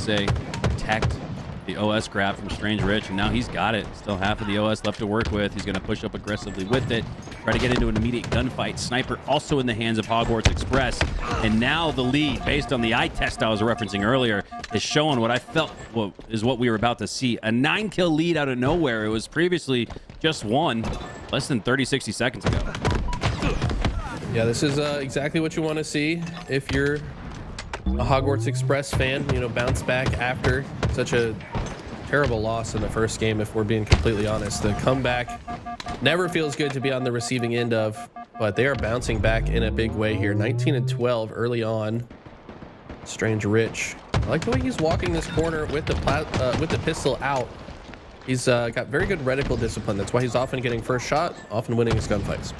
DSA protect the OS grab from Strange Rich, and now he's got it. Still half of the OS left to work with. He's going to push up aggressively with it, try to get into an immediate gunfight. Sniper also in the hands of Hogwarts Express, and now the lead, based on the eye test I was referencing earlier, is showing what I felt is what we were about to see. A 9-kill lead out of nowhere. It was previously just one less than 60 seconds ago. Yeah, this is exactly what you want to see if you're a Hogwarts Express fan. You know, bounce back after such a terrible loss in the first game, if we're being completely honest. The comeback never feels good to be on the receiving end of, but they are bouncing back in a big way here. 19 and 12 early on. Strange Rich. I like the way he's walking this corner with the pistol out. He's got very good reticle discipline. That's why he's often getting first shot, often winning his gunfights.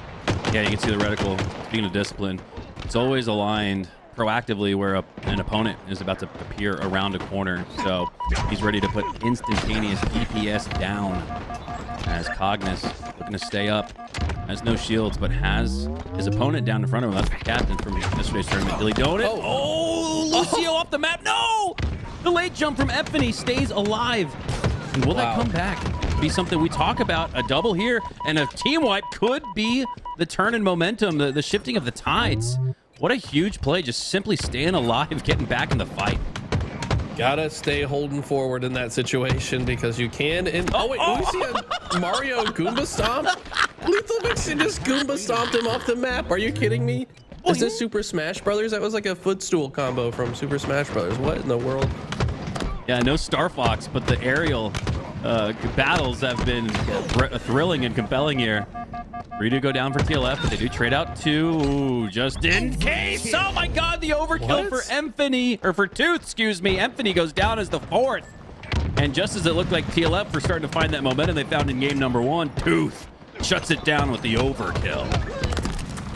Yeah, you can see the reticle. Speaking of discipline, it's always aligned proactively where an opponent is about to appear around a corner, so he's ready to put instantaneous DPS down. As Cognis looking to stay up, has no shields but has his opponent down in front of him. That's the captain from yesterday's tournament, Dilly Donut. Oh, Lucio off the map. No, the late jump from Epiphany stays alive. And will that come back? Be something we talk about. A double here and a team wipe could be the turn in momentum, the shifting of the tides. What a huge play, just simply staying alive, getting back in the fight. Gotta stay holding forward in that situation because you can. And oh wait, we see a Mario Goomba stomp. Lethal Vixen just Goomba stomped him off the map. Are you kidding me? Is this Super Smash Brothers? That was like a footstool combo from Super Smash Brothers. What in the world? Yeah, no Star Fox, but the aerial battles have been thrilling and compelling here. 3 to go down for TLF, but they do trade out 2 just in case. Oh my god, the overkill for Epiphany, or for Tooth, excuse me. Epiphany goes down as the 4th. And just as it looked like TLF were starting to find that momentum they found in game number 1, Tooth shuts it down with the overkill.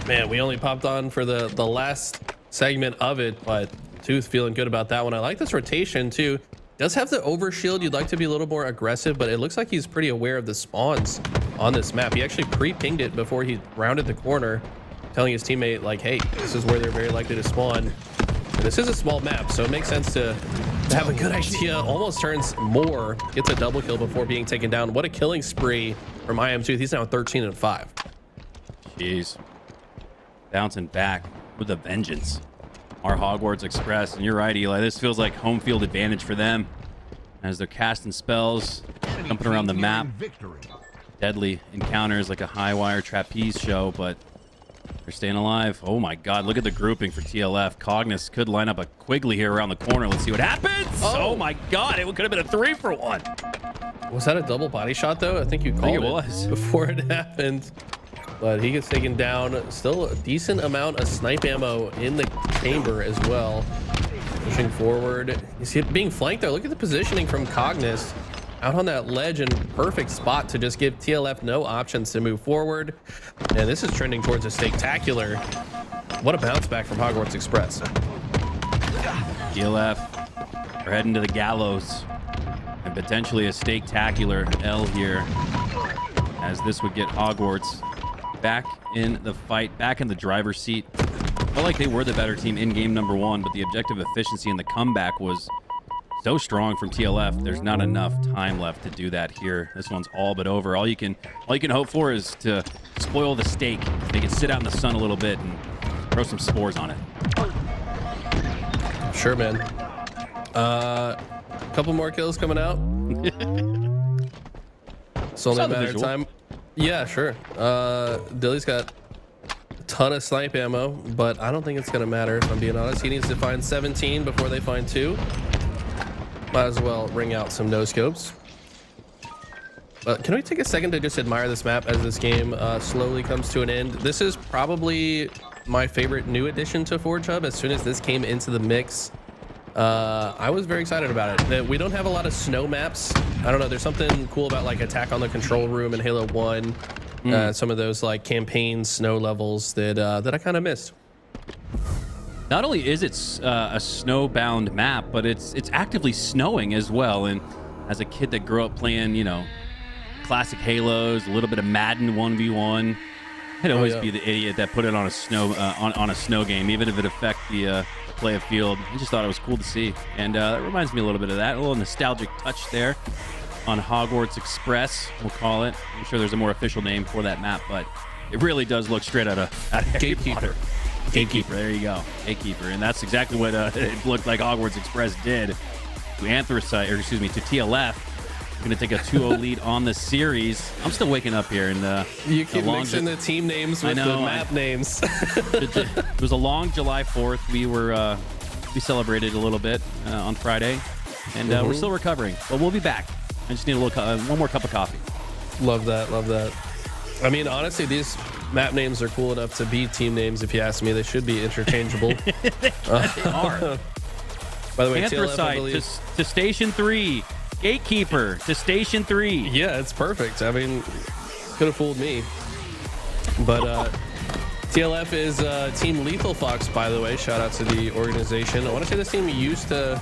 Man, we only popped on for the last segment of it, but Tooth feeling good about that one. I like this rotation too. Does have the overshield. You'd like to be a little more aggressive, but it looks like he's pretty aware of the spawns on this map. He actually pre-pinged it before he rounded the corner, telling his teammate like, hey, this is where they're very likely to spawn. And this is a small map, so it makes sense to have a good idea. Almost turns more, gets a double kill before being taken down. What a killing spree from IM2. He's now 13 and 5. Jeez. Bouncing back with a vengeance. Our Hogwarts Express, and you're right, Eli, this feels like home field advantage for them as they're casting spells, jumping around the map. Deadly encounters like a high wire trapeze show, but they're staying alive. Oh my god, look at the grouping for TLF. Cognis could line up a Quigley here around the corner. Let's see what happens. Oh my god, it could have been a 3-for-1. Was that a double body shot though? I think you called it before it happened. But he gets taken down. Still a decent amount of snipe ammo in the chamber as well. Pushing forward. You see it being flanked there. Look at the positioning from Cognis. Out on that ledge and perfect spot to just give TLF no options to move forward. And this is trending towards a stakeacular. What a bounce back from Hogwarts Express. TLF are heading to the gallows. And potentially a stakeacular L here. As this would get Hogwarts back in the fight, back in the driver's seat. Felt like they were the better team in game number 1, but the objective efficiency and the comeback was so strong from TLF. There's not enough time left to do that here. This one's all but over. All you can hope for is to spoil the steak, make it sit out in the sun a little bit and throw some spores on it. Sure, man. A couple more kills coming out. It's only a matter of time. Yeah, sure. Dilly's got a ton of snipe ammo, but I don't think it's gonna matter if I'm being honest. He needs to find 17 before they find 2. Might as well ring out some no scopes. But can we take a second to just admire this map as this game slowly comes to an end? This is probably my favorite new addition to ForgeHub. As soon as this came into the mix, I was very excited about it. We don't have a lot of snow maps. I don't know, there's something cool about like Attack on the Control Room in Halo 1. Some of those like campaign snow levels that I kind of missed. Not only is it a snowbound map, but it's actively snowing as well. And as a kid that grew up playing, you know, classic Halos, a little bit of Madden 1v1, I'd always be the idiot that put it on a snow on a snow game, even if it affect the play of field. I just thought it was cool to see, and that reminds me a little bit of that, a little nostalgic touch there on Hogwarts Express, we'll call it. I'm sure there's a more official name for that map, but it really does look straight out of Harry Potter. Gatekeeper. There you go, Gatekeeper, and that's exactly what it looked like Hogwarts Express did to Anthracite, or excuse me, to TLF. Going to take a 2-0 lead on the series. I'm still waking up here, and you keep mixing the team names with the map names. It was a long July 4th. We celebrated a little bit on Friday, and we're still recovering, but we'll be back. I just need a little one more cup of coffee. Love that, love that. I mean, honestly, these map names are cool enough to be team names. If you ask me, they should be interchangeable. They are. By the way, Anthracite to Station 3. Gatekeeper to Station 3. Yeah, it's perfect. I mean, could have fooled me. But TLF is Team Lethal Fox, by the way. Shout out to the organization. I want to say this team used to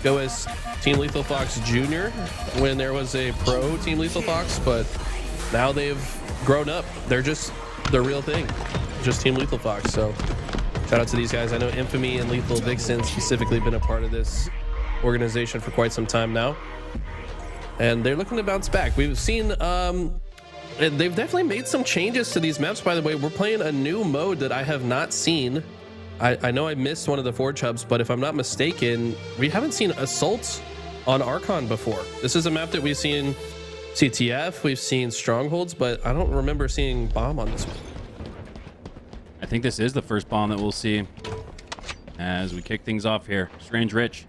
go as Team Lethal Fox Junior when there was a pro Team Lethal Fox, but now they've grown up. They're just the real thing. Just Team Lethal Fox. So shout out to these guys. I know Infamy and Lethal Vixen specifically been a part of this organization for quite some time now, and they're looking to bounce back. We've seen they've definitely made some changes to these maps. By the way, we're playing a new mode that I have not seen. I know I missed one of the ForgeHubs, but if I'm not mistaken, we haven't seen assaults on Archon before. This is a map that we've seen CTF, we've seen Strongholds, but I don't remember seeing bomb on this one. I think this is the first bomb that we'll see as we kick things off here. Strange Rich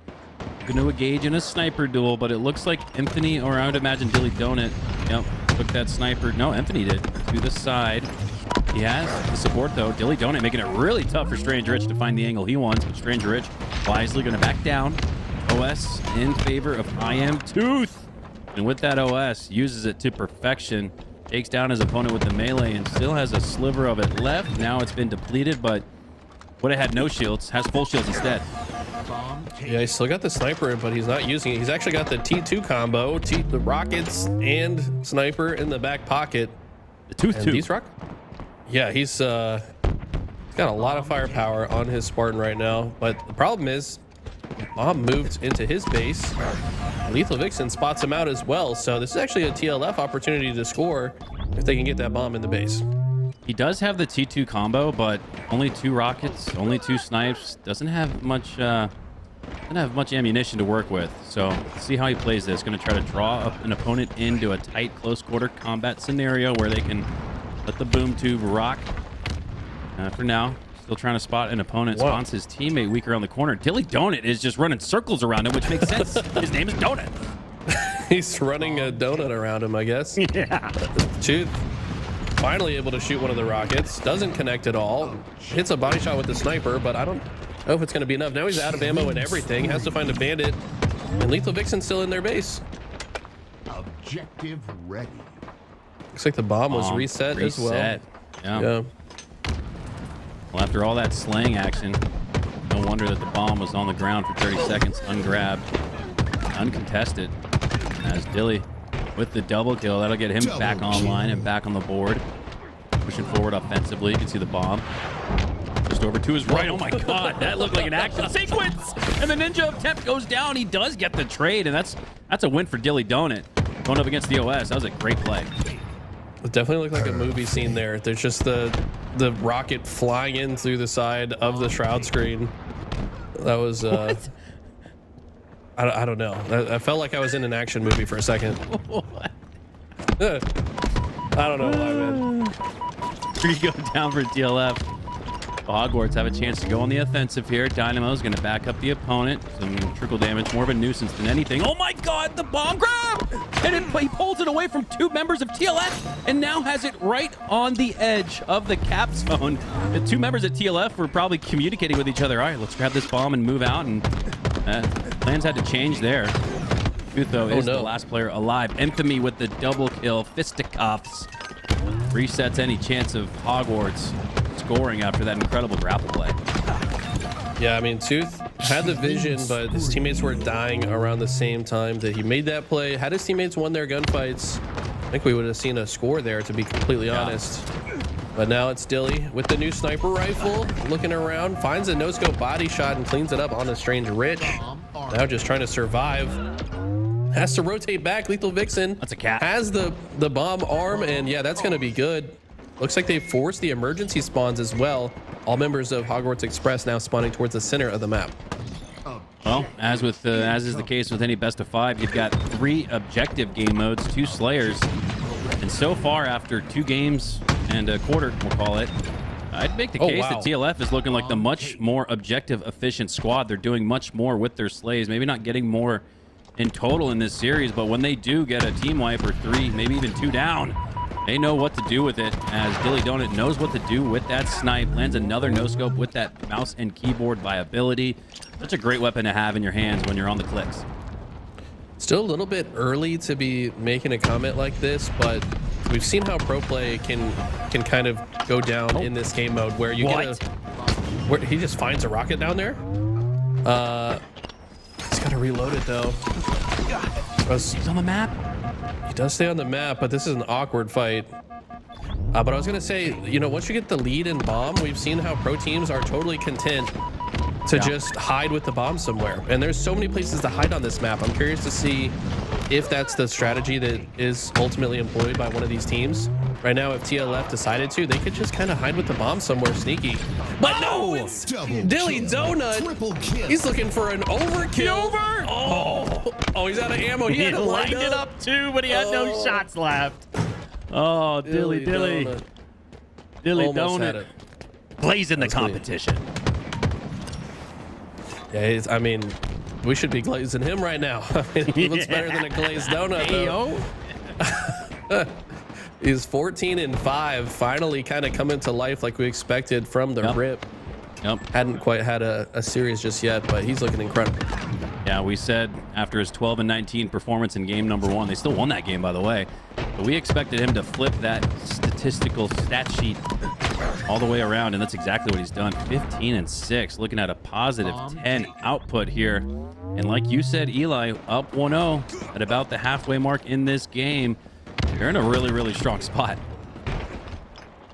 going to engage in a sniper duel, but it looks like Anthony, or I would imagine Dilly Donut, took that sniper. No, Anthony did, to the side. He has the support, though. Dilly Donut making it really tough for Strange Rich to find the angle he wants, but Strange Rich wisely going to back down. OS in favor of I Am Tooth. And with that OS, uses it to perfection. Takes down his opponent with the melee and still has a sliver of it left. Now it's been depleted, but would have had no shields. Has full shields instead. Yeah, he's still got the sniper, but he's not using it. He's actually got the T2 combo, the rockets and sniper in the back pocket. The Tooth 2. Yeah, he's got a lot of firepower on his Spartan right now, but the problem is bomb moved into his base. Lethal Vixen spots him out as well, so this is actually a TLF opportunity to score if they can get that bomb in the base. He does have the T2 combo, but only 2 rockets, only 2 snipes. Doesn't have much ammunition to work with. So let's see how he plays this. Going to try to draw up an opponent into a tight, close quarter combat scenario where they can let the boom tube rock. For now, still trying to spot an opponent. Spawns his teammate weaker on the corner. Dilly Donut is just running circles around him, which makes sense. His name is Donut. He's running a donut around him, I guess. Yeah. Tooth finally able to shoot one of the rockets. Doesn't connect at all. Hits a body shot with the sniper, but I don't know if it's going to be enough. Now he's out of ammo and everything. Has to find a bandit. And Lethal Vixen's still in their base. Objective ready. Looks like the bomb was reset as well. Yeah. Yeah. Well, after all that slaying action, no wonder that the bomb was on the ground for 30 seconds, ungrabbed, uncontested. As Dilly with the double kill, that'll get him back online and back on the board. Pushing forward offensively. You can see the bomb just over to his right. Oh my God, that looked like an action sequence. And the ninja attempt goes down. He does get the trade, and that's a win for Dilly Donut. Going up against the OS, that was a great play. It definitely looked like a movie scene there. There's just the rocket flying in through the side of the shroud screen. That was I don't know. I felt like I was in an action movie for a second. I don't know why, man. 3 go down for DLF. Hogwarts have a chance to go on the offensive here. Dynamo's going to back up the opponent. Some trickle damage, more of a nuisance than anything. Oh my God, the bomb grab! And he pulls it away from 2 members of TLF and now has it right on the edge of the cap zone. The 2 members at TLF were probably communicating with each other. All right, let's grab this bomb and move out. And plans had to change there. Tooth, though, is the last player alive. Infamy with the double kill. Fisticuffs resets any chance of Hogwarts scoring after that incredible grapple play. Yeah, I mean, Tooth had the vision, but his teammates were dying around the same time that he made that play. Had his teammates won their gunfights, I think we would have seen a score there, to be completely honest. But now it's Dilly with the new sniper rifle, looking around, finds a no-scope body shot and cleans it up on a strange Rich. Now just trying to survive. Has to rotate back. Lethal Vixen. That's a cat. Has the bomb arm, and yeah, that's going to be good. Looks like they forced the emergency spawns as well. All members of Hogwarts Express now spawning towards the center of the map. Well, as is the case with any best of 5, you've got 3 objective game modes, 2 Slayers, and so far after 2 games and a quarter, we'll call it, I'd make the case that TLF is looking like the much more objective, efficient squad. They're doing much more with their slays, maybe not getting more in total in this series, but when they do get a team wipe or 3, maybe even 2 down, they know what to do with it, as Dilly Donut knows what to do with that snipe, lands another no-scope with that mouse and keyboard viability. Such a great weapon to have in your hands when you're on the clicks. Still a little bit early to be making a comment like this, but we've seen how pro play can kind of go down in this game mode, where you get where he just finds a rocket down there. He's got to reload it though. He's on the map. He does stay on the map, but this is an awkward fight. But I was gonna say, you know, once you get the lead in bomb, we've seen how pro teams are totally content to just hide with the bomb somewhere. And there's so many places to hide on this map. I'm curious to see if that's the strategy that is ultimately employed by one of these teams. Right now, if TLF decided to, they could just kind of hide with the bomb somewhere sneaky. But no, it's Dilly Donut. He's looking for an overkill. Oh, he's out of ammo. He had lined it up too, but he had no shots left. Oh, Dilly Donut. Blazing the competition. Yeah, I mean, we should be glazing him right now. I mean, he looks better than a glazed donut, though. He's 14-5, finally kind of coming to life like we expected from the rip. Hadn't quite had a series just yet, but he's looking incredible. Yeah, we said after his 12-19 performance in game number 1, they still won that game, by the way, but we expected him to flip that statistical stat sheet all the way around, and that's exactly what he's done. 15-6, looking at a positive 10 output here. And like you said, Eli, up 1-0 at about the halfway mark in this game. They're in a really, really strong spot.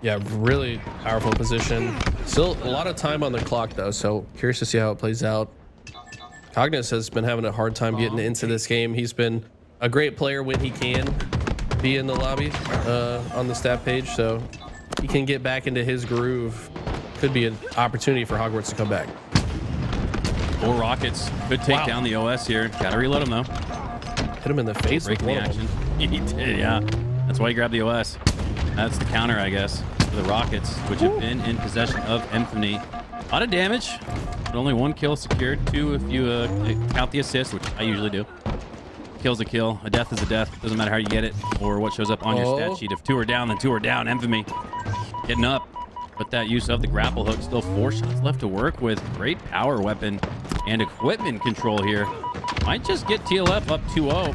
Yeah, really powerful position. Still a lot of time on the clock, though, so curious to see how it plays out. Cognos has been having a hard time getting into this game. He's been a great player when he can be in the lobby on the stat page, so he can get back into his groove. Could be an opportunity for Hogwarts to come back. 4 rockets could take down the OS here. Gotta reload him though. Hit him in the face with the action. He did, yeah. That's why he grabbed the OS. That's the counter, I guess, for the rockets, which have been in possession of Infamy. A lot of damage, but only 1 kill secured. 2 if you count the assist, which I usually do. Kill's a kill. A death is a death. Doesn't matter how you get it or what shows up on your stat sheet. If 2 are down, then 2 are down. Infamy getting up with that use of the grapple hook. Still 4 shots left to work with. Great power weapon and equipment control here. Might just get TLF up 2-0.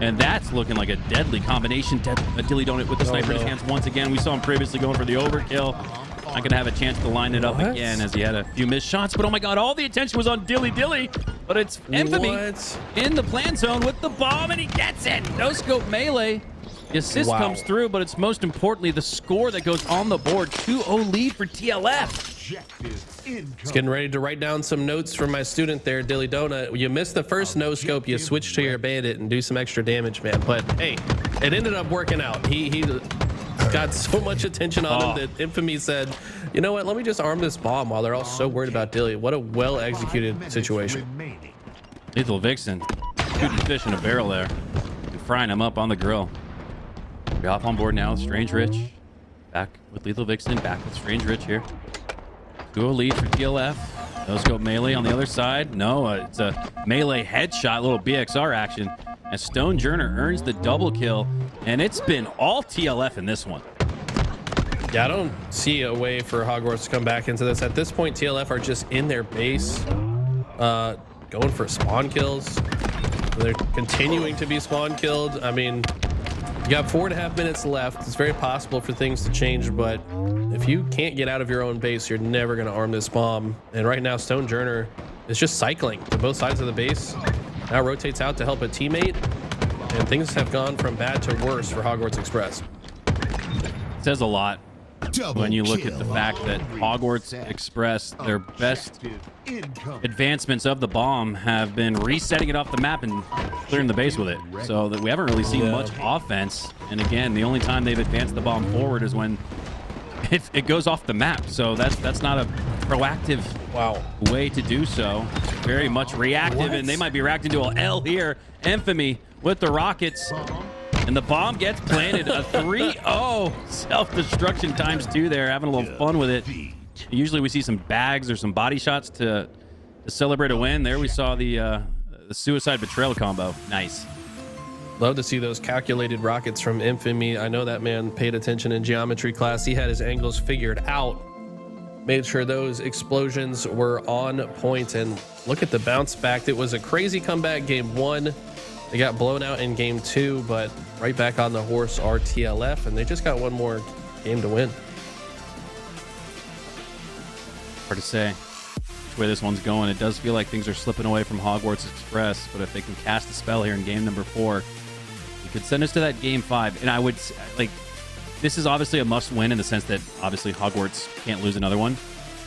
And that's looking like a deadly combination. Dilly Donut with the sniper in his hands once again. We saw him previously going for the overkill. Not going to have a chance to line it up again as he had a few missed shots. But oh my God, all the attention was on Dilly. But it's Infamy in the plan zone with the bomb, and he gets it. No scope melee. The assist comes through, but it's most importantly the score that goes on the board. 2-0 lead for TLF. Just getting ready to write down some notes for my student there, Dilly Donut. You missed the first no scope, you switch to your bandit and do some extra damage, man. But hey, it ended up working out. He got so much attention on him that Infamy said, you know what, let me just arm this bomb while they're all so worried about Dilly. What a well executed situation. Lethal Vixen shooting fish in a barrel there and frying him up on the grill. We hop on board now with Strange Rich. Back with Lethal Vixen, back with Strange Rich here. 2-0 lead for TLF. No scope melee on the other side. No, it's a melee headshot, little BXR action. As Stone Journer earns the double kill, and it's been all TLF in this one. Yeah, I don't see a way for Hogwarts to come back into this. At this point, TLF are just in their base, going for spawn kills. They're continuing to be spawn killed. I mean, you got 4.5 minutes left. It's very possible for things to change, but if you can't get out of your own base, you're never going to arm this bomb. And right now, Stone Journer is just cycling to both sides of the base. Now rotates out to help a teammate, and things have gone from bad to worse for Hogwarts Express. It says a lot when you look at the fact that Hogwarts Express, their best advancements of the bomb have been resetting it off the map and clearing the base with it. So that we haven't really seen much offense. And again, the only time they've advanced the bomb forward is when it goes off the map. So that's not a proactive way to do so. It's very much reactive, and they might be reacting to an L here. Infamy with the rockets. And the bomb gets planted. A 3-0 self-destruction ×2 there. Having a little fun with it. Usually we see some bags or some body shots to celebrate a win. There we saw the suicide betrayal combo. Nice. Love to see those calculated rockets from Infamy. I know that man paid attention in geometry class. He had his angles figured out. Made sure those explosions were on point. And look at the bounce back. It was a crazy comeback game 1. They got blown out in game 2, but right back on the horse are TLF, and they just got one more game to win. Hard to say which way this one's going. It does feel like things are slipping away from Hogwarts Express, but if they can cast a spell here in game number 4, you could send us to that game 5. And I would, like, this is obviously a must-win in the sense that obviously Hogwarts can't lose another one.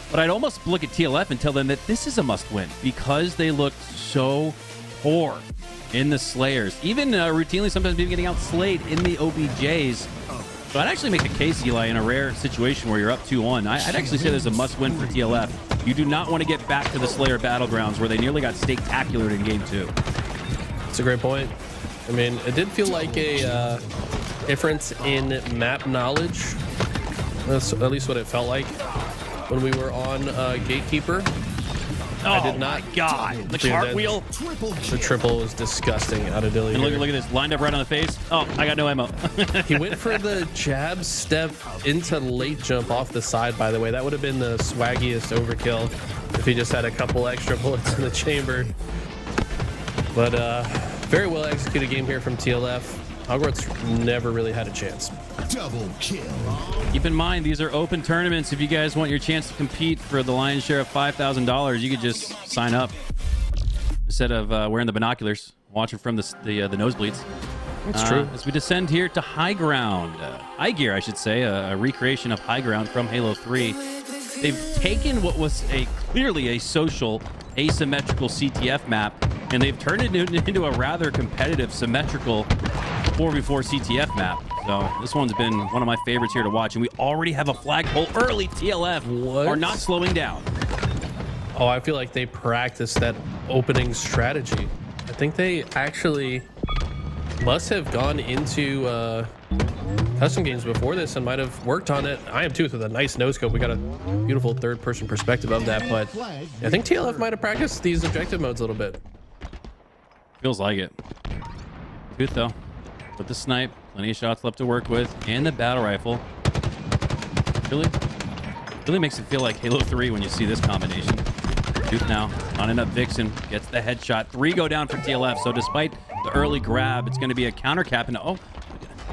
But I'd almost look at TLF and tell them that this is a must-win because they looked so poor in the Slayers, even routinely sometimes even getting outslayed in the OBJs. So I'd actually make the case, Eli, in a rare situation where you're up 2-1. I'd actually say there's a must-win for TLF. You do not want to get back to the Slayer battlegrounds where they nearly got stakeacular in game 2. That's a great point. I mean, it did feel like a difference in map knowledge. That's at least what it felt like when we were on Gatekeeper. Oh, I did not. My God. The cartwheel. The triple was disgusting out of Dilly. And look at this. Lined up right on the face. Oh, I got no ammo. He went for the jab step into late jump off the side, by the way. That would have been the swaggiest overkill if he just had a couple extra bullets in the chamber. But very well executed game here from TLF. Hogwarts never really had a chance. Double kill. Keep in mind, these are open tournaments. If you guys want your chance to compete for the lion's share of $5,000, you could just sign up instead of wearing the binoculars, watching from the nosebleeds. That's true. As we descend here to High Ground, High Gear, I should say, a recreation of High Ground from Halo 3. They've taken what was clearly a social asymmetrical CTF map, and they've turned it into a rather competitive symmetrical 4v4 CTF map. So this one's been one of my favorites here to watch, and we already have a flagpole early. TLF are not slowing down. Oh, I feel like they practiced that opening strategy. I think they actually must have gone into custom games before this and might have worked on it. I am tooth with a nice no scope. We got a beautiful third-person perspective of that, but I think TLF might have practiced these objective modes a little bit. Feels like it. Tooth though, with the snipe, plenty of shots left to work with, and the battle rifle. Really makes it feel like Halo 3 when you see this combination. Tooth now on up Vixen, gets the headshot. 3 go down for TLF. So despite the early grab, it's going to be a counter cap. And oh,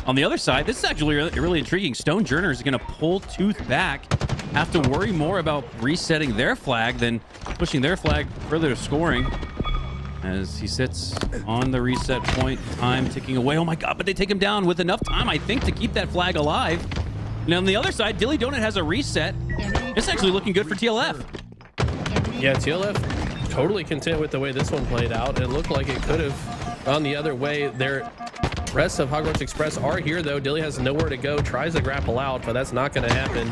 on the other side, this is actually really intriguing. Stone Journer is going to pull Tooth back, have to worry more about resetting their flag than pushing their flag further to scoring. As he sits on the reset point, time ticking away. Oh my God, but they take him down with enough time, I think, to keep that flag alive. And on the other side, Dilly Donut has a reset. It's actually looking good for TLF. Yeah, TLF totally content with the way this one played out. It looked like it could have gone the other way. Their rest of Hogwarts Express are here, though. Dilly has nowhere to go, tries to grapple out, but that's not going to happen.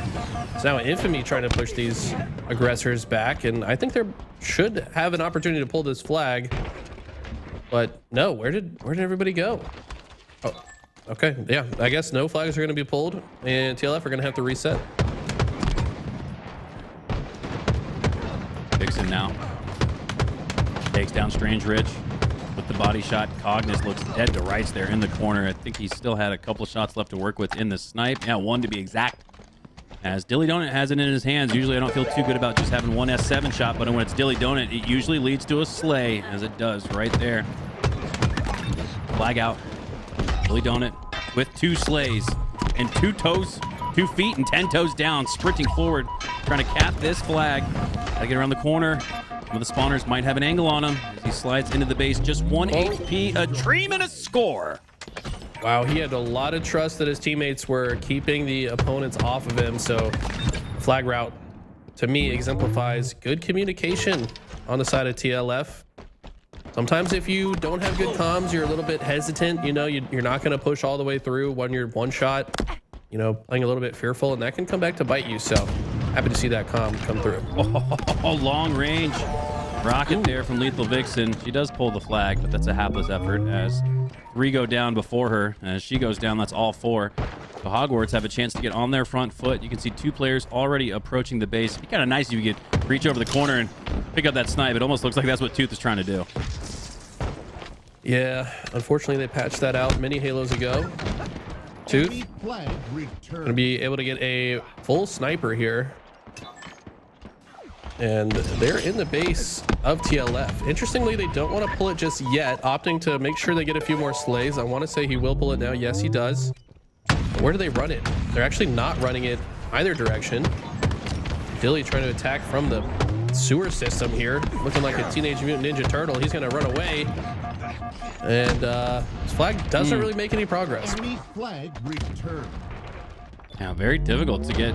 It's now Infamy trying to push these aggressors back, and I think they should have an opportunity to pull this flag. But no, where did everybody go? Oh, okay, yeah, I guess no flags are going to be pulled, and TLF are going to have to reset. Vixen now takes down Strange Ridge with the body shot. Cognus looks dead to rights there in the corner. I think he still had a couple of shots left to work with in the snipe. Yeah, 1 to be exact. As Dilly Donut has it in his hands, usually I don't feel too good about just having one S7 shot, but when it's Dilly Donut, it usually leads to a slay, as it does right there. Flag out. Dilly Donut with 2 slays and 2 toes, 2 feet and 10 toes down, sprinting forward, trying to cap this flag. Gotta get around the corner. Some of the spawners might have an angle on him as he slides into the base. Just 1 HP, a dream and a score. Wow, he had a lot of trust that his teammates were keeping the opponents off of him. So flag route, to me, exemplifies good communication on the side of TLF. Sometimes if you don't have good comms, you're a little bit hesitant. You know, you're not going to push all the way through when you're one shot, you know, playing a little bit fearful, and that can come back to bite you. So happy to see that comm come through. Oh, long range rocket there from Lethal Vixen. She does pull the flag, but that's a hapless effort as 3 go down before her. And as she goes down, that's all 4. The Hogwarts have a chance to get on their front foot. You can see 2 players already approaching the base. It'd be kind of nice if you could reach over the corner and pick up that snipe. It almost looks like that's what Tooth is trying to do. Yeah, unfortunately they patched that out many Halos ago. Tooth gonna be able to get a full sniper here. And they're in the base of TLF. Interestingly, they don't want to pull it just yet, opting to make sure they get a few more slays. I want to say he will pull it now. Yes, he does. Where do they run it? They're actually not running it either direction. Dilly trying to attack from the sewer system here, looking like a Teenage Mutant Ninja Turtle. He's going to run away. And his flag doesn't really make any progress. Enemy flag returned. Yeah, very difficult to get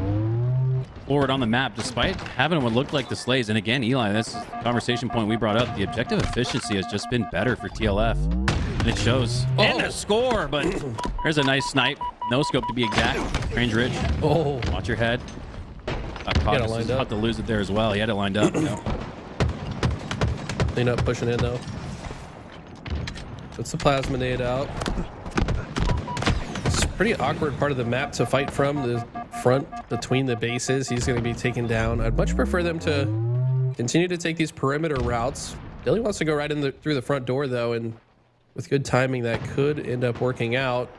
forward on the map despite having what looked like the slays. And again, Eli, that's the conversation point we brought up. The objective efficiency has just been better for TLF, and it shows. And a score, but there's a nice snipe. No scope to be exact. Range rich. Oh, Watch your head. KOTH is about to lose it there as well. He had it lined up. Clean up, pushing in though. Puts the plasma nade out. It's a pretty awkward part of the map to fight from. The front between the bases, he's going to be taken down. I'd much prefer them to continue to take these perimeter routes. Dilly wants to go right in through the front door though, and with good timing that could end up working out.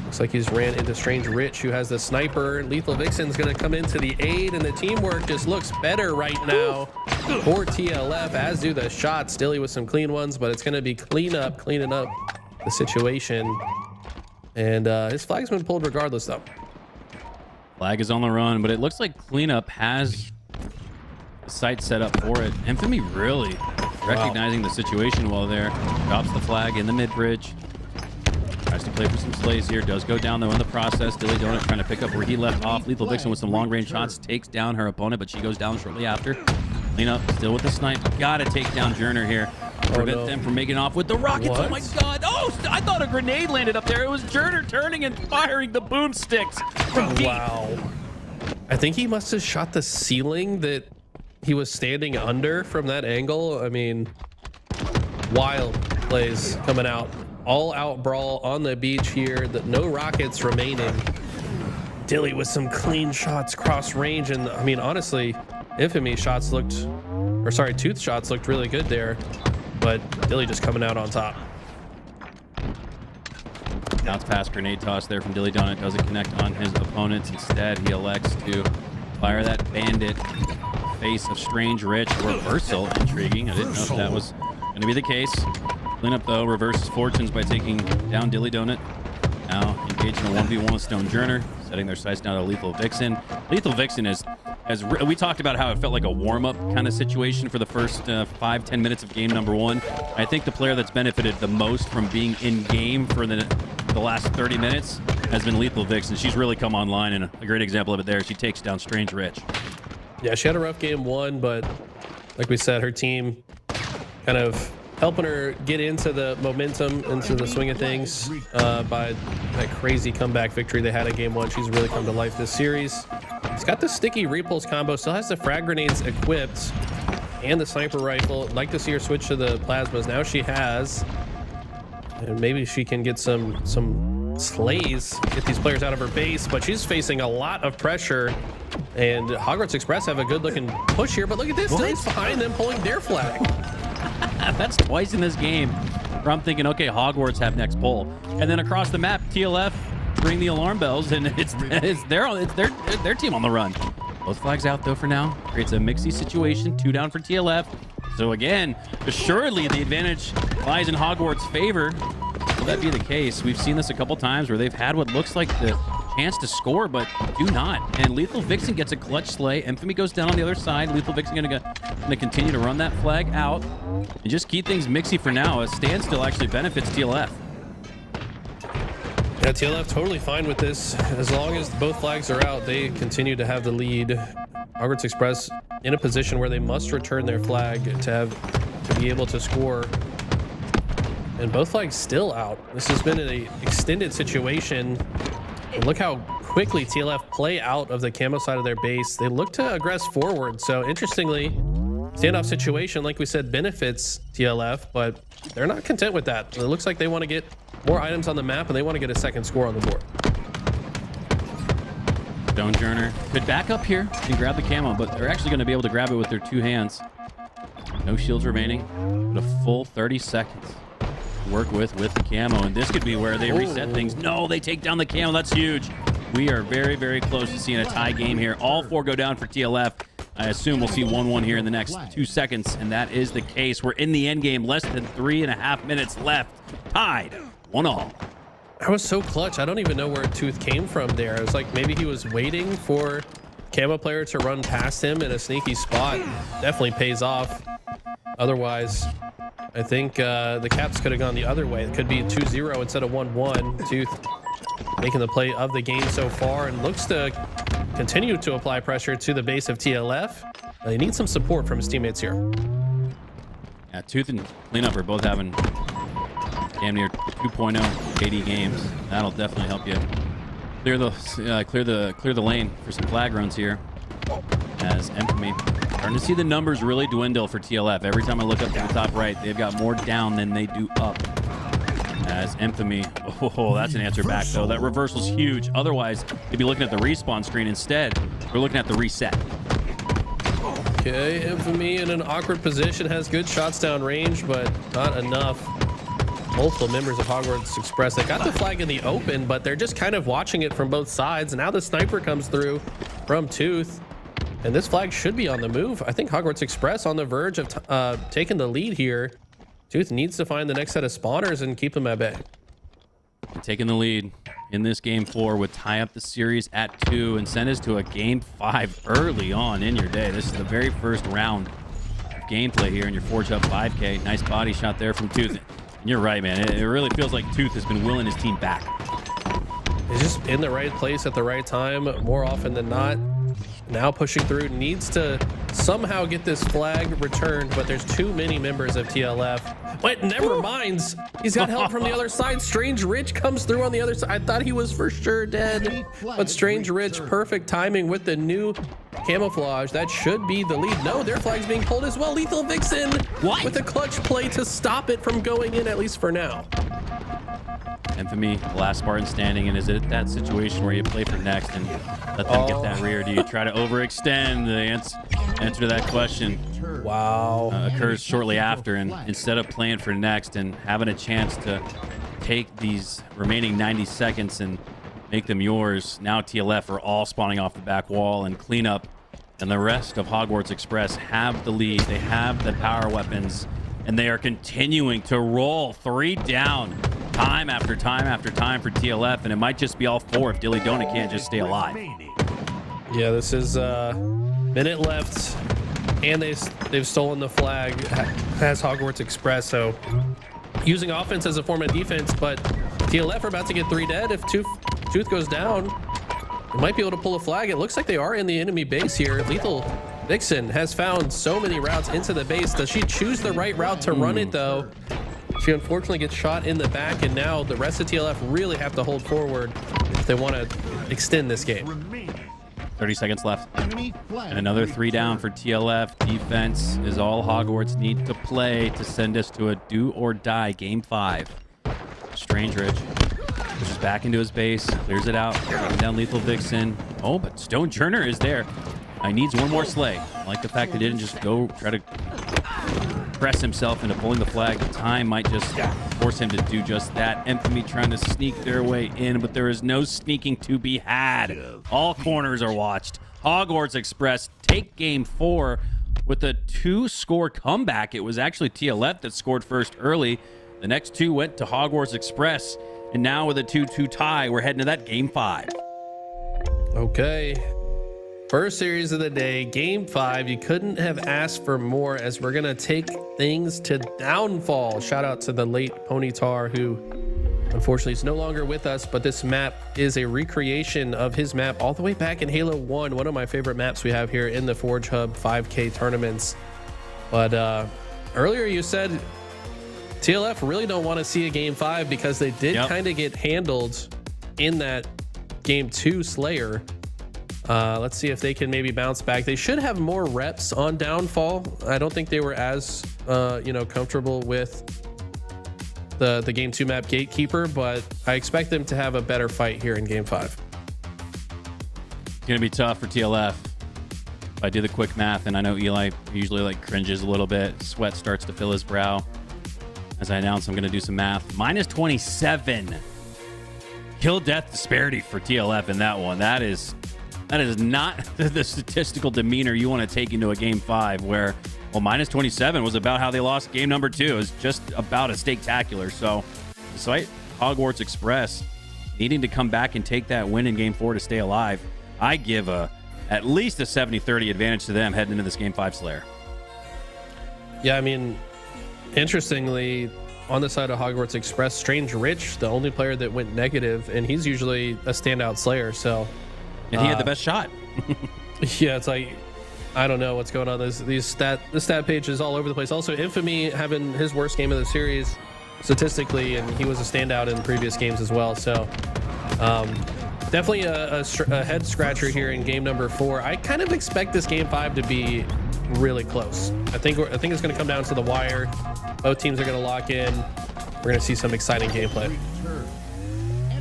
Looks like he's ran into Strange Rich, who has the sniper. Lethal Vixen's going to come into the aid, and the teamwork just looks better right now for TLF, as do the shots. Dilly with some clean ones, but it's going to be cleaning up the situation. And his flag's been pulled regardless though. Flag is on the run, but it looks like cleanup has the site set up for it. Infamy really recognizing the situation well there. Drops the flag in the mid bridge. Tries to play for some slays here. Does go down though in the process. Dilly Donut trying to pick up where he left off. Lethal Vixen with some long range shots takes down her opponent, but she goes down shortly after. Cleanup still with the snipe. Gotta take down Journer here. Prevent them from making off with the rockets. What? Oh my god. Oh, I thought a grenade landed up there. It was Journer turning and firing the boomsticks from deep. Wow. I think he must have shot the ceiling that he was standing under from that angle. I mean, wild plays coming out. All out brawl on the beach here. No rockets remaining. Dilly with some clean shots cross range. And I mean, honestly, Infamy shots looked, or sorry, Tooth shots looked really good there. But Dilly just coming out on top. Bounce pass grenade toss there from Dilly Donut. Doesn't connect on his opponents. Instead, he elects to fire that bandit. Face of Strange Rich. Reversal. Intriguing. I didn't know if that was going to be the case. Cleanup, though, reverses fortunes by taking down Dilly Donut. Now engaged in a 1v1 with Stone Journer, setting their sights down to Lethal Vixen. Lethal Vixen is, as we talked about how it felt like a warm-up kind of situation for the first 5-10 minutes of game number 1. I think the player that's benefited the most from being in game for the last 30 minutes has been Lethal Vixen. She's really come online, and a great example of it there. She takes down Strange Rich. Yeah, she had a rough game 1, but like we said, her team kind of helping her get into the momentum, into the swing of things by that crazy comeback victory they had in game 1. She's really come to life this series. He's got the sticky repulse combo, still has the frag grenades equipped and the sniper rifle. I'd like to see her switch to the plasmas. Now she has, and maybe she can get some slays, get these players out of her base, but she's facing a lot of pressure. And Hogwarts Express have a good looking push here, but look at this, Dilly's behind them pulling their flag. That's twice in this game where I'm thinking, okay, Hogwarts have next pull, and then across the map, TLF ring the alarm bells, and it's their team on the run. Both flags out though for now. Creates a mixy situation. 2 down for TLF. So again, assuredly the advantage lies in Hogwarts' favor. Will that be the case? We've seen this a couple times where they've had what looks like the chance to score, but do not. And Lethal Vixen gets a clutch slay. Infamy goes down on the other side. Lethal Vixen gonna continue to run that flag out and just keep things mixy for now. A standstill actually benefits TLF. Yeah, TLF totally fine with this. As long as both flags are out, they continue to have the lead. Hogwarts Express in a position where they must return their flag to be able to score. And both flags still out. This has been an extended situation. And look how quickly TLF play out of the camo side of their base. They look to aggress forward. So interestingly, standoff situation, like we said, benefits TLF, but they're not content with that. It looks like they want to get more items on the map and they want to get a second score on the board. Stonejourner could back up here and grab the camo, but they're actually going to be able to grab it with their 2 hands. No shields remaining, but a full 30 seconds to work with the camo, and this could be where they reset things. No, they take down the camo. That's huge. We are very, very close to seeing a tie game here. All 4 go down for TLF. I assume we'll see 1-1 here in the next 2 seconds, and that is the case. We're in the end game, less than 3.5 minutes left. Tied, 1-1. That was so clutch. I don't even know where Tooth came from there. It was like maybe he was waiting for camo player to run past him in a sneaky spot. Definitely pays off. Otherwise, I think the Caps could have gone the other way. It could be 2-0 instead of 1-1. Tooth making the play of the game so far and looks to continue to apply pressure to the base of TLF. They need some support from his teammates here. Yeah, Tooth and Cleanup are both having damn near 2.0 KD games. That'll definitely help you clear the lane for some flag runs here. As Infamy starting to see the numbers really dwindle for TLF. Every time I look up to the top right, they've got more down than they do up. As Infamy, oh, that's an answer back though. That reversal's huge. Otherwise, they'd be looking at the respawn screen instead. We're looking at the reset. Okay, Infamy in an awkward position, has good shots down range, but not enough. Multiple members of Hogwarts Express, they got the flag in the open, but they're just kind of watching it from both sides. And now the sniper comes through from Tooth, and this flag should be on the move. I think Hogwarts Express on the verge of taking the lead here. Tooth needs to find the next set of spawners and keep them at bay. Taking the lead in this game 4 would tie up the series at 2 and send us to a game 5 early on in your day. This is the very first round of gameplay here in your ForgeHub 5K. Nice body shot there from Tooth. And you're right, man. It really feels like Tooth has been willing his team back. He's just in the right place at the right time more often than not. Now pushing through, needs to somehow get this flag returned, but there's too many members of TLF. But never mind. He's got help from the other side. Strange Rich comes through on the other side. I thought he was for sure dead, but Strange Rich, perfect timing with the new camouflage. That should be the lead. No, their flag's being pulled as well. Lethal Vixen with a clutch play to stop it from going in, at least for now. Infamy, the last Spartan standing, and is it that situation where you play for next and let them get that rear? Do you try to overextend? The answer to that question occurs shortly after, and instead of playing for next and having a chance to take these remaining 90 seconds and make them yours, now TLF are all spawning off the back wall, and Cleanup and the rest of Hogwarts Express have the lead. They have the power weapons, and they are continuing to roll 3 down. Time after time after time for TLF, and it might just be all 4 if Dilly Donut can't just stay alive. Yeah, this is minute left, and they've stolen the flag as Hogwarts Express, so using offense as a form of defense, but TLF are about to get 3 dead. If Tooth goes down, they might be able to pull a flag. It looks like they are in the enemy base here. Lethal Vixen has found so many routes into the base. Does she choose the right route to run it though? She unfortunately gets shot in the back, and now the rest of TLF really have to hold forward if they want to extend this game. 30 seconds left. And another 3 down for TLF. Defense is all Hogwarts need to play to send us to a do-or-die game 5. Strange Rich pushes back into his base, clears it out, taking down Lethal Vixen. Oh, but Stonejourner is there. I needs one more slay. I like the fact that he didn't just go try to press himself into pulling the flag. The time might just force him to do just that. Infamy trying to sneak their way in, but there is no sneaking to be had. All corners are watched. Hogwarts Express take game 4 with a 2-score comeback. It was actually TLF that scored first early. The next 2 went to Hogwarts Express, and now with a 2-2 tie, we're heading to that game 5. Okay. First series of the day, game 5. You couldn't have asked for more, as we're going to take things to downfall. Shout out to the late Ponytar who Unfortunately, he's no longer with us, but this map is a recreation of his map all the way back in Halo 1, one of my favorite maps we have here in the ForgeHub 5K tournaments. But earlier you said TLF really don't want to see a game 5 because they did kind of get handled in that game 2 Slayer. Let's see if they can maybe bounce back. They should have more reps on Downfall. I don't think they were as comfortable with the game 2 map Gatekeeper, but I expect them to have a better fight here in game 5. It's gonna be tough for TLF. If I do the quick math, and I know Eli usually like cringes a little bit, sweat starts to fill his brow as I announce I'm gonna do some math. Minus 27 kill death disparity for TLF in that one. That is not the statistical demeanor you want to take into a game 5 where, well, minus 27 was about how they lost game number 2. It was just about a stakeacular. So despite Hogwarts Express needing to come back and take that win in game 4 to stay alive, I give at least a 70-30 advantage to them heading into this game 5 Slayer. Yeah, I mean, interestingly, on the side of Hogwarts Express, Strange Rich, the only player that went negative, and he's usually a standout Slayer. So, and he had the best shot. Yeah, it's like, I don't know what's going on. The stat page is all over the place. Also, Infamy having his worst game of the series statistically, and he was a standout in previous games as well. So, definitely a head scratcher here in game number 4. I kind of expect this game 5 to be really close. I think it's going to come down to the wire. Both teams are going to lock in. We're going to see some exciting gameplay.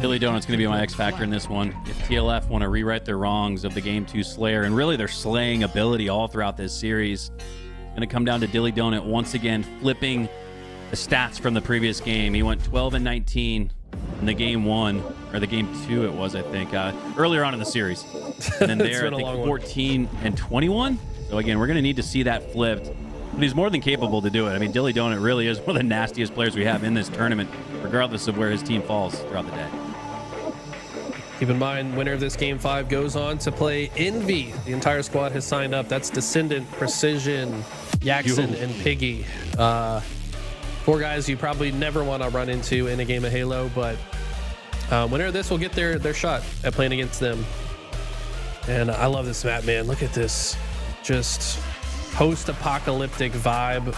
Dilly Donut's going to be my X factor in this one. If TLF want to rewrite their wrongs of the game 2 Slayer and really their slaying ability all throughout this series, it's going to come down to Dilly Donut once again flipping the stats from the previous game. He went 12 and 19 in the game 1, or the game 2 it was, I think, earlier on in the series. And then there, I think 14 and 21. So again, we're going to need to see that flipped. But he's more than capable to do it. I mean, Dilly Donut really is one of the nastiest players we have in this tournament, regardless of where his team falls throughout the day. Keep in mind, winner of this game 5 goes on to play Envy. The entire squad has signed up. That's Descendant, Precision, Yaxon, and Piggy. 4 guys you probably never want to run into in a game of Halo, but winner of this will get their shot at playing against them. And I love this map, man. Look at this. Just post-apocalyptic vibe,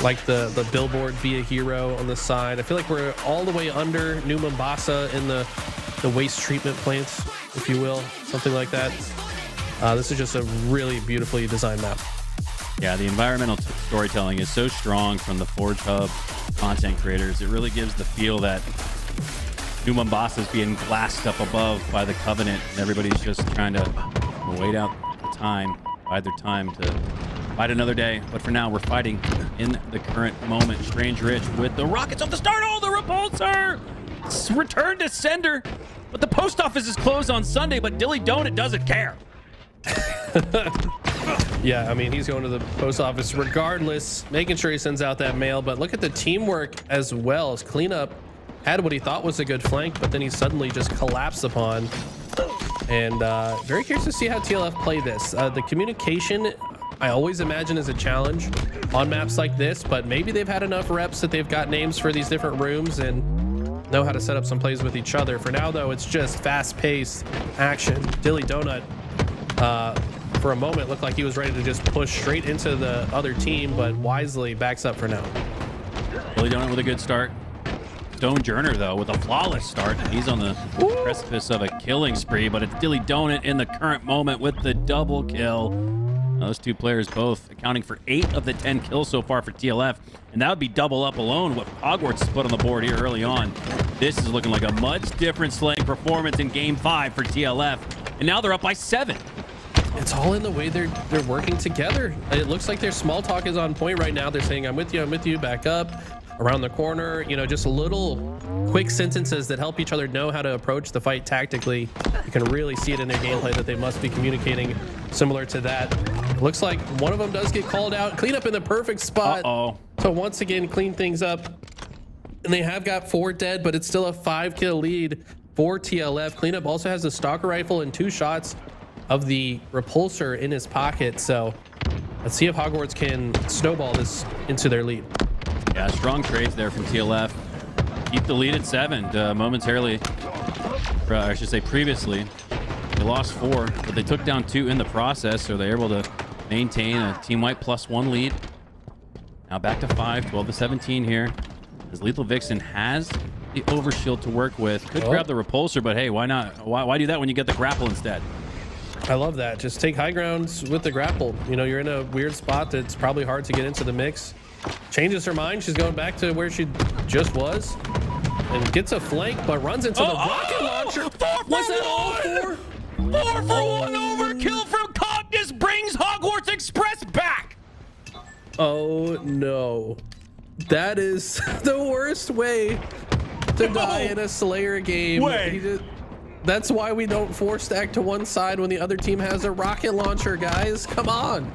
like the billboard Be a Hero on the side. I feel like we're all the way under New Mombasa in the waste treatment plant, if you will, something like that. This is just a really beautifully designed map. Yeah, the environmental storytelling is so strong from the ForgeHub content creators. It really gives the feel that New Mombasa is being glassed up above by the Covenant, and everybody's just trying to wait out the time, bide their time to fight another day. But for now, we're fighting in the current moment. Strange Rich with the rockets off the start. Oh, the repulsor! Return to sender. But the post office is closed on Sunday, but Dilly Donut doesn't care. Yeah, I mean, he's going to the post office regardless, making sure he sends out that mail. But look at the teamwork as well. As Cleanup had what he thought was a good flank, but then he suddenly just collapsed upon. And very curious to see how TLF play this. The communication, I always imagine, is a challenge on maps like this, but maybe they've had enough reps that they've got names for these different rooms and know how to set up some plays with each other. For now, though, it's just fast-paced action. Dilly Donut, for a moment, looked like he was ready to just push straight into the other team, but wisely backs up for now. Dilly Donut with a good start. Stone Journer, though, with a flawless start. He's on the precipice of a killing spree, but it's Dilly Donut in the current moment with the double kill. Now, those 2 players both accounting for 8 of the 10 kills so far for TLF, and that would be double up alone what Hogwarts has put on the board here early on. This is looking like a much different slaying performance in game 5 for TLF, and now they're up by 7. It's all in the way they're working together. It looks like their small talk is on point right now. They're saying, I'm with you, back up, around the corner, you know, just little quick sentences that help each other know how to approach the fight tactically. You can really see it in their gameplay that they must be communicating similar to that. It looks like one of them does get called out. Clean up in the perfect spot. So once again, clean things up. And they have got 4 dead, but it's still a 5-kill lead for TLF. Cleanup also has a stalker rifle and 2 shots of the repulsor in his pocket. So let's see if Hogwarts can snowball this into their lead. Yeah, strong trades there from TLF. keep the lead at 7 momentarily. Or I should say previously. They lost 4, but they took down 2 in the process, so they're able to maintain a team-wide +1 lead. Now back to 5, 12 to 17 here. As Lethal Vixen has the overshield to work with. Could grab the repulsor, but hey, why not? Why do that when you get the grapple instead? I love that. Just take high grounds with the grapple. You know, you're in a weird spot that's probably hard to get into the mix. Changes her mind. She's going back to where she just was. And gets a flank, but runs into the rocket launcher. Was that all 4? 4 for 1 overkill from KOTH just brings Hogwarts Express back. Oh no. That is the worst way to die in a Slayer game. That's why we don't 4-stack to one side when the other team has a rocket launcher, guys. Come on.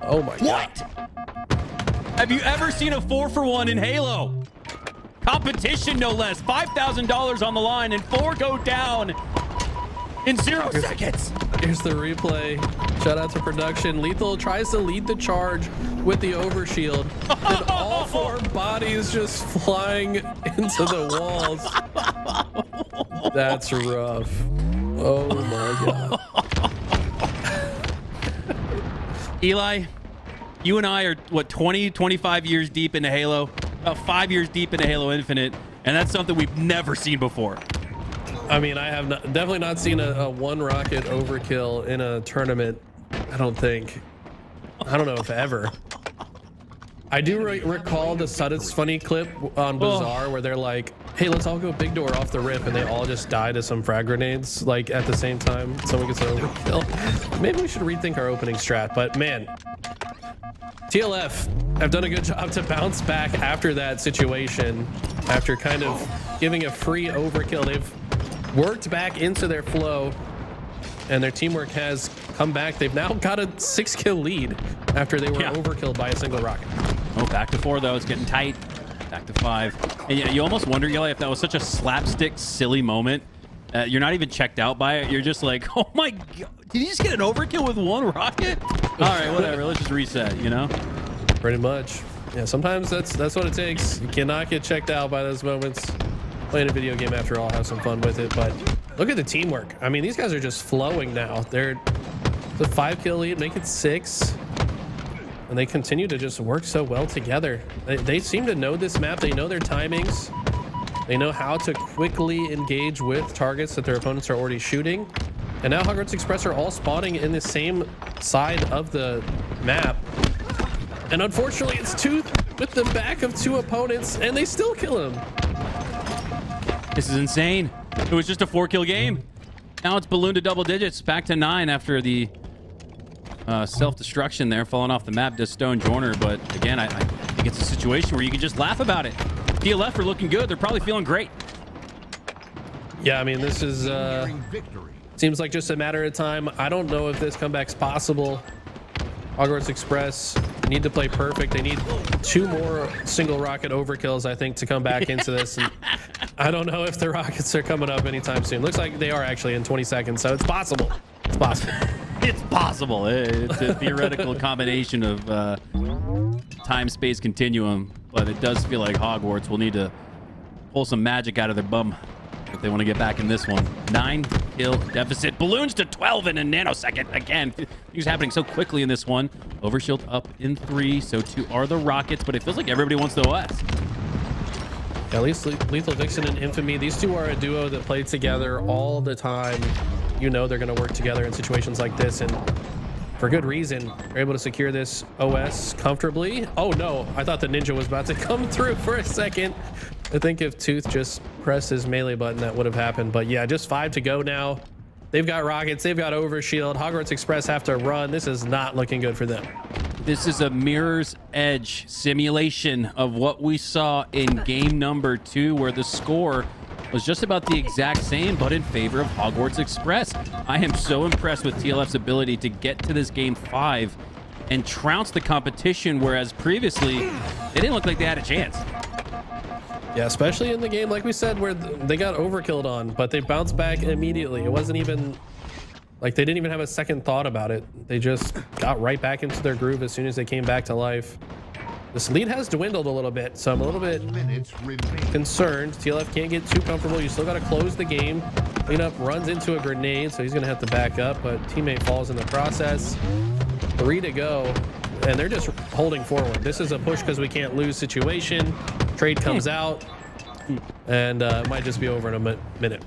Oh my God. Have you ever seen a 4 for 1 in Halo? Competition, no less. $5,000 on the line, and 4 go down in 0 seconds. Here's the replay. Shout out to production. Lethal tries to lead the charge with the overshield, and all 4 bodies just flying into the walls. That's rough. Oh my God. Eli, you and I are, what, 20, 25 years deep into Halo? About 5 years deep into Halo Infinite, and that's something we've never seen before. I mean, I have definitely not seen a 1 rocket overkill in a tournament. I don't think. I don't know if ever. I do recall the Suddet's funny clip on Bazaar where they're like, hey, let's all go big door off the rip, and they all just die to some frag grenades like at the same time. Someone gets an overkill. Maybe we should rethink our opening strat, but man, TLF have done a good job to bounce back after that situation. After kind of giving a free overkill, they've worked back into their flow, and their teamwork has come back. They've now got a 6-kill lead after they were overkilled by a single rocket. Oh, back to 4 though. It's getting tight. Back to 5. And yeah, you almost wonder, Yelly, if that was such a slapstick, silly moment. You're not even checked out by it. You're just like, oh my God, did he just get an overkill with 1 rocket? All right, whatever. Let's just reset, you know? Pretty much. Yeah, sometimes that's what it takes. You cannot get checked out by those moments. Playing a video game after all, have some fun with it. But look at the teamwork. I mean, these guys are just flowing now. They're the 5-kill lead, make it 6. And they continue to just work so well together. They seem to know this map. They know their timings. They know how to quickly engage with targets that their opponents are already shooting. And now Hogwarts Express are all spawning in the same side of the map. And unfortunately, it's Tooth with the back of 2 opponents, and they still kill him. This is insane. It was just a 4-kill game. Now it's ballooned to double digits, back to 9 after the self-destruction there, falling off the map, does Stone Joiner. But again, I think it's a situation where you can just laugh about it. DLF are looking good. They're probably feeling great. Yeah, I mean, this is seems like just a matter of time. I don't know if this comeback's possible. Hogwarts Express need to play perfect. They need 2 more single rocket overkills, I think, to come back into this. And I don't know if the rockets are coming up anytime soon. Looks like they are actually in 20 seconds, so it's possible. It's possible. It's possible. It's a theoretical combination of time-space continuum, but it does feel like Hogwarts will need to pull some magic out of their bum if they want to get back in this one. 9-kill deficit. Balloons to 12 in a nanosecond. Again, things happening so quickly in this one. Overshield up in 3, so 2 are the rockets, but it feels like everybody wants the OS. At least Lethal Vixen and Infamy, these 2 are a duo that play together all the time. You know they're going to work together in situations like this, and for good reason. They're able to secure this OS comfortably. Oh no, I thought the ninja was about to come through for a second. I think if Tooth just pressed his melee button, that would have happened. But yeah, just 5 to go now. They've got rockets, they've got overshield. Hogwarts Express have to run. This is not looking good for them. This is a mirror's edge simulation of what we saw in game number 2, where the score was just about the exact same, but in favor of Hogwarts Express. I am so impressed with TLF's ability to get to this game 5 and trounce the competition, whereas previously they didn't look like they had a chance. Yeah, especially in the game, like we said, where they got overkilled on, but they bounced back immediately. It wasn't even like they didn't even have a second thought about it. They just got right back into their groove as soon as they came back to life. this lead has dwindled a little bit, so I'm a little bit 5 minutes remaining. concerned. TLF can't get too comfortable. You still got to close the game. Cleanup runs into a grenade, so he's going to have to back up, but teammate falls in the process. 3 to go, and they're just holding forward. This is a push because we can't lose situation. Trade comes out, and it might just be over in a minute.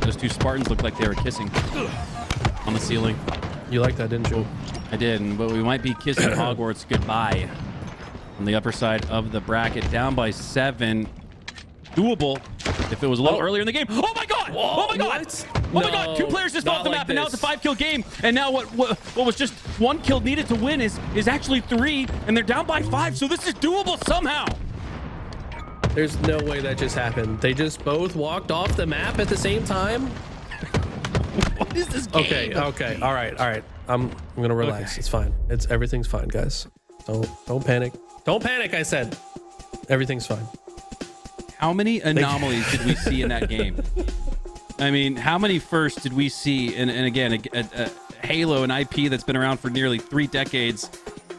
Those two Spartans look like they were kissing on the ceiling. You like that, didn't you? I did, but we might be kissing Hogwarts goodbye on the upper side of the bracket. Down by 7. Doable if it was a little earlier in the game. Oh my god! Whoa, oh my god! what? Oh my No, god! 2 players just not off the like map, and now it's a this. 5-kill game. And now what was just 1 kill needed to win is actually 3, and they're down by 5. So this is doable somehow. There's no way that just happened. They just both walked off the map at the same time. What is this game? Okay. All right. I'm gonna relax. Okay. It's fine. Everything's fine, guys. Don't panic. Don't panic, I said. Everything's fine. How many anomalies did we see in that game? I mean, how many firsts did we see? And again, a Halo, an IP that's been around for nearly 3 decades.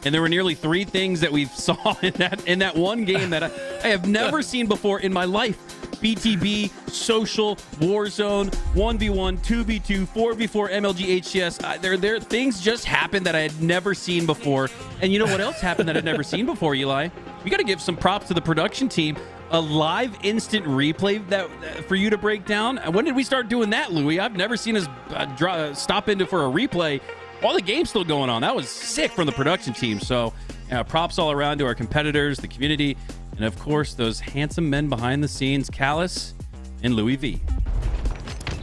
And there were nearly 3 things that we saw in that one game that I have never seen before in my life. BTB, Social, Warzone, 1v1, 2v2, 4v4, MLG, HCS. There things just happened that I had never seen before. And you know what else happened that I'd never seen before, Eli? We got to give some props to the production team. A live instant replay that for you to break down. When did we start doing that, Louis? I've never seen us stop into for a replay while the game's still going on. That was sick from the production team. So props all around to our competitors, the community, and of course those handsome men behind the scenes, Callus and Louis V.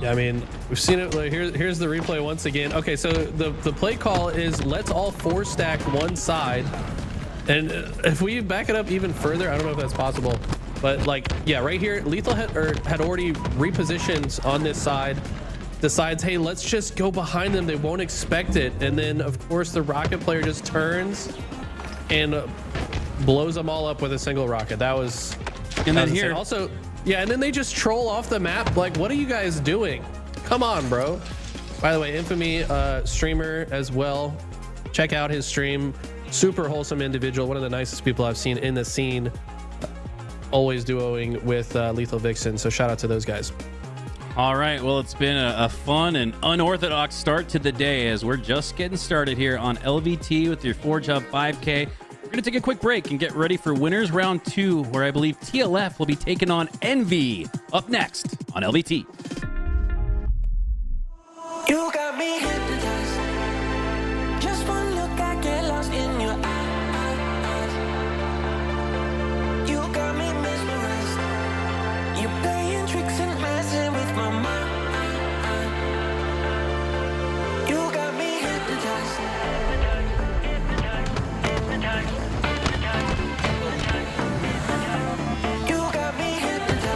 Yeah, I mean, we've seen it. Like, here's the replay once again. Okay, so the play call is let's all 4-stack one side. And if we back it up even further, I don't know if that's possible, but like, yeah, right here, Lethal had already repositioned on this side, decides, hey, let's just go behind them. They won't expect it. And then of course the rocket player just turns and blows them all up with a single rocket. That was, And then insane. here, Also, yeah, and then they just troll off the map. Like, what are you guys doing? Come on, bro. By the way, Infamy streamer as well. Check out his stream. Super wholesome individual. One of the nicest people I've seen in the scene. Always duoing with Lethal Vixen. So shout out to those guys. all right, well, it's been a fun and unorthodox start to the day as we're just getting started here on LVT with your ForgeHub 5K. We're going to take a quick break and get ready for Winners Round 2, where I believe TLF will be taking on Envy up next on LVT. You got me hypnotized. Just one look, I get lost in your eyes. You got me mesmerized. You're playing tricks and messing with my mind. You got me hypnotized. You got me hypnotized.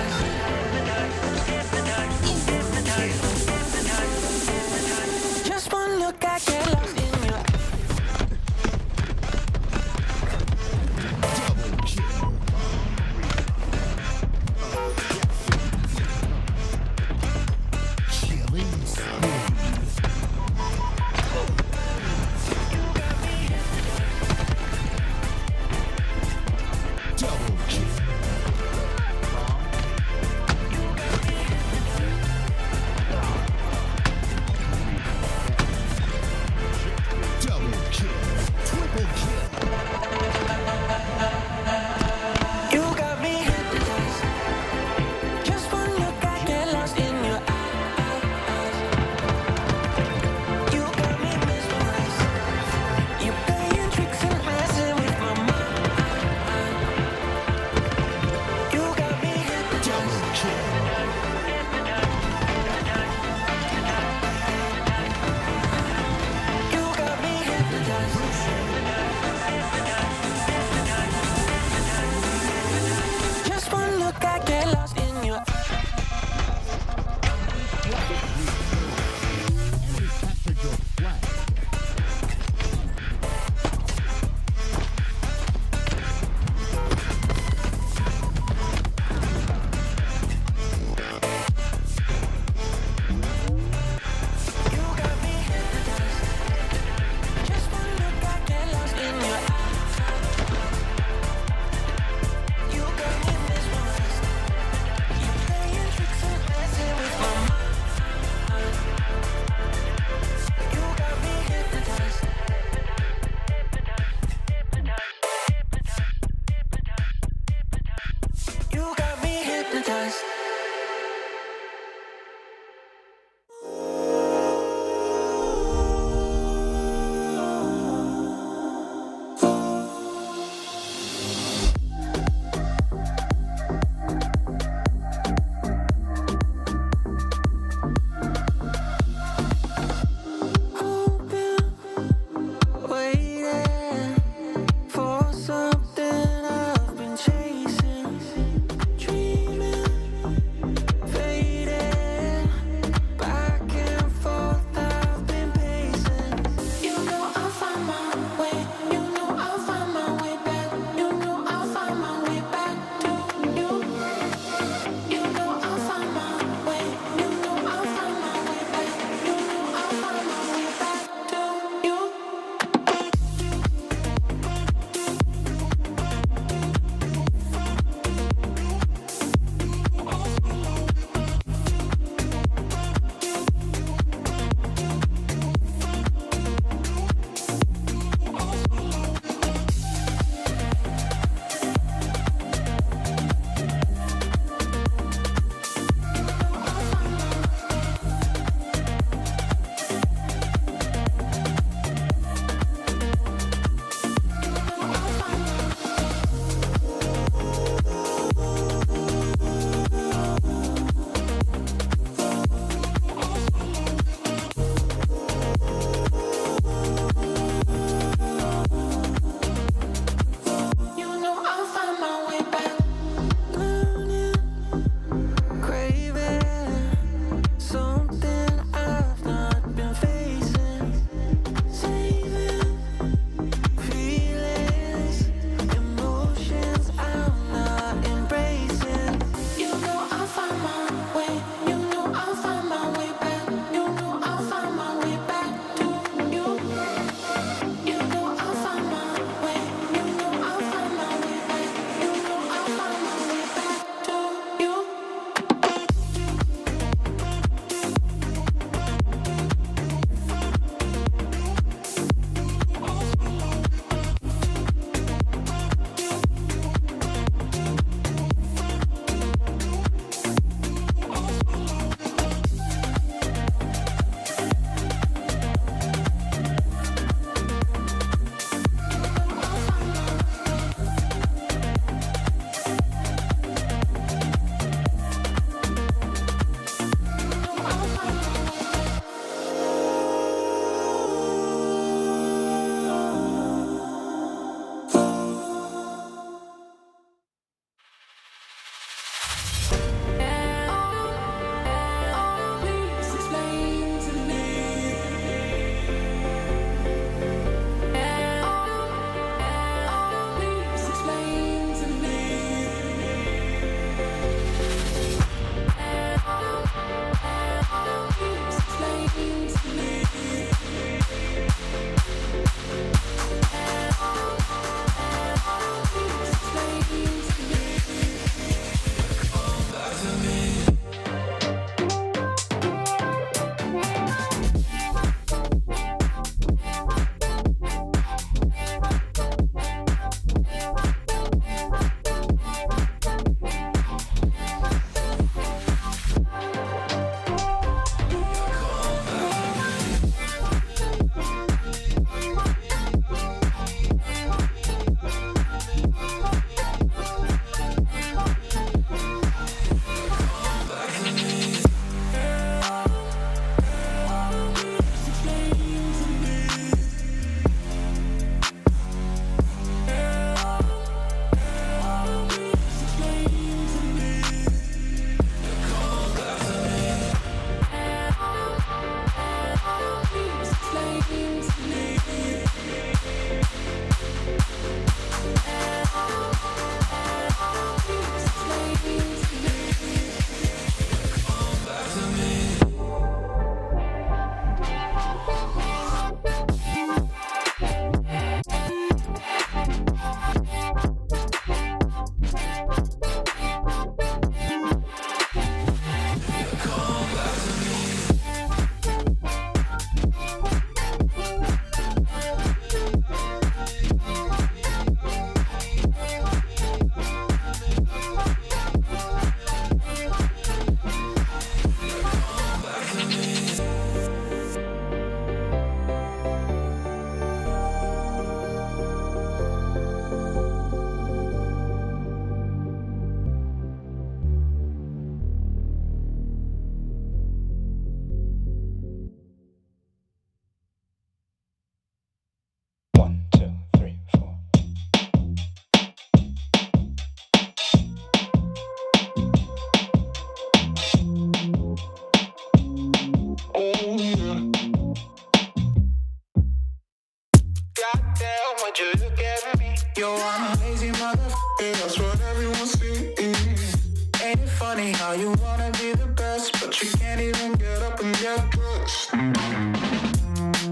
funny how you wanna be the best, but you can't even get up and get dressed.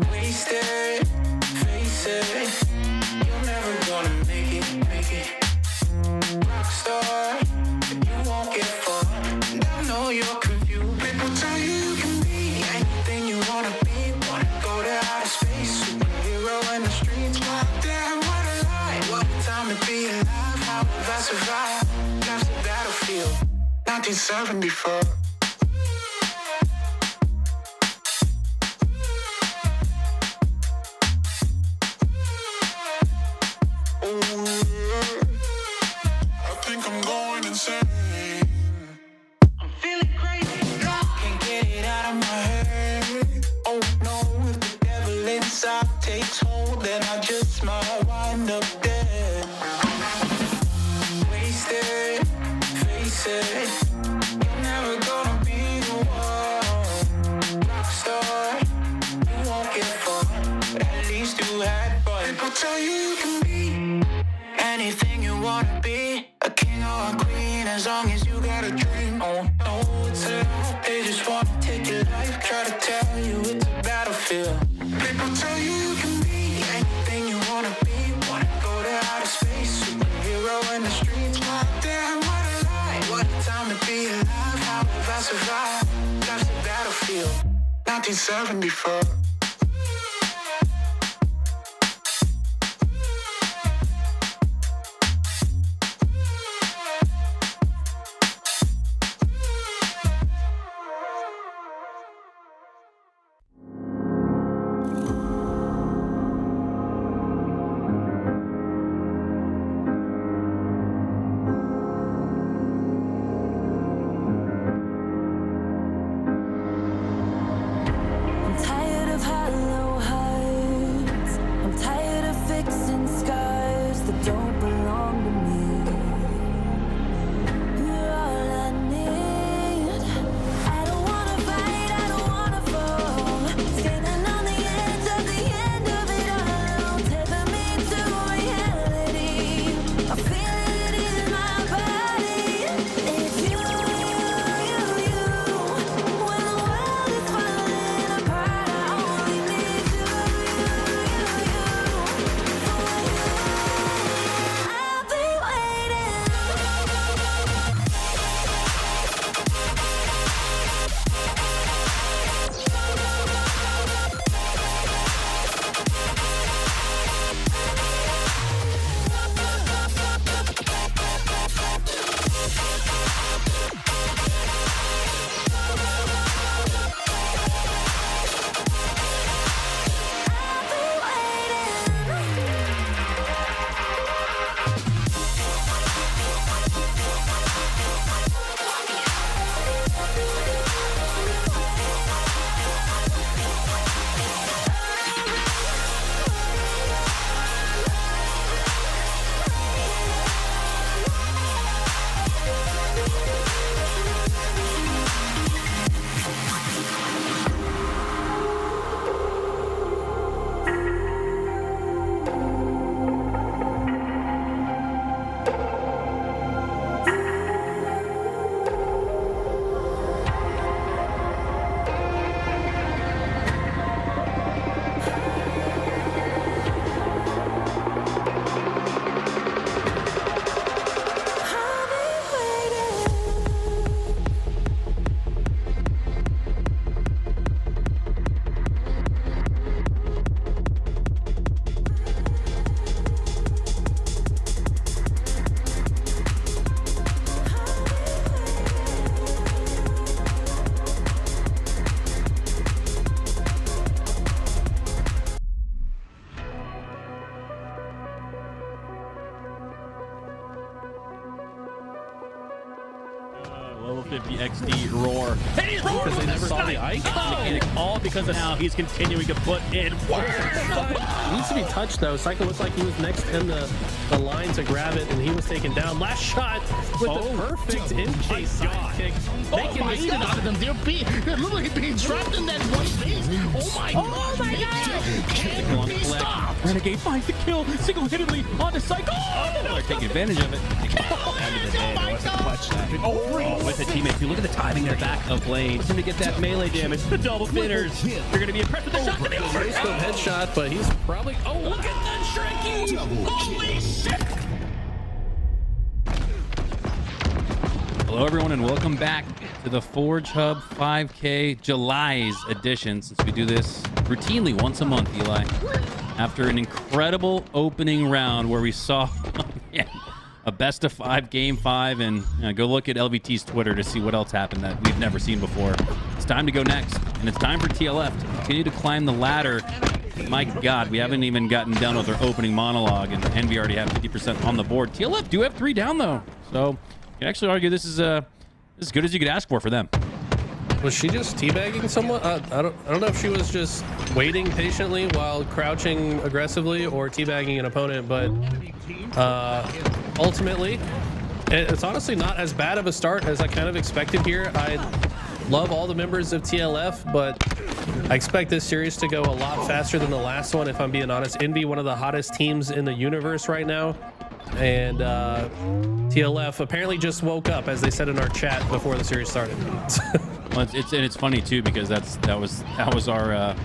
Wasted, face it, you're never gonna make it. Rockstar, you won't get far. I know you're confused. People tell you you can be anything you wanna be. Wanna go to outer space, superhero in the streets. What damn, what a lie. What time to be alive? How will I survive? Left the battlefield, 1974. Takes hold, then I just might wind up dead. Wasted, face it, you're never gonna be the one. Rockstar, you won't get far. At least you had fun. People tell you you can be anything you wanna be, a king or a queen, as long as you got a dream. Oh no, it's a lie. They just wanna take your life, try to tell you it's a battlefield. People tell you you can be anything you wanna be. Wanna go to outer space, superhero in the streets. What damn, what a lie. What a time to be alive. How will I survive? Left the battlefield, 1974. Level 50 XD roar. And he's roaring Because they never saw the icon. All because of now he's continuing to put in work. Needs to be touched though. Psycho looked like he was next in the line to grab it, and he was taken down. Last shot with the perfect in-chase side kick. Oh my God! It looked like being trapped in that one space. Oh my God! Oh my God! Can't be stopped. Renegade finds the kill single-handedly on the Psycho. Oh, they're taking advantage of it. Oh my God! Oh, with said teammates, if you look at the timing in the back of lane, it's him to get that melee damage, the double spinners. You're going to be impressed with the shot to the over. Nice little headshot, but he's probably... Oh, look at that shrinking! Holy shit! Hello, everyone, and welcome back to the ForgeHub 5K July's edition, since we do this routinely once a month, Eli. After an incredible opening round where we saw a best of 5 game 5, and go look at LVT's Twitter to see what else happened that we've never seen before. It's time to go next, and it's time for TLF to continue to climb the ladder. My God, we haven't even gotten done with our opening monologue, and Envy already have 50% on the board. TLF do have 3 down, though, so you can actually argue this is as good as you could ask for them. Was she just teabagging someone? I don't know if she was just waiting patiently while crouching aggressively or teabagging an opponent, but ultimately, it's honestly not as bad of a start as I kind of expected here. I love all the members of TLF, but I expect this series to go a lot faster than the last one, if I'm being honest. Envy, one of the hottest teams in the universe right now. And TLF apparently just woke up, as they said in our chat before the series started. Well, it's funny too, because that was our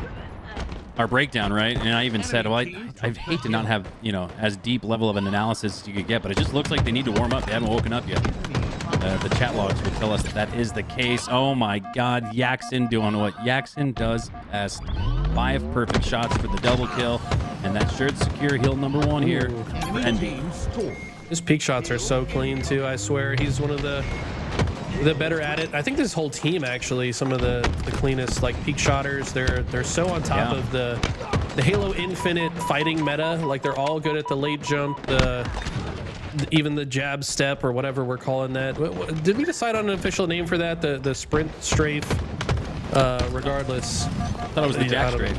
breakdown, right? And I even said, well, I'd hate to not have, you know, as deep level of an analysis as you could get, but it just looks like they need to warm up. They haven't woken up yet. The chat logs would tell us that is the case. Oh my God, Yaxin doing what Yaxin does best. 5 perfect shots for the double kill, and that should secure heal number 1 here. And his peak shots are so clean too, I swear. He's one of the better at it. I think this whole team, actually, some of the cleanest like peak shotters. They're so on top of the Halo Infinite fighting meta. Like, they're all good at the late jump, even the jab step, or whatever we're calling that. Did we decide on an official name for that? The sprint strafe? Regardless, I thought it was the jack strafe.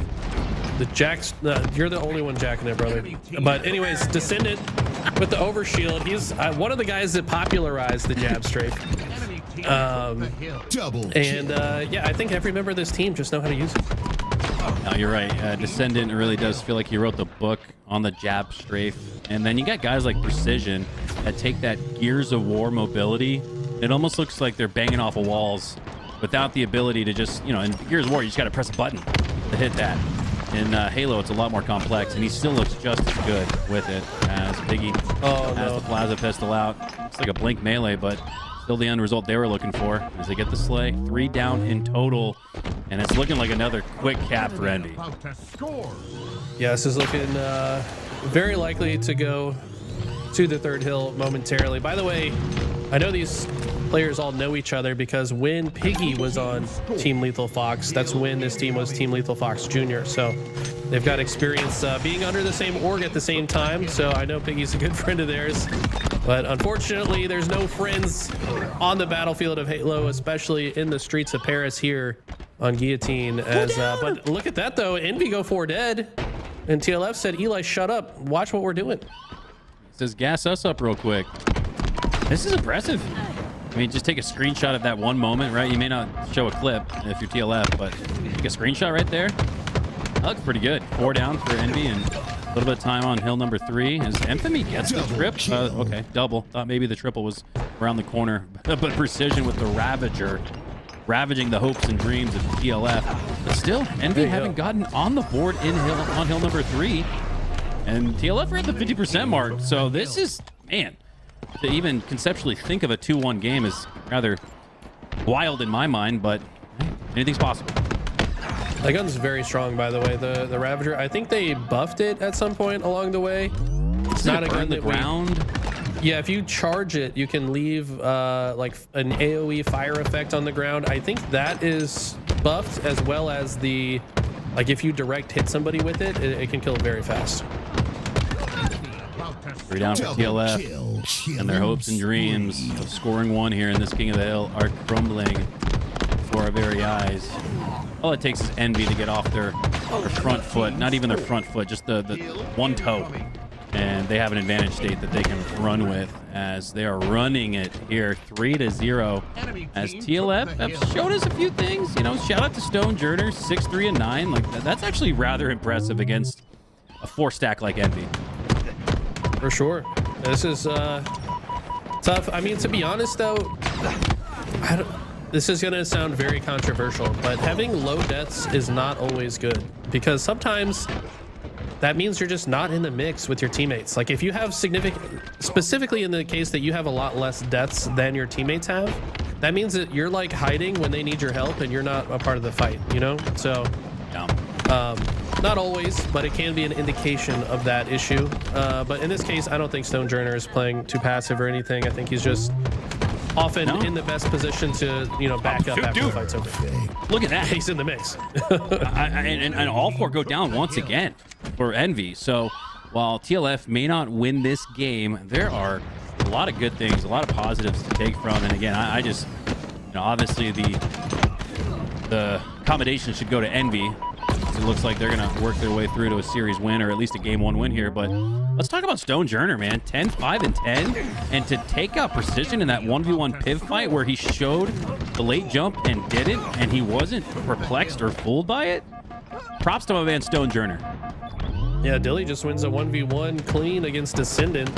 The jacks. You're the only one jacking it, brother. But anyways, Descendant with the overshield. He's one of the guys that popularized the jab strafe. Yeah, I think every member of this team just know how to use it. No, you're right. Descendant really does feel like he wrote the book on the jab strafe. And then you got guys like Precision that take that Gears of War mobility. It almost looks like they're banging off of walls without the ability to just, you know, in Gears of War, you just got to press a button to hit that. In Halo, it's a lot more complex, and he still looks just as good with it as Piggy has the Plaza pistol out. It's like a blink melee, but still the end result they were looking for as they get the slay. 3 down in total, and it's looking like another quick cap for Envy. Yeah, this is looking very likely to go to the 3rd hill momentarily. By the way, I know these players all know each other because when Piggy was on Team Lethal Fox, that's when this team was Team Lethal Fox Jr. So they've got experience being under the same org at the same time. So I know Piggy's a good friend of theirs. But unfortunately, there's no friends on the battlefield of Halo, especially in the streets of Paris here on Guillotine. But look at that, though. Envy go 4 dead. And TLF said, Eli, shut up. Watch what we're doing. Says, gas us up real quick. This is impressive. I mean, just take a screenshot of that one moment, right? You may not show a clip if you're TLF, but take a screenshot right there. That looks pretty good. 4 down for Envy, and a little bit of time on hill number 3 as Infamy gets the trip. Okay, double. Thought maybe the triple was around the corner, but Precision with the Ravager, ravaging the hopes and dreams of TLF. But still, Envy haven't gotten on the board on hill number 3, and TLF are at the 50% mark. So this is, man, to even conceptually think of a 2-1 game is rather wild in my mind, but hey, anything's possible. That gun's very strong, by the way. The Ravager, I think they buffed it at some point along the way. It's not a gun that ground. Yeah, if you charge it, you can leave like an AoE fire effect on the ground. I think that is buffed, as well as the, like, if you direct hit somebody with it, it can kill very fast. 3 down for TLF, and their hopes and dreams of scoring 1 here in this King of the Hill are crumbling before our very eyes. All it takes is Envy to get off their front foot, not even their front foot, just the one toe, and they have an advantage state that they can run with as they are running it here 3-0 as TLF have showed us a few things. You know, shout out to Stone Journer, 6-3 and 9. Like, that's actually rather impressive against a 4-stack like Envy. For sure. This is tough. I mean, to be honest, though, This is going to sound very controversial, but having low deaths is not always good, because sometimes that means you're just not in the mix with your teammates. Like if you have specifically in the case that you have a lot less deaths than your teammates have, that means that you're like hiding when they need your help and you're not a part of the fight, you know? So not always, but it can be an indication of that issue. But in this case, I don't think Stonejourner is playing too passive or anything. I think he's just often in the best position to, you know, back up after the fight's over. Look at that. He's in the mix. and all 4 go down once again for Envy. So while TLF may not win this game, there are a lot of good things, a lot of positives to take from. And again, I just, you know, obviously the accommodation should go to Envy. It looks like they're going to work their way through to a series win, or at least a game 1 win here. But let's talk about Stonejourner, man. 10, 5, and 10. And to take out Precision in that 1v1 Piv fight where he showed the late jump and didn't, and he wasn't perplexed or fooled by it. Props to my man Stonejourner. Yeah, Dilly just wins a 1v1 clean against Descendant.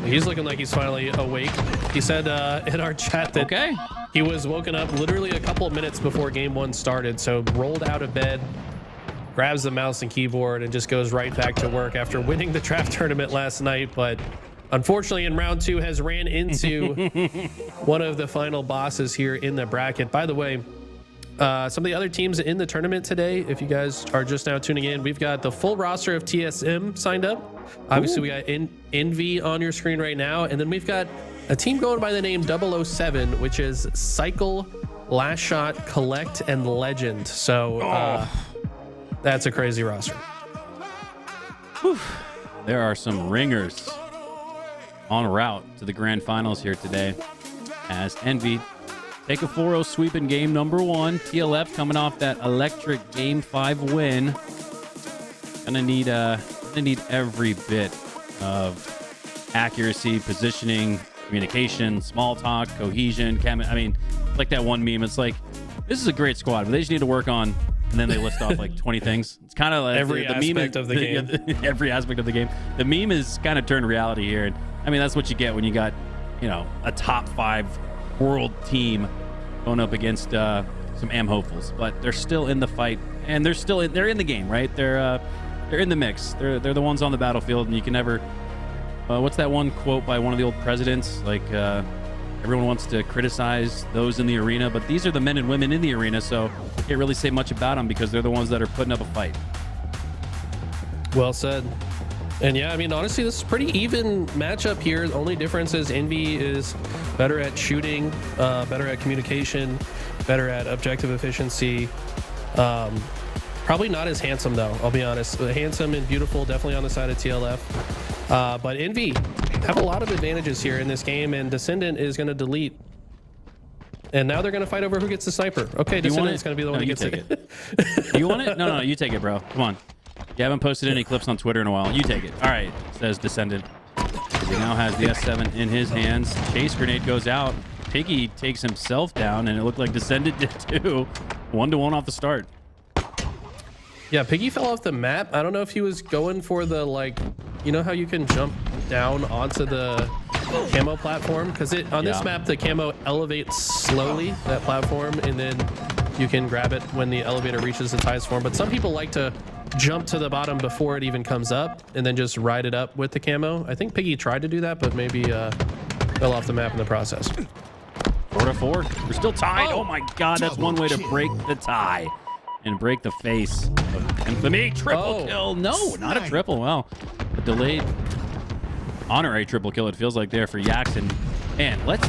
He's looking like he's finally awake. He said in our chat that he was woken up literally a couple of minutes before game 1 started. So rolled out of bed, grabs the mouse and keyboard, and just goes right back to work after winning the draft tournament last night. But unfortunately in round 2 has ran into one of the final bosses here in the bracket. By the way, some of the other teams in the tournament today, if you guys are just now tuning in, we've got the full roster of TSM signed up. Obviously, we got Envy on your screen right now. And then we've got a team going by the name 007, which is Cycle, Last Shot, Collect, and Legend. So that's a crazy roster. Whew. There are some ringers en route to the grand finals here today as Envy take a 4-0 sweep in game number 1. TLF coming off that electric game 5 win. Gonna need every bit of accuracy, positioning, communication, small talk, cohesion. I mean, like that one meme. It's like, this is a great squad, but they just need to work on. And then they list off like 20 things. It's kind of like every aspect of the game. Every aspect of the game. The meme is kind of turned reality here. And I mean, that's what you get when you got, you know, a top 5 world team going up against some AM hopefuls, but they're still in the fight, and they're in the game, right? They're in the mix. They're the ones on the battlefield, and you can never. What's that one quote by one of the old presidents? Like, everyone wants to criticize those in the arena, but these are the men and women in the arena, so you can't really say much about them because they're the ones that are putting up a fight. Well said. And yeah, I mean, honestly, this is a pretty even matchup here. The only difference is Envy is better at shooting, better at communication, better at objective efficiency. Probably not as handsome, though, I'll be honest. Handsome and beautiful, definitely on the side of TLF. But Envy have a lot of advantages here in this game, and Descendant is going to delete. And now they're going to fight over who gets the sniper. Okay, Descendant is going to be the one that gets it. You want it? No, you take it, bro. Come on. You haven't posted any clips on Twitter in a while. You take it. All right, says Descendant. He now has the S7 in his hands. Chase grenade goes out. Piggy takes himself down, and it looked like Descendant did too. 1-1 off the start. Yeah, Piggy fell off the map. I don't know if he was going for the, like, you know how you can jump down onto the camo platform? Because on this map, the camo elevates slowly, that platform, and then you can grab it when the elevator reaches its highest form. But some people like to jump to the bottom before it even comes up and then just ride it up with the camo. I think Piggy tried to do that, but maybe fell off the map in the process. 4-4. We're still tied. Oh my God, that's one way to break the tie and break the face of Infamy. Triple kill. No, not a triple. Wow. A delayed honorary triple kill, it feels like, there for Yaxon. Man, let's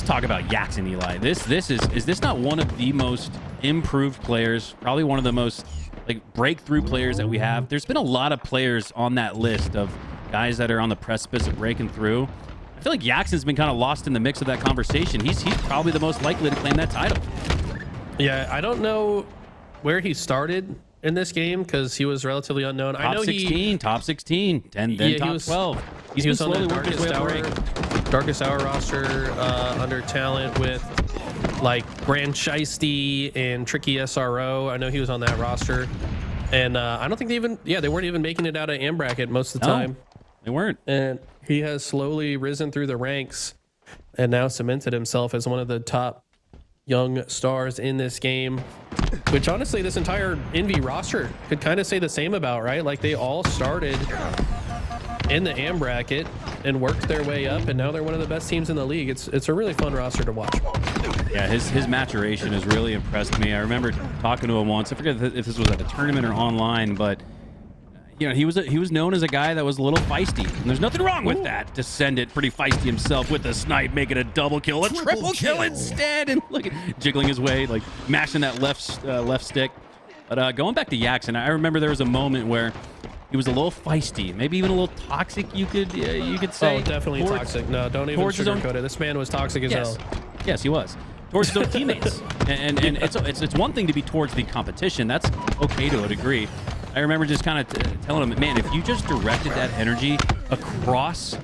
talk about Yaxon, Eli. Is this not one of the most improved players? Probably one of the most like breakthrough players that we have. There's been a lot of players on that list of guys that are on the precipice of breaking through. I feel like Yaxon's been kind of lost in the mix of that conversation. He's probably the most likely to claim that title. Yeah, I don't know where he started in this game because he was relatively unknown. I know 16, top 16, then top 12. He was on the Darkest Hour roster under talent with like Grand Shiesty and Tricky SRO. I know he was on that roster. And I don't think they weren't even making it out of AM bracket most of the time. They weren't. And he has slowly risen through the ranks. and now cemented himself as one of the top young stars in this game, which honestly this entire Envy roster could kind of say the same about, right? Like they all started in the AM bracket and worked their way up, and now they're one of the best teams in the league. It's a really fun roster to watch. Yeah, his maturation has really impressed me. I remember talking to him once. I forget if this was at a tournament or online, but you know, he was known as a guy that was a little feisty, and there's nothing wrong with that. To send it pretty feisty himself with a snipe, making a double kill, a triple kill instead, and look at jiggling his way, like mashing that left stick. But going back to Jackson, I remember there was a moment where he was a little feisty, maybe even a little toxic. You could say. Oh, definitely toxic. No, don't even sugarcoat it. This man was toxic as hell. Yes, he was. Towards his own teammates, and it's one thing to be towards the competition. That's okay to a degree. I remember just kind of telling him, man, if you just directed that energy across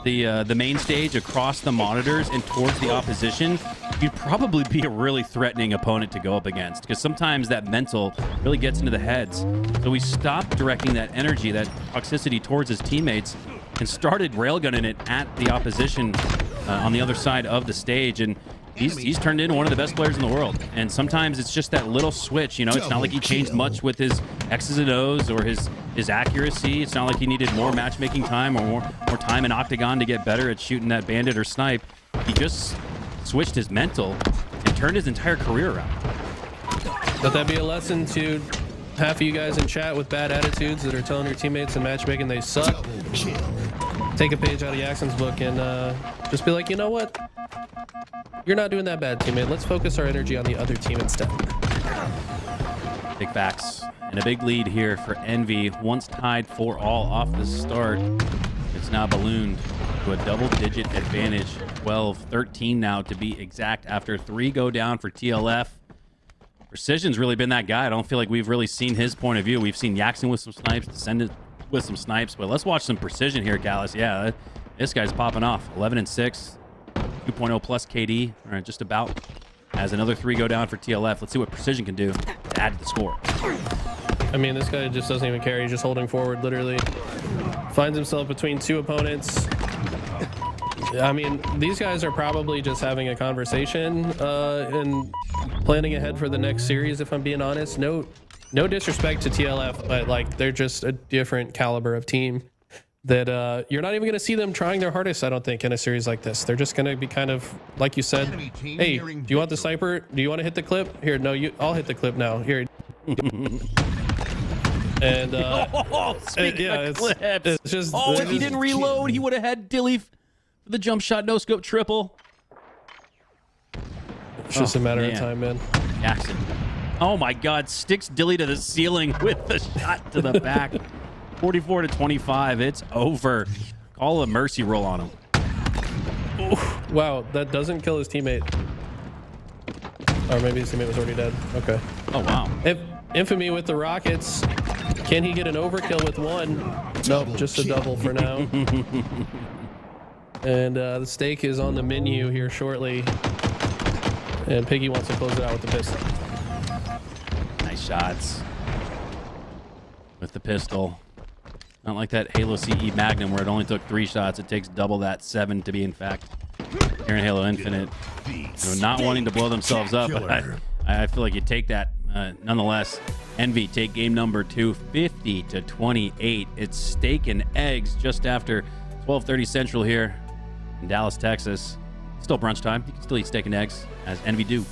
the main stage, across the monitors, and towards the opposition, you'd probably be a really threatening opponent to go up against, because sometimes that mental really gets into the heads. So we stopped directing that energy, that toxicity towards his teammates, and started railgunning it at the opposition on the other side of the stage. And he's turned into one of the best players in the world. And sometimes it's just that little switch, you know. It's not like he changed much with his X's and O's or his accuracy. It's not like he needed more matchmaking time or more time in Octagon to get better at shooting that bandit or snipe. He just switched his mental and turned his entire career around. Let that be a lesson to half of you guys in chat with bad attitudes that are telling your teammates in matchmaking they suck. Take a page out of Jackson's book and just be like, you know what? You're not doing that bad, teammate. Let's focus our energy on the other team instead. Big facts. And a big lead here for Envy. Once tied 4-all off the start, it's now ballooned to a double-digit advantage. 12-13 now to be exact after 3 go down for TLF. Precision's really been that guy. I don't feel like we've really seen his point of view. We've seen Jackson with some snipes, Descendant with some snipes, but let's watch some Precision here, Gallus. Yeah, this guy's popping off. 11-6. 2.0 plus KD, all right, just about. As another 3 go down for TLF. Let's see what Precision can do to add to the score. I mean, this guy just doesn't even care. He's just holding forward, literally. Finds himself between 2 opponents. I mean, these guys are probably just having a conversation and planning ahead for the next series, if I'm being honest. No disrespect to TLF, but like they're just a different caliber of team that you're not even going to see them trying their hardest, I don't think, in a series like this. They're just going to be kind of, like you said, hey, do you want the sniper? Do you want to hit the clip? Here, no, I'll hit the clip now. Here. And speaking of clips, it's just, if he didn't reload, he would have had Dilly for the jump shot, no scope triple. It's just a matter of time, man. Jackson. Oh my God, sticks Dilly to the ceiling with the shot to the back. 44-25. It's over. Call a mercy roll on him. Oof. Wow, that doesn't kill his teammate. Or maybe his teammate was already dead. Okay. Oh wow. Infamy with the rockets. Can he get an overkill with 1? Nope, just a double for now. And the steak is on the menu here shortly. And Piggy wants to close it out with the pistol. Nice shots with the pistol. Not like that Halo CE Magnum where it only took 3 shots. It takes double that, 7 to be in fact. Here in Halo Infinite, not wanting to blow themselves up, but I feel like you take that nonetheless. Envy take game number 2, 50-28. It's steak and eggs just after 12:30 Central here in Dallas, Texas. Still brunch time. You can still eat steak and eggs as Envy do.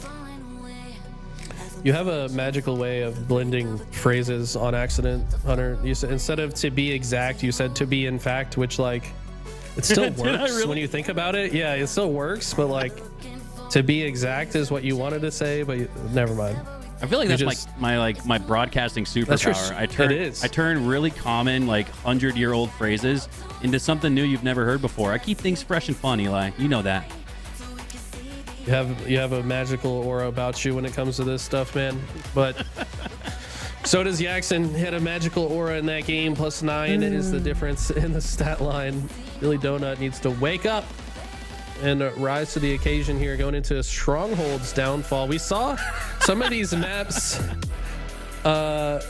You have a magical way of blending phrases on accident, Hunter. You said instead of to be exact, you said to be in fact, which like it still works when you think about it. Yeah, it still works, but like to be exact is what you wanted to say, but never mind. I feel like that's my broadcasting superpower. I turn really common, like 100-year-old phrases into something new you've never heard before. I keep things fresh and fun, Eli. You know that. You have a magical aura about you when it comes to this stuff, man. But so does Jackson. Had a magical aura in that game. +9 is the difference in the stat line. Dilly Donut needs to wake up and rise to the occasion here, going into Strongholds downfall. We saw some of these maps. Yeah,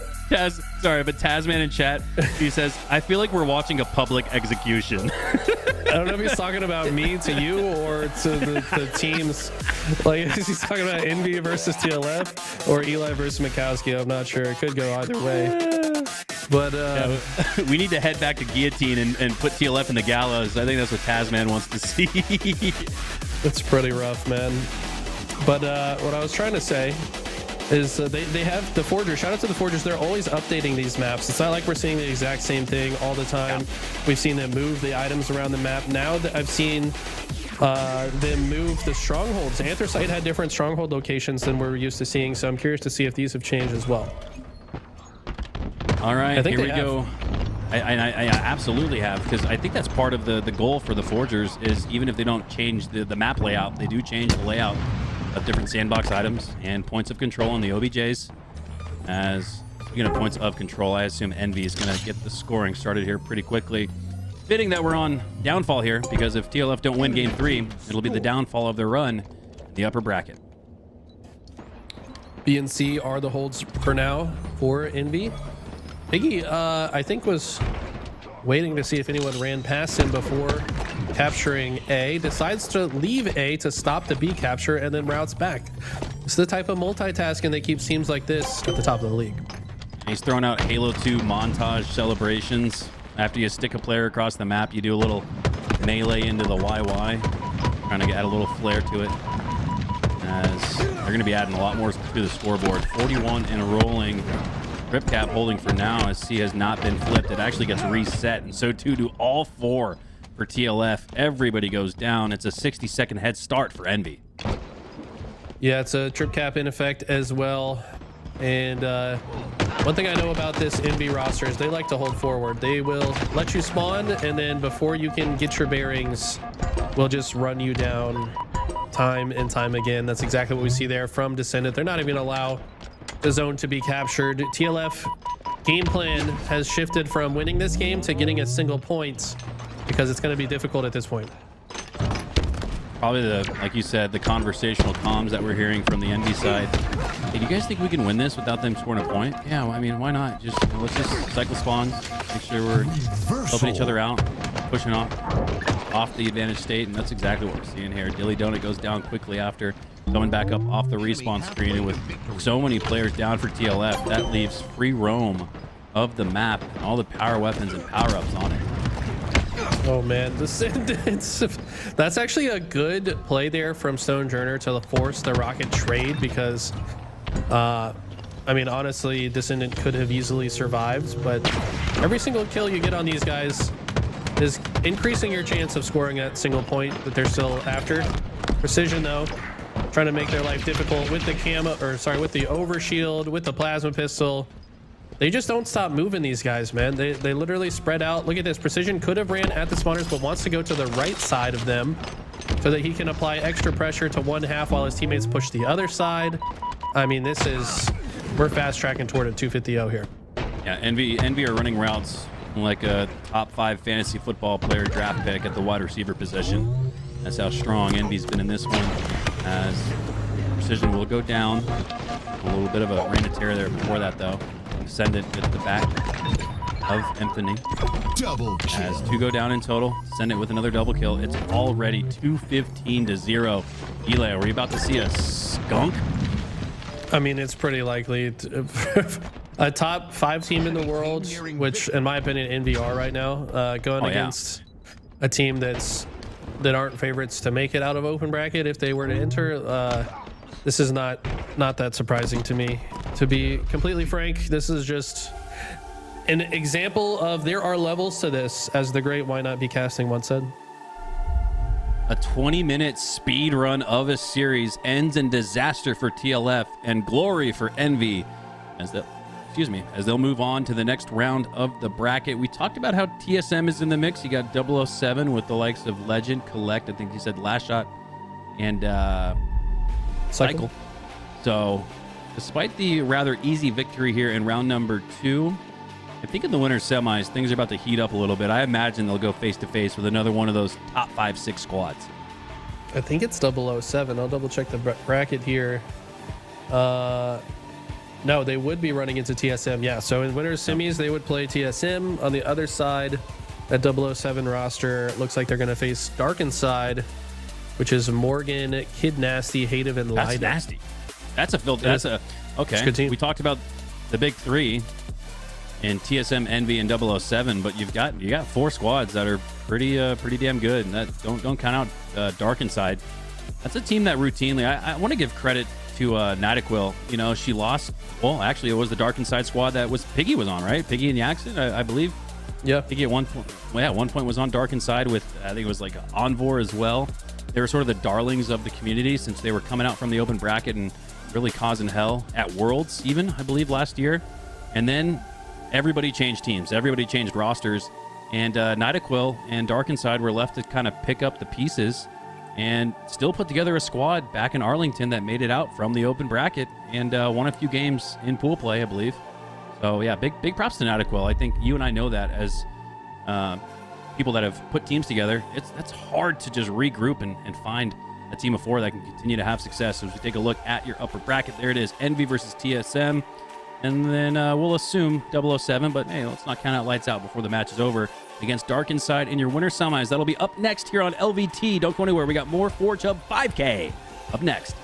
Sorry, but Tasman in chat, he says, I feel like we're watching a public execution. I don't know if he's talking about me to you or to the teams. Like, is he talking about Envy versus TLF or Eli versus Mikowski? I'm not sure. It could go either way. But Yeah, we need to head back to Guillotine and put TLF in the gallows. I think that's what Tasman wants to see. it's pretty rough, man. But what I was trying to say is they have the Forgers. Shout out to the Forgers. They're always updating these maps. It's not like we're seeing the exact same thing all the time. Yeah. We've seen them move the items around the map. Now that I've seen them move the strongholds. Anthracite had different stronghold locations than we're used to seeing, so I'm curious to see if these have changed as well. All right, here we go. I absolutely have, because I think that's part of the goal for the Forgers is even if they don't change the map layout, they do change the layout of different sandbox items and points of control on the OBJs. As speaking of points of control, I assume Envy is going to get the scoring started here pretty quickly. Fitting that we're on downfall here, because if TLF don't win game 3, it'll be the downfall of their run in the upper bracket. B and C are the holds for now for Envy. Biggie, I think, was waiting to see if anyone ran past him before capturing A, decides to leave A to stop the B capture, and then routes back. It's the type of multitasking that keeps teams like this at the top of the league. He's throwing out Halo 2 montage celebrations. After you stick a player across the map, you do a little melee into the YY, trying to add a little flair to it. As they're going to be adding a lot more to the scoreboard. 41 and rolling. Ripcap holding for now, as C has not been flipped. It actually gets reset, and so too do all 4 for TLF. Everybody goes down. It's a 60-second head start for Envy. Yeah, it's a trip cap in effect as well. And one thing I know about this Envy roster is they like to hold forward. They will let you spawn, and then before you can get your bearings, we'll just run you down time and time again. That's exactly what we see there from Descendant. They're not even going to allow the zone to be captured. TLF game plan has shifted from winning this game to getting a single point, because it's going to be difficult at this point. Probably like you said, the conversational comms that we're hearing from the Envy side. Hey, do you guys think we can win this without them scoring a point? Yeah, well, I mean, why not? Let's just cycle spawns, make sure we're helping each other out, pushing off the advantage state, and that's exactly what we're seeing here. Dilly Donut goes down quickly after coming back up off the respawn screen, and with so many players down for TLF, that leaves free roam of the map and all the power weapons and power-ups on it. Oh man, that's actually a good play there from Stonejourner to force the rocket trade, because I mean, honestly, Descendant could have easily survived, but every single kill you get on these guys is increasing your chance of scoring that single point that they're still after. Precision, though, trying to make their life difficult with the with the overshield, with the plasma pistol. They just don't stop moving, these guys, man. They literally spread out. Look at this. Precision could have ran at the spawners, but wants to go to the right side of them so that he can apply extra pressure to one half while his teammates push the other side. I mean, we're fast tracking toward a 250-0 here. Yeah, Envy are running routes like a top 5 fantasy football player draft pick at the wide receiver position. That's how strong Envy's been in this one, as Precision will go down. A little bit of a reign of terror there before that, though. Descendant at the back of Anthony. Double kill. As 2 go down in total. Descendant with another double kill. It's already 215-0. Eli, are we about to see a skunk? I mean, it's pretty likely. A top 5 team in the world, which in my opinion Envy are right now, going against a team that aren't favorites to make it out of open bracket if they were to enter. This is not that surprising to me, to be completely frank. This is just an example of there are levels to this, as the great Why Not Be Casting once said. A 20-minute speed run of a series ends in disaster for TLF and glory for Envy, as they'll move on to the next round of the bracket. We talked about how TSM is in the mix. You got 007 with the likes of Legend, Collect, I think you said Last Shot, and Cycle. So despite the rather easy victory here in round number 2, I think in the winner's semis, things are about to heat up a little bit. I imagine they'll go face-to-face with another one of those top 5-6 squads. I think it's 007. I'll double check the bracket here. No, they would be running into TSM. Yeah, so in winter semis, they would play TSM. On the other side, at 007 roster, it looks like they're going to face Dark Inside, which is Morgan, Kid Nasty, Hative, and That's Lida. nasty. That's a filter. That's a okay. Good team. We talked about the big three in TSM, Envy, and 007, but you got 4 squads that are pretty damn good. And that don't count out Dark Inside. That's a team that routinely I want to give credit to Nataquil. You know, she lost. Well, actually, it was the Dark Inside squad that was Piggy was on, right? Piggy and Yaxon, I believe. Yeah. Piggy at one point. Well, yeah, at one point was on Dark Inside with I think it was like Envor as well. They were sort of the darlings of the community since they were coming out from the open bracket and really causing hell at Worlds, even I believe last year. And then everybody changed teams, everybody changed rosters, and Nitaquil and Dark Inside were left to kind of pick up the pieces and still put together a squad back in Arlington that made it out from the open bracket and won a few games in pool play, I believe. So yeah, big props to Nitaquil. I think you and I know that as people that have put teams together. That's hard to just regroup and find a team of 4 that can continue to have success. So as we take a look at your upper bracket, there it is, Envy versus TSM. And then we'll assume 007, but hey, let's not count out lights out before the match is over against Dark Inside in your winter semis. That'll be up next here on LVT. Don't go anywhere. We got more ForgeHub 5K up next.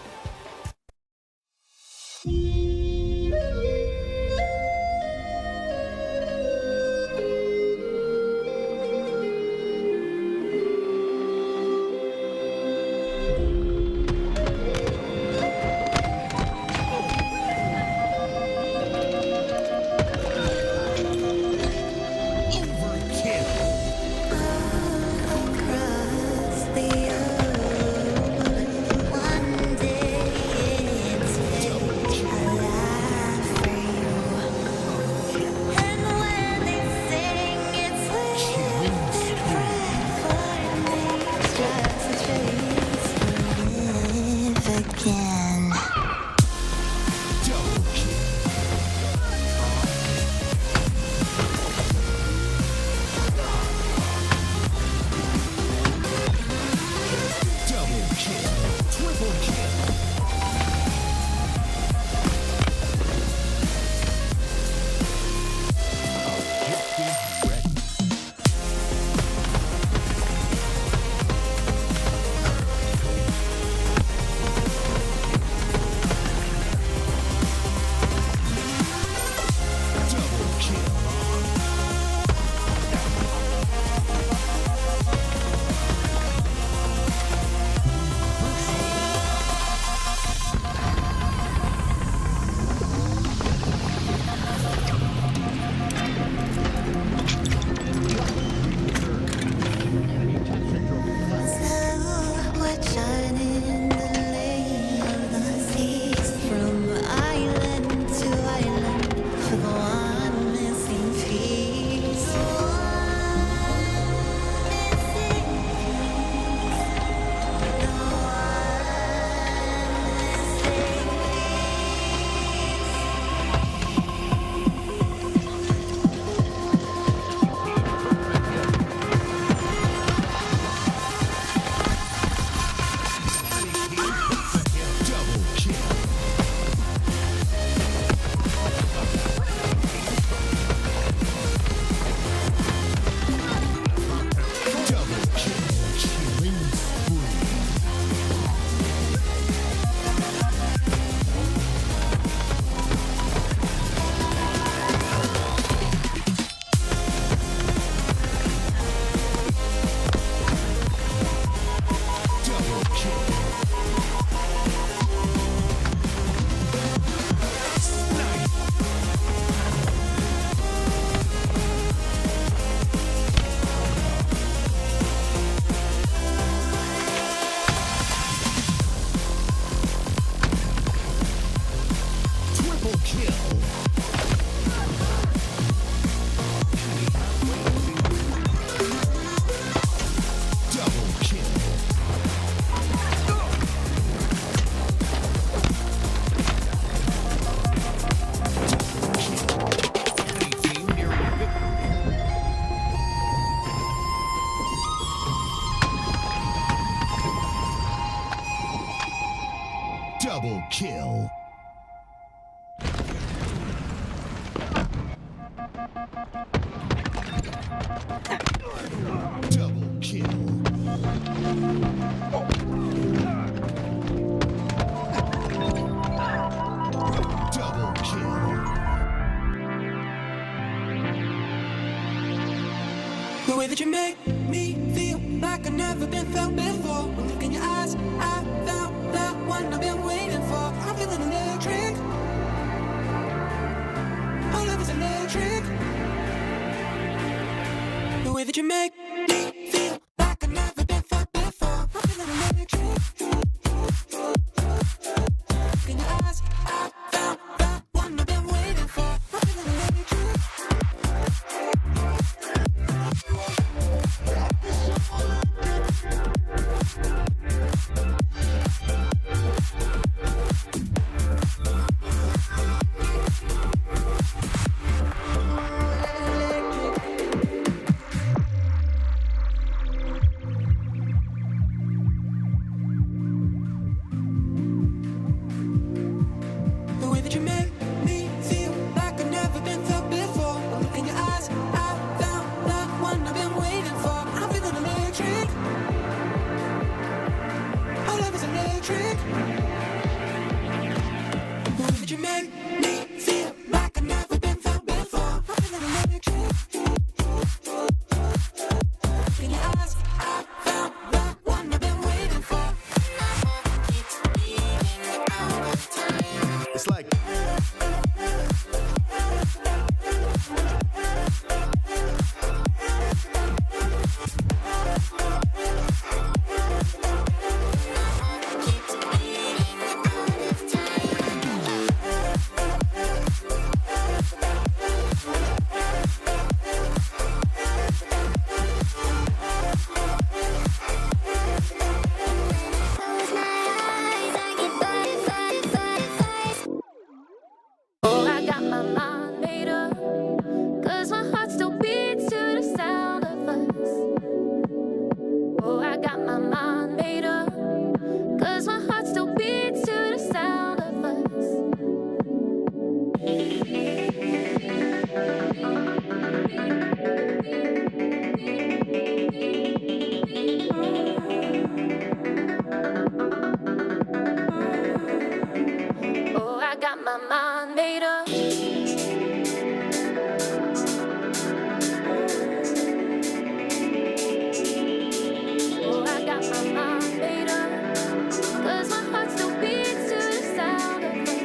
Double kill. Double kill. Double kill. The way that you make me feel like I've never been felt before. When I look in your eyes, I found the one I've been waiting for. I'm feeling electric. Our love is electric. The way that you make me feel like I've never been felt before. I'm feeling electric. Look in your eyes, I found the one I've been waiting for. I'm feeling electric. The way that you make me feel like I've never been felt before. I look in your eyes, I found the one I've been waiting for. I'm feeling electric. Our love is electric. The way that you make me feel like I've never been felt before. I'm feeling electric. Look in your eyes, I found the one I've been waiting for. It's like Oh, I got my mind made up, 'cause my heart still beats to the sound of us. Oh, I got my mind made up, 'cause my heart still beats to the sound of us. Oh, I got my mind made up. Oh, I got my mind made up, 'cause my heart still beats to the sound of us.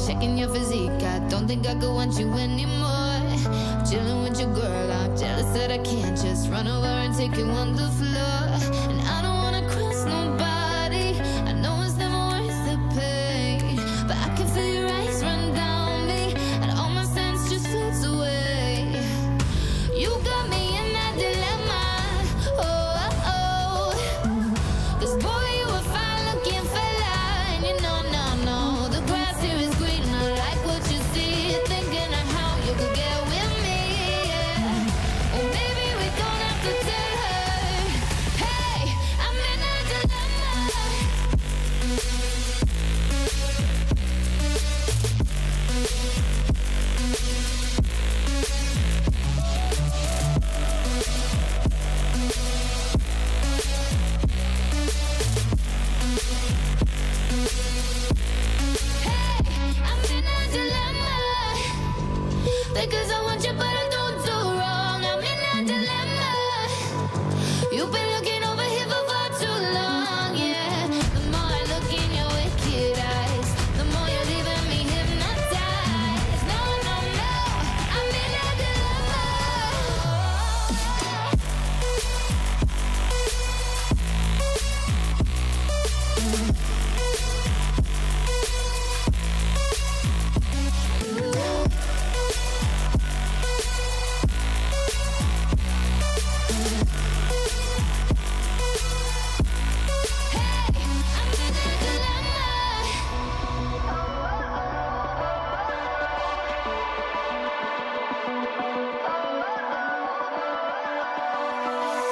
checking your physique. I don't think I could want you anymore. Chilling with your girl, I'm jealous that I can't just run over and take you on the floor. And I don't wanna cross nobody. I know it's never worth the pain, but I can feel your eyes run down me, and all my sense just floats away. You got me in that dilemma. Oh, oh, oh. 'Cause boy, you were fine looking fella, and you know, no, the grass here is green. I like what you see, thinking of how you could get with me. Yeah. Oh, maybe we don't have to tell her. Hey, I'm in a dilemma. I'm in a dilemma. Because I want you, but I don't do wrong. I'm in a dilemma. You've been looking over here for far too long, yeah. The more I look in your wicked eyes, the more you're leaving me hypnotized. No, I'm in a dilemma.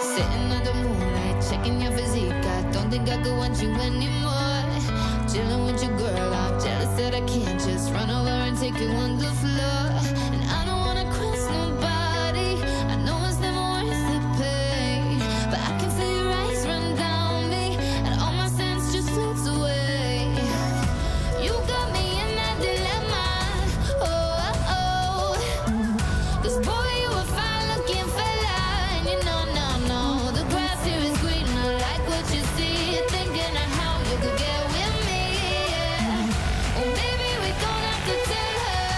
Sitting under moonlight, checking your physique. I don't think I could want you anymore. Chilling with your girl, I'm jealous that I can't just run over and take you on the floor. And I don't wanna cross nobody. I know it's never worth the pain, but I can feel your eyes run down me, and all my sense just floats away. You got me in that dilemma. Oh, oh, oh. 'Cause boy, you were fine looking fella, and you know, the grass here is green. I like what you see, thinking of how you could get with me. Yeah. Oh, maybe we don't have to tell her.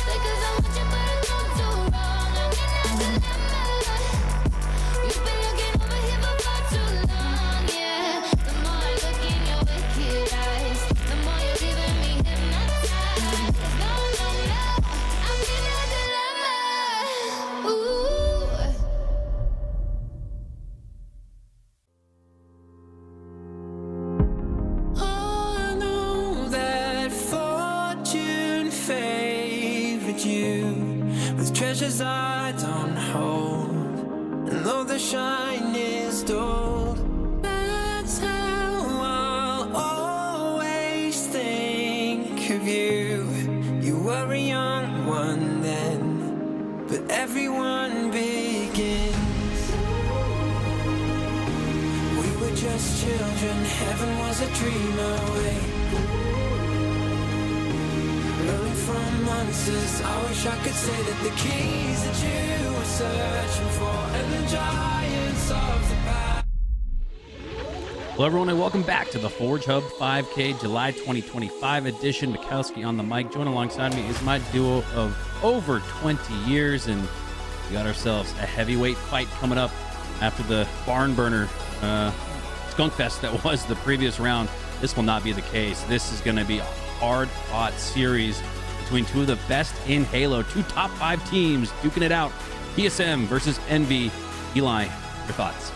Because I want you, but I don't do wrong. I'm in a dilemma. You've been looking over here for far too long, yeah. The more I look in your wicked eyes, the more you're leaving me hypnotized. No, I'm in a dilemma. Ooh. I know that fortune favored you with treasures I don't hold, and though the shine is dulled, that's how I'll always think of you. You were a young one then, but everyone begins. We were just children, heaven was a dream away. Learning from monsters, I wish I could say that the keys that you were searching for and the giants of the past. Hello, everyone, and welcome back to the ForgeHub 5K July 2025 edition. Mikowski on the mic. Joining alongside me is my duo of over 20 years, and we got ourselves a heavyweight fight coming up after the barn burner skunk fest that was the previous round. This will not be the case. This is going to be a hard-fought series between two of the best in Halo, two top 5 teams duking it out. TSM versus Envy. Eli, your thoughts?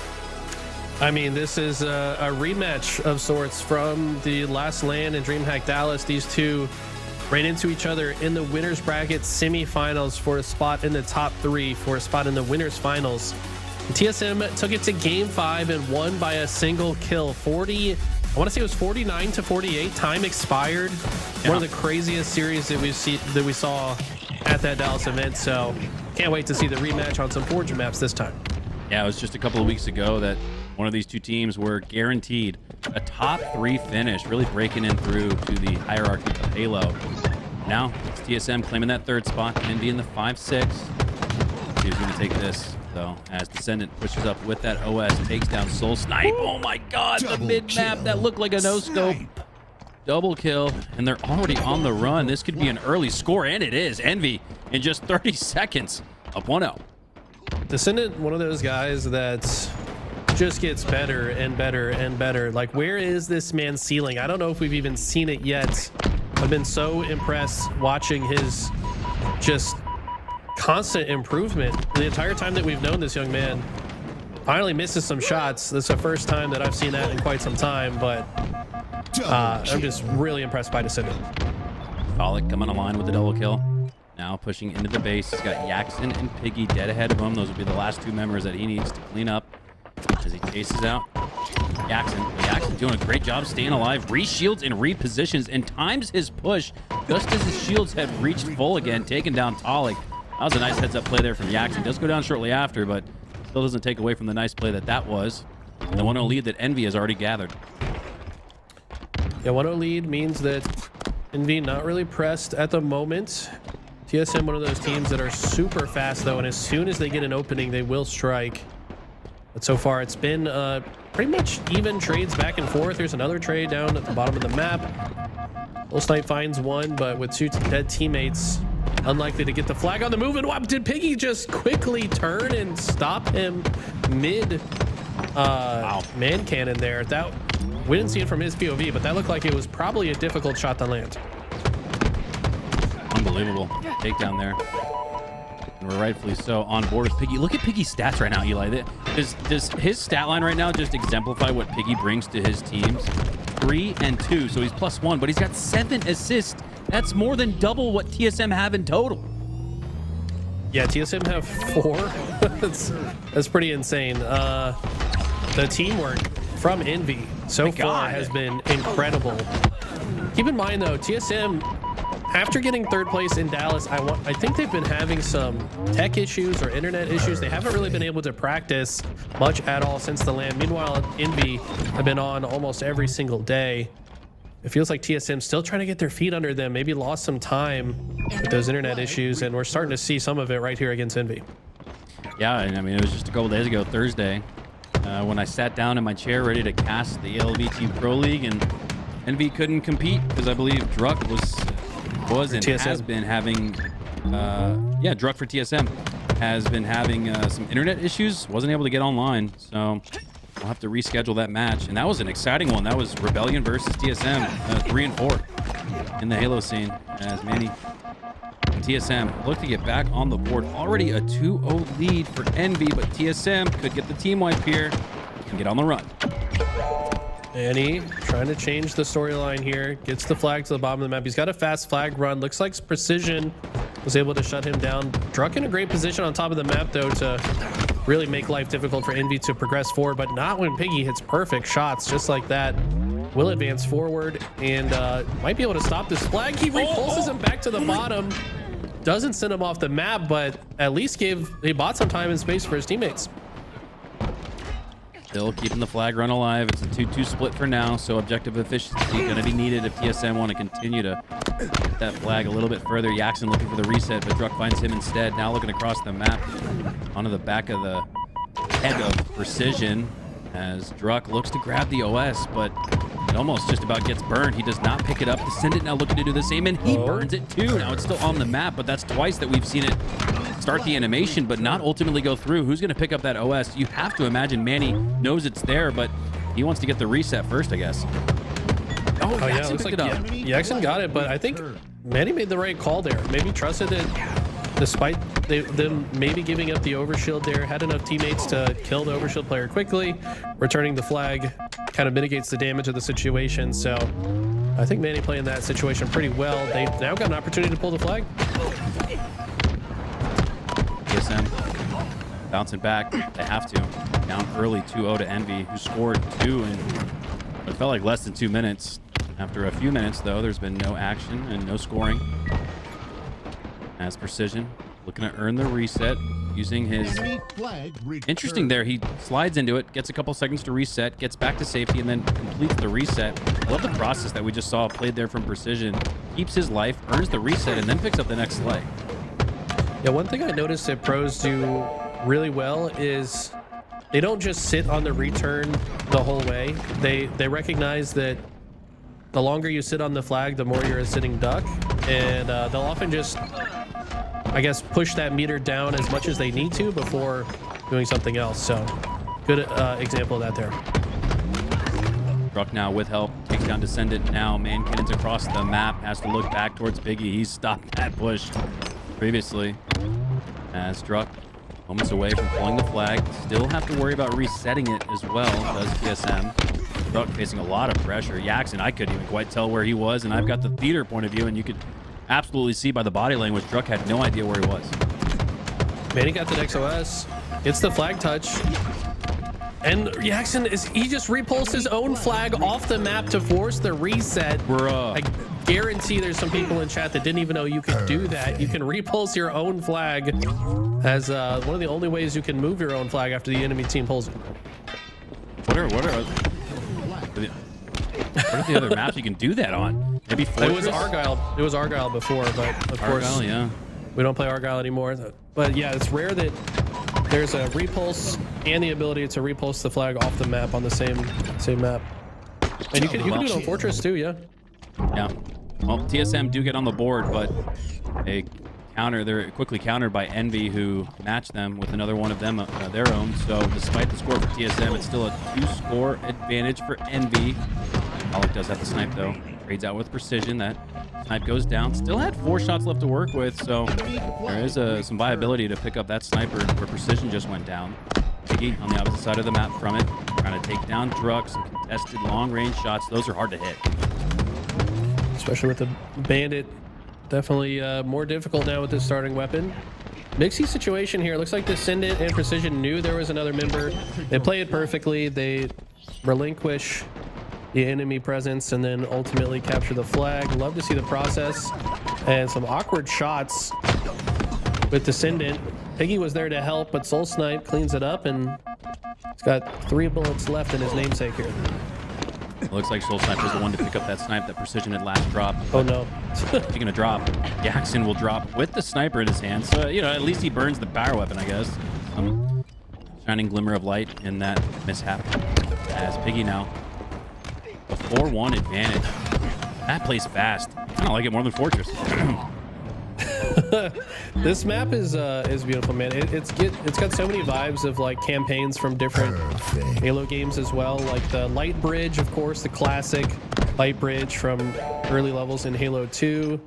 I mean, this is a rematch of sorts from the last LAN in DreamHack Dallas. These two ran into each other in the winners bracket semifinals for a spot in the top 3 for a spot in the winners finals. TSM took it to game 5 and won by a single kill. 40, I want to say it was 49 to 48. Time expired. Yeah. One of the craziest series that we saw at that Dallas event. So can't wait to see the rematch on some Forge maps this time. Yeah, it was just a couple of weeks ago that one of these two teams were guaranteed a top 3 finish, really breaking in through to the hierarchy of Halo. Now it's TSM claiming that 3rd spot, Envy in the 5-6. Who's going to take this, though, as Descendant pushes up with that OS, takes down Soul Snipe. Oh my god, the mid-map that looked like a no-scope. Double kill, and they're already on the run. This could be an early score, and it is. Envy in just 30 seconds, up 1-0. Descendant, one of those guys that just gets better and better and better. Like, where is this man's ceiling? I don't know if we've even seen it yet. I've been so impressed watching his just constant improvement the entire time that we've known this young man. Finally misses some shots. This is the first time that I've seen that in quite some time, but I'm just really impressed by Descendant. Pollock coming online with the double kill. Now pushing into the base. He's got Yaxon and Piggy dead ahead of him. Those will be the last 2 members that he needs to clean up as he chases out Yaxon doing a great job staying alive. Re-shields and repositions and times his push just as his shields had reached full again, taking down Pollock. That was a nice heads-up play there from Yaxon. Does go down shortly after, but still doesn't take away from the nice play that was. And the 1-0 lead that Envy has already gathered. Yeah, 1-0 lead means that Envy not really pressed at the moment. TSM, one of those teams that are super fast, though, and as soon as they get an opening, they will strike. But so far, it's been pretty much even trades back and forth. There's another trade down at the bottom of the map. Soul Snipe finds one, but with 2 dead teammates, unlikely to get the flag on the move. And what did Piggy just quickly turn and stop him mid man cannon there? That we didn't see it from his POV, but that looked like it was probably a difficult shot to land. Unbelievable takedown there. And we're rightfully so on board with Piggy. Look at Piggy's stats right now, Eli. Does his stat line right now just exemplify what Piggy brings to his teams? 3 and 2, so he's +1, but he's got 7 assists. That's more than double what TSM have in total. Yeah, TSM have 4. that's pretty insane. The teamwork from Envy so far has been incredible. Keep in mind, though, TSM, after getting 3rd place in Dallas, I think they've been having some tech issues or internet issues. They haven't really been able to practice much at all since the LAN. Meanwhile, Envy have been on almost every single day. It feels like TSM still trying to get their feet under them, maybe lost some time with those internet issues, and we're starting to see some of it right here against Envy. Yeah, and I mean, it was just a couple days ago, Thursday, when I sat down in my chair ready to cast the LVT Pro League, and Envy couldn't compete because I believe Druck was and has been having, Druck for TSM has been having some internet issues, wasn't able to get online, so we'll have to reschedule that match. And that was an exciting one. That was Rebellion versus TSM, 3 and 4 in the Halo scene, as Manny and TSM look to get back on the board. Already a 2-0 lead for Envy, but TSM could get the team wipe here and get on the run. Manny trying to change the storyline here, gets the flag to the bottom of the map. He's got a fast flag run. Looks like Precision was able to shut him down. Druck in a great position on top of the map, though, to really make life difficult for Envy to progress forward, but not when Piggy hits perfect shots just like that. Will advance forward and might be able to stop this flag. He repulses him back to the bottom. Doesn't send him off the map, but at least he bought some time and space for his teammates. Still keeping the flag run alive. It's a 2-2 split for now, so objective efficiency going to be needed if TSM want to continue to get that flag a little bit further. Yaxon looking for the reset, but Druck finds him instead. Now looking across the map onto the back of the head of Precision as Druck looks to grab the OS, but it almost just about gets burned. He does not pick it up. Descendant now looking to do the same, and he burns it too. Now it's still on the map, but that's twice that we've seen it start the animation, but not ultimately go through. Who's going to pick up that OS? You have to imagine Manny knows it's there, but he wants to get the reset first, I guess. Oh yeah, looks like Yaxon got it, but I think Manny made the right call there. Maybe trusted that despite them maybe giving up the overshield there, had enough teammates to kill the overshield player quickly. Returning the flag kind of mitigates the damage of the situation, so I think Manny playing that situation pretty well. They now got an opportunity to pull the flag. TSM bouncing back. They have to. Down early 2-0 to Envy, who scored 2 in it felt like less than 2 minutes. After a few minutes, though, there's been no action and no scoring. As Precision looking to earn the reset using his... Enemy flag returned. Interesting there. He slides into it, gets a couple seconds to reset, gets back to safety, and then completes the reset. I love the process that we just saw played there from Precision. Keeps his life, earns the reset, and then picks up the next slay. Yeah, one thing I noticed that pros do really well is they don't just sit on the return the whole way. They recognize that the longer you sit on the flag, the more you're a sitting duck, and they'll often just, I guess, push that meter down as much as they need to before doing something else. So good example of that there. Druck now with help, takes down Descendant now. Man cannons across the map, has to look back towards Biggie. He's stopped that push previously. As Druck, moments away from pulling the flag, still have to worry about resetting it as well, does TSM. Druck facing a lot of pressure. Yaxon, I couldn't even quite tell where he was, and I've got the theater point of view, and you could absolutely see by the body language, Druck had no idea where he was. Man, he got the XOS. It's the flag touch. And Yaxon, he just repulsed his own flag off the map to force the reset. Bruh. I guarantee there's some people in chat that didn't even know you could do that. You can repulse your own flag as one of the only ways you can move your own flag after the enemy team pulls it. What are the other maps you can do that on? Maybe Fortress? It was Argyle. It was Argyle before, but of course, yeah. we don't play Argyle anymore. But yeah, it's rare that there's a repulse and the ability to repulse the flag off the map on the same map. And you can do it on Fortress too, yeah. Yeah. Well, TSM do get on the board, but they're quickly countered by Envy, who matched them with another one of them, their own. So despite the score for TSM, it's still a 2-score advantage for Envy. Alec does have the snipe though. Trades out with Precision. That snipe goes down. Still had 4 shots left to work with, so there is some viability to pick up that sniper where Precision just went down. Biggie on the opposite side of the map from it, trying to take down Druck. Some contested long-range shots. Those are hard to hit. Especially with the Bandit. Definitely more difficult now with this starting weapon. Mixy situation here. Looks like Descendant and Precision knew there was another member. They play it perfectly. They relinquish the enemy presence and then ultimately capture the flag. Love to see the process and some awkward shots with Descendant. Piggy was there to help, but Soul Snipe cleans it up, and he's got 3 bullets left in his namesake here. It looks like Soul Snipe was the one to pick up that snipe that Precision had last dropped. Oh no. He's gonna drop. Yaxon will drop with the sniper in his hand. So, you know, at least he burns the power weapon, I guess. Some shining glimmer of light in that mishap. As Piggy now. A 4-1 advantage. That plays fast. I don't like it more than Fortress. This map is beautiful, man. It's got so many vibes of like campaigns from different Halo games as well. Like the Light Bridge, of course, the classic Light Bridge from early levels in Halo 2.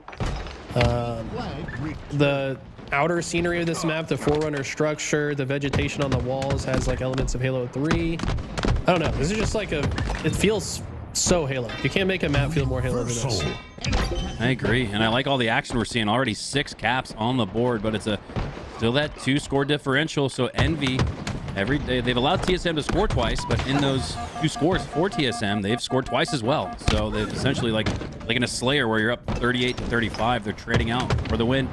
The outer scenery of this map, the Forerunner structure, the vegetation on the walls has like elements of Halo 3. I don't know. This is just like it feels so Halo. You can't make a map feel more Halo than this. I agree, and I like all the action we're seeing. Already 6 caps on the board, but it's still that 2-score differential. So Envy, they've allowed TSM to score twice, but in those 2 scores for TSM, they've scored twice as well. So they've essentially like in a Slayer where you're up 38-35, they're trading out for the win.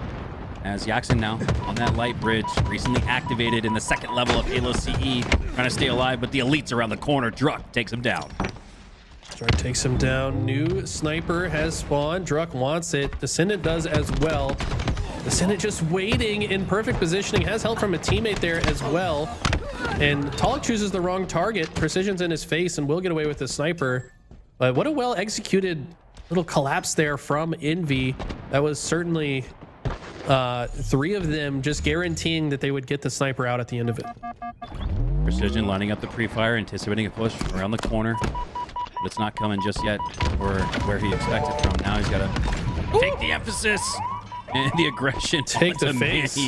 As Yaxon now on that light bridge, recently activated in the 2nd level of Halo CE, trying to stay alive, but the elites around the corner. Druck takes him down. Druck takes him down. New sniper has spawned. Druck wants it. Descendant does as well. Descendant just waiting in perfect positioning. Has help from a teammate there as well. And Talik chooses the wrong target. Precision's in his face and will get away with the sniper. But what a well executed little collapse there from Envy. That was certainly 3 of them just guaranteeing that they would get the sniper out at the end of it. Precision lining up the pre-fire, anticipating a push around the corner. But it's not coming just yet where he expected from. Now he's got to take the emphasis and the aggression. Take the face.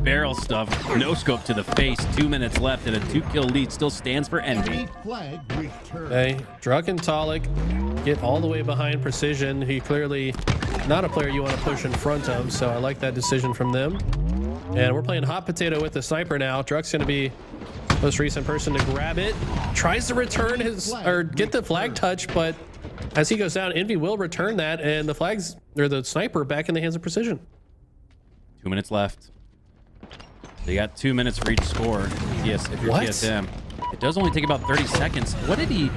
Barrel stuff. No scope to the face. 2 minutes left, and a 2-kill lead still stands for Envy. Okay, Druck and Talik get all the way behind Precision. He clearly not a player you want to push in front of, so I like that decision from them. And we're playing hot potato with the sniper now. Druck's going to be most recent person to grab it. Tries to return get the flag touch, but as he goes down, Envy will return that, and the sniper back in the hands of Precision. 2 minutes left. They got 2 minutes for each score. Yes, if you're What? TSM, it does only take about 30 seconds. What did he?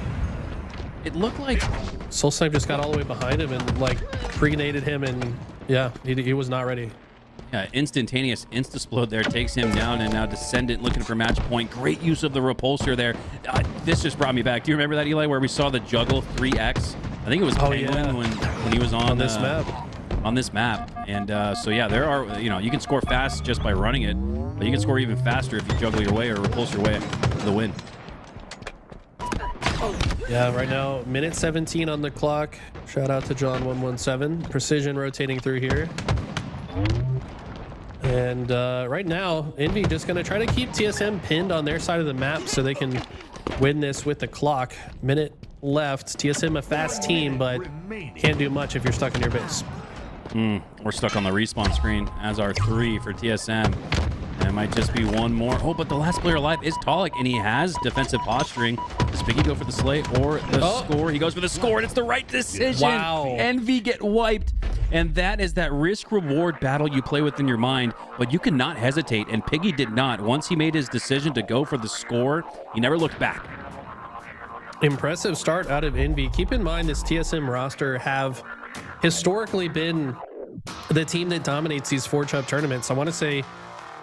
It looked like Soul Snipe just got all the way behind him and like pre-grenaded him, and yeah, he was not ready. instantaneous insta-splode there takes him down, and now Descendant looking for match point. Great use of the repulsor there. This just brought me back. Do you remember that, Eli, where we saw the juggle 3x? I think it was Penguin when he was on this map. On this map. And so yeah, there are, you can score fast just by running it, but you can score even faster if you juggle your way or repulse your way to the win. Yeah, right now, minute 17 on the clock. Shout out to John117. Precision rotating through here. And right now, Envy just going to try to keep TSM pinned on their side of the map so they can win this with the clock. Minute left. TSM a fast team, but can't do much if you're stuck in your base. We're stuck on the respawn screen, as are 3 for TSM. And it might just be one more. Oh, but the last player alive is Talik, and he has defensive posturing. Does Biggie go for the slay or the score? He goes for the score, and it's the right decision. Wow. Envy get wiped. And that is that risk-reward battle you play with in your mind, but you cannot hesitate, and Piggy did not. Once he made his decision to go for the score, he never looked back. Impressive start out of Envy. Keep in mind this TSM roster have historically been the team that dominates these ForgeHub tournaments. I want to say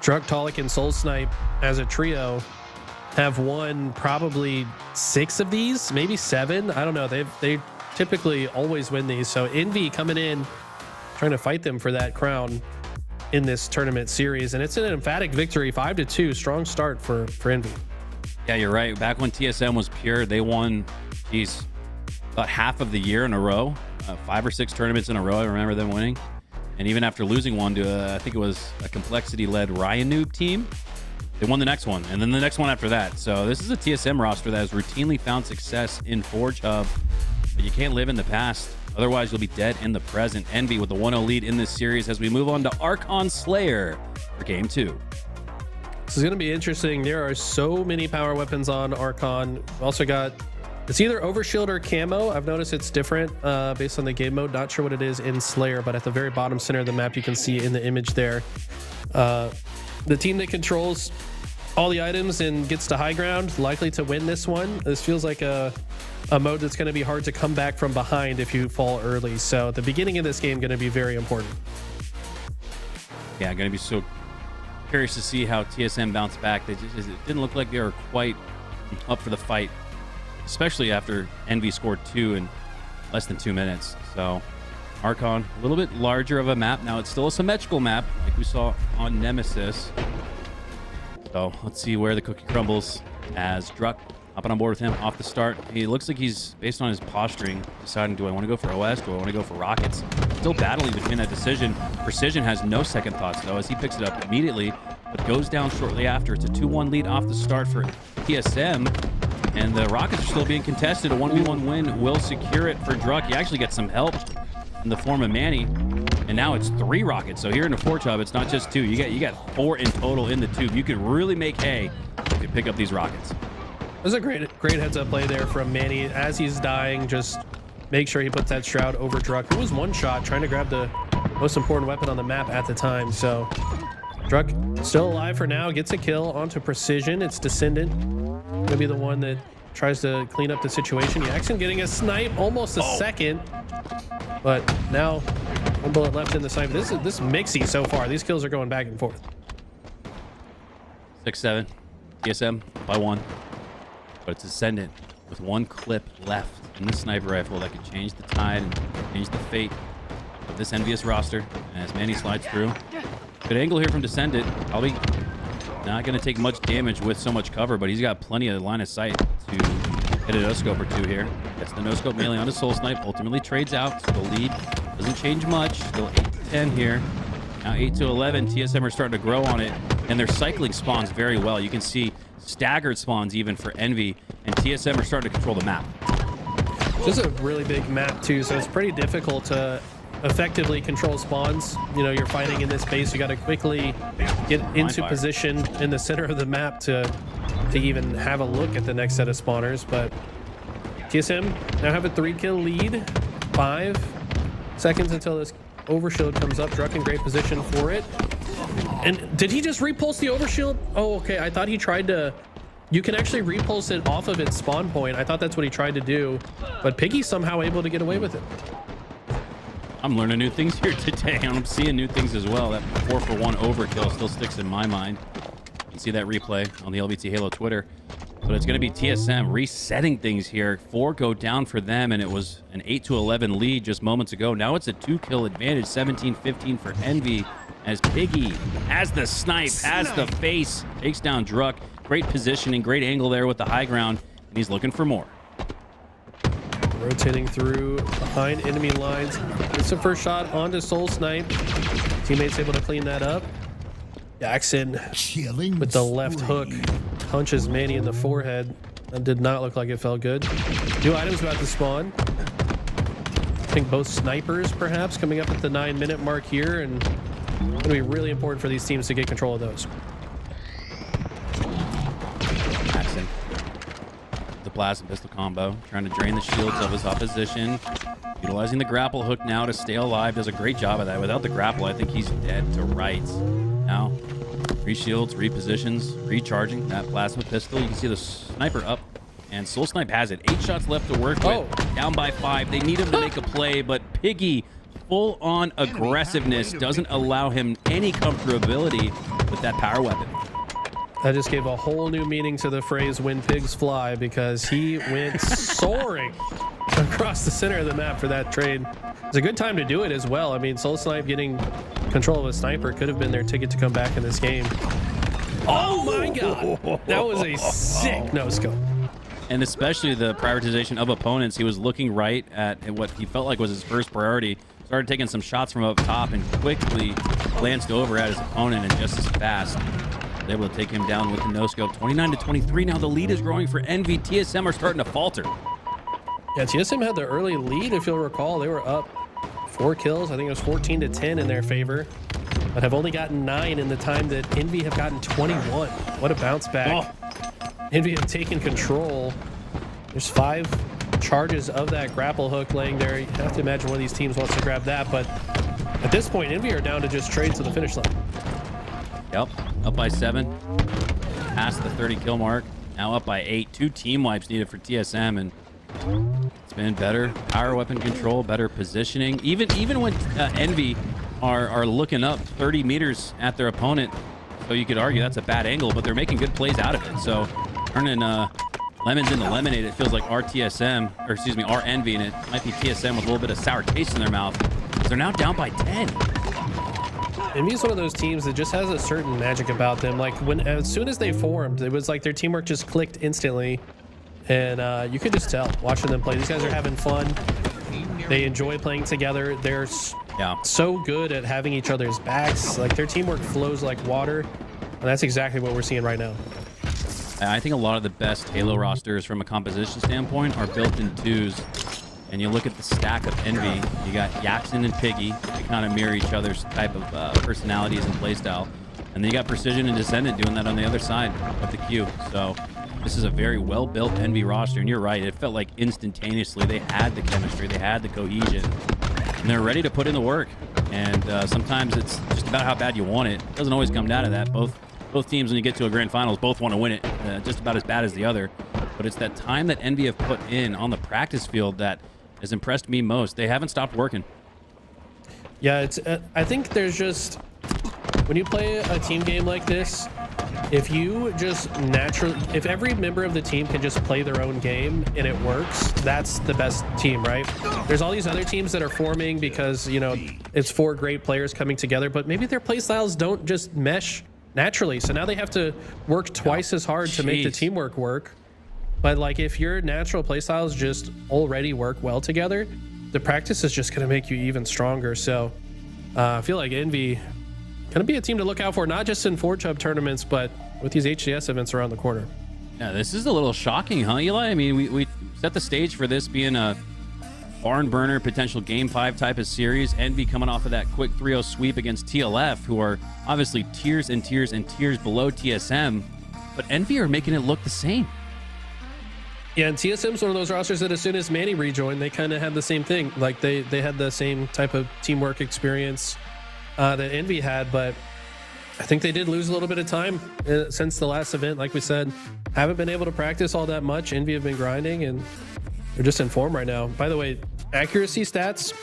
Druk, Talik, and Soul Snipe as a trio have won probably 6 of these, maybe 7. I don't know. They typically always win these. So Envy coming in, trying to fight them for that crown in this tournament series, and it's an emphatic victory, 5-2. Strong start for Envy. Yeah, you're right. Back when TSM was pure, they won, about half of the year in a row. 5 or 6 tournaments in a row. I remember them winning. And even after losing one to, I think it was a complexity-led Ryan Noob team, they won the next one, and then the next one after that. So this is a TSM roster that has routinely found success in ForgeHub, but you can't live in the past. Otherwise, you'll be dead in the present. Envy with the 1-0 lead in this series as we move on to Archon Slayer for Game 2. This is going to be interesting. There are so many power weapons on Archon. We've also got, it's either overshield or camo. I've noticed it's different based on the game mode. Not sure what it is in Slayer, but at the very bottom center of the map, you can see in the image there. The team that controls all the items and gets to high ground, likely to win this one. This feels like a mode that's going to be hard to come back from behind if you fall early. So the beginning of this game going to be very important. Yeah, going to be so curious to see how TSM bounce back. It didn't look like they were quite up for the fight, especially after Envy scored 2 in less than 2 minutes. So Archon, a little bit larger of a map. Now it's still a symmetrical map like we saw on Nemesis. So let's see where the cookie crumbles as Druk hopping on board with him off the start. He looks like he's, based on his posturing, deciding, do I want to go for OS? Do I want to go for rockets? Still battling between that decision. Precision has no second thoughts, though, as he picks it up immediately, but goes down shortly after. It's a 2-1 lead off the start for TSM, and the rockets are still being contested. A 1v1 win will secure it for Druk. He actually gets some help in the form of Manny, and now it's 3 rockets. So here in the ForgeHub, it's not just 2. You got 4 in total in the tube. You could really make hay if you pick up these rockets. There's a great heads up play there from Manny as he's dying. Just make sure he puts that shroud over Druk, who was one shot trying to grab the most important weapon on the map at the time. So Druk still alive for now, gets a kill onto Precision. It's Descendant gonna be the one that tries to clean up the situation. Jackson getting a snipe, almost a second, but now 1 bullet left in the snipe. This mixy so far. These kills are going back and forth. 6-7 TSM by 1. But it's Ascendant with 1 clip left in the sniper rifle that could change the tide and change the fate of this envious roster. And as Manny slides through, good angle here from Descendant. Probably not going to take much damage with so much cover, but he's got plenty of line of sight to hit a no-scope or 2 here. Gets the no-scope melee onto Soul Snipe, ultimately trades out, so the lead doesn't change much. Still 8-10 here. Now 8-11. TSM are starting to grow on it, and they're cycling spawns very well. You can see staggered spawns even for Envy, and TSM are starting to control the map. This is a really big map too, so it's pretty difficult to effectively control spawns. You're fighting in this space. You got to quickly get into position in the center of the map to even have a look at the next set of spawners. But TSM now have a 3-kill lead. 5 seconds until this overshield comes up. Druk in great position for it. And did he just repulse the overshield? Oh, okay. I thought he tried to. You can actually repulse it off of its spawn point. I thought that's what he tried to do, but Piggy's somehow able to get away with it. I'm learning new things here today, and I'm seeing new things as well. That 4-for-1 overkill still sticks in my mind. You can see that replay on the LVT Halo Twitter. But it's going to be TSM resetting things here. 4 go down for them, and it was an 8-11 lead just moments ago. Now it's a 2-kill advantage, 17-15 for Envy, as Piggy has the snipe, has the face, takes down Druck. Great positioning, great angle there with the high ground, and he's looking for more. Rotating through behind enemy lines. It's the first shot onto Soul Snipe. Teammates able to clean that up. Jackson Killing with the left spree. hook punches Manny in the forehead. That did not look like it felt good. New items about to spawn. I think both snipers perhaps coming up at the 9-minute mark here, and it's going to be really important for these teams to get control of those. Jackson, the plasma pistol combo, trying to drain the shields of his opposition. Utilizing the grapple hook now to stay alive. Does a great job of that. Without the grapple, I think he's dead to rights. Now, re-shields, repositions, recharging that plasma pistol. You can see the sniper up, and Soul Snipe has it. 8 shots left to work with. Down by 5. They need him to make a play, but Piggy, full-on aggressiveness, doesn't allow him any comfortability with that power weapon. That just gave a whole new meaning to the phrase "when pigs fly," because he went soaring across the center of the map for that trade. It's a good time to do it as well. I mean, Soul Snipe getting control of a sniper could have been their ticket to come back in this game. Oh my god, that was a sick no-scope. And especially the prioritization of opponents. He was looking right at what he felt like was his first priority. Started taking some shots from up top and quickly glanced over at his opponent, and just as fast able to take him down with the no-scope. 29-23. Now the lead is growing for Envy. TSM are starting to falter. Yeah, TSM had the early lead, if you'll recall. They were up 4 kills. I think it was 14-10 in their favor, but have only gotten 9 in the time that Envy have gotten 21. What a bounce back. Envy have taken control. There's 5 charges of that grapple hook laying there. You have to imagine one of these teams wants to grab that, but at this point, Envy are down to just trade to the finish line. Yep, up by 7. Past the 30 kill mark. Now up by 8. 2 team wipes needed for TSM, and it's been better power weapon control, better positioning. Even when Envy are looking up 30 meters at their opponent, so you could argue that's a bad angle, but they're making good plays out of it. So turning lemons into lemonade, it feels like our TSM, or excuse me, our Envy, and it might be TSM with a little bit of sour taste in their mouth. They're now down by 10. Envy is one of those teams that just has a certain magic about them. Like as soon as they formed, it was like their teamwork just clicked instantly. And you could just tell watching them play. These guys are having fun. They enjoy playing together. They're so good at having each other's backs. Like their teamwork flows like water. And that's exactly what we're seeing right now. I think a lot of the best Halo rosters from a composition standpoint are built in 2s. And you look at the stack of Envy, you got Jackson and Piggy. They kind of mirror each other's type of personalities and playstyle. And then you got Precision and Descendant doing that on the other side of the queue. So this is a very well-built Envy roster. And you're right, it felt like instantaneously they had the chemistry, they had the cohesion, and they're ready to put in the work. And sometimes it's just about how bad you want it. It doesn't always come down to that. Both teams, when you get to a grand finals, both want to win it just about as bad as the other. But it's that time that Envy have put in on the practice field that has impressed me most. They haven't stopped working. Yeah, it's. I think there's just, when you play a team game like this, if you just if every member of the team can just play their own game and it works, that's the best team, right? There's all these other teams that are forming because, you know, it's 4 great players coming together, but maybe their play styles don't just mesh naturally. So now they have to work twice as hard to make the teamwork work. But like if your natural playstyles just already work well together, the practice is just going to make you even stronger. So I feel like Envy going to be a team to look out for, not just in ForgeHub tournaments, but with these HCS events around the corner. Yeah, this is a little shocking, huh, Eli? I mean, we set the stage for this being a barn burner, potential Game 5 type of series. Envy coming off of that quick 3-0 sweep against TLF, who are obviously tiers and tiers and tiers below TSM, but Envy are making it look the same. Yeah, and TSM's one of those rosters that as soon as Manny rejoined, they kind of had the same thing. Like they had the same type of teamwork experience that Envy had, but I think they did lose a little bit of time since the last event. Like we said, haven't been able to practice all that much. Envy have been grinding and they're just in form right now. By the way, accuracy stats,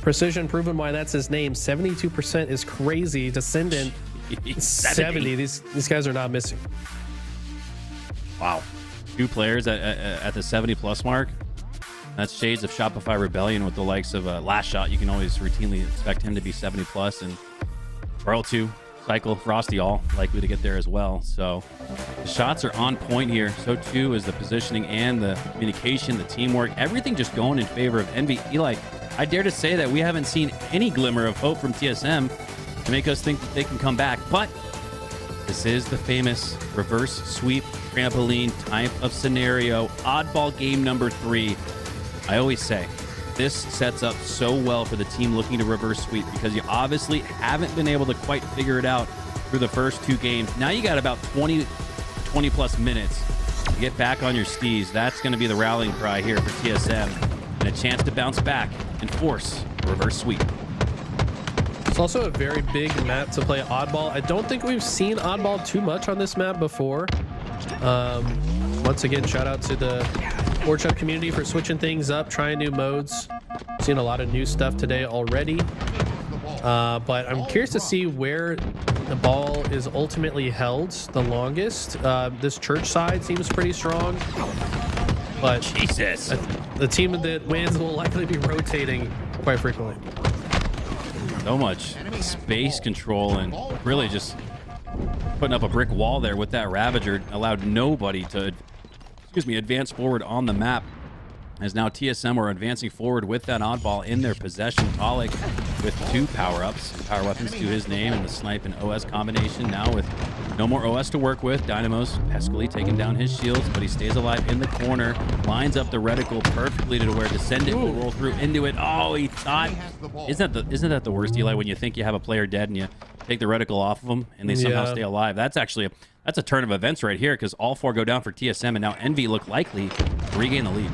precision proven why that's his name. 72% is crazy. Descendant 70. These guys are not missing. Wow. 2 players at the 70+ mark. That's shades of Shopify Rebellion with the likes of Last Shot. You can always routinely expect him to be 70+, and Pearl 2, Cycle, Frosty all likely to get there as well. So the shots are on point here. So too is the positioning and the communication, the teamwork, everything just going in favor of Envy. Eli, I dare to say that we haven't seen any glimmer of hope from TSM to make us think that they can come back. But this is the famous reverse sweep trampoline type of scenario. Oddball game number 3. I always say this sets up so well for the team looking to reverse sweep because you obviously haven't been able to quite figure it out through the first 2 games. Now you got about 20 plus minutes to get back on your steez. That's going to be the rallying cry here for TSM and a chance to bounce back and force a reverse sweep. It's also a very big map to play Oddball. I don't think we've seen Oddball too much on this map before. Once again, shout out to the ForgeHub community for switching things up, trying new modes. Seen a lot of new stuff today already. But I'm curious to see where the ball is ultimately held the longest. This church side seems pretty strong. But Jesus, the team that wins will likely be rotating quite frequently. So much space control and really just putting up a brick wall there with that Ravager allowed nobody to, advance forward on the map. As now TSM are advancing forward with that Oddball in their possession. Talik with 2 power-ups, power weapons to his name, and the snipe and OS combination now with no more OS to work with. Dynamo's peskily taking down his shields, but he stays alive in the corner, lines up the reticle perfectly to where Descendant will roll through into it. Oh, he thought, isn't that the worst, Eli, when you think you have a player dead and you take the reticle off of them and they somehow stay alive? That's actually that's a turn of events right here because all 4 go down for TSM, and now Envy look likely to regain the lead.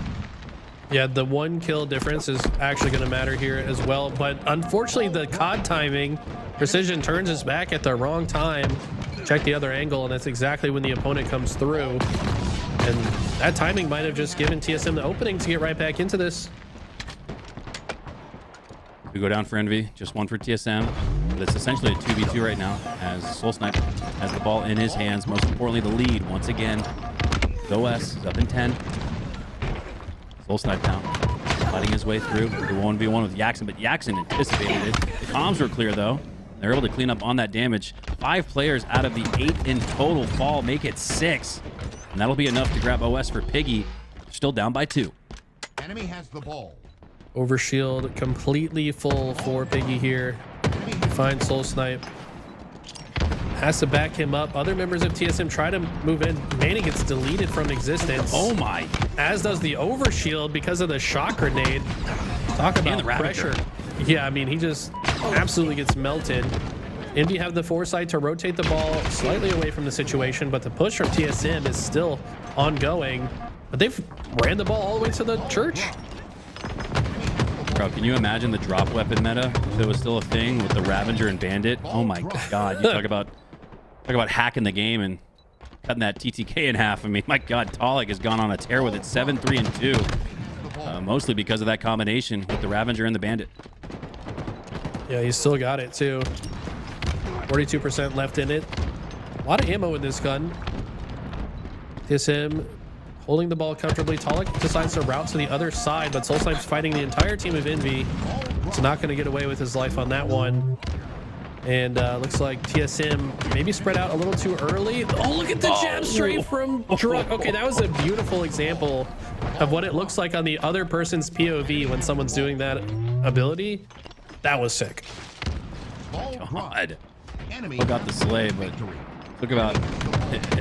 Yeah, the 1 kill difference is actually going to matter here as well. But unfortunately, the KOTH timing, Precision turns his back at the wrong time. Check the other angle, and that's exactly when the opponent comes through. And that timing might have just given TSM the opening to get right back into this. We go down for Envy, just 1 for TSM. But it's essentially a 2v2 right now as Soul Snipe has the ball in his hands. Most importantly, the lead once again. OS is up in 10. Soul Snipe now, fighting his way through the 1v1 with Yaxon, but Yaxon anticipated it. The comms were clear though. They're able to clean up on that damage. 5 players out of the 8 in total fall, make it 6. And that'll be enough to grab OS for Piggy. Still down by 2. Enemy has the ball. Overshield completely full for Piggy here. Finds Soul Snipe. Has to back him up. Other members of TSM try to move in. Manny gets deleted from existence. Oh my. As does the overshield because of the shock grenade. Talk about pressure. Yeah, I mean, he just absolutely gets melted. Envy have the foresight to rotate the ball slightly away from the situation, but the push from TSM is still ongoing. But they've ran the ball all the way to the church. Bro, can you imagine the drop weapon meta if it was still a thing with the Ravager and Bandit? Oh my God. You talk about hacking the game and cutting that TTK in half. I mean, my God, Talik has gone on a tear with it. 7-3 and 2. Mostly because of that combination with the Ravager and the Bandit. Yeah, he's still got it too. 42% left in it. A lot of ammo in this gun. TSM holding the ball comfortably. Talik decides to route to the other side, but Soul Snipe's fighting the entire team of Envy. It's not going to get away with his life on that one. And looks like TSM maybe spread out a little too early. Oh, look at the jab straight from Drug. Okay, that was a beautiful example of what it looks like on the other person's POV when someone's doing that ability. That was sick. God. Look out the slay, but took about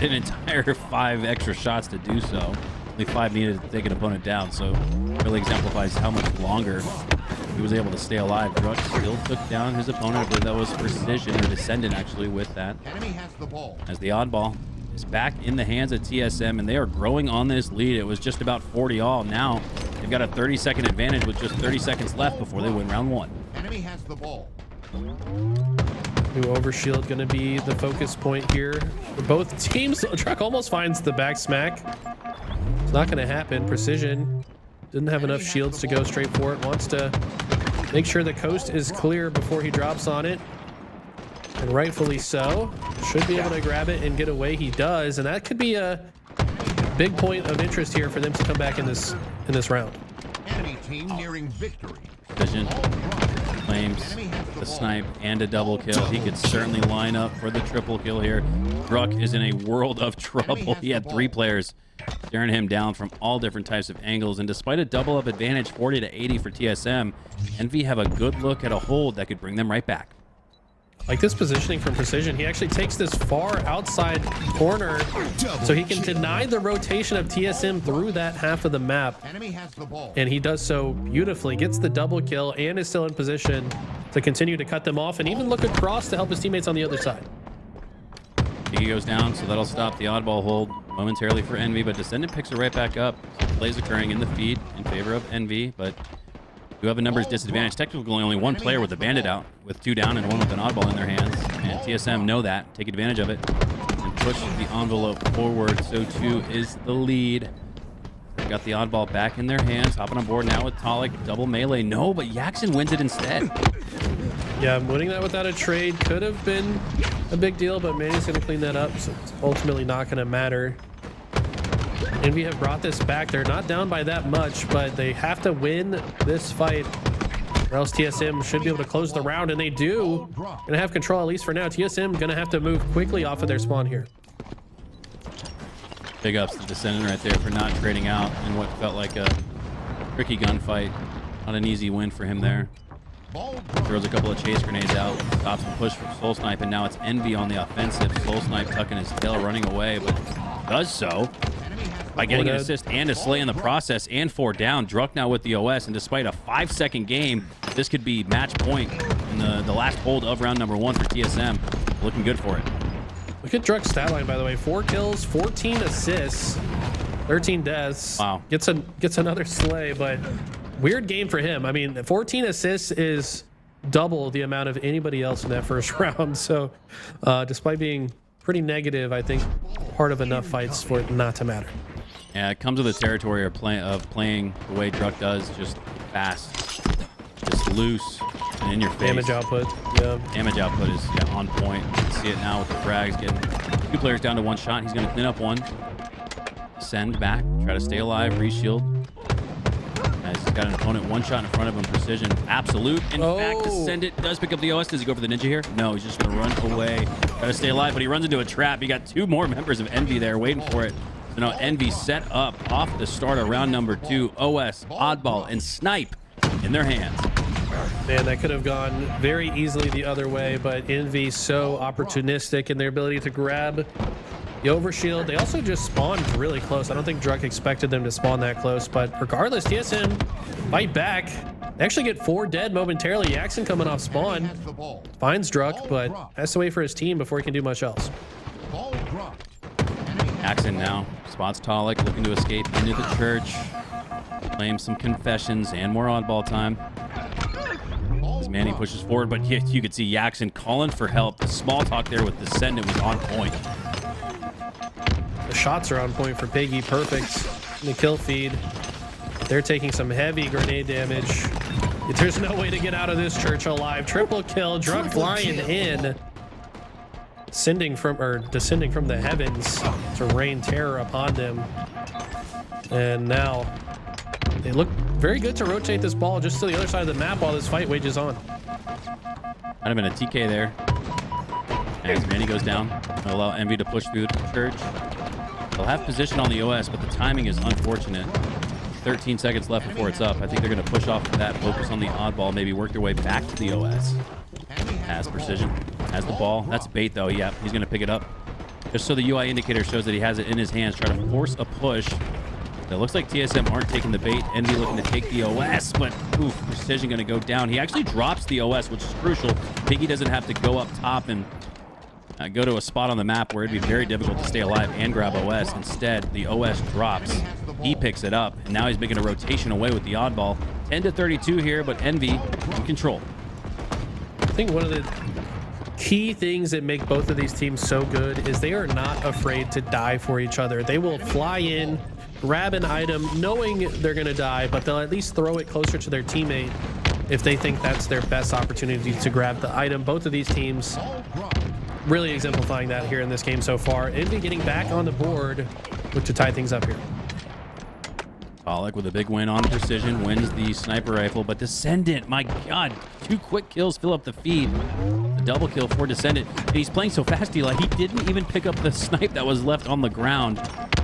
an entire 5 extra shots to do so. Only 5 needed to take an opponent down, so really exemplifies how much longer he was able to stay alive. Drug still took down his opponent. I believe that was Precision, or Descendant actually, with that. As the Oddball is back in the hands of TSM, and they are growing on this lead. It was just about 40 all. Now they've got a 30-second advantage with just 30 seconds left before they win round 1. Enemy has the ball. New overshield going to be the focus point here for both teams. Truck almost finds the back smack. It's not going to happen. Precision didn't have enough shields to go straight for it. Wants to make sure the coast is clear before he drops on it. And rightfully so. Should be able to grab it and get away. He does. And that could be a big point of interest here for them to come back in this round. Enemy team nearing victory. Vision claims the snipe and a double kill. He could certainly line up for the triple kill here. Druck is in a world of trouble. He had 3 players staring him down from all different types of angles, and despite a double up advantage 40 to 80 for TSM, Envy have a good look at a hold that could bring them right back. Like this positioning from Precision, he actually takes this far outside corner so he can deny the rotation of TSM through that half of the map. Enemy has the ball. And he does so beautifully, gets the double kill and is still in position to continue to cut them off and even look across to help his teammates on the other side. He goes down, so that'll stop the oddball hold momentarily for Envy, but Descendant picks it right back up. Plays occurring in the feed in favor of Envy, but you have a numbers disadvantage. Technically only 1 player with a bandit out, with 2 down and 1 with an oddball in their hands. And TSM know that, take advantage of it, and push the envelope forward. So too is the lead. They've got the oddball back in their hands, hopping on board now with Talik. Double melee, no, but Yaxen wins it instead. Yeah, winning that without a trade could have been a big deal, but Manny's going to clean that up, so it's ultimately not going to matter. Envy have brought this back. They're not down by that much, but they have to win this fight, or else TSM should be able to close the round, and they do. Gonna have control, at least for now. TSM gonna have to move quickly off of their spawn here. Big ups to Descendant right there for not trading out in what felt like a tricky gunfight. Not an easy win for him there. Throws a couple of chase grenades out, stops the push for Soul Snipe, and now it's Envy on the offensive. Soul Snipe tucking his tail, running away, but does so by getting an assist and a slay in the process, and 4 down. Druck now with the OS, and despite a 5-second game, this could be match point in the last hold of round number 1 for TSM. Looking good for it. Look at Druck's stat line, by the way. 4 kills, 14 assists, 13 deaths. Wow. Gets another slay, but weird game for him. I mean, 14 assists is double the amount of anybody else in that first round. So despite being pretty negative, I think part of enough fights for it not to matter. Yeah, it comes with the territory of playing the way Druck does, just fast, just loose, and in your face. Damage output, yeah. Damage output is on point. You can see it now with the frags getting 2 players down to 1 shot. He's going to clean up 1. Send back, try to stay alive, reshield. He's got an opponent 1 shot in front of him. Precision, absolute. In fact, Descendant does pick up the OS. Does he go for the ninja here? No, he's just going to run away. Got to stay alive, but he runs into a trap. He got 2 more members of Envy there waiting for it. So now Envy set up off the start of round number 2. OS, Oddball, and Snipe in their hands. Man, that could have gone very easily the other way, but Envy so opportunistic in their ability to grab the overshield. They also just spawned really close. I don't think Druck expected them to spawn that close, but regardless, TSM fight back. They actually get 4 dead momentarily. Yaxen coming off spawn. Finds Druck, but has to wait for his team before he can do much else. Yaxen now spots Talik, looking to escape into the church. Claims some confessions and more oddball time. As Manny pushes forward, but you could see Yaxen calling for help. The small talk there with Descendant was on point. The shots are on point for Piggy. Perfect in the kill feed. They're taking some heavy grenade damage. There's no way to get out of this church alive. Triple kill. Druck flying in. Descending from the heavens to rain terror upon them. And now they look very good to rotate this ball just to the other side of the map while this fight wages on. Might have been a TK there. As Manny goes down, they'll allow Envy to push through the church. They'll have position on the OS, but the timing is unfortunate. 13 seconds left before it's up. I think they're going to push off of that, focus on the oddball, maybe work their way back to the OS. Has precision, has the ball. That's bait though. Yeah, he's going to pick it up. Just so the UI indicator shows that he has it in his hands, try to force a push. It looks like TSM aren't taking the bait. Envy looking to take the OS, but oof, precision going to go down. He actually drops the OS, which is crucial. Piggy doesn't have to go up top and go to a spot on the map where it'd be very difficult to stay alive and grab OS. Instead, the OS drops. He picks it up, and now he's making a rotation away with the oddball. 10 to 32 here, but Envy in control. I think one of the key things that make both of these teams so good is they are not afraid to die for each other. They will fly in, grab an item knowing they're going to die, but they'll at least throw it closer to their teammate if they think that's their best opportunity to grab the item. Both of these teams really exemplifying that here in this game so far. Envy getting back on the board, look to tie things up here. Pollock with a big win on precision, wins the sniper rifle, but Descendant, my God, 2 quick kills fill up the feed. The double kill for Descendant. And he's playing so fast, Eli, he didn't even pick up the snipe that was left on the ground.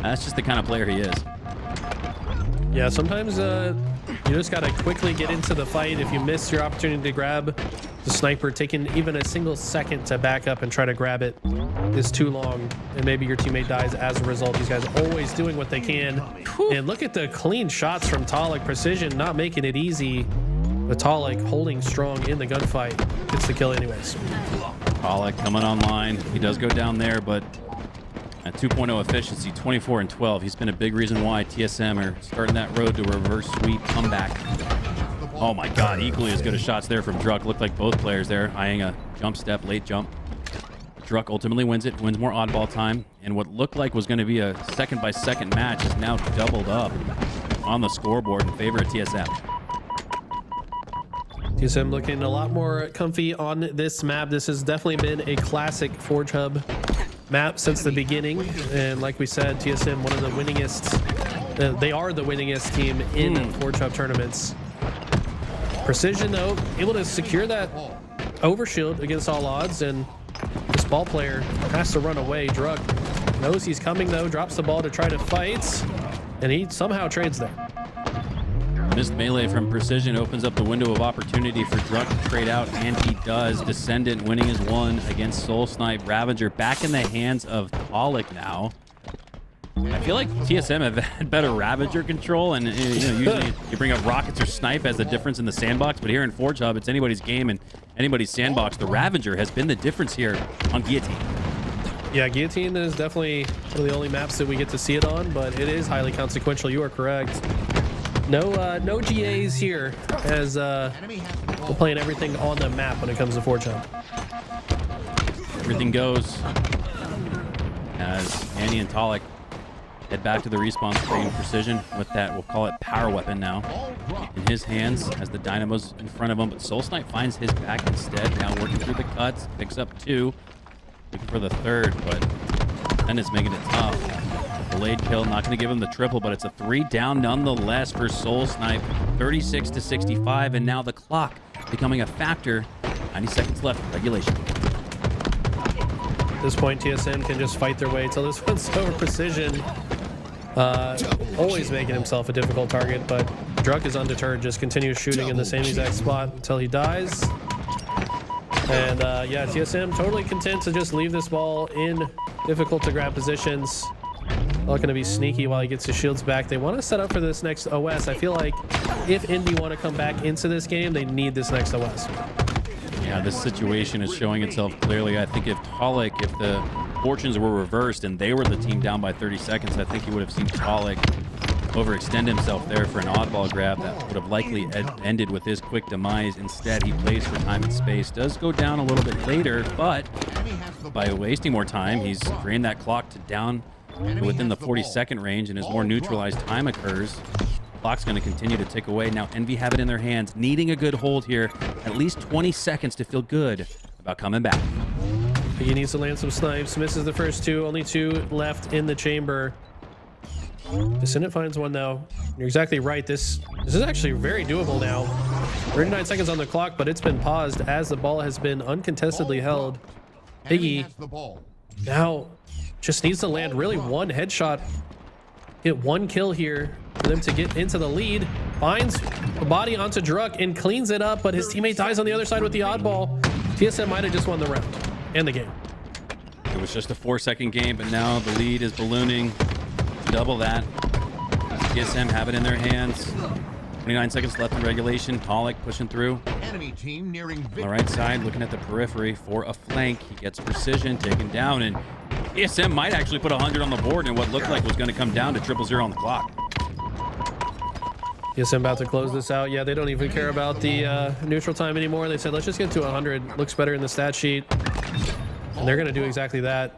That's just the kind of player he is. Yeah, sometimes you just got to quickly get into the fight. If you miss your opportunity to grab the sniper, taking even a single second to back up and try to grab it is too long, and maybe your teammate dies as a result. These guys always doing what they can. And look at the clean shots from Pollock. Precision not making it easy, but Pollock holding strong in the gunfight. Gets the kill anyways. Pollock coming online. He does go down there, but at 2.0 efficiency, 24 and 12. He's been a big reason why TSM are starting that road to reverse sweep comeback. Oh my God, equally as good as shots there from Druck. Looked like both players there eyeing a jump step, late jump. Druck ultimately wins it, wins more oddball time, and what looked like was going to be a second-by-second match is now doubled up on the scoreboard in favor of TSM. TSM looking a lot more comfy on this map. This has definitely been a classic ForgeHub map since the beginning, and like we said, TSM one of the winningest. They are the winningest team in ForgeHub tournaments. Precision though, able to secure that overshield against all odds, and this ball player has to run away. Druck knows he's coming though, drops the ball to try to fight, and he somehow trades there. Missed melee from Precision opens up the window of opportunity for Druck to trade out, and he does. Descendant winning his one against Soul Snipe. Ravager back in the hands of Pollock now. I feel like TSM have had better Ravager control, and usually you bring up Rockets or Snipe as the difference in the sandbox, but here in ForgeHub, it's anybody's game and anybody's sandbox. The Ravager has been the difference here on Guillotine. Yeah, Guillotine is definitely one of the only maps that we get to see it on, but it is highly consequential. You are correct. No GAs here, as we're playing everything on the map when it comes to ForgeHub. Everything goes as Annie and Pollock head back to the respawn screen. Precision with that, we'll call it power weapon now, in his hands as the dynamo's in front of him, but Soul Snipe finds his back instead. Now working through the cuts, picks up 2, looking for the 3rd, but then it's making it tough. Delayed kill, not going to give him the triple, but it's a 3 down nonetheless for Soul Snipe. 36 to 65, and now the clock becoming a factor. 90 seconds left, regulation. At this point, TSM can just fight their way till this one's over. Precision always making himself a difficult target, but Druck is undeterred, just continues shooting in the same exact spot until he dies. And yeah, TSM totally content to just leave this ball in difficult to grab positions. Not going to be sneaky while he gets his shields back. They want to set up for this next OS. I feel like if Indy want to come back into this game, they need this next OS. Yeah, this situation is showing itself clearly. I think if Pollock, if the fortunes were reversed and they were the team down by 30 seconds, I think you would have seen Pollock overextend himself there for an oddball grab that would have likely ended with his quick demise. Instead, he plays for time and space. Does go down a little bit later, but by wasting more time, he's bringing that clock to down within the 40-second range, and as more neutralized time occurs, clock's going to continue to tick away. Now Envy have it in their hands, needing a good hold here, at least 20 seconds to feel good about coming back. He needs to land some snipes, misses the first 2, only 2 left in the chamber. Descendant finds one though. You're exactly right, this is actually very doable now. 39 seconds on the clock, but it's been paused as the ball has been uncontestedly held. Piggy now just needs to land really one headshot, get 1 kill here for them to get into the lead. Finds the body onto Druck and cleans it up, but his teammate dies on the other side with the oddball. TSM might have just won the round and the game. It was just a 4-second game, but now the lead is ballooning. Double that. TSM have it in their hands. 29 seconds left in regulation. Pollock pushing through. Enemy team nearing On the right side, looking at the periphery for a flank. He gets Precision taken down, and TSM might actually put 100 on the board in what looked like was going to come down to 0-0 on the clock. TSM about to close this out. Yeah, they don't even care about the neutral time anymore. They said, let's just get to 100. Looks better in the stat sheet. and they're going to do exactly that.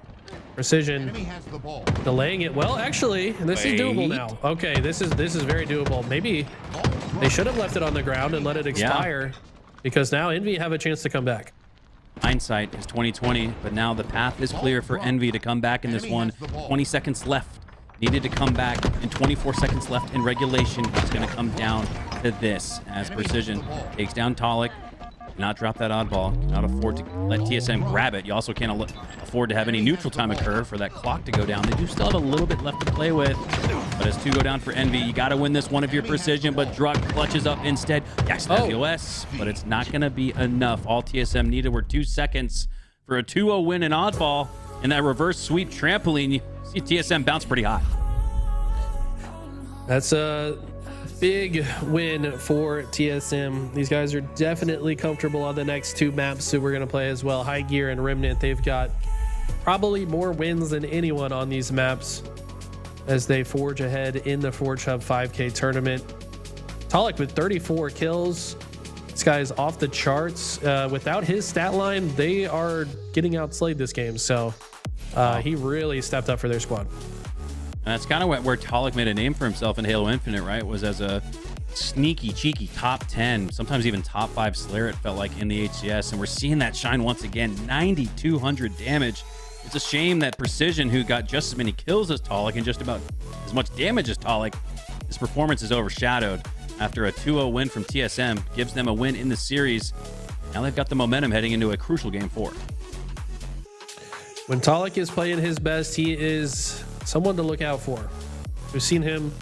Precision Enemy has the ball. delaying it. Well, actually, this is doable now. Okay, this is very doable. Maybe they should have left it on the ground and let it expire, because now Envy have a chance to come back. Hindsight is 2020, but now the path is clear for Envy to come back in this one. 20 seconds left. Needed to come back, and 24 seconds left in regulation. It's going to come down to this as Precision takes down Talik. Not drop that oddball. Cannot afford to let TSM grab it. You also can't afford to have any neutral time occur for that clock to go down. They do still have a little bit left to play with, but as 2 go down for Envy, you got to win this one if you're Precision, but Druck clutches up instead. Yes, POS, but it's not going to be enough. All TSM needed were 2 seconds for a 2-0 win in oddball, and that reverse sweep trampoline. You see TSM bounce pretty high. That's a big win for TSM. These guys are definitely comfortable on the next 2 maps that we're going to play as well. High Gear and Remnant, they've got probably more wins than anyone on these maps as they forge ahead in the ForgeHub 5K tournament. Talik with 34 kills. This guy is off the charts. Without his stat line, they are getting outslayed this game. So he really stepped up for their squad. And that's kind of where Talik made a name for himself in Halo Infinite, right? Was as a sneaky, cheeky top 10, sometimes even top 5 Slayer, it felt like, in the HCS. And we're seeing that shine once again. 9,200 damage. It's a shame that Precision, who got just as many kills as Talik and just about as much damage as Talik, his performance is overshadowed after a 2-0 win from TSM. Gives them a win in the series. Now they've got the momentum heading into a crucial game 4. When Talik is playing his best, he is someone to look out for. We've seen him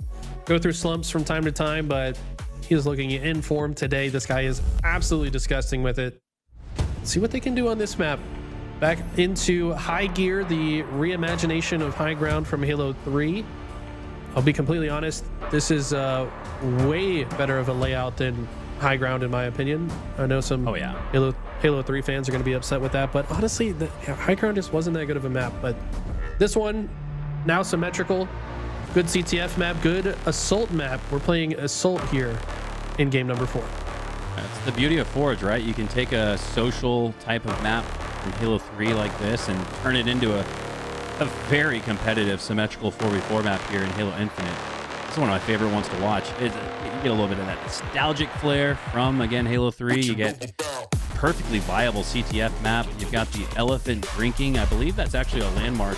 go through slumps from time to time, but he is looking in form today. This guy is absolutely disgusting with it. Let's see what they can do on this map. Back into High Gear, the reimagination of High Ground from Halo 3. I'll be completely honest, this is way better of a layout than High Ground, in my opinion. I know some Halo 3 fans are going to be upset with that, but honestly, the High Ground just wasn't that good of a map. But this one, now symmetrical, good CTF map, good assault map. We're playing assault here in game number 4. That's the beauty of Forge, right? You can take a social type of map from Halo 3 like this and turn it into a very competitive symmetrical 4v4 map here in Halo Infinite. This is one of my favorite ones to watch. You get a little bit of that nostalgic flair from, again, Halo 3. You get perfectly viable CTF map. You've got the elephant drinking. I believe that's actually a landmark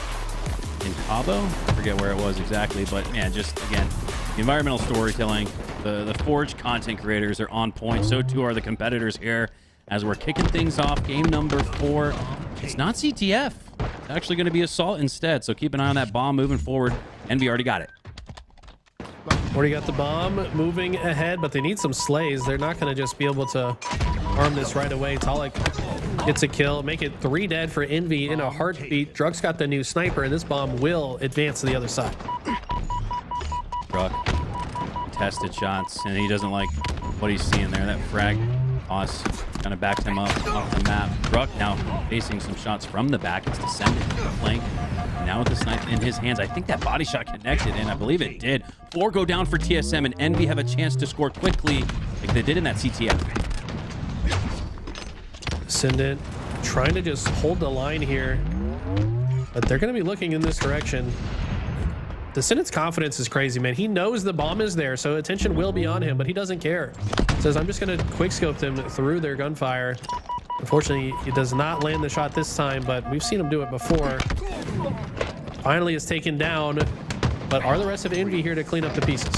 in Cabo. I forget where it was exactly, but man, just again, the environmental storytelling, the Forge content creators are on point. So too are the competitors here as we're kicking things off. Game number 4. It's not CTF. It's actually going to be assault instead. So keep an eye on that bomb moving forward. Envy already got it. Already got the bomb moving ahead, but they need some slays. They're not going to just be able to arm this right away. Talik gets a kill, make it 3 dead for Envy in a heartbeat. Druck's got the new sniper, and this bomb will advance to the other side. Druck tested shots, and he doesn't like what he's seeing there. That frag toss kind of backed him up off the map. Druck now facing some shots from the back. It's descending to the flank. Now with the snipe in his hands, I think that body shot connected, and I believe it did. 4 go down for TSM, and Envy have a chance to score quickly like they did in that CTF. Ascendant trying to just hold the line here, but they're going to be looking in this direction. Descendant's confidence is crazy, man. He knows the bomb is there, so attention will be on him, but he doesn't care. Says, I'm just going to quickscope them through their gunfire. Unfortunately, he does not land the shot this time, but we've seen him do it before. Finally is taken down, but are the rest of Envy here to clean up the pieces?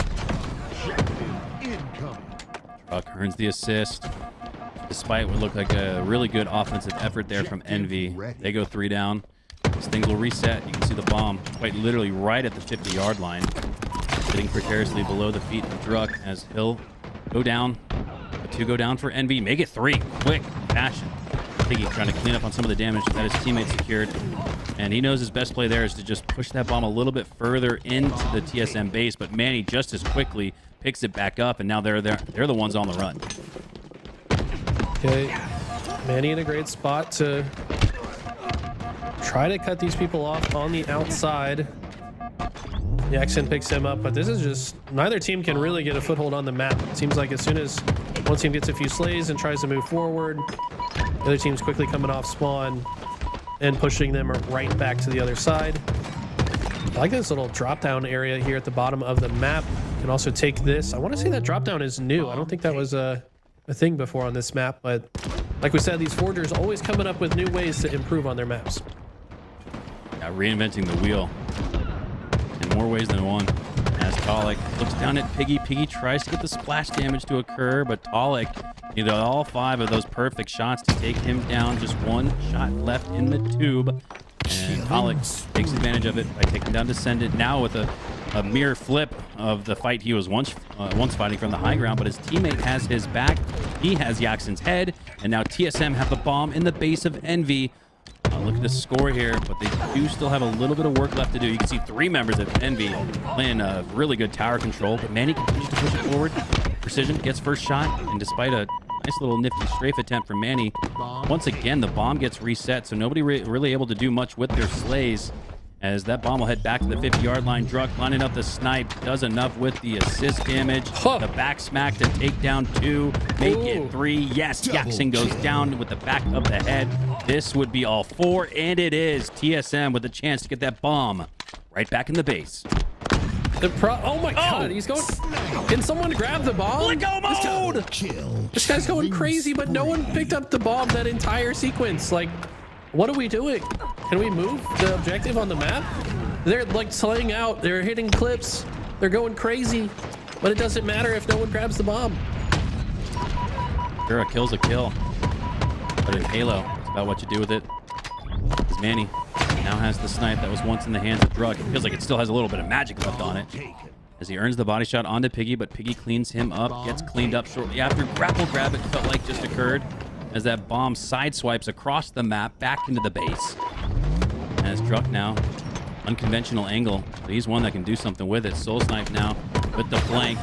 Druck earns the assist. Despite what looked like a really good offensive effort there from Envy, they go 3 down. These things will reset. You can see the bomb quite literally right at the 50-yard line, sitting precariously below the feet of Druck as he'll go down. 2 go down for Envy. Make it 3. Quick fashion. Piggy trying to clean up on some of the damage that his teammate secured. And he knows his best play there is to just push that bomb a little bit further into the TSM base. But Manny just as quickly picks it back up, and now they're the ones on the run. Okay, Manny in a great spot to try to cut these people off on the outside. Jackson picks him up, but this is just, neither team can really get a foothold on the map. It seems like as soon as one team gets a few slays and tries to move forward, the other team's quickly coming off spawn. and pushing them right back to the other side. I like this little drop down area here at the bottom of the map. You can also take this. I want to say that drop down is new. I don't think that was a thing before on this map, but like we said, these forgers always coming up with new ways to improve on their maps. Yeah, reinventing the wheel in more ways than one. As Talik looks down at Piggy. Piggy tries to get the splash damage to occur, but Talik, all 5 of those perfect shots to take him down. Just 1 shot left in the tube. And Talik takes advantage of it by taking down Descendant. Now with a mere flip of the fight he was once fighting from the high ground, but his teammate has his back. He has Yaxon's head, and now TSM have the bomb in the base of Envy. Look at the score here, but they do still have a little bit of work left to do. You can see 3 members of Envy playing really good tower control, but Manny continues to push it forward. Precision gets first shot, and despite a nice little nifty strafe attempt from Manny, once again the bomb gets reset, so nobody really able to do much with their slays, as that bomb will head back to the 50-yard line. Druck lining up the snipe, does enough with the assist damage. The back smack to take down 2, make it 3. Yes, Yaxon goes down with the back of the head. This would be all 4, and it is. TSM with a chance to get that bomb right back in the base. Oh my God, he's going. Can someone grab the bomb? Let go mode! This guy's going crazy, but no one picked up the bomb that entire sequence. Like, what are we doing? Can we move the objective on the map? They're like slaying out. They're hitting clips. They're going crazy, but it doesn't matter if no one grabs the bomb. Sure, a kill's a kill, but in Halo, it's about what you do with it. As Manny now has the snipe that was once in the hands of Druck. It feels like it still has a little bit of magic left on it, as he earns the body shot onto Piggy, but Piggy cleans him up, gets cleaned up shortly after. Grapple grab, it felt like just occurred, as that bomb sideswipes across the map back into the base. As Druck now, unconventional angle, but he's one that can do something with it. Soul Snipe now with the flank.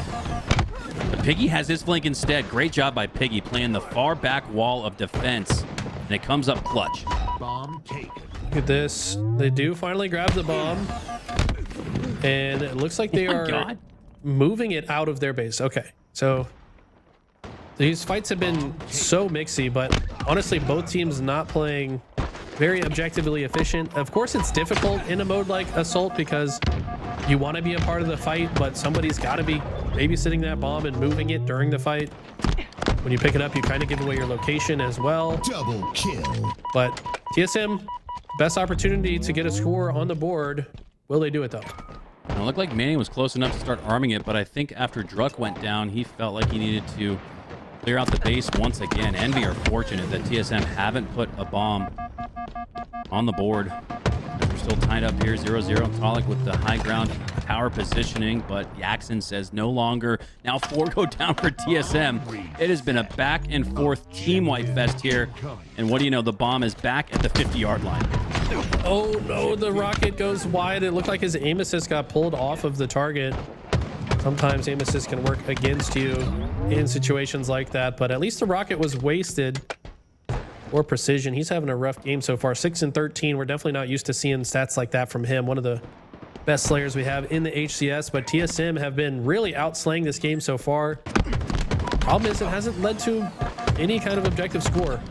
But Piggy has his flank instead. Great job by Piggy playing the far back wall of defense, and it comes up clutch. Bomb taken. Look at this. They do finally grab the bomb, and it looks like they are moving it out of their base. Okay, so these fights have been so mixy, but honestly, both teams not playing very objectively efficient. Of course, it's difficult in a mode like Assault because you want to be a part of the fight, but somebody's got to be babysitting that bomb and moving it during the fight. When you pick it up, you kind of give away your location as well. Double kill. But TSM, best opportunity to get a score on the board. Will they do it though? It looked like Manny was close enough to start arming it, but I think after Druck went down, he felt like he needed to clear out the base once again. Envy are fortunate that TSM haven't put a bomb on the board. We're still tied up here, 0-0. Talik with the high ground tower positioning, but Yaxon says no longer. Now 4 go down for TSM. It has been a back and forth team wipe fest here. And what do you know? The bomb is back at the 50-yard line. Oh no, the rocket goes wide. It looked like his aim assist got pulled off of the target. Sometimes aim assist can work against you in situations like that, but at least the rocket was wasted. Or Precision, he's having a rough game so far. 6 and 13. We're definitely not used to seeing stats like that from him. One of the best slayers we have in the HCS, but TSM have been really outslaying this game so far. Problem is it hasn't led to any kind of objective score.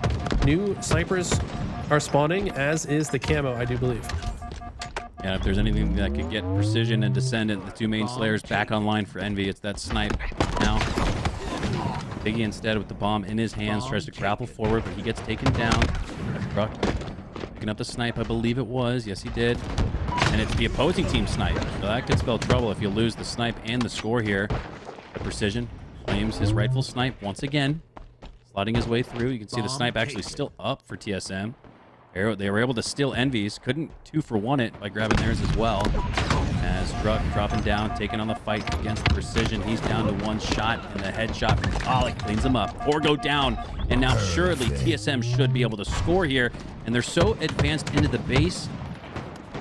New snipers are spawning, as is the camo, I do believe. Yeah, if there's anything that could get Precision and Descendant, the 2 main slayers, back online for Envy, it's that snipe now. Piggy instead with the bomb in his hands tries to grapple forward, but he gets taken down. Druck picking up the snipe, I believe it was. Yes, he did. And it's the opposing team snipe, so that could spell trouble if you lose the snipe and the score here. The Precision claims his rightful snipe once again, sliding his way through. You can see the snipe actually still up for TSM. They were able to steal Envy's, couldn't 2-for-1 it by grabbing theirs as well. As Druck dropping down, taking on the fight against Precision. He's down to 1 shot, and the headshot from Talik cleans him up. 4 go down, and now surely TSM should be able to score here. And they're so advanced into the base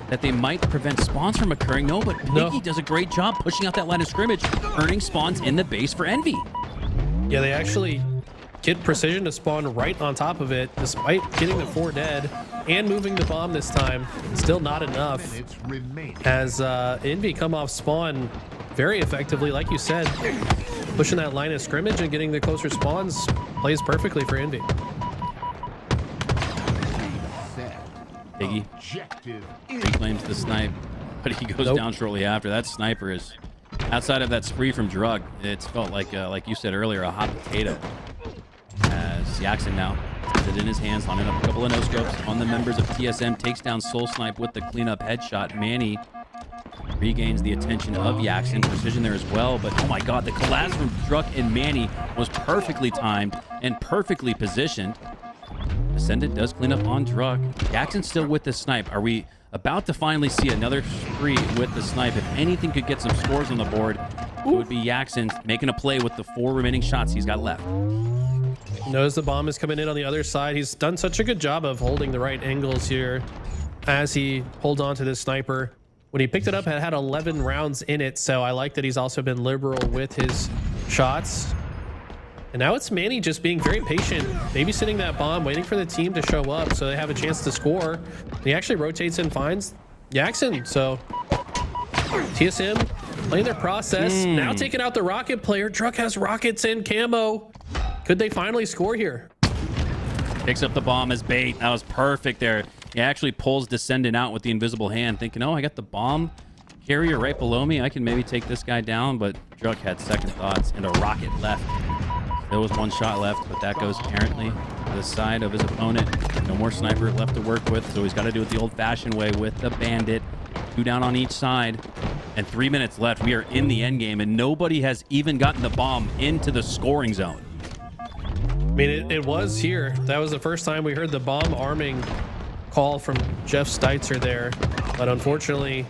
that they might prevent spawns from occurring. No, but Piggy does a great job pushing out that line of scrimmage, earning spawns in the base for Envy. Yeah, they actually get Precision to spawn right on top of it, despite getting the 4 dead and moving the bomb this time. Still not enough, as Envy come off spawn very effectively, like you said. Pushing that line of scrimmage and getting the closer spawns plays perfectly for Envy. Piggy Objective reclaims the snipe, but he goes down shortly after. That sniper is, outside of that spree from Drug, it's felt like you said earlier, a hot potato. As Yaxon now has it in his hands, lining up a couple of no-scopes on the members of TSM, takes down Soul Snipe with the cleanup headshot. Manny regains the attention of Yaxon. Precision there as well, but oh my god, the collapse from Druck and Manny was perfectly timed and perfectly positioned. Ascendant does clean up on Druck. Yaxon still with the snipe. Are we about to finally see another spree with the snipe? If anything could get some scores on the board, it would be Yaxon making a play with the 4 remaining shots he's got left. Knows the bomb is coming in on the other side. He's done such a good job of holding the right angles here as he holds on to this sniper. When he picked it up, it had 11 rounds in it, so I like that he's also been liberal with his shots. And now it's Manny just being very patient, babysitting that bomb, waiting for the team to show up so they have a chance to score. He actually rotates and finds Yaxon, so TSM playing their process. Now taking out the rocket player. Druck has rockets and camo. Could they finally score here? Picks up the bomb as bait. That was perfect there. He actually pulls Descendant out with the invisible hand, thinking, oh, I got the bomb carrier right below me. I can maybe take this guy down, but Druck had second thoughts and a rocket left. There was 1 shot left, but that goes apparently to the side of his opponent. No more sniper left to work with, so he's got to do it the old-fashioned way with the bandit. 2 down on each side, and 3 minutes left. We are in the end game, and nobody has even gotten the bomb into the scoring zone. I mean, it was here. That was the first time we heard the bomb arming call from Jeff Steitzer there, but unfortunately,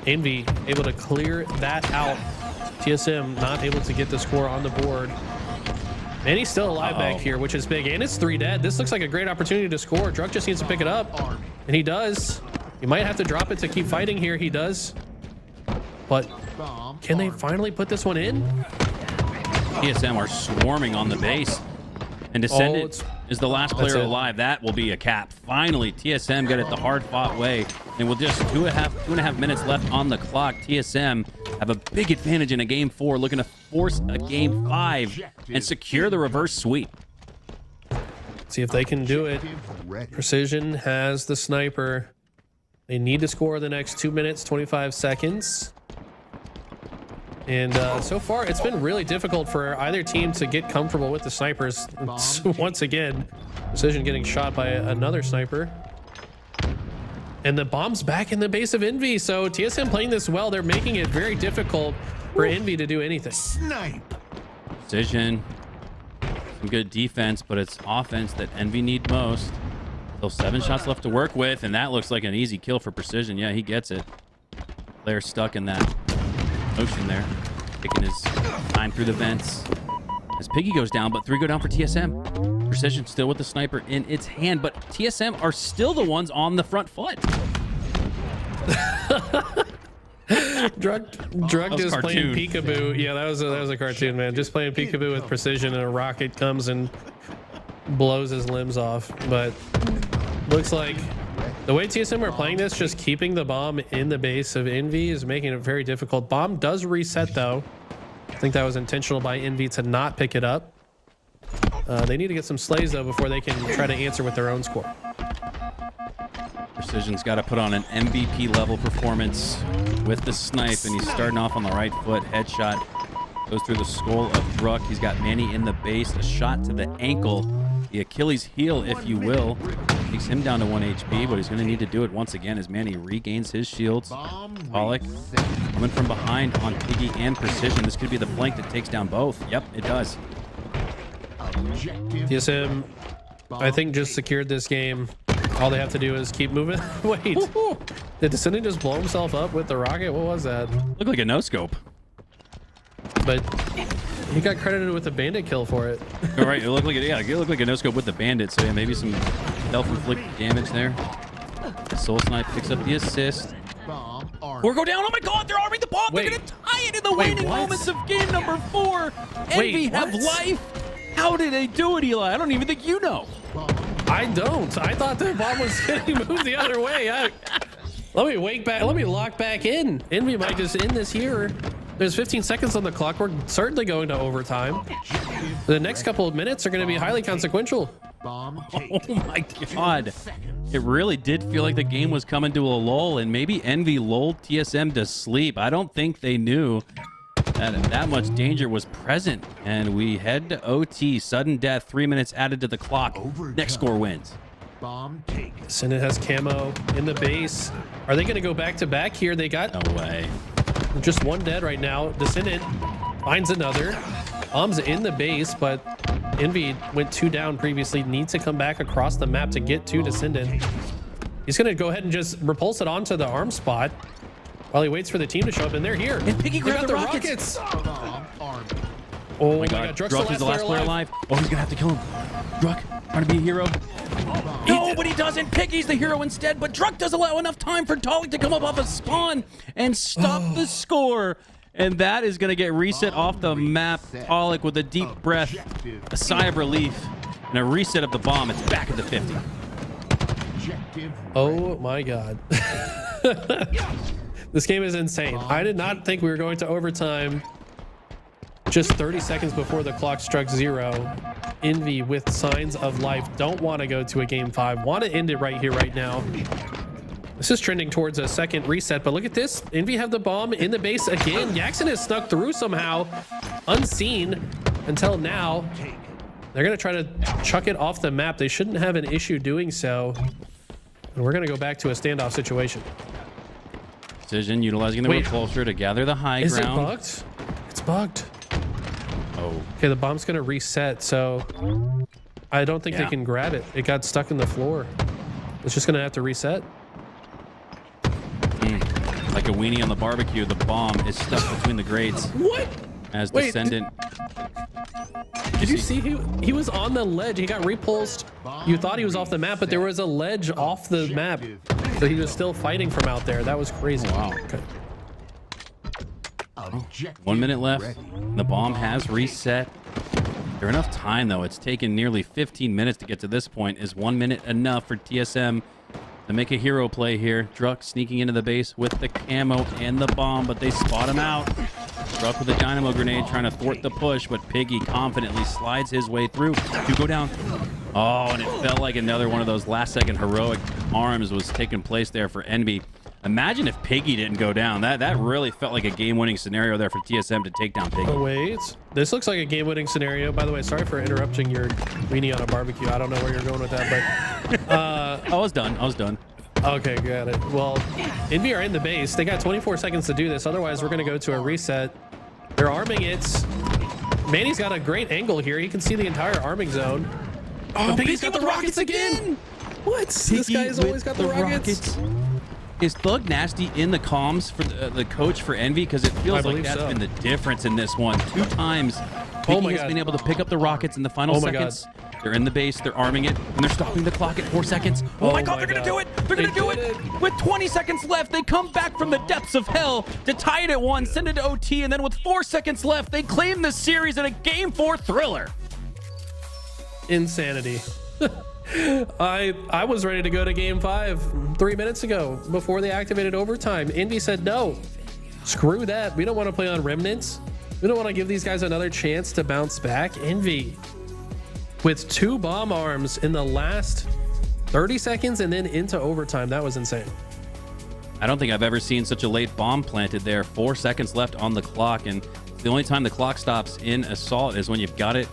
Envy able to clear that out. TSM not able to get the score on the board. And he's still alive back here, which is big. And it's 3 dead. This looks like a great opportunity to score. Druck just needs to pick it up. And he does. He might have to drop it to keep fighting here. He does. But can they finally put this one in? TSM are swarming on the base. And Descendant is the last player alive. That will be a cap. Finally, TSM got it the hard-fought way. And with just two and a half minutes left on the clock, TSM have a big advantage in a game 4, looking to force a game 5 and secure the reverse sweep. See if they can do it. Precision has the sniper. They need to score the next 2 minutes, 25 seconds. And so far, it's been really difficult for either team to get comfortable with the snipers. Once again, Precision getting shot by another sniper. And the bomb's back in the base of Envy. So TSM playing this well. They're making it very difficult for Envy to do anything. Snipe. Precision. Some good defense, but it's offense that Envy need most. Still 7 shots left to work with, and that looks like an easy kill for Precision. Yeah, he gets it. Player stuck in that motion there, taking his time through the vents. As Piggy goes down, but 3 go down for TSM. Precision still with the sniper in its hand, but TSM are still the ones on the front foot. Drug just playing peekaboo. Yeah, that was a cartoon, man. Just playing peekaboo with Precision, and a rocket comes and blows his limbs off. But looks like the way TSM are playing this, just keeping the bomb in the base of Envy is making it very difficult. Bomb does reset though. I think that was intentional by Envy to not pick it up. They need to get some slays though before they can try to answer with their own score. Precision's got to put on an MVP level performance with the snipe, and he's starting off on the right foot. Headshot goes through the skull of Druck. He's got Manny in the base, a shot to the ankle, the Achilles heel, if you will. Takes him down to 1 HP, but he's going to need to do it once again as Manny regains his shields. Pollock coming from behind on Piggy and Precision. This could be the flank that takes down both. Yep, it does. TSM, I think, just secured this game. All they have to do is keep moving. Wait, did Descendant just blow himself up with the rocket? What was that? Looked like a no-scope. But he got credited with a bandit kill for it. All right, it looked like a no-scope with the bandit. So yeah, maybe some self-inflicted damage there. Soul Snipe picks up the assist. 4 go down. Oh my God, they're arming the bomb. Wait. They're gonna tie it in the waning moments of game number 4. Envy have life. How did they do it, Eli? I don't even think you know. I don't. I thought the bomb was getting moved the other way. Let me wake back. Let me lock back in. Envy might just end this here. There's 15 seconds on the clock. We're certainly going to overtime. The next couple of minutes are going to be highly consequential. Oh my God. It really did feel like the game was coming to a lull, and maybe Envy lulled TSM to sleep. I don't think they knew that much danger was present. And we head to OT. Sudden death, 3 minutes added to the clock. Next score wins. Bomb taken. Descendant has camo in the base. Are they going to go back to back here? They got No way. just one dead right now. Descendant finds another. Bomb's in the base, but Envy went 2 down previously. Needs to come back across the map to get to Descendant. He's going to go ahead and just repulse it onto the arm spot while he waits for the team to show up. And they're here. And Piggy They grabbed got the rockets. Bomb armed. Oh my God, God. Druck is the last player alive. Oh, he's gonna have to kill him. Druck trying to be a hero. No, but he doesn't. Piggy's the hero instead, but Druck doesn't allow enough time for Dolly to come up off a spawn and stop the score. And that is going to get reset off the map. Pollock with a deep breath, a sigh of relief, and a reset of the bomb. It's back at the 50. Objective Oh my God. This game is insane. I did not think we were going to overtime just 30 seconds before the clock struck 0. Envy with signs of life. Don't want to go to a game 5. Want to end it right here, right now. This is trending towards a second reset, but look at this. Envy have the bomb in the base again. Jackson has snuck through somehow, unseen until now. They're going to try to chuck it off the map. They shouldn't have an issue doing so. And we're going to go back to a standoff situation. Decision utilizing the repulsor to gather the high Is ground. it bugged? It's bugged. Oh, Okay, the bomb's going to reset, so I don't think they Yeah. can grab it. It got stuck in the floor. It's just going to have to reset. like a weenie on the barbecue, the bomb is stuck between the grates What? as Wait, Descendant. Did you see he was on the ledge? He got repulsed. You thought he was off the map, but there was a ledge off the map. So he was still fighting from out there. That was crazy. Wow. Okay. objective 1 minute left. ready. The bomb has reset. There's enough time, though. It's taken nearly 15 minutes to get to this point. Is 1 minute enough for TSM to make a hero play here? Druck sneaking into the base with the camo and the bomb, but they spot him out. Druck with a dynamo grenade trying to thwart the push, but Piggy confidently slides his way through to go down. Oh, and it felt like another one of those last-second heroic arms was taking place there for Envy. Imagine if Piggy didn't go down. That really felt like a game-winning scenario there for TSM to take down Piggy. Oh, wait. This looks like a game-winning scenario. By the way, sorry for interrupting your weenie on a barbecue. I don't know where you're going with that, but... I was done. Okay, got it. Well, Envy are in the base. They got 24 seconds to do this. Otherwise, we're going to go to a reset. They're arming it. Manny's got a great angle here. He can see the entire arming zone. Oh, But Piggy's got the rockets again. What? This guy's always got the rockets. Is Thug Nasty in the comms for the coach for Envy? Because it feels like believe that's so. been the difference in this one. 2 times, Piggy my has God. been able to pick up the rockets in the final Oh my God. seconds. They're in the base, they're arming it, and they're stopping the clock at 4 seconds. Oh, my God, they're going to do it! They're going to do did it! With 20 seconds left, they come back from the depths of hell to tie it at 1, send it to OT, and then with 4 seconds left, they claim the series in a Game 4 thriller. Insanity. I was ready to go to game 5 3 minutes ago before they activated overtime. Envy said no. Screw that. We don't want to play on remnants. We don't want to give these guys another chance to bounce back. Envy with 2 bomb arms in the last 30 seconds and then into overtime. That was insane. I don't think I've ever seen such a late bomb planted there. 4 seconds left on the clock, and the only time the clock stops in Assault is when you've got it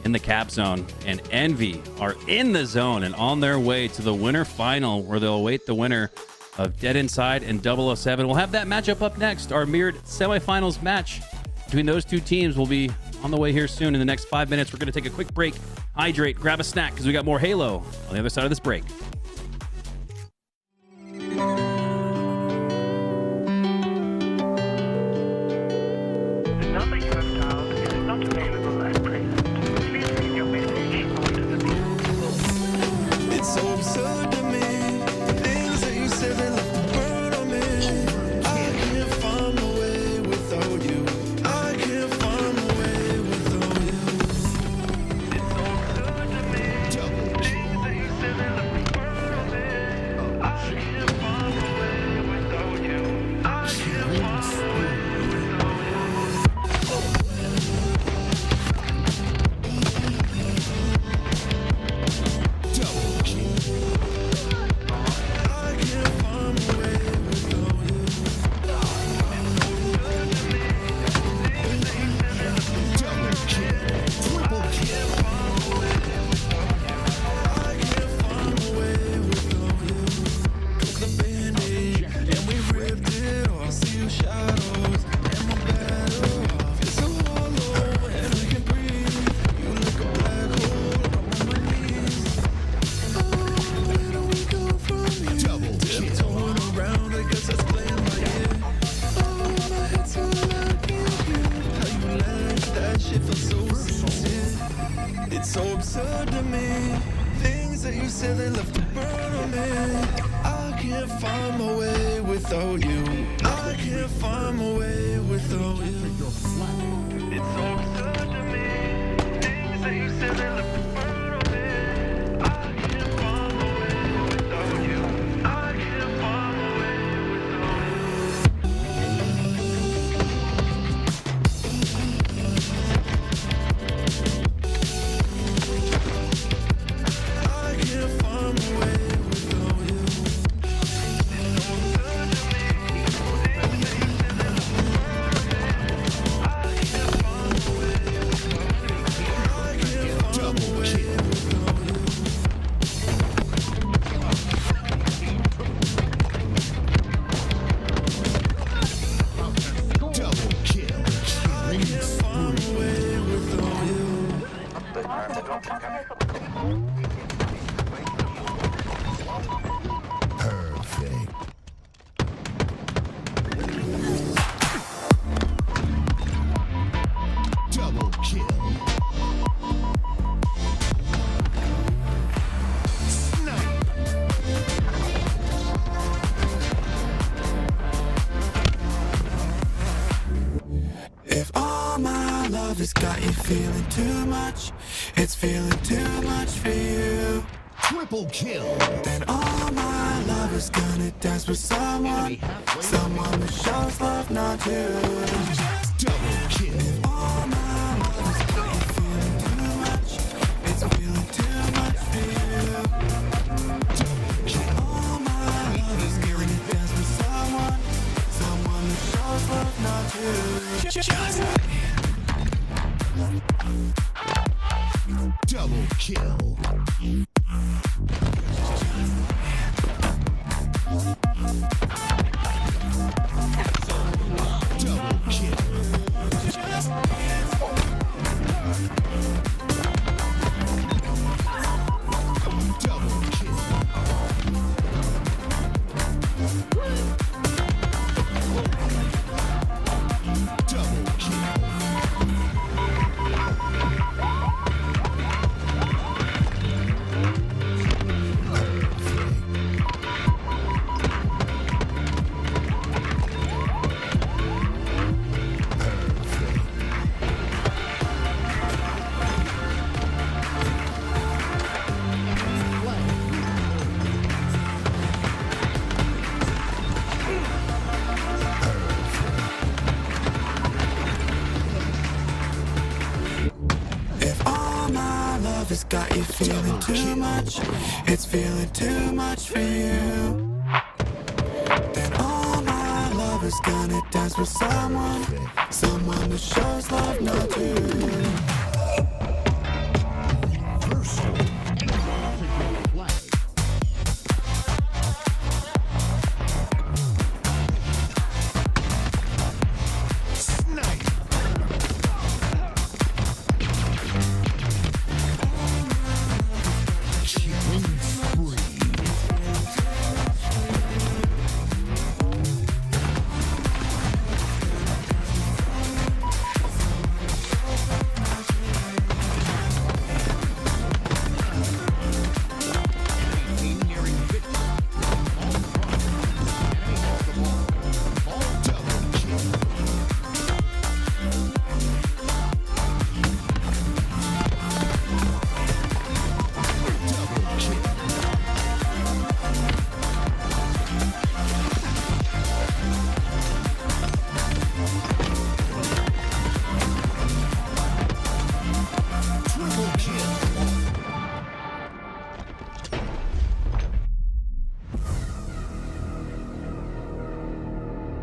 in the cap zone. And Envy are in the zone and on their way to the winter final, where they'll await the winner of Dead Inside and 007. We'll have that matchup up next. Our mirrored semifinals match between those 2 teams will be on the way here soon. In the next 5 minutes, we're going to take a quick break, hydrate, grab a snack, because we got more Halo on the other side of this break. The number you have dialed is not available at present. Please leave your message after the beep. It's so absurd to me. The things that you said that left the burn on me. I can't find my way without you. I can't find my way without you. It's so absurd to me. Things that you said that left the burn absurd to me. Things that you said they left a burn on me. I can't find my way without you. I can't find my way without you. It's so absurd to me. Things that you said they left a burn on me. I can't find my way without you. I can't find my way without you. If all my love has got you feeling too much, it's feeling too much for you. Triple kill. Then all my love is gonna dance with someone, someone that shows love, not you. Double kill. All my love has got you feeling too much, it's feeling too much for you. All my love is gonna dance with someone, someone that shows love, not you. Double kill. Double kill. Double kill. Double kill. If all my love has got you feeling too much, it's feeling too much for you. Then all my love is gonna dance with someone, someone that shows love, not you.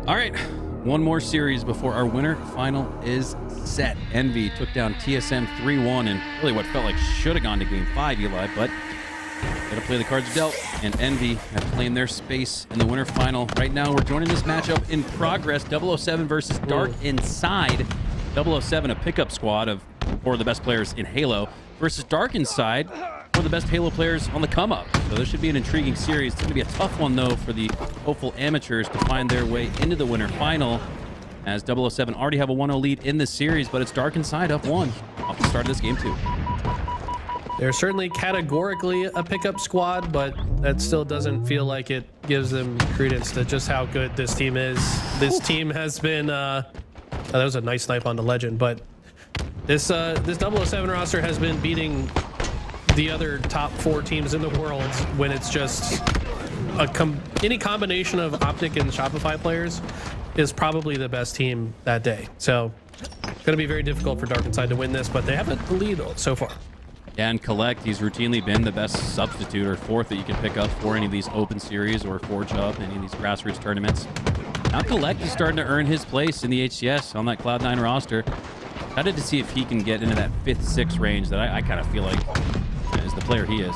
All right, one more series before our winner final is set. Envy took down TSM 3-1 and really what felt like should have gone to game 5, Eli, but gotta play the cards dealt, and Envy have claimed their space in the winner final. Right now, we're joining this matchup in progress. 007 versus Dark Inside. 007, a pickup squad of 4 of the best players in Halo, versus Dark Inside, one of the best Halo players on the come up. So this should be an intriguing series. It's going to be a tough one, though, for the hopeful amateurs to find their way into the winner final, as 007 already have a 1-0 lead in this series, but it's Dark Inside up 1 off the start of this game 2. They're certainly categorically a pickup squad, but that still doesn't feel like it gives them credence to just how good this team is. This team has been, that was a nice snipe on the legend, but this 007 roster has been beating the other top 4 teams in the world when it's just any combination of Optic and Shopify players is probably the best team that day. So it's going to be very difficult for Dark Inside to win this, but they have a lead so far. Yeah, and KOTH, he's routinely been the best substitute or fourth that you can pick up for any of these open series or ForgeHub, any of these grassroots tournaments. Now KOTH is starting to earn his place in the HCS on that Cloud9 roster. Excited to see if he can get into that 5th, 6th range that I kind of feel like is the player he is.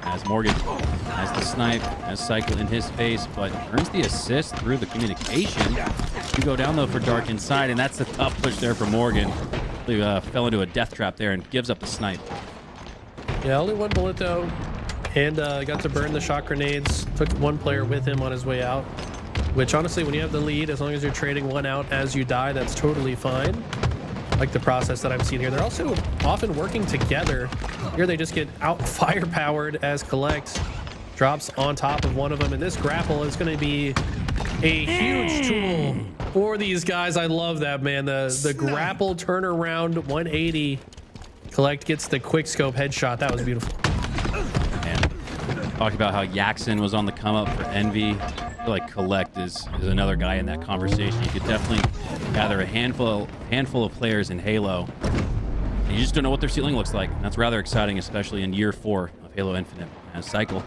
As Morgan has the snipe, has Cycle in his face, but earns the assist through the communication. You go down though for Dark Inside, and that's a tough push there for Morgan. He fell into a death trap there and gives up the snipe. Yeah, only 1 bullet though, and got to burn the shock grenades. Took 1 player with him on his way out, which honestly, when you have the lead, as long as you're trading 1 out as you die, that's totally fine. Like the process that I'm seeing here. They're also often working together. Here they just get out firepowered as KOTH drops on top of one of them, and this grapple is going to be a huge tool for these guys. I love that, man. The grapple turnaround 180. KOTH gets the quick scope headshot. That was beautiful. And talking about how Yaxon was on the come up for Envy. I feel like KOTH is another guy in that conversation. You could definitely gather a handful of players in Halo. And you just don't know what their ceiling looks like. And that's rather exciting, especially in year 4 of Halo Infinite. As Cycle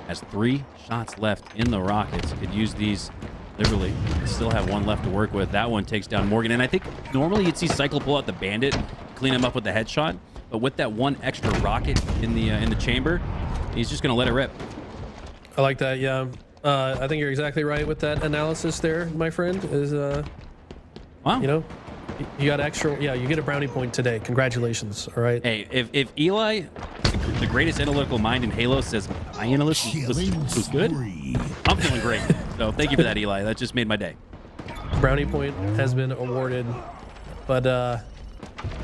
has 3 shots left in the rockets. Could use these liberally. Still have 1 left to work with. That one takes down Morgan. And I think normally you'd see Cycle pull out the bandit, clean him up with the headshot. But with that 1 extra rocket in the chamber, he's just gonna let it rip. I like that. Yeah. I think you're exactly right with that analysis there, my friend. Is wow. You know, you got extra. Yeah, you get a brownie point today. Congratulations. All right. Hey, if Eli, the greatest analytical mind in Halo, says my analyst was good, I'm feeling great. So thank you for that, Eli. That just made my day. Brownie point has been awarded, but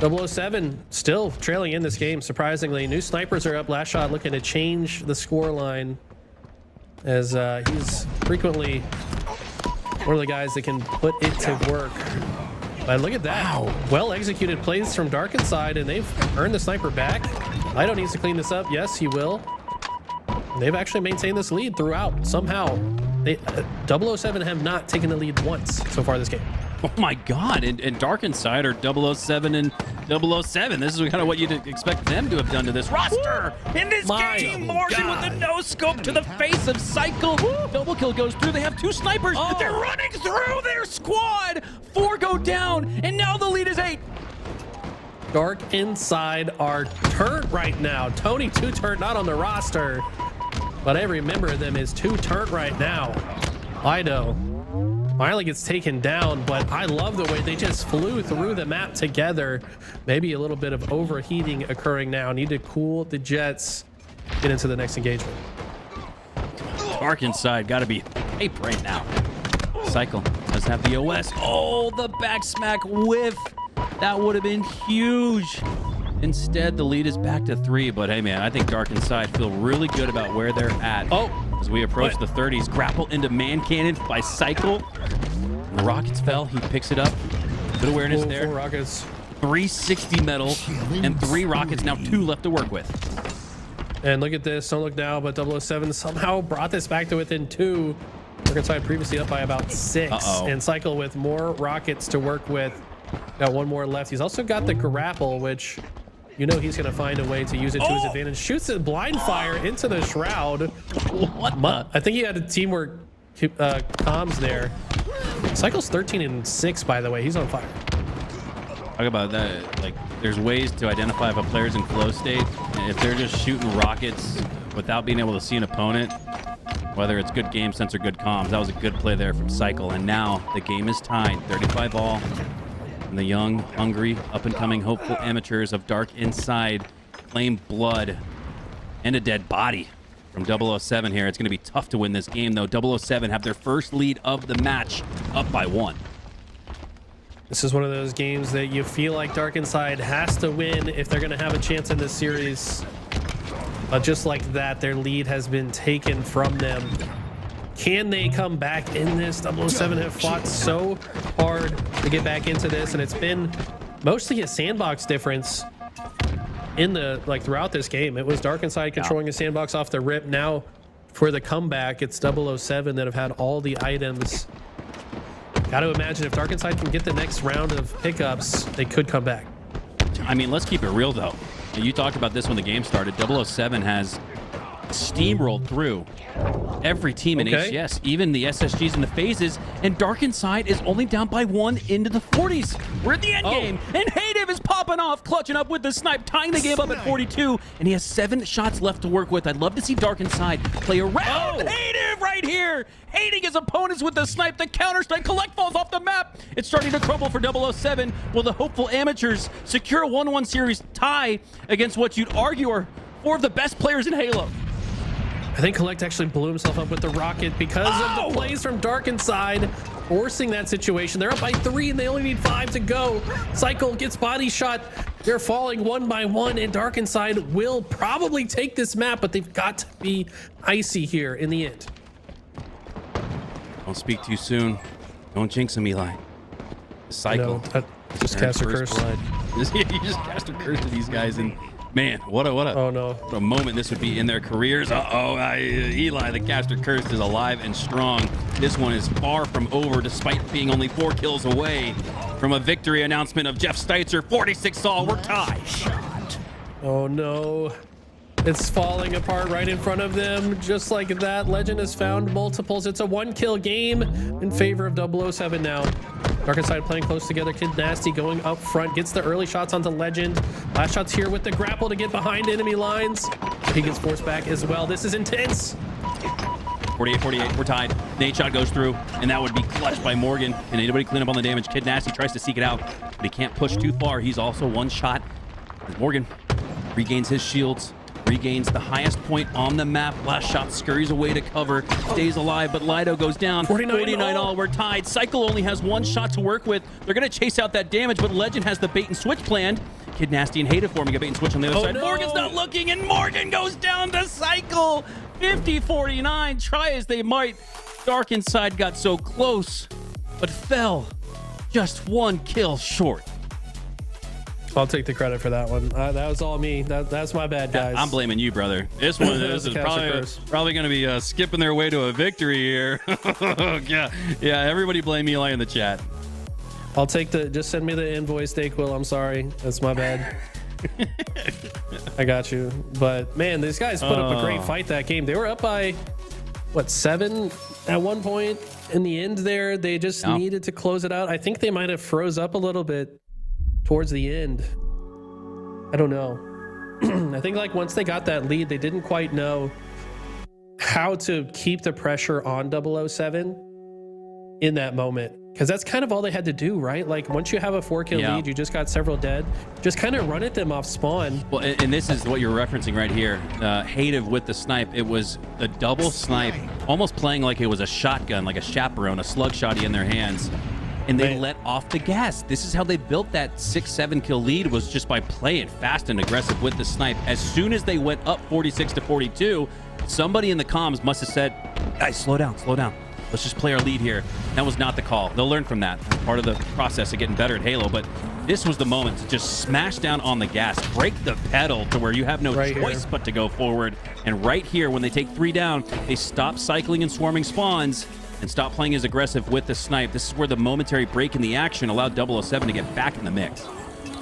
007 still trailing in this game. Surprisingly, new snipers are up. Last shot looking to change the score line, as he's frequently one of the guys that can put it to work. But look at that. Wow. Well executed plays from Dark Inside, and they've earned the sniper back. Lido needs to clean this up. Yes, he will. They've actually maintained this lead throughout. Somehow, 007 have not taken the lead once so far this game. Oh my God, and Dark Inside are 007 and 007. This is kind of what you'd expect them to have done to this roster. In this game, Morgan with a no-scope to the face of Cycle. Double kill goes through. They have 2 snipers. They're running through their squad. 4 go down, and now the lead is 8. Dark Inside are turnt right now. Tony 2 turnt, not on the roster, but every member of them is 2 turnt right now. Lido finally gets taken down, but I love the way they just flew through the map together. Maybe a little bit of overheating occurring now. Need to cool the jets, get into the next engagement. Dark Inside got to be hype right now. Cycle doesn't have the OS. Oh, the back smack whiff. That would have been huge. Instead, the lead is back to 3. But hey, man, I think Dark Inside feel really good about where they're at. As we approach the 30s, grapple into man cannon by Cycle. And the rockets fell. He picks it up. Good awareness there. 4 rockets. 360 metal and 3 rockets. Now 2 left to work with. And look at this. Don't look now, but 007 somehow brought this back to within 2. Dark Inside previously up by about 6. And Cycle with more rockets to work with. Got 1 more left. He's also got the grapple, which you know he's going to find a way to use it to his advantage. Shoots a blind fire into the shroud. What? I think he had a teamwork comms there. Cycle's 13 and 6, by the way. He's on fire. Talk about that. Like, there's ways to identify if a player's in flow state. And if they're just shooting rockets without being able to see an opponent, whether it's good game sense or good comms, that was a good play there from Cycle. And now the game is tied, 35 all. And the young, hungry, up-and-coming, hopeful amateurs of Dark Inside claim blood and a dead body from 007 here. It's going to be tough to win this game, though. 007 have their first lead of the match, up by 1. This is one of those games that you feel like Dark Inside has to win if they're going to have a chance in this series. Just like that, their lead has been taken from them. Can they come back in this? 007 have fought so hard to get back into this, and it's been mostly a sandbox difference in the throughout this game. It was Dark Inside controlling the sandbox off the rip. Now for the comeback, it's 007 that have had all the items. Got to imagine if Dark Inside can get the next round of pickups, they could come back. I mean, let's keep it real though. You talked about this when the game started. 007 has steamrolled through every team in HCS, even the SSGs and the phases, and Dark Inside is only down by 1 into the 40s. We're at the end game, and Haydiv is popping off, clutching up with the snipe, tying the game up at 42, and he has 7 shots left to work with. I'd love to see Dark Inside play around Haydiv right here, hating his opponents with the snipe. The counter strike collect falls off the map. It's starting to crumble for 007. Will the hopeful amateurs secure a 1-1 series tie against what you'd argue are 4 of the best players in Halo? I think Collect actually blew himself up with the rocket because of the plays from Dark Inside, forcing that situation. They're up by 3 and they only need 5 to go. Cycle gets body shot. They're falling 1 by 1, and Dark Inside will probably take this map, but they've got to be icy here in the end. Don't speak too soon. Don't jinx him, Eli. Cycle. Just cast a curse. You just cast a curse to these guys, and man, what a what a moment this would be in their careers. Eli, the caster curse, is alive and strong. This one is far from over, despite being only 4 kills away from a victory announcement of Jeff Steitzer. 46 all, we're tied. Oh no. It's falling apart right in front of them. Just like that, Legend has found multiples. It's a 1-kill game in favor of 007 now. Dark Inside playing close together. Kid Nasty going up front, gets the early shots onto Legend. Last shots here with the grapple to get behind enemy lines. He gets forced back as well. This is intense. 48-48, we're tied. Nate shot goes through, and that would be clutched by Morgan. Can anybody clean up on the damage? Kid Nasty tries to seek it out, but he can't push too far. He's also 1 shot. Morgan regains his shields, regains the highest point on the map. Last shot scurries away to cover, stays alive, but Lido goes down. 49 all, we're tied. Cycle only has 1 shot to work with. They're going to chase out that damage, but Legend has the bait and switch planned. Kid Nasty and Haydiv forming a bait and switch on the other side. Morgan's not looking, and Morgan goes down to Cycle. 50-49, try as they might. Dark Inside got so close, but fell just 1 kill short. I'll take the credit for that one. That was all me. That's my bad, guys. I'm blaming you, brother. This one is probably going to be skipping their way to a victory here. yeah, everybody blame Eli in the chat. I'll take just send me the invoice, Dayquil. I'm sorry. That's my bad. I got you. But man, these guys put up a great fight that game. They were up by, what, 7 at one point in the end there. They just needed to close it out. I think they might have froze up a little bit towards the end. I don't know. I think once they got that lead, they didn't quite know how to keep the pressure on 007 in that moment, because that's kind of all they had to do, right? Once you have a 4-kill lead, you just got several dead, just kind of run at them off spawn. Well, and this is what you're referencing right here. Haydiv with the snipe. It was a double snipe, almost playing like it was a shotgun, like a chaperone, a slug shotty in their hands. And they let off the gas. This is how they built that 6-7 kill lead, was just by playing fast and aggressive with the snipe. As soon as they went up 46-42, somebody in the comms must have said, guys, slow down. Let's just play our lead here. That was not the call. They'll learn from that. That's part of the process of getting better at Halo. But this was the moment to just smash down on the gas, break the pedal to where you have no choice but to go forward. And right here, when they take 3 down, they stop cycling and swarming spawns and stop playing as aggressive with the snipe. This is where the momentary break in the action allowed 007 to get back in the mix.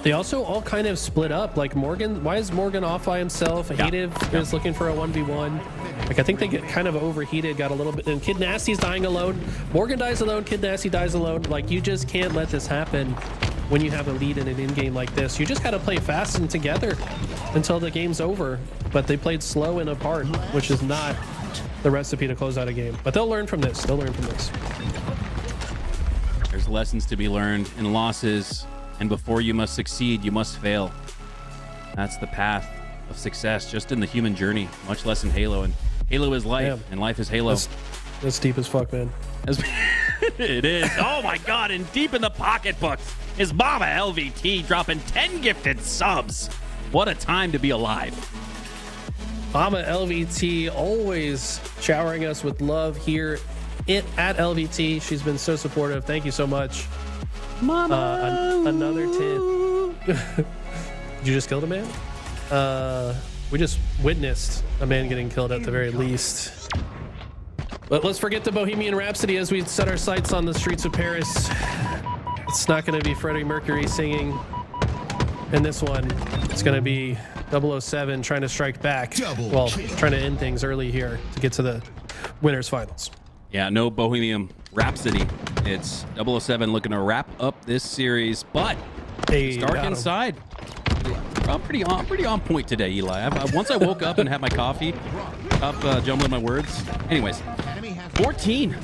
They also all kind of split up. Morgan, why is Morgan off by himself? Haydiv is looking for a 1v1. I think they get kind of overheated, got a little bit, and Kid Nasty's dying alone. Morgan dies alone, Kid Nasty dies alone. You just can't let this happen when you have a lead in an in-game like this. You just got to play fast and together until the game's over. But they played slow and apart, which is not the recipe to close out a game. But they'll learn from this. There's lessons to be learned in losses, and before you must succeed, you must fail. That's the path of success, just in the human journey, much less in Halo. And Halo is life, and life is Halo. That's deep as fuck, man. It is. Oh my God, and deep in the pocketbooks is Mama LVT dropping 10 gifted subs. What a time to be alive. Mama LVT always showering us with love here at LVT. She's been so supportive. Thank you so much. Mama. Another 10. Did you just kill a man? We just witnessed a man getting killed at the very least. But let's forget the Bohemian Rhapsody as we set our sights on the streets of Paris. It's not going to be Freddie Mercury singing in this one. It's going to be 007 trying to strike back. Trying to end things early here to get to the winners finals. Yeah, no Bohemian Rhapsody. It's 007 looking to wrap up this series, but it's dark inside. I'm pretty on point today, Eli. Once I woke up and had my coffee, jumbling my words. Anyways, 14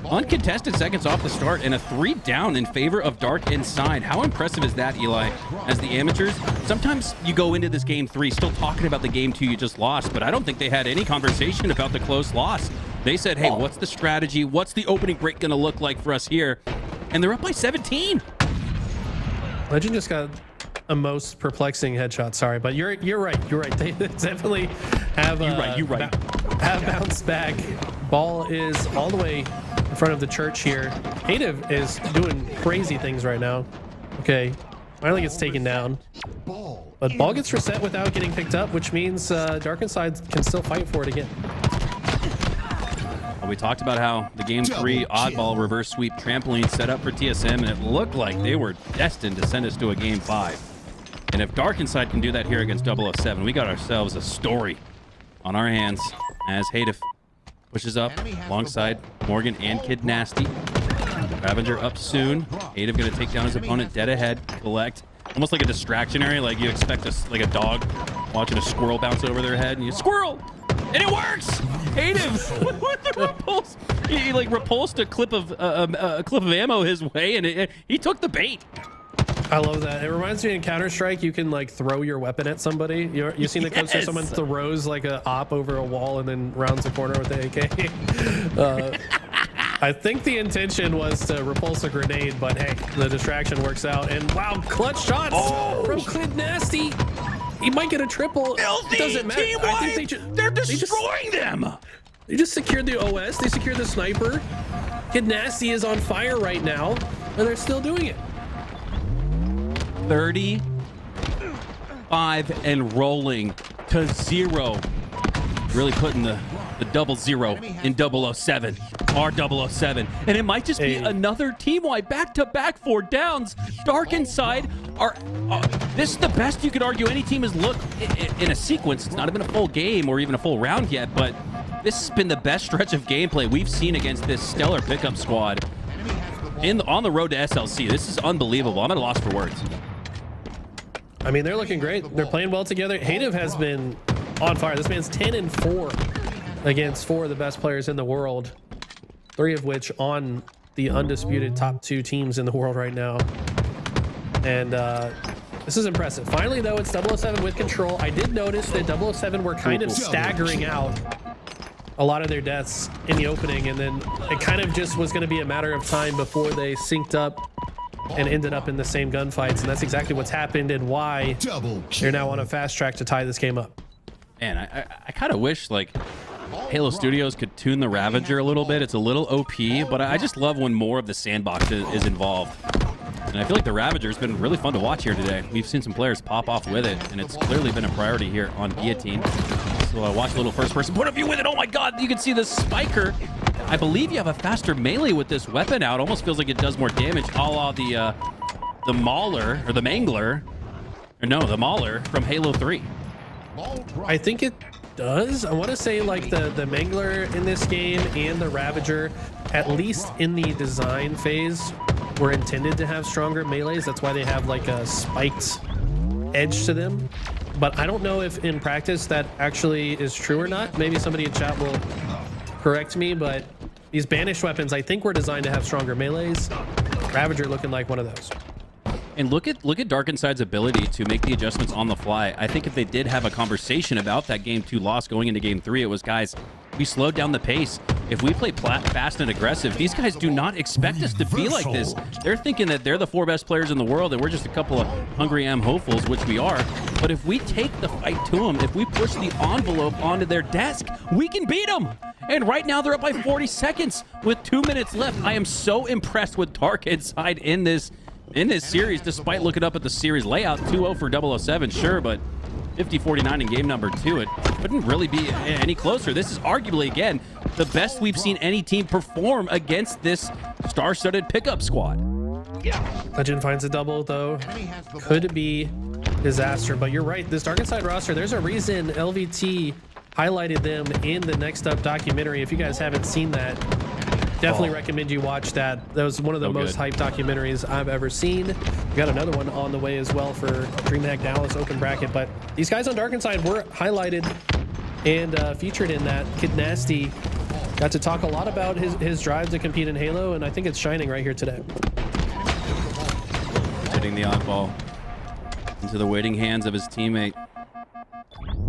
uncontested seconds off the start and a 3 down in favor of dark inside. How impressive is that, Eli? As the amateurs, sometimes you go into this game 3 still talking about the game 2 you just lost, but I don't think they had any conversation about the close loss. They said, hey, what's the strategy? What's the opening break going to look like for us here? And they're up by 17. Legend just got a most perplexing headshot. Sorry, but you're right. You're right. They definitely have have bounced back. Ball is all the way in front of the church here. Native is doing crazy things right now. Okay, finally gets taken down, but ball gets reset without getting picked up, which means Dark Inside can still fight for it again. Well, we talked about how the game 3 oddball reverse sweep trampoline set up for TSM, and it looked like they were destined to send us to a game 5. And if Dark Inside can do that here against 007, we got ourselves a story on our hands as Hayden pushes up alongside Morgan and Kid Nasty. Ravager up soon. Hayden going to take down his opponent dead ahead, collect. Almost like a distraction area, like you expect like a dog watching a squirrel bounce over their head, and you squirrel! And it works! Hayden with the repulse. He like repulsed a clip of ammo his way, and he took the bait. I love that. It reminds me in Counter-Strike, you can like throw your weapon at somebody. You've seen the clips where someone throws like a op over a wall and then rounds a corner with the AK. I think the intention was to repulse a grenade, but hey, the distraction works out. And wow, clutch shots from Kid Nasty. He might get a triple. It doesn't matter. I think they're destroying them. They just secured the OS. They secured the sniper. Kid Nasty is on fire right now, and they're still doing it. 35 and rolling to 0. Really putting the 00 in 007. Our 007. And it might just be another team wipe. Back-to-back 4 downs. Dark Inside are... this is the best you could argue any team has looked in a sequence. It's not even a full game or even a full round yet, but this has been the best stretch of gameplay we've seen against this stellar pickup squad on the road to SLC. This is unbelievable. I'm at a loss for words. I mean, they're looking great. They're playing well together. Hayden has been on fire. This man's 10-4 against 4 of the best players in the world, 3 of which on the undisputed top 2 teams in the world right now. And this is impressive. Finally, though, it's 007 with control. I did notice that 007 were kind of staggering out a lot of their deaths in the opening, and then it kind of just was going to be a matter of time before they synced up and ended up in the same gunfights, and that's exactly what's happened and why they're now on a fast track to tie this game up. Man, I kind of wish like Halo Studios could tune the Ravager a little bit. It's a little OP, but I just love when more of the sandbox is involved. And I feel like the Ravager has been really fun to watch here today. We've seen some players pop off with it, and it's clearly been a priority here on Guillotine. So I watched a little first-person point of view with it. Oh my God, you can see the spiker. I believe you have a faster melee with this weapon out. Almost feels like it does more damage, a la the Mauler, or the Mangler. Or no, the Mauler from Halo 3. I think it does. I want to say like the Mangler in this game and the Ravager, at least in the design phase, were intended to have stronger melees. That's why they have like a spiked edge to them. But I don't know if in practice that actually is true or not. Maybe somebody in chat will correct me, but these banished weapons I think were designed to have stronger melees. Ravager looking like one of those. And look at Dark Inside's ability to make the adjustments on the fly. I think if they did have a conversation about that game 2 loss going into game 3, it was, guys, we slowed down the pace. if we play fast and aggressive, these guys do not expect us to be like this. They're thinking that they're the 4 best players in the world and we're just a couple of hungry hopefuls, which we are. But if we take the fight to them, if we push the envelope onto their desk, we can beat them. And right now they're up by 40 seconds with 2 minutes left. I am so impressed with Dark Inside in this series, despite looking up at the series layout. 2-0 for 007, sure, but 50-49 in game number 2. It couldn't really be any closer. This is arguably, again, the best we've seen any team perform against this star-studded pickup squad. Legend finds a double, though. Could be disaster, but you're right. This Dark Inside roster, there's a reason LVT highlighted them in the Next Up documentary. If you guys haven't seen that, definitely recommend you watch that. That was one of the most hyped documentaries I've ever seen. We got another one on the way as well for DreamHack Dallas open bracket, but these guys on Dark Inside were highlighted and featured in that. Kid Nasty got to talk a lot about his drive to compete in Halo, and I think it's shining right here today. Hitting the oddball into the waiting hands of his teammate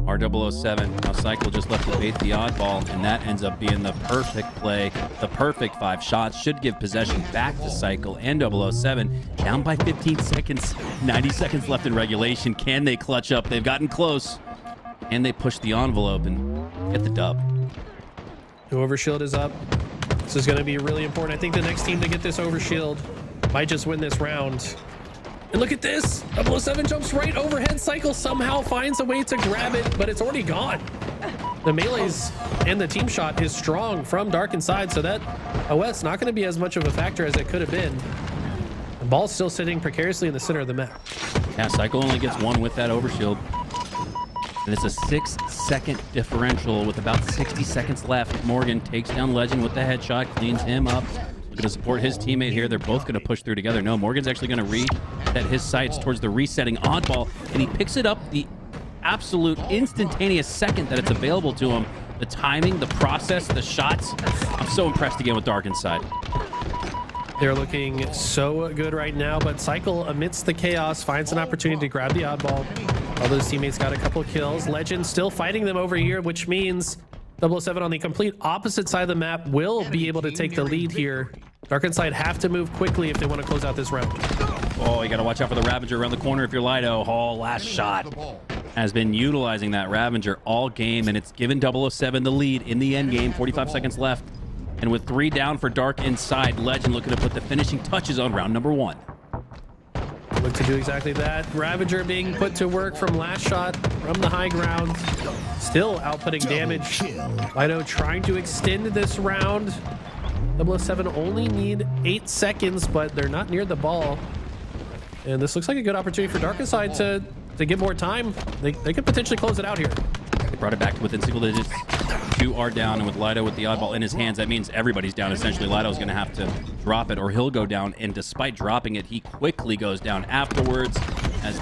R007. Now Cycle just left to bait the oddball, and that ends up being the perfect play. The perfect 5 shots should give possession back to Cycle and 007. Down by 15 seconds. 90 seconds left in regulation. Can they clutch up? They've gotten close. And they push the envelope and get the dub. The overshield is up. This is going to be really important. I think the next team to get this overshield might just win this round. And look at this. 007 jumps right overhead. Cycle somehow finds a way to grab it, but it's already gone. The melees and the team shot is strong from Dark Inside, so that OS not going to be as much of a factor as it could have been. The ball's still sitting precariously in the center of the map. Yeah, Cycle only gets 1 with that overshield. And it's a 6-second differential with about 60 seconds left. Morgan takes down Legend with the headshot, cleans him up. Going to support his teammate here. They're both going to push through together. No, Morgan's actually going to reset his sights towards the resetting oddball, and he picks it up the absolute instantaneous second that it's available to him. The timing, the process, the shots. I'm so impressed again with Dark Inside. They're looking so good right now, but Cycle, amidst the chaos, finds an opportunity to grab the oddball. All those teammates got a couple kills. Legend still fighting them over here, which means 007 on the complete opposite side of the map will be able to take the lead here. Dark Inside have to move quickly if they want to close out this round. Oh, you got to watch out for the Ravager around the corner if you're Lido. Oh, last shot. Has been utilizing that Ravager all game, and it's given 007 the lead in the end game. 45 seconds left. And with 3 down for Dark Inside, Legend looking to put the finishing touches on round number 1. Look to do exactly that. Ravager being put to work from last shot from the high ground. Still outputting damage. Lido trying to extend this round. 007 only need 8 seconds, but they're not near the ball. And this looks like a good opportunity for Dark Inside to get more time. They could potentially close it out here. They brought it back to within single digits. 2 are down, and with Lido with the oddball in his hands, that means everybody's down. Essentially, Lido's going to have to drop it or he'll go down, and despite dropping it, he quickly goes down afterwards as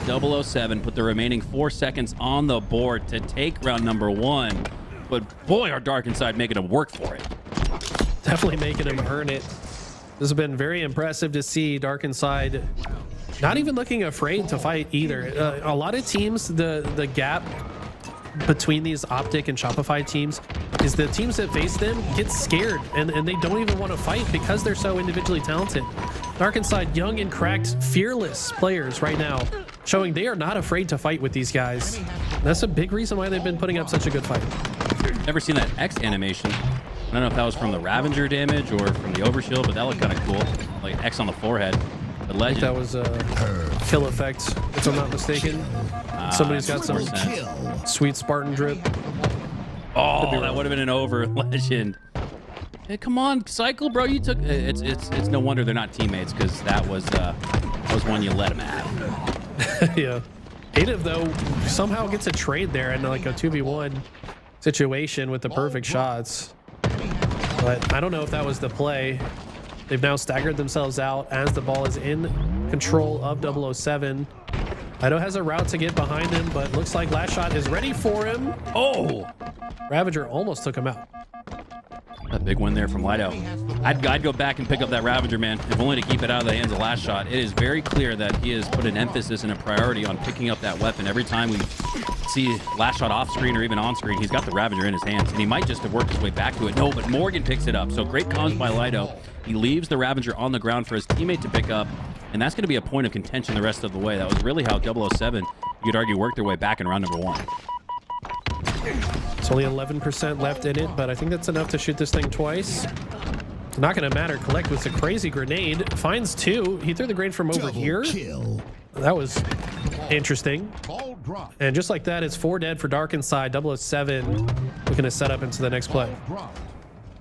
007 put the remaining 4 seconds on the board to take round number 1. But boy, are Dark Inside making him work for it. Definitely making him earn it. This has been very impressive to see. Dark Inside not even looking afraid to fight either. A lot of teams, the gap between these Optic and Shopify teams is the teams that face them get scared and they don't even want to fight because they're so individually talented. Dark Inside, young and cracked, fearless players right now, showing they are not afraid to fight with these guys. That's a big reason why they've been putting up such a good fight. Never seen that X animation. I don't know if that was from the Ravager damage or from the overshield, but that looked kind of cool. Like X on the forehead. But Legend. I think that was a kill effect, if I'm not mistaken. Somebody's got some sweet Spartan drip. Oh, that would have been an over. Legend. Hey, come on, Cycle, bro. You took it's no wonder they're not teammates, because that was one you let him have. Yeah. Native though somehow gets a trade there in like a 2v1 situation with the perfect shots. But I don't know if that was the play. They've now staggered themselves out as the ball is in control of 007. Lido has a route to get behind him, but looks like last shot is ready for him. Oh! Ravager almost took him out. A big win there from Lido. I'd go back and pick up that Ravager, man, if only to keep it out of the hands of Last Shot. It is very clear that he has put an emphasis and a priority on picking up that weapon. Every time we see Last Shot off screen or even on screen, he's got the Ravager in his hands, and he might just have worked his way back to it. No, but Morgan picks it up. So great comms by Lido. He leaves the Ravager on the ground for his teammate to pick up, and that's going to be a point of contention the rest of the way. That was really how 007, you'd argue, worked their way back in round number 1. It's only 11% left in it, but I think that's enough to shoot this thing twice. Not going to matter. Collect with a crazy grenade. Finds 2. He threw the grenade from over here. Kill. That was interesting. And just like that, it's 4 dead for Dark Inside. 007 looking to set up into the next play.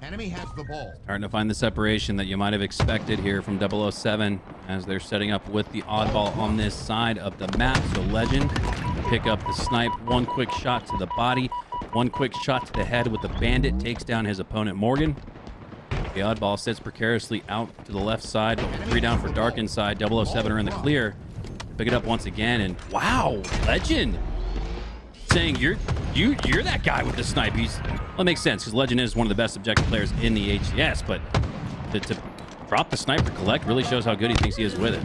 Enemy has the ball. Starting to find the separation that you might have expected here from 007 as they're setting up with the Oddball on this side of the map. So Legend pick up the snipe. One quick shot to the body. One quick shot to the head with the Bandit. Takes down his opponent, Morgan. The Oddball sits precariously out to the left side. But with 3 down for Dark Inside, 007 are in the clear. Pick it up once again, and wow, Legend saying you're that guy with the snipe. Well, it makes sense because Legend is one of the best objective players in the HCS, but to drop the sniper collect really shows how good he thinks he is with it.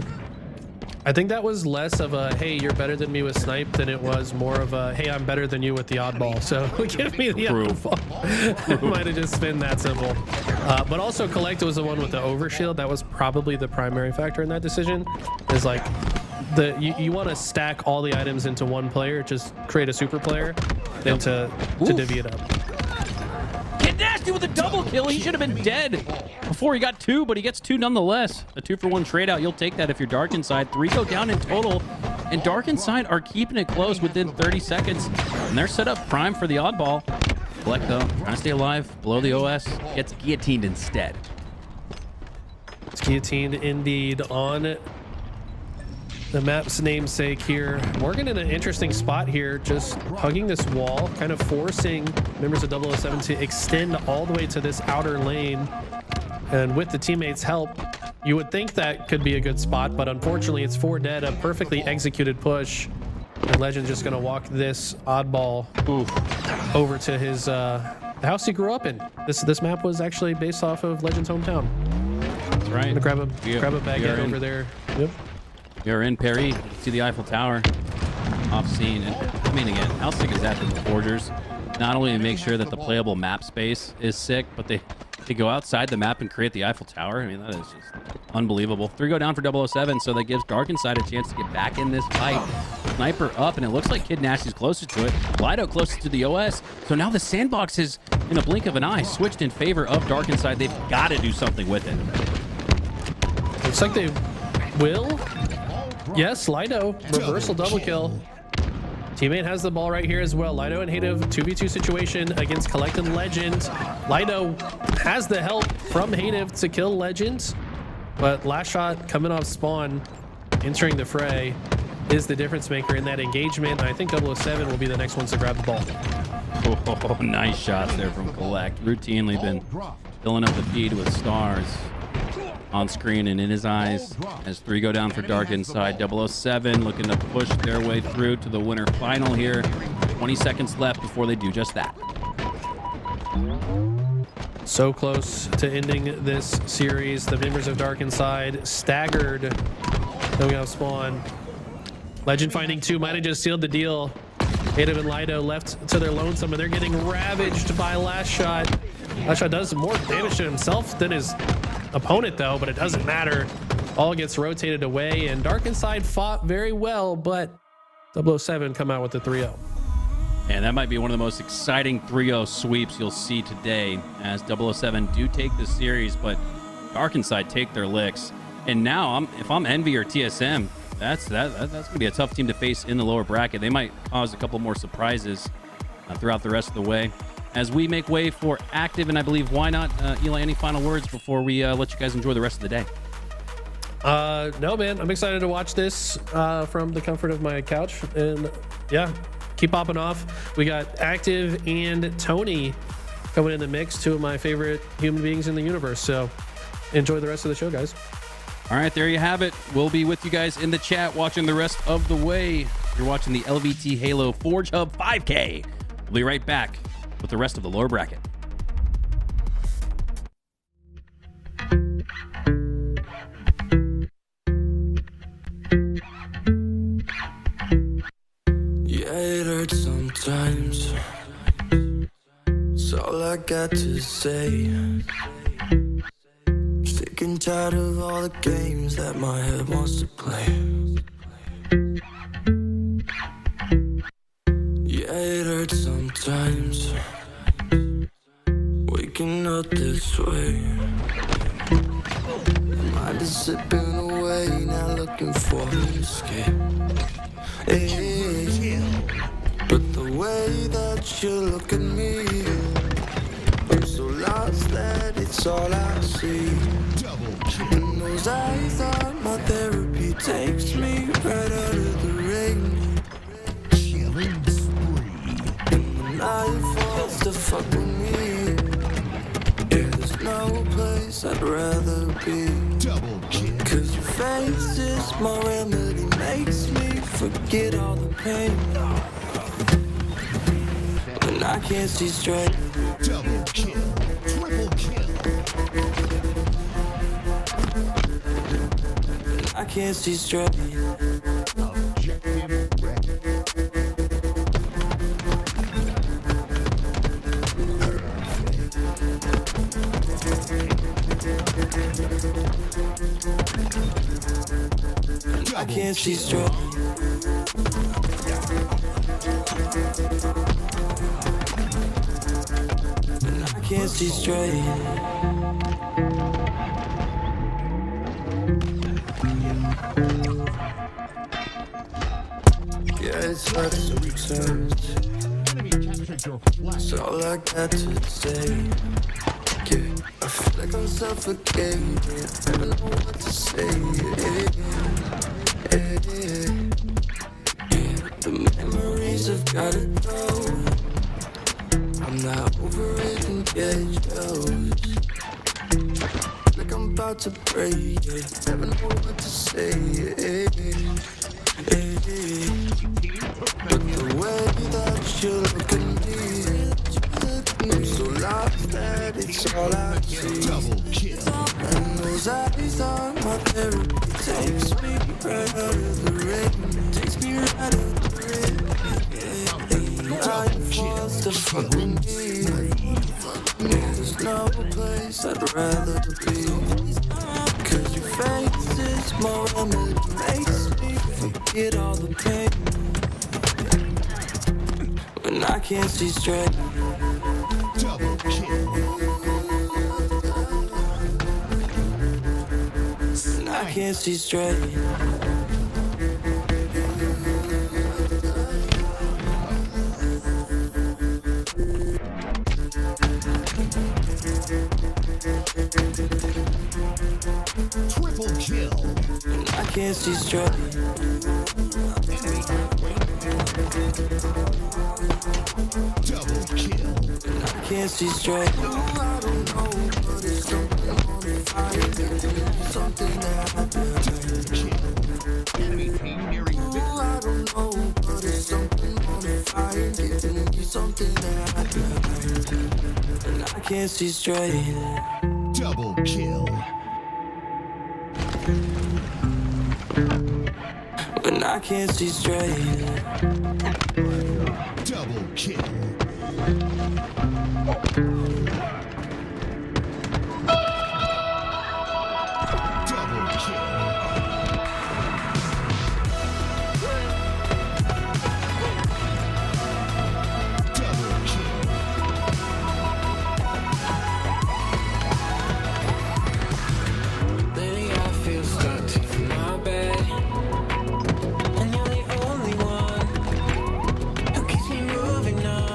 I think that was less of a, hey, you're better than me with snipe, than it was more of a, hey, I'm better than you with the Oddball. So give me the Oddball. It might have just been that simple. But also collect was the one with the overshield. That was probably the primary factor in that decision. Is like, you want to stack all the items into one player, just create a super player, then to divvy it up. Get nasty with a double kill. He should have been dead before he got 2, but he gets 2 nonetheless. A 2-for-1 trade out. You'll take that if you're Dark Inside. 3 go down in total, and Dark Inside are keeping it close within 30 seconds. And they're set up prime for the Oddball. Black though, trying to stay alive, below the OS, gets guillotined instead. It's guillotined indeed on the map's namesake here. Morgan in an interesting spot here, just hugging this wall, kind of forcing members of 007 to extend all the way to this outer lane. And with the teammates' help, you would think that could be a good spot, but unfortunately it's 4 dead, a perfectly executed push. And Legend just gonna walk this Oddball over to his the house he grew up in. This map was actually based off of Legend's hometown. That's right. I'm gonna grab a baguette over there. Yep. You're in Perry. See the Eiffel Tower off scene. And I mean, again, how sick is that for the Forgers? Not only to make sure that the playable map space is sick, but they go outside the map and create the Eiffel Tower. I mean, that is just unbelievable. 3 go down for 007, so that gives Dark Inside a chance to get back in this fight. Sniper up, and it looks like Kid Nasty's closest to it. Lido closest to the OS. So now the sandbox is, in a blink of an eye, switched in favor of Dark Inside. They've got to do something with it. Looks like they will. Yes, Lido, reversal double kill. Teammate has the ball right here as well. Lido and Hative 2v2 situation against Collect and Legend. Lido has the help from Hative to kill Legend, but Last Shot coming off spawn, entering the fray, is the difference maker in that engagement. I think 007 will be the next ones to grab the ball. Oh, nice shots there from Collect. Routinely been filling up the feed with stars on screen and in his eyes as 3 go down for Dark Inside. 007 looking to push their way through to the winner final here. 20 seconds left before they do just that. So close to ending this series. The members of Dark Inside staggered going off spawn. Legend finding 2 might have just sealed the deal. Hative and Lido left to their lonesome, and they're getting ravaged by Last Shot. Last Shot does more damage to himself than his opponent though, but it doesn't matter. All gets rotated away, and Dark Inside fought very well, but 007 come out with the 3-0. And that might be one of the most exciting 3-0 sweeps you'll see today, as 007 do take the series, but Dark Inside take their licks. And now, if I'm Envy or TSM, that's gonna be a tough team to face in the lower bracket. They might cause a couple more surprises throughout the rest of the way. As we make way for active, and I believe why not, Eli, any final words before we let you guys enjoy the rest of the day? No, man, I'm excited to watch this from the comfort of my couch, and yeah, keep popping off. We got Active and Tony coming in the mix, 2 of my favorite human beings in the universe. So enjoy the rest of the show, guys. All right, there you have it. We'll be with you guys in the chat watching the rest of the way. You're watching the LVT Halo ForgeHub 5K. We'll be right back with the rest of the lower bracket. got to say. Sick and tired of all the games that my head wants to play. Yeah, it hurts sometimes waking up this way. Mind is slipping away, now looking for an escape. Hey, but the way that you look at me, I'm so lost that it's all I see. And those eyes are my therapy, takes me right out of the rain. Killing spree. And the night falls to fuck with me. Yeah, there's no place I'd rather be. Double kill. Cause your face is my remedy, makes me forget all the pain. When I can't see straight. Double kill. Triple kill. I can't see straight. Objective ready. I can't see straight. I can't see straight. Yeah, it's hard sometimes. Enemy captured your flag. That's all I got to say. Yeah, I feel like I'm suffocating. I don't know what to say. The memories have gotta go. I'm not over it and get jealous. Like I'm about to break. I don't know what to say. But the way that you look at me, I'm so lost that it's all I see. Double kill. And those eyes are my therapy, takes me right out of the rain, takes me right out of the rain. I forced to fuck with me. There's no place I'd rather be. Cause your face is my remedy, makes me forget all the pain. When I can't see straight. Double kill. I can't see straight. Triple kill. I can't see straight. Double kill. I can't see straight. I don't know, but it's something on the fire. Something that I do. Enemy team nearing victory. I don't know, but it's something on the fire. Giving me something that I do. And I can't see straight. Double kill. When I can't see straight. Double kill. Double kill. Double kill. Lately I feel stuck to my bed, and you're the only one who keeps me moving on.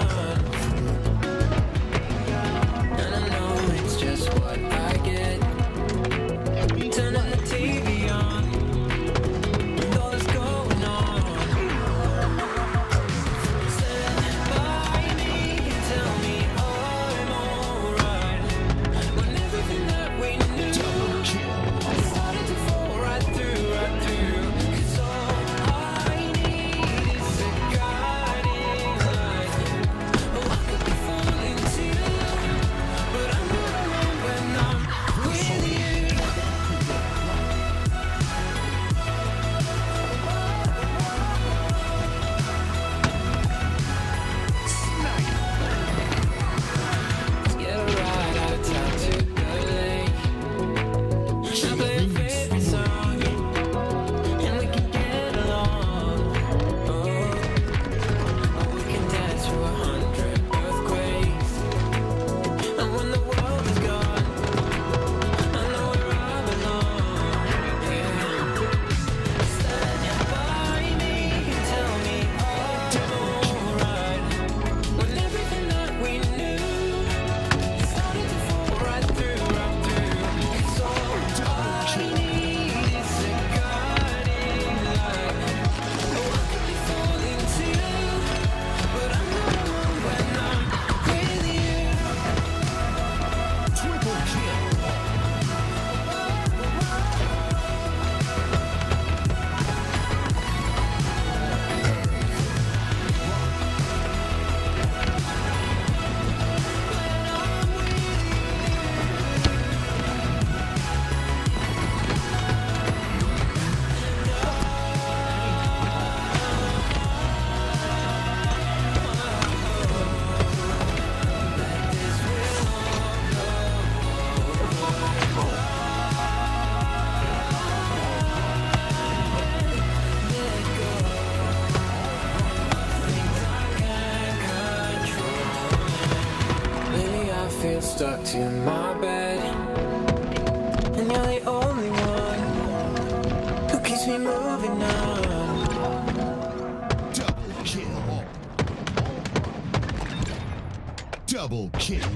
to my bed, and you're the only one who keeps me moving on. Double kill. Double kill.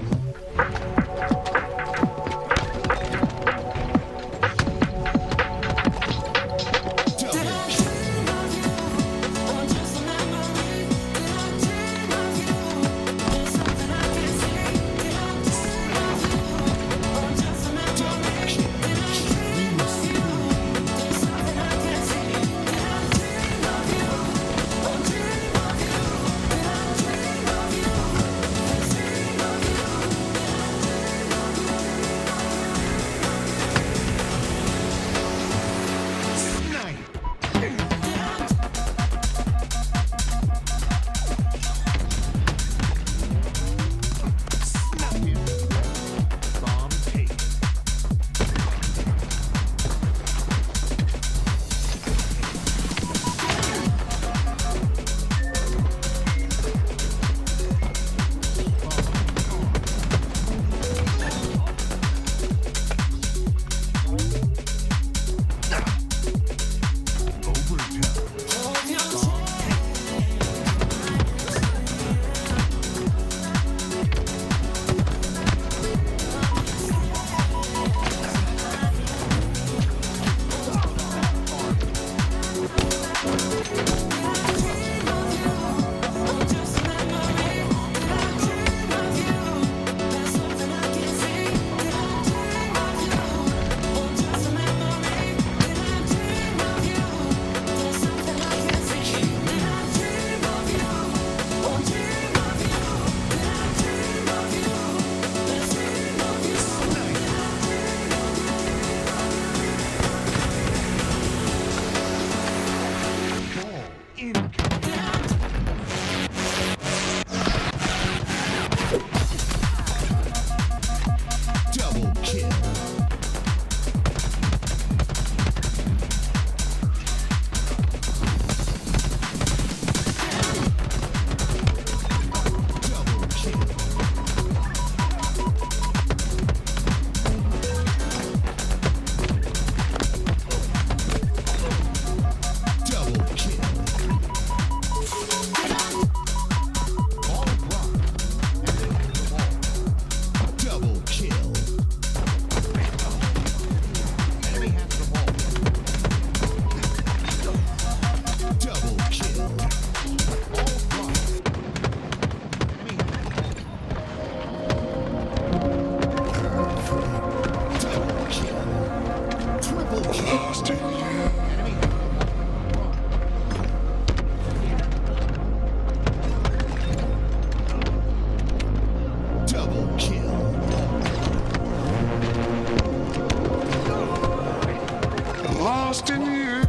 Lost in you.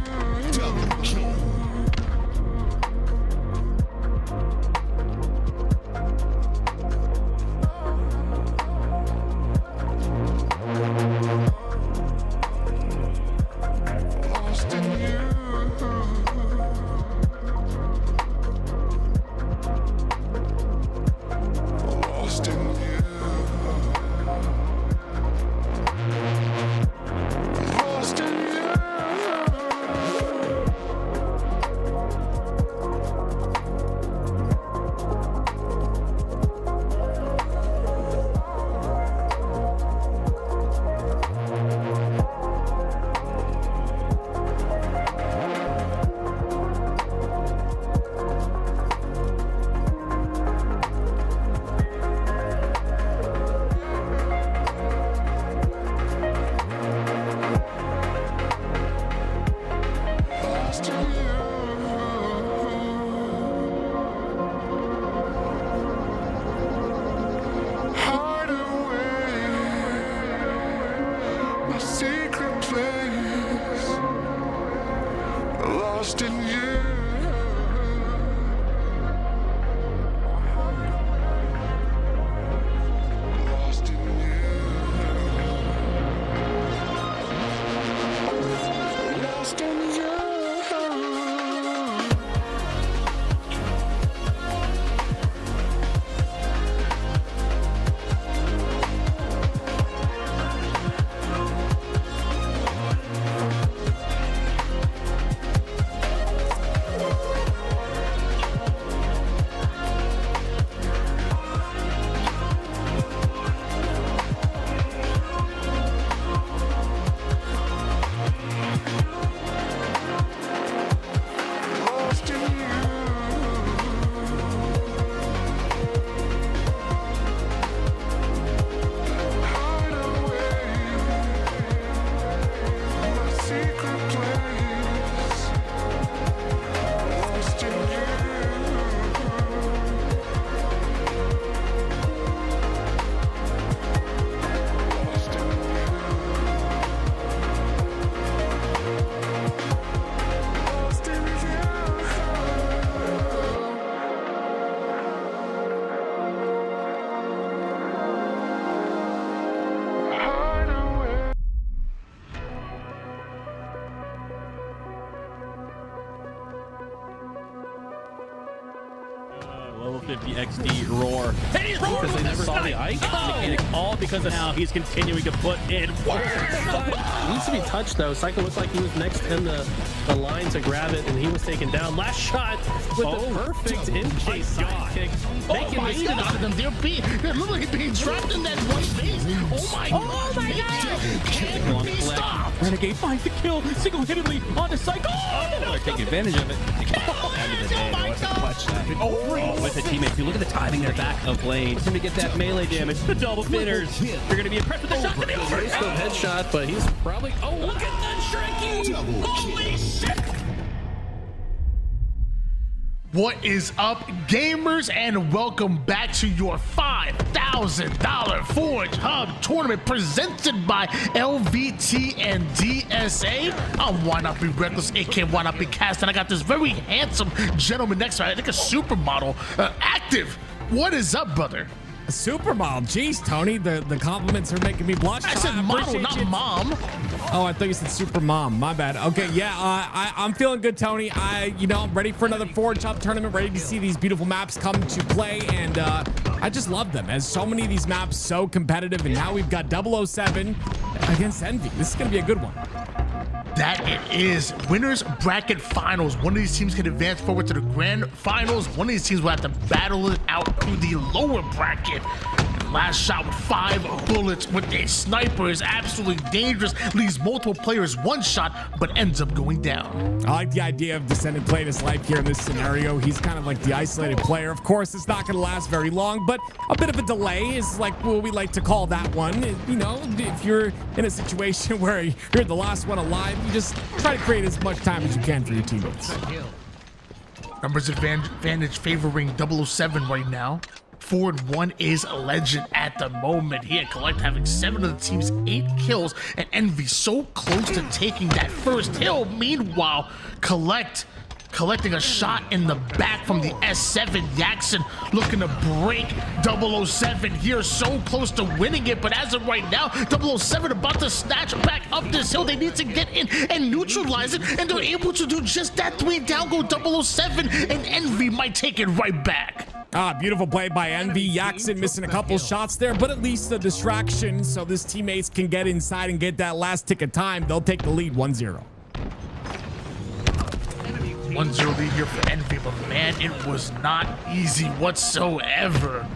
Double kill. Lost in you. Lost in you. Lost in you. Lost in you. Hide away, my secret place. Lost in you. Lost in you. Lost in you. Level 50 XD roar. And he's roaring Because they never saw the icon. All because of now he's continuing to put in work. It needs to be touched though. Psycho looked like he was next in the line to grab it, and he was taken down. Last shot with the perfect in-case side kick. Making this out of them. They're literally being trapped in that one space. Oh my god. Can't be stopped. Renegade finds the kill single-handedly on the Psycho. They're taking advantage of it. Oh my god. Oh, with the teammates. You look at the timing there back of lane. It's going to get that melee damage. The double fitters. You're going to be impressed with the shot to be over. Headshot, but he's probably. Oh, look at that shrinking. Holy shit. What is up, gamers, and welcome back to your $5,000 Forge Hub tournament presented by LVT and DSA. I'm Why Not Be Reckless, aka Why Not Be Cast, and I got this very handsome gentleman next to me. I think a supermodel, active. What is up, brother? A supermodel. Jeez, Tony, the compliments are making me blush. I said model, not mom. Oh, I thought you said super mom. My bad. Okay, yeah, I'm feeling good, Tony. I'm ready for another Forge Hub tournament, ready to see these beautiful maps come to play, and I just love them. As so many of these maps so competitive, and now we've got 007 against Envy. This is going to be a good one. That it is. Winners bracket finals. One of these teams can advance forward to the grand finals. One of these teams will have to battle it out through the lower bracket. Last shot with 5 bullets with a sniper is absolutely dangerous. Leaves multiple players one shot, but ends up going down. I like the idea of Descendant playing his life here in this scenario. He's kind of like the isolated player. Of course, it's not going to last very long, but a bit of a delay is like what we like to call that one. You know, if you're in a situation where you're the last one alive, you just try to create as much time as you can for your teammates. Numbers advantage favoring 007 right now. Ford 1 is a legend at the moment. He and KOTH having 7 of the team's 8 kills, and Envy so close to taking that first kill. Meanwhile, KOTH collecting a shot in the back from the S7. Jackson looking to break 007 here, so close to winning it, but as of right now, 007 about to snatch back up this hill. They need to get in and neutralize it, and they're able to do just that. 3 down go 007, and Envy might take it right back. Beautiful play by Envy. Jackson missing a couple shots there, but at least a distraction so his teammates can get inside and get that last tick of time. They'll take the lead 1-0. 1-0 lead here for Envy, but man, it was not easy whatsoever.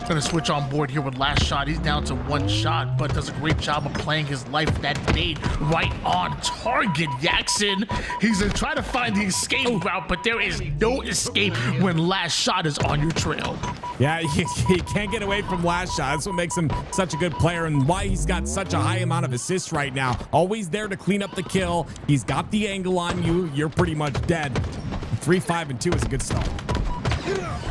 Gonna switch on board here with last shot. He's down to 1 shot, but does a great job of playing his life that day right on target. Jackson, he's gonna try to find the escape route, but there is no escape when last shot is on your trail. Yeah, he can't get away from last shot. That's what makes him such a good player and why he's got such a high amount of assists right now. Always there to clean up the kill. He's got the angle on you. You're pretty much dead. 3, 5, and 2 is a good start.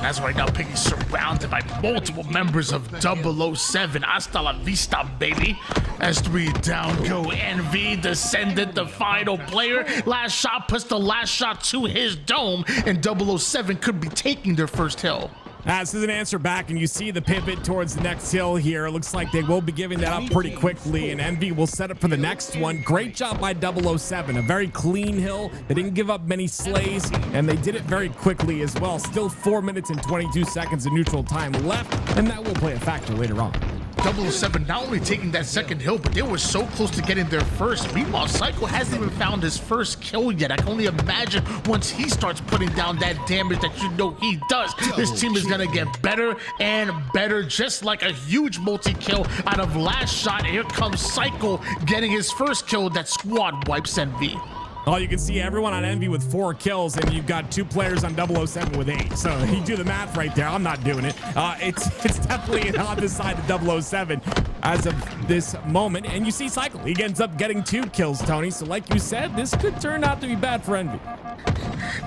As right now, Piggy's surrounded by multiple members of 007. Hasta la vista, baby. As 3 down go Envy, Descendant, the final player. Last shot puts the last shot to his dome, and 007 could be taking their first hill. This is an answer back, and you see the pivot towards the next hill here. It looks like they will be giving that up pretty quickly, and Envy will set up for the next one. Great job by 007. A very clean hill. They didn't give up many slays, and they did it very quickly as well. Still 4 minutes and 22 seconds of neutral time left, and that will play a factor later on. 007 not only taking that second hill, but they were so close to getting their first. Meanwhile, Psycho hasn't even found his first kill yet. I can only imagine once he starts putting down that damage that you know he does, this team is gonna get better and better, just like a huge multi-kill out of last shot. And here comes Psycho getting his first kill. That squad wipes Envy. Well, you can see everyone on Envy with 4 kills, and you've got 2 players on 007 with 8. So you do the math right there. I'm not doing it. It's definitely on the side of 007 as of this moment. And you see Cycle. He ends up getting 2 kills, Tony. So like you said, this could turn out to be bad for Envy.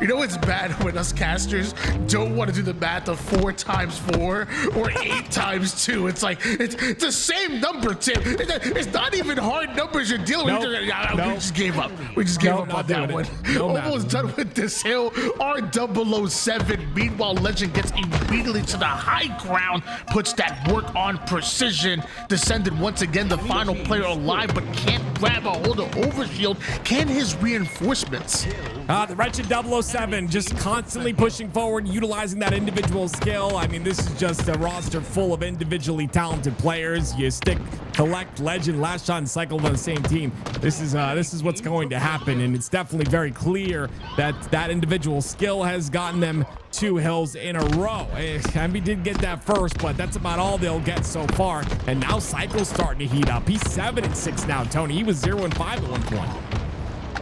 You know it's bad when us casters don't want to do the math of 4 times 4 or 8 times 2. It's like it's the same number, Tim. It's not even hard numbers you're dealing with. We just gave up. We just gave up on that one. Almost done with this hill. Our 007. Meanwhile, Legend gets immediately to the high ground, puts that work on precision. Descendant once again the final player alive, but can't grab a hold of Overshield. Can his reinforcements The wretched 007 just constantly pushing forward, utilizing that individual skill. I mean, this is just a roster full of individually talented players. You stick Collect, Legend, Last Shot, and Cycle on the same team. This is what's going to happen, and it's definitely very clear that that individual skill has gotten them 2 hills in a row. Envy did get that first, but that's about all they'll get so far. And now Cycle's starting to heat up. He's 7-6 now, Tony. He was 0-5 at one point.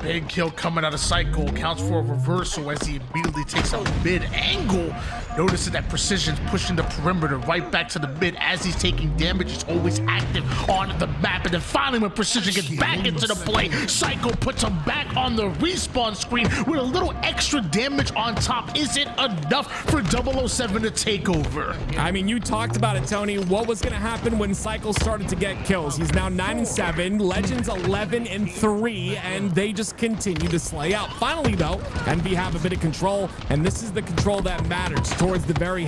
Big kill coming out of Cycle, counts for a reversal as he immediately takes a mid angle. Notices that Precision's pushing the perimeter right back to the mid as he's taking damage. He's always active on the map. And then finally when Precision gets back into the play, Cycle puts him back on the respawn screen with a little extra damage on top. Is it enough for 007 to take over? I mean, you talked about it, Tony. What was going to happen when Cycle started to get kills? He's now 9-7, Legends 11-3, and they just continue to slay out. Finally, though, Envy have a bit of control, and this is the control that matters. Towards the very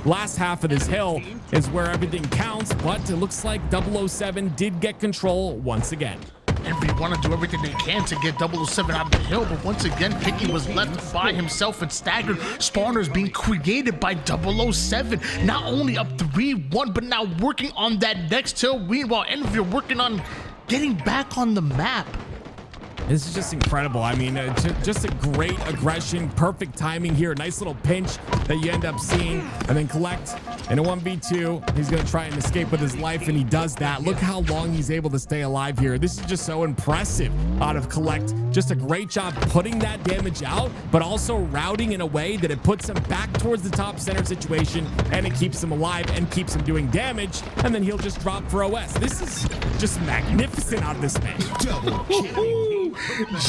last half of this hill is where everything counts, but it looks like 007 did get control once again. Envy want to do everything they can to get 007 out of the hill, but once again, Picky was left by himself and staggered. Spawners being created by 007. Not only up 3-1, but now working on that next hill. Meanwhile, Envy are working on getting back on the map. This is just incredible. I mean, just a great aggression, perfect timing here. A nice little pinch that you end up seeing, and then Collect in a 1v2. He's going to try and escape with his life, and he does that. Look how long he's able to stay alive here. This is just so impressive out of Collect. Just a great job putting that damage out, but also routing in a way that it puts him back towards the top center situation, and it keeps him alive and keeps him doing damage, and then he'll just drop for OS. This is just magnificent out of this man. Double kill.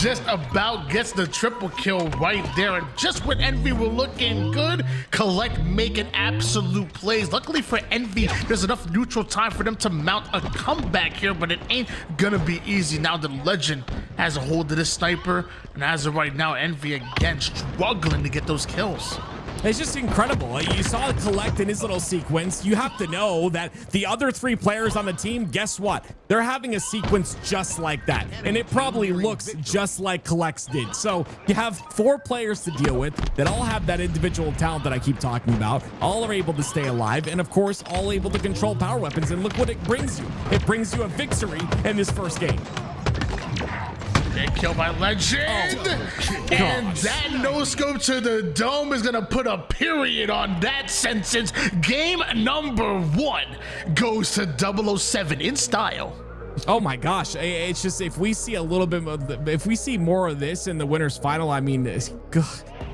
Just about gets the triple kill right there, and just when Envy were looking good, Collect making absolute plays. Luckily for Envy, there's enough neutral time for them to mount a comeback here, but it ain't gonna be easy. Now the Legend has a hold of this sniper, and as of right now, Envy again struggling to get those kills. It's just incredible. You saw Collect in his little sequence. You have to know that the other 3 players on the team, guess what? They're having a sequence just like that. And it probably looks just like Collect's did. So you have 4 players to deal with that all have that individual talent that I keep talking about. All are able to stay alive. And of course, all able to control power weapons. And look what it brings you. It brings you a victory in this first game. Big kill by Legend, and that no-scope to the dome is gonna put a period on that sentence. Game number 1 goes to 007 in style. Oh my gosh, it's just, if we see a little bit of, if we see more of this in the winners final, I mean, this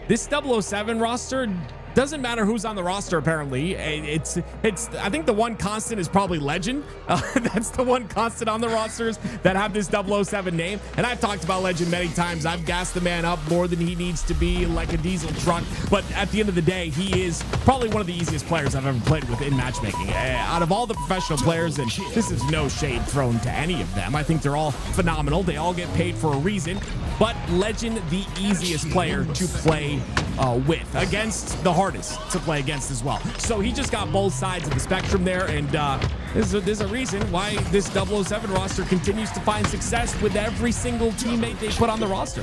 007 roster, doesn't matter who's on the roster, apparently. It's I think the one constant is probably Legend. That's the one constant on the rosters that have this 007 name. And I've talked about Legend many times. I've gassed the man up more than he needs to be, like a diesel truck. But at the end of the day, he is probably one of the easiest players I've ever played with in matchmaking. Out of all the professional players, and this is no shade thrown to any of them. I think they're all phenomenal. They all get paid for a reason. But Legend, the easiest player to play with, against the hardest to play against as well. So he just got both sides of the spectrum there, and there's a reason why this 007 roster continues to find success with every single teammate they put on the roster.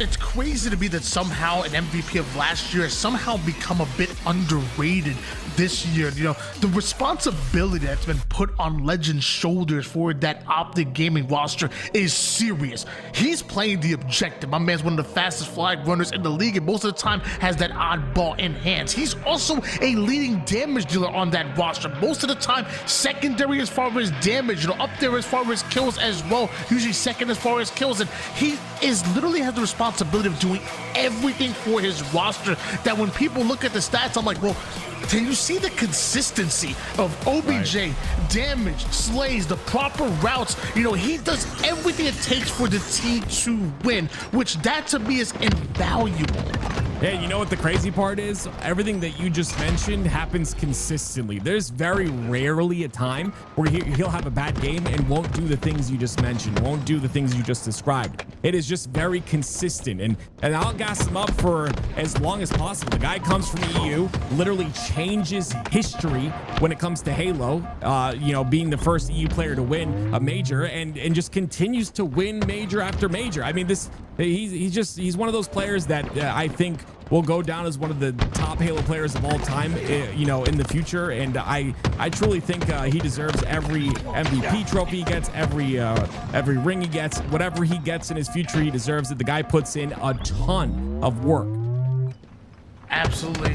It's crazy to me that somehow an MVP of last year has somehow become a bit underrated this year. You know, the responsibility that's been put on Legend's shoulders for that Optic Gaming roster is serious. He's playing the objective. My man's one of the fastest flag runners in the league, and most of the time has that oddball in hands. He's also a leading damage dealer on that roster. Most of the time, secondary as far as damage, you know, up there as far as kills as well. Usually second as far as kills, and he is literally has the responsibility of doing everything for his roster, that when people look at the stats, I'm like, well, can you see the consistency of OBJ, right? Damage, slays, the proper routes? You know, he does everything it takes for the team to win, which that to me is invaluable. Yeah, you know what the crazy part is? Everything that you just mentioned happens consistently. There's very rarely a time where he'll have a bad game and won't do the things you just mentioned, won't do the things you just described. It is just very consistent, and I'll gas him up for as long as possible. The guy comes from EU, literally changes history when it comes to Halo, you know, being the first EU player to win a major, and just continues to win major after major. I mean, this He's one of those players that I think will go down as one of the top Halo players of all time, you know, in the future. And I truly think he deserves every MVP trophy he gets, every ring he gets, whatever he gets in his future, he deserves it. The guy puts in a ton of work. Absolutely.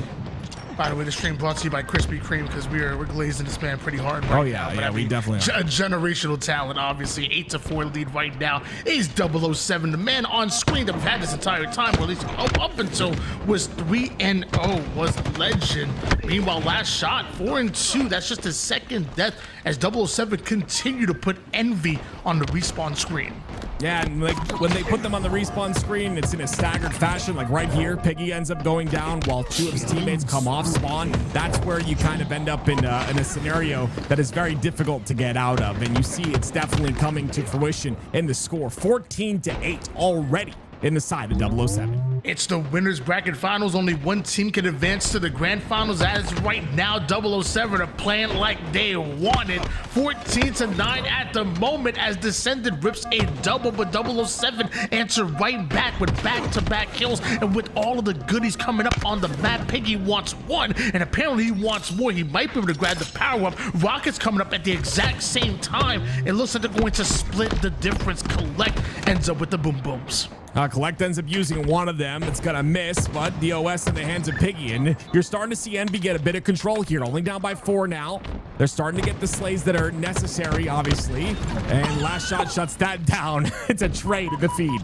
By the way, the stream brought to you by Krispy Kreme because we're glazing this man pretty hard right now. Yeah, we definitely are. A generational talent, obviously. 8-4 lead right now is 007. The man on screen that we've had this entire time, or at least up until was 3-0, was Legend. Meanwhile, last shot, 4-2. That's just his second death as 007 continue to put Envy on the respawn screen. Yeah, and like when they put them on the respawn screen, it's in a staggered fashion. Like right here, Piggy ends up going down while two of his teammates come off spawn. That's where you kind of end up in a scenario that is very difficult to get out of. And you see it's definitely coming to fruition in the score. 14-8 already in the side of 007. It's the winners bracket finals. Only one team can advance to the grand finals. As right now, 007 are playing like they wanted. 14-9 at the moment as Descended rips a double, but 007 answer right back with back-to-back kills. And with all of the goodies coming up on the map, Piggy wants one, and apparently he wants more. He might be able to grab the power-up. Rockets coming up at the exact same time. It looks like they're going to split the difference. Collect ends up with the boom booms. Collect ends up using one of them. It's gonna miss, but the OS in the hands of Piggy. And you're starting to see Envy get a bit of control here. Only down by 4 now. They're starting to get the slays that are necessary, obviously. And last shot shuts that down. It's a trade in the feed.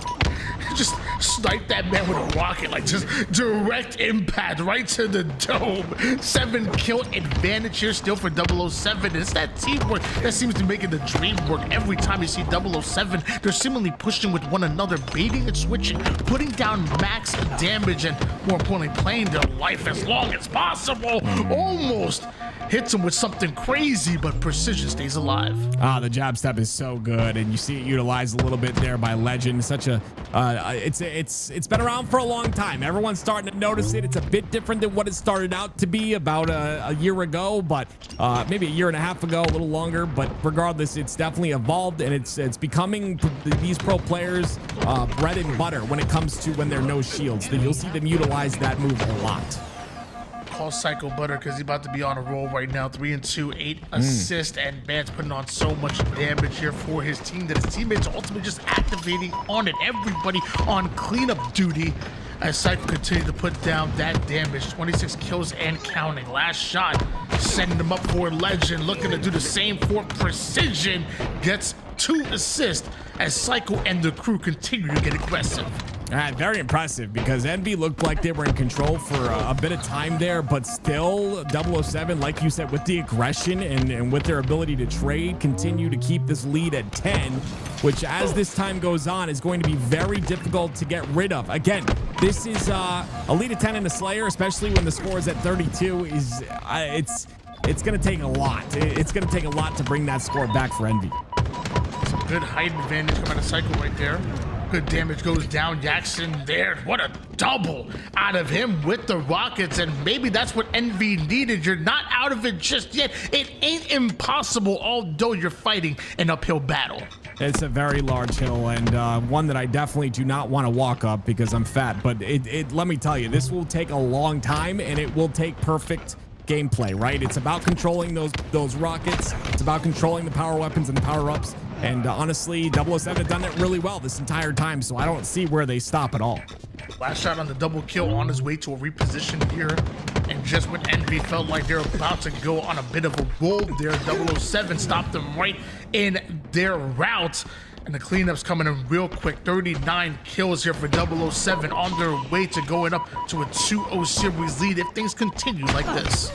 Just snipe that man with a rocket, like just direct impact right to the dome. 7 kill advantage here still for 007. It's that teamwork that seems to be making the dream work. Every time you see 007, they're seemingly pushing with one another, baiting and switching, putting down max damage, and more importantly, playing their life as long as possible. Almost hits him with something crazy, but precision stays alive. The jab step is so good, and you see it utilized a little bit there by Legend. Such a it's been around for a long time. Everyone's starting to notice it. It's a bit different than what it started out to be about a year ago, but maybe a year and a half ago, a little longer. But regardless, it's definitely evolved, and it's becoming these pro players bread and butter when it comes to when there are no shields. You'll see them utilize that move a lot. Call Psycho Butter because he's about to be on a roll right now. 3-2, 8 assists, and Man's putting on so much damage here for his team that his teammates are ultimately just activating on it. Everybody on cleanup duty as Psycho continues to put down that damage. 26 kills and counting. Last shot sending them up for Legend, looking to do the same for Precision. Gets 2 assists as Psycho and the crew continue to get aggressive. Very impressive because Envy looked like they were in control for a bit of time there, but still 007, like you said, with the aggression and with their ability to trade, continue to keep this lead at 10, which as this time goes on is going to be very difficult to get rid of. Again, this is a lead of 10 in the Slayer, especially when the score is at 32, it's going to take a lot. It's going to take a lot to bring that score back for Envy. Some good height advantage coming out of Psycho right there. Good damage goes down. Jackson there. What a double out of him with the rockets. And maybe that's what Envy needed. You're not out of it just yet. It ain't impossible, although you're fighting an uphill battle. It's a very large hill, and one that I definitely do not want to walk up because I'm fat. But let me tell you, this will take a long time, and it will take perfect gameplay, right? It's about controlling those rockets. It's about controlling the power weapons and the power-ups. And honestly, 007 have done it really well this entire time, so I don't see where they stop at all. Last shot on the double kill on his way to a reposition here. And just when Envy felt like they're about to go on a bit of a roll there, 007 stopped them right in their route. And the cleanup's coming in real quick. 39 kills here for 007 on their way to going up to a 2-0 series lead if things continue like this.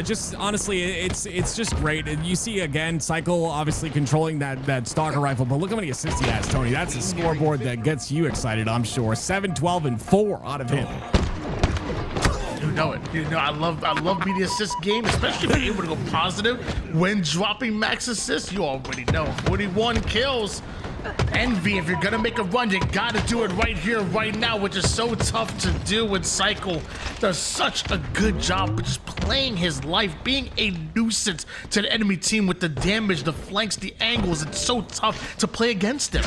Just honestly, it's just great. And you see again, Cycle obviously controlling that stalker rifle, but look how many assists he has, Tony. That's a scoreboard that gets you excited, I'm sure. 7, 12, and 4 out of him. You know it. You know I love the assist game, especially if you're able to go positive when dropping max assists. You already know. 41 kills. Envy, if you're gonna make a run, you gotta do it right here, right now, which is so tough to do with Cycle. Does such a good job just playing his life, being a nuisance to the enemy team with the damage, the flanks, the angles. It's so tough to play against him.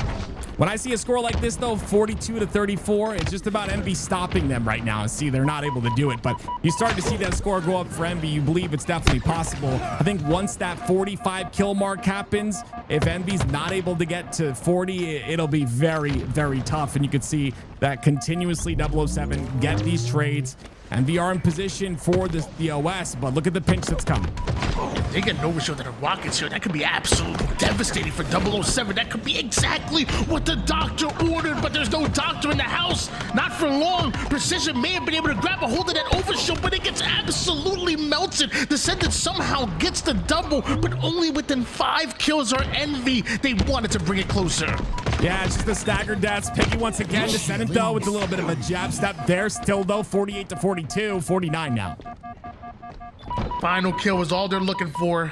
When I see a score like this, though, 42-34, it's just about Envy stopping them right now. And see, they're not able to do it. But you start to see that score go up for Envy. You believe it's definitely possible. I think once that 45 kill mark happens, if Envy's not able to get to 40, it'll be very, very tough. And you can see that continuously 007 get these trades. Envy are in position for the OS, but look at the pinch that's coming. If they get an overshield and a rockets here, that could be absolutely devastating for 007. That could be exactly what the doctor ordered, but there's no doctor in the house. Not for long. Precision may have been able to grab a hold of that overshield, but it gets absolutely melted. Descendant somehow gets the double, but only within 5 kills are Envy. They wanted to bring it closer. Yeah, it's just the staggered deaths. Piggy once again. Descendant, though, with a little bit of a jab step there. Still, though, 48-42, 49 now. Final kill is all they're looking for.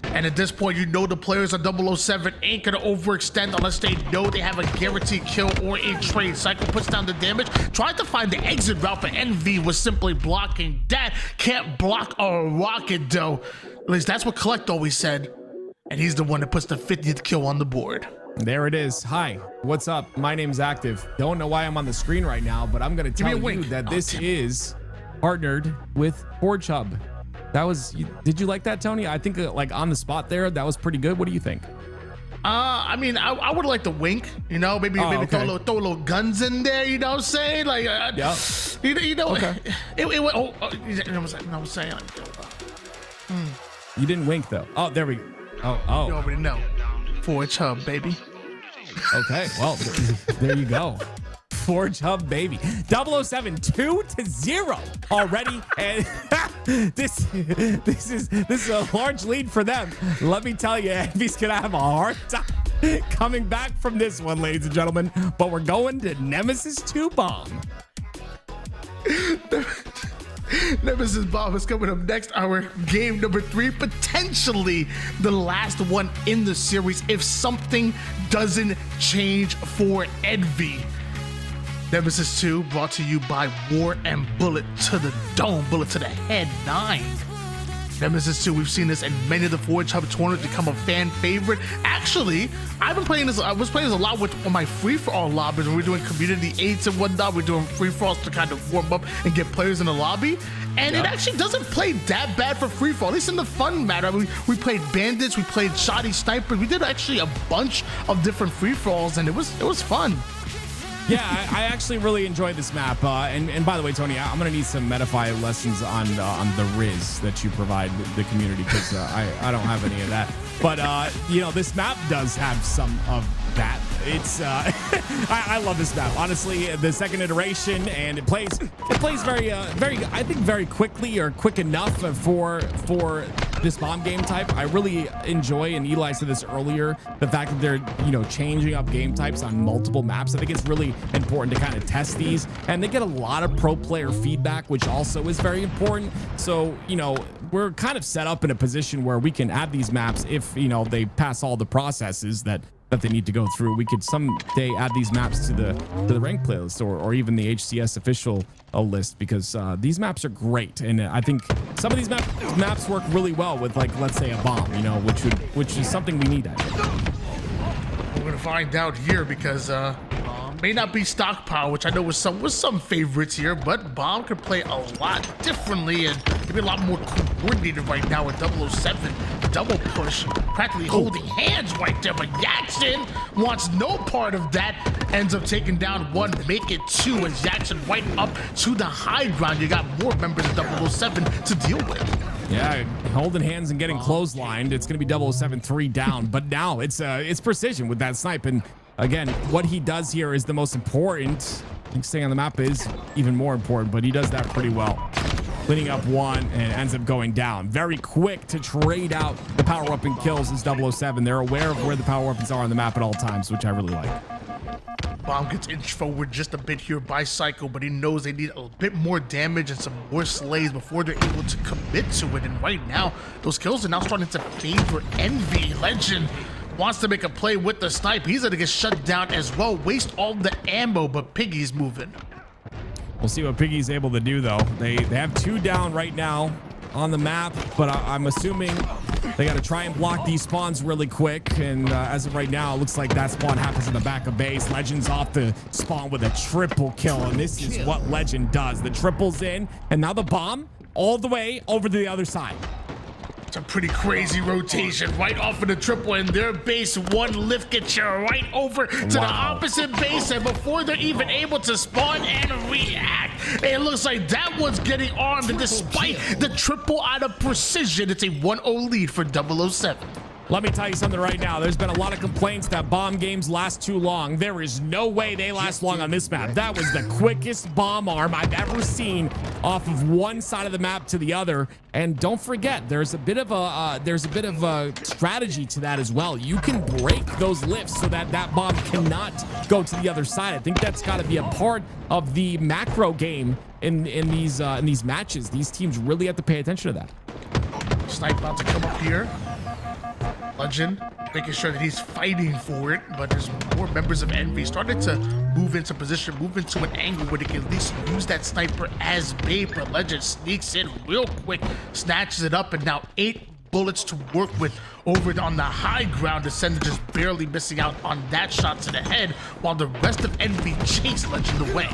And at this point, you know the players on 007 ain't gonna overextend unless they know they have a guaranteed kill or a trade. Cycle puts down the damage. Tried to find the exit route, but Envy was simply blocking that. Can't block a rocket, though. At least that's what KOTH always said. And he's the one that puts the 50th kill on the board. There it is. Hi, what's up? My name's Active. Don't know why I'm on the screen right now, but I'm going to tell you that this is partnered with ForgeHub. That was, did you like that, Tony? I think like on the spot there, that was pretty good. What do you think? I mean, I would like to wink, you know, maybe okay. throw a little guns in there, you know what I'm saying? Like, yeah. You know, okay. You know what I'm saying? You didn't wink though. Oh, there we go. Oh. You already know. ForgeHub, baby. Okay, well, there you go. ForgeHub, baby. 007 2-0 already, and this is a large lead for them. Let me tell you, Envy's gonna have a hard time coming back from this one, ladies and gentlemen. But we're going to Nemesis 2 bomb. Nemesis Bomb is coming up next. Our game number 3, potentially the last one in the series if something doesn't change for Envy. Nemesis 2 brought to you by War and Bullet to the Dome, Bullet to the Head 9. Nemesis 2, we've seen this in many of the ForgeHub tournaments become a fan favorite. Actually, I was playing this a lot on my free-for-all lobbies when we're doing community 8s and whatnot. We're doing free-for-alls to kind of warm up and get players in the lobby. And it actually doesn't play that bad for free-for-all, at least in the fun matter. We played bandits, we played shoddy snipers. We did actually a bunch of different free-for-alls, and it was fun. Yeah, I actually really enjoyed this map. And by the way, Tony, I'm going to need some Metafy lessons on the Riz that you provide the community, because I don't have any of that. But, you know, this map does have some of that. It's I love this map. Honestly, the second iteration, and it plays very, I think very quickly, or quick enough for this bomb game type. I really enjoy, and Eli said this earlier, the fact that they're, you know, changing up game types on multiple maps. I think it's really important to kind of test these, and they get a lot of pro player feedback, which also is very important. So, you know, we're kind of set up in a position where we can add these maps if, you know, they pass all the processes that they need to go through. We could someday add these maps to the rank playlist, or even the HCS official list, because these maps are great, and I think some of these maps work really well with, like, let's say a bomb, you know, which is something we need. We're gonna find out here, because may not be stockpile, which I know was some favorites here, but bomb could play a lot differently and maybe a lot more coordinated right now with 007. Double push, practically holding hands right there, but Jackson wants no part of that. Ends up taking down 1, make it 2, as Jackson right up to the high ground. You got more members of 007 to deal with. Yeah, holding hands and getting clotheslined. It's going to be 007 3 down, but now it's precision with that snipe. And again, what he does here is the most important. I think staying on the map is even more important, but he does that pretty well. Cleaning up 1 and ends up going down. Very quick to trade out the power weapon kills is 007. They're aware of where the power weapons are on the map at all times, which I really like. Bomb gets inched forward just a bit here by Psycho, but he knows they need a bit more damage and some more slays before they're able to commit to it. And right now, those kills are now starting to favor Envy. Legend wants to make a play with the snipe. He's gonna get shut down as well. Waste all the ammo, but Piggy's moving. We'll see what Piggy's able to do, though. They have 2 down right now on the map, but I'm assuming They got to try and block these spawns really quick. And as of right now, it looks like that spawn happens in the back of base. Legend's off the spawn with a triple kill. And this is what Legend does. The triple's in. And now the bomb all the way over to the other side. It's a pretty crazy rotation right off of the triple in their base. One lift gets you right over to the opposite base, and before they're even able to spawn and react, it looks like that one's getting armed, and despite the triple out of precision, it's a 1-0 lead for 007. Let me tell you something right now. There's been a lot of complaints that bomb games last too long. There is no way they last long on this map. That was the quickest bomb arm I've ever seen off of one side of the map to the other. And don't forget, there's a bit of a strategy to that as well. You can break those lifts so that that bomb cannot go to the other side. I think that's got to be a part of the macro game in these matches. These teams really have to pay attention to that. Snipe about to come up here. Legend making sure that he's fighting for it, but there's more members of Envy starting to move into position, move into an angle where they can at least use that sniper as bait. But Legend sneaks in real quick, snatches it up, and now 8 bullets to work with over on the high ground. Descender just barely missing out on that shot to the head, while the rest of Envy chase Legend away.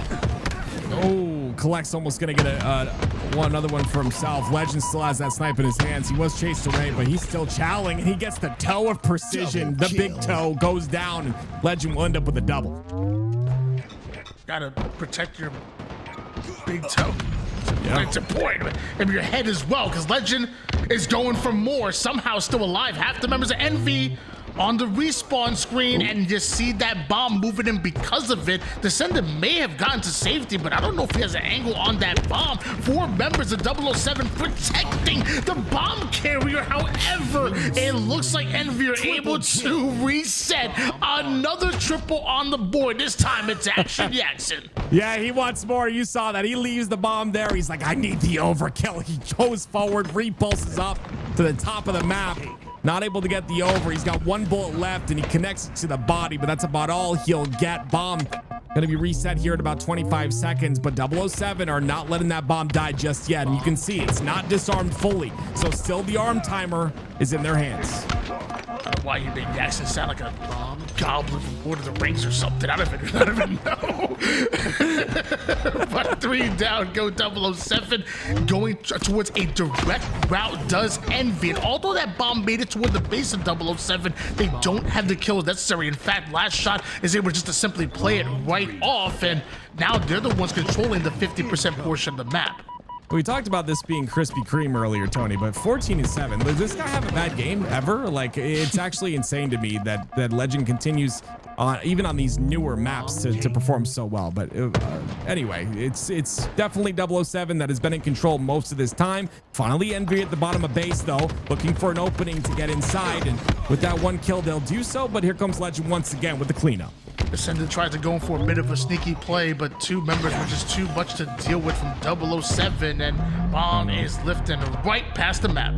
Oh, Collect's almost gonna get another one for himself. Legend still has that snipe in his hands. He was chased away, but he's still chowing, and he gets the toe of precision. The big toe goes down, and Legend will end up with a double. Gotta protect your big toe. It's important. And your head as well, because Legend is going for more. Somehow still alive. Half the members of Envy on the respawn screen, and you see that bomb moving in because of it. Descender may have gotten to safety, but I don't know if he has an angle on that bomb. 4 members of 007 protecting the bomb carrier. However, it looks like Envy are able to reset. Another triple on the board. This time it's Action Jackson. Yeah, he wants more. You saw that. He leaves the bomb there. He's like, I need the overkill. He goes forward, repulses up to the top of the map. Not able to get the over. He's got 1 bullet left, and he connects it to the body, but that's about all he'll get. Bomb going to be reset here in about 25 seconds, but 007 are not letting that bomb die just yet. And you can see it's not disarmed fully, so still the arm timer is in their hands. Why you make Jackson sound like a goblin from Lord of the Rings or something? I don't even know. But 3 down, go 007. Going towards a direct route does Envy. And although that bomb made it toward the base of 007, they don't have the kills necessary. In fact, Last Shot is able just to simply play it right off. And now they're the ones controlling the 50% portion of the map. We talked about this being Krispy Kreme earlier, Tony, but 14-7. Does this guy have a bad game ever? Like, it's actually insane to me that Legend continues even on these newer maps to perform so well. But anyway, it's definitely 007 that has been in control most of this time. Finally, Envy at the bottom of base, though, looking for an opening to get inside. And with that 1 kill, they'll do so. But here comes Legend once again with the cleanup. Descender tried to go for a bit of a sneaky play, but 2 members were just too much to deal with from 007, and bomb is lifting right past the map.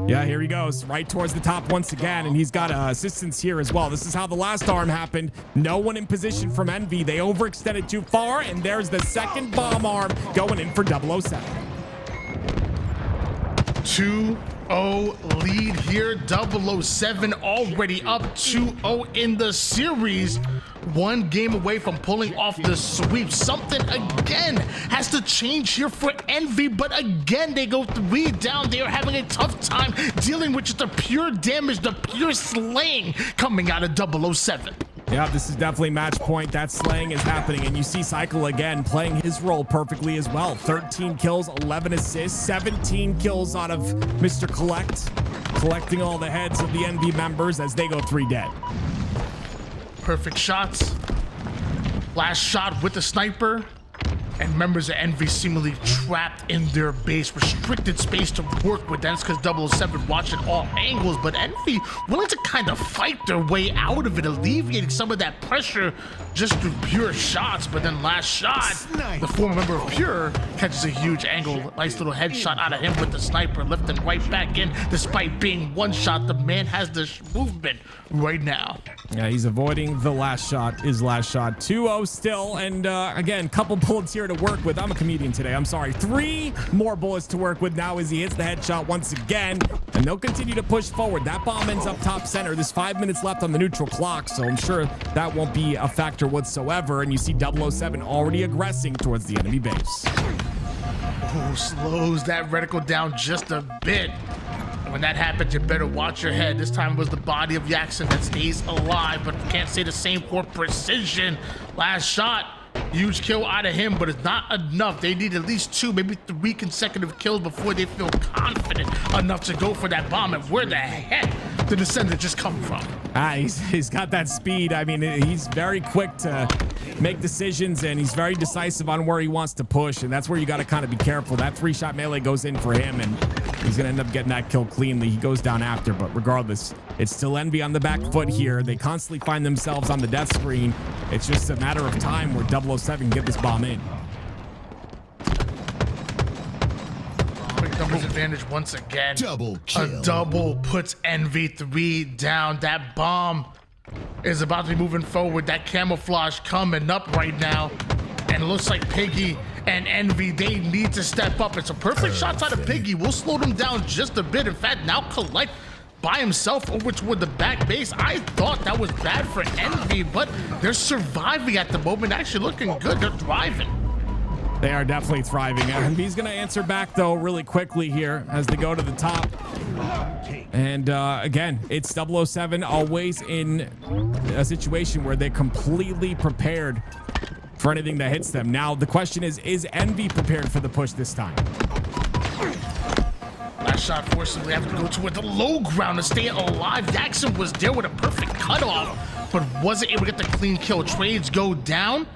Yeah, here he goes, right towards the top once again, and he's got assistance here as well. This is how the last arm happened. No one in position from Envy. They overextended too far, and there's the second bomb arm going in for 007. 2-0 lead here. 007 already up 2-0 in the series. 1 game away from pulling off the sweep. Something again has to change here for Envy, but again they go 3 down. They are having a tough time dealing with just the pure damage, the pure slaying coming out of 007. Yeah, this is definitely match point. That slaying is happening, and you see Cycle again playing his role perfectly as well. 13 kills, 11 assists, 17 kills out of Mr. Collect, collecting all the heads of the Envy members as they go 3 dead. Perfect shots. Last shot with the sniper. And members of Envy seemingly trapped in their base. Restricted space to work with. That's because 007 watching all angles. But Envy willing to kind of fight their way out of it, alleviating some of that pressure just through pure shots. But then Last Shot, the former member of Pure, catches a huge angle. Nice little headshot out of him with the sniper, lifting right back in. Despite being 1 shot, the man has the movement right now. Yeah, he's avoiding the Last Shot. His Last Shot. 2-0 still. And again, couple bullets here to to work with. I'm a comedian today. I'm sorry. 3 more bullets to work with now as he hits the headshot once again. And they'll continue to push forward. That bomb ends up top center. There's 5 minutes left on the neutral clock, so I'm sure that won't be a factor whatsoever. And you see 007 already aggressing towards the enemy base. Oh, slows that reticle down just a bit. When that happens, you better watch your head. This time it was the body of Jackson that stays alive, but can't say the same for Precision. Last shot, huge kill out of him, but it's not enough. They need at least 2, maybe 3 consecutive kills before they feel confident enough to go for that bomb. And where the heck did the Descendant just come from? He's got that speed. I mean, he's very quick to make decisions, and he's very decisive on where he wants to push, and that's where you got to kind of be careful. That 3-shot melee goes in for him, and he's going to end up getting that kill cleanly. He goes down after, but regardless, it's still Envy on the back foot here. They constantly find themselves on the death screen. It's just a matter of time where 007 can get this bomb in. Quick numbers advantage once again. Double kill. A double puts NV3 down. That bomb is about to be moving forward. That camouflage coming up right now. And it looks like Piggy and Envy, they need to step up. It's a perfect shot out of Piggy. We'll slow them down just a bit. In fact, now Collect by himself over toward the back base. I thought that was bad for Envy, but they're surviving at the moment. Actually looking good. They're thriving. They are definitely thriving. Envy's going to answer back, though, really quickly here as they go to the top. And again, it's 007 always in a situation where they're completely prepared for anything that hits them. Now, the question is Envy prepared for the push this time? Last shot forcibly have to go toward the low ground to stay alive. Jackson was there with a perfect cutoff, but wasn't able to get the clean kill. Trades go down.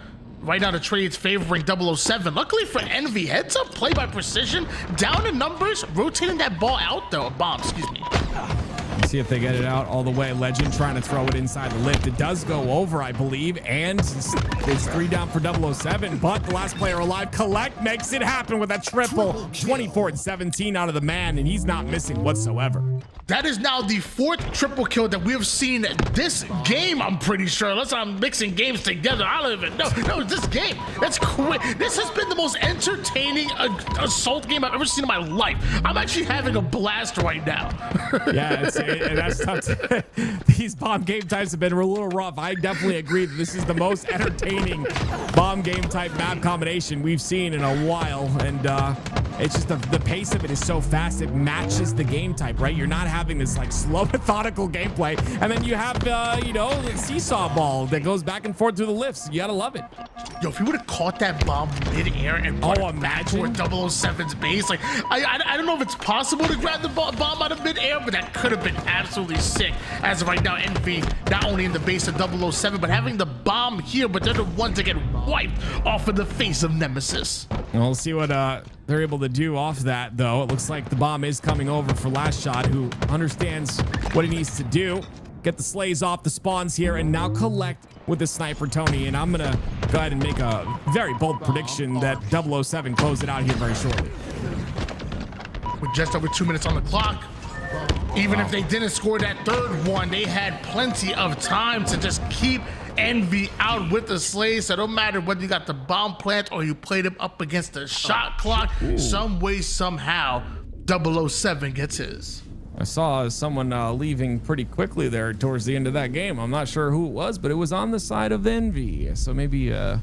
Right now the trades favoring 007. Luckily for Envy, heads up play by Precision. Down in numbers, rotating that ball out though. Bomb, excuse me. Let's see if they get it out all the way. Legend trying to throw it inside the lift. It does go over, I believe, and it's 3 down for 007, but the last player alive, Collect, makes it happen with a triple. 24-17 out of the man, and he's not missing whatsoever. That is now the 4th triple kill that we have seen this game, I'm pretty sure. Unless I'm mixing games together. I don't even know. No, this game. That's quick. This has been the most entertaining assault game I've ever seen in my life. I'm actually having a blast right now. Yeah, that's tough. These bomb game types have been a little rough. I definitely agree that this is the most entertaining bomb game type map combination we've seen in a while. And it's just the pace of it is so fast. It matches the game type, right? You're not having this like slow, methodical gameplay. And then you have, the seesaw ball that goes back and forth through the lifts. You gotta love it. Yo, if he would have caught that bomb mid-air and brought it back toward 007's base, like, I don't know if it's possible to grab the bomb out of mid-air, but that could have been absolutely sick. As of right now, Envy not only in the base of 007, but having the bomb here, but they're the ones that get wiped off of the face of Nemesis. We'll see what they're able to do off that, though. It looks like the bomb is coming over for Last Shot, who understands what he needs to do. Get the slays off the spawns here, and now Collect with the sniper, Tony. And I'm going to go ahead and make a very bold prediction that 007 close it out here very shortly. With just over 2 minutes on the clock, even if they didn't score that 3rd one, they had plenty of time to just keep Envy out with the slays. So no matter whether you got the bomb plant or you played him up against the shot clock, some way, somehow, 007 gets his. I saw someone leaving pretty quickly there towards the end of that game. I'm not sure who it was, but it was on the side of Envy. So maybe a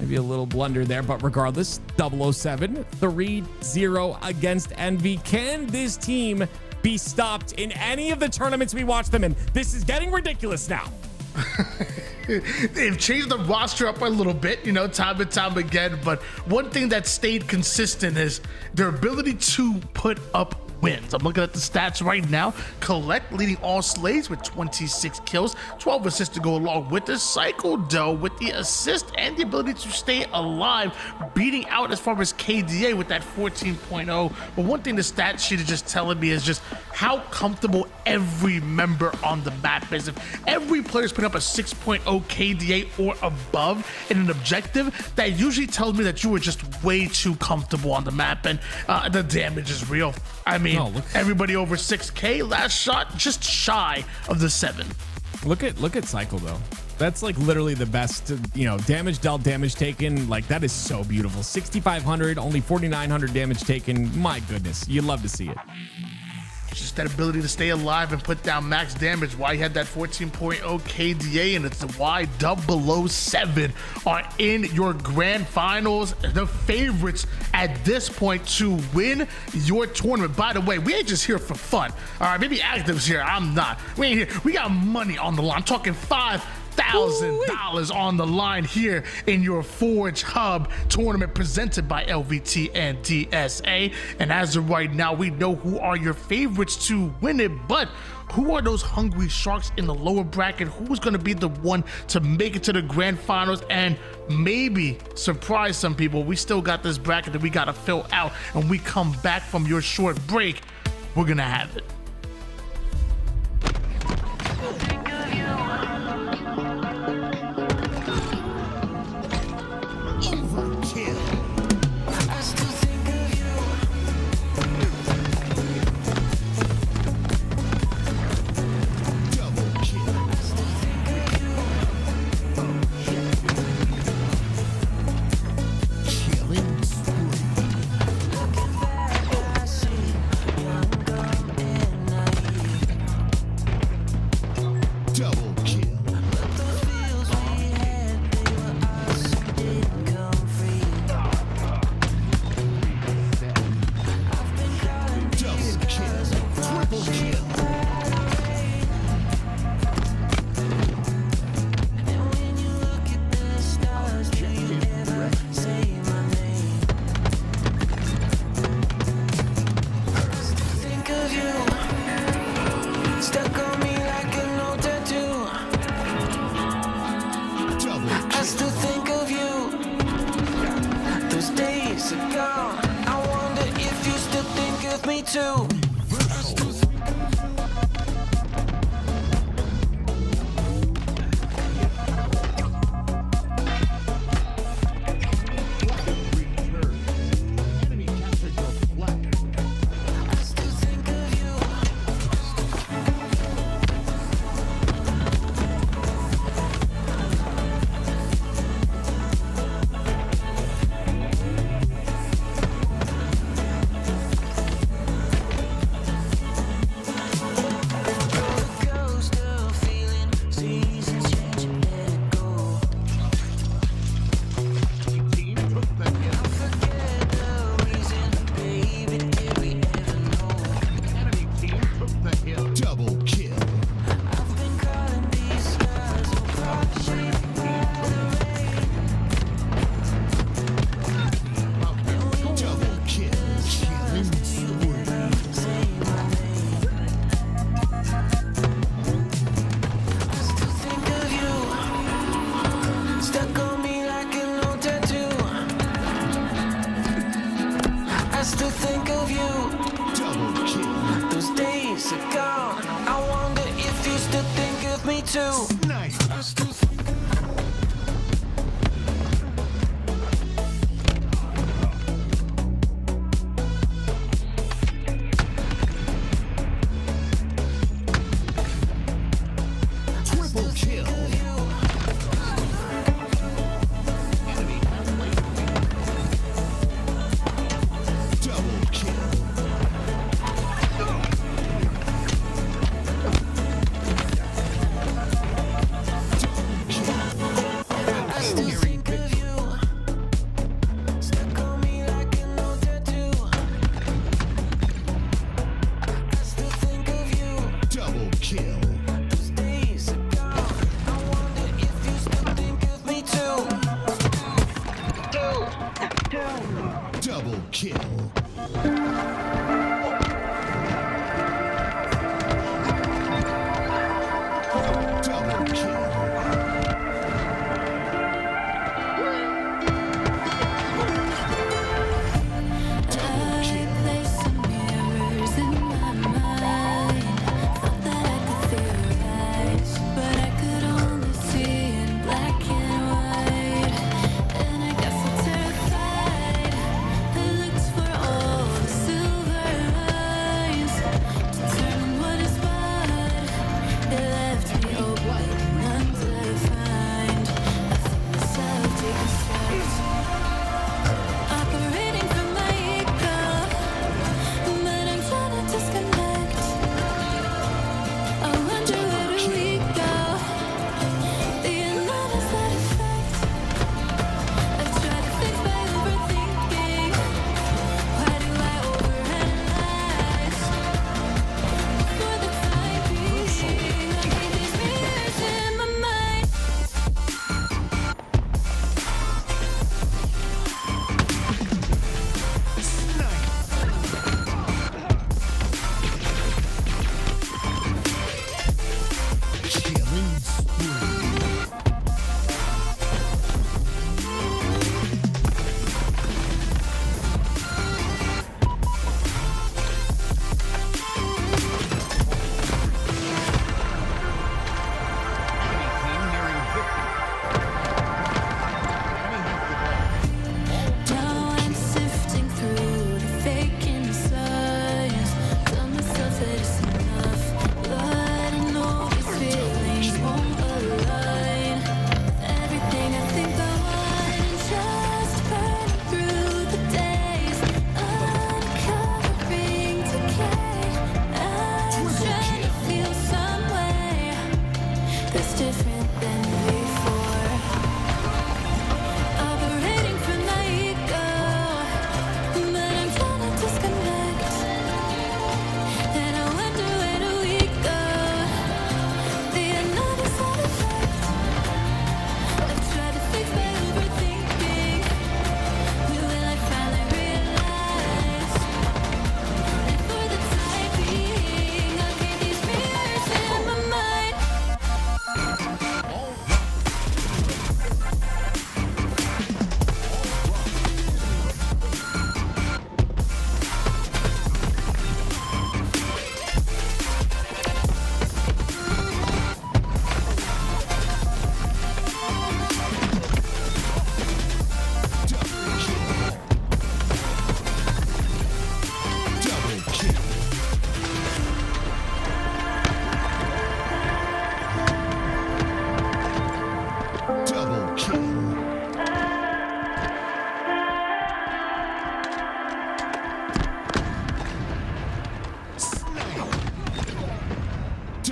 little blunder there, but regardless, 007 3-0 against Envy. Can this team be stopped in any of the tournaments we watch them in? This is getting ridiculous now. They've changed the roster up a little bit, time and time again, but one thing that stayed consistent is their ability to put up wins. I'm looking at the stats right now. Collect leading all slays with 26 kills, 12 assists to go along with the cycle, though, with the assist and the ability to stay alive, beating out as far as KDA with that 14.0. But one thing the stat sheet is just telling me is just how comfortable every member on the map is. If every player is putting up a 6.0 KDA or above in an objective, that usually tells me that you were just way too comfortable on the map, and the damage is real. I mean, everybody over 6K. Last shot just shy of the 7. Look at Cycle though. That's like literally the best, you know, damage dealt, damage taken. Like that is so beautiful. 6,500, only 4,900 damage taken. My goodness, you love to see it. Just that ability to stay alive and put down max damage. Why he had that 14.0 KDA, and it's why 007 are in your grand finals, the favorites at this point to win your tournament. By the way, we ain't just here for fun. All right, maybe Active's here. I'm not. We ain't here. We got money on the line. I'm talking $5,000 on the line here in your ForgeHub tournament presented by LVT and DSA. And as of right now, we know who are your favorites to win it, but who are those hungry sharks in the lower bracket? Who's going to be the one to make it to the grand finals and maybe surprise some people? We still got this bracket that we got to fill out, and when we come back from your short break, we're going to have it. Silver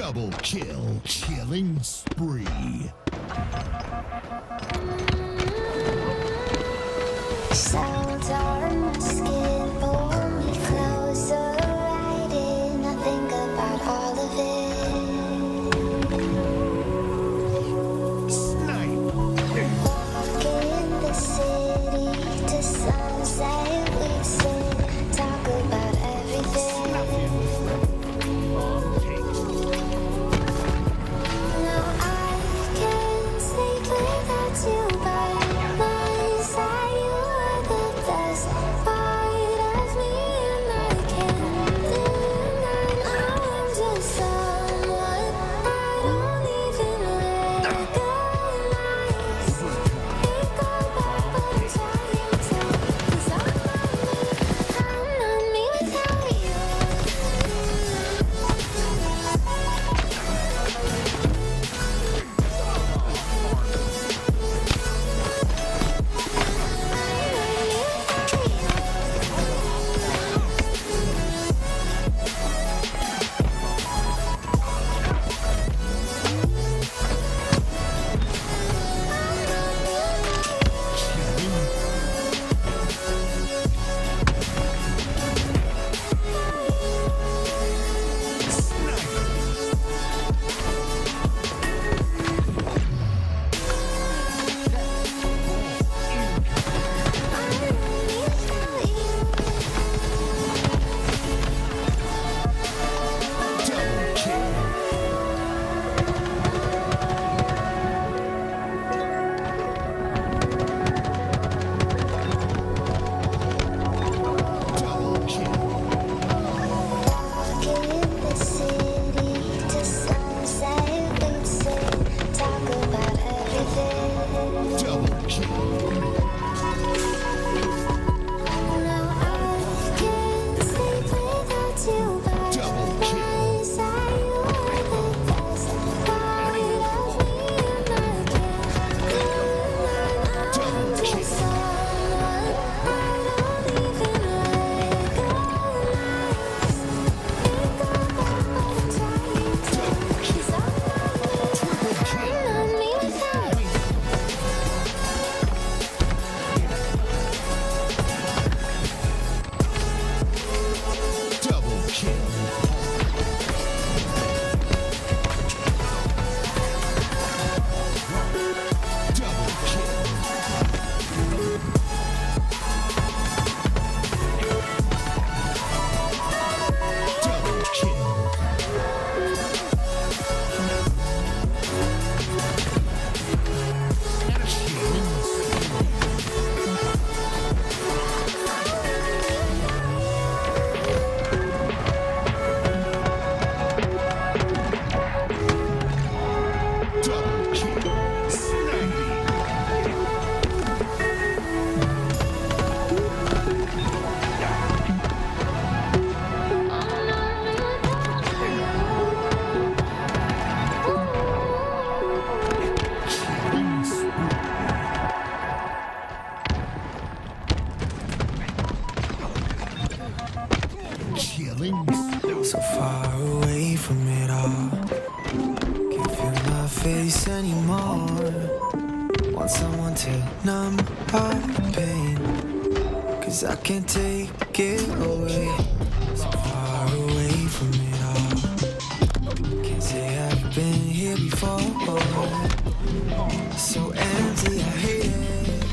Double kill. Killing spree. Sounds on my skin, pull me closer, right in. I think about all of it. Snipe. Walk in the city to sunset, we sit, talk about everything. No, I can't sleep without you by my side. You are the best part of me, and I can't deny I'm just someone I don't even recognize. Think about what trying to, 'cause I'm not me without you. Double kill. Double kill. Walk in the city to sunset, we sit, talk about everything. Double kill. No, I can't sleep without you by Double my kill. side. You are the best part of me, and I can't deny I'm just someone I don't even recognize. Think about what trying to, 'cause I'm not me without you. Double kill. Double kill. Double kill. Killing spree. Double kill. Sniping. Killing spree. Killing spree. So far away from it all. Can't feel my face anymore. Want someone to numb our pain, 'cause I can't take it away. So far away from it all. Can't say I've been here before. So empty, I hate it.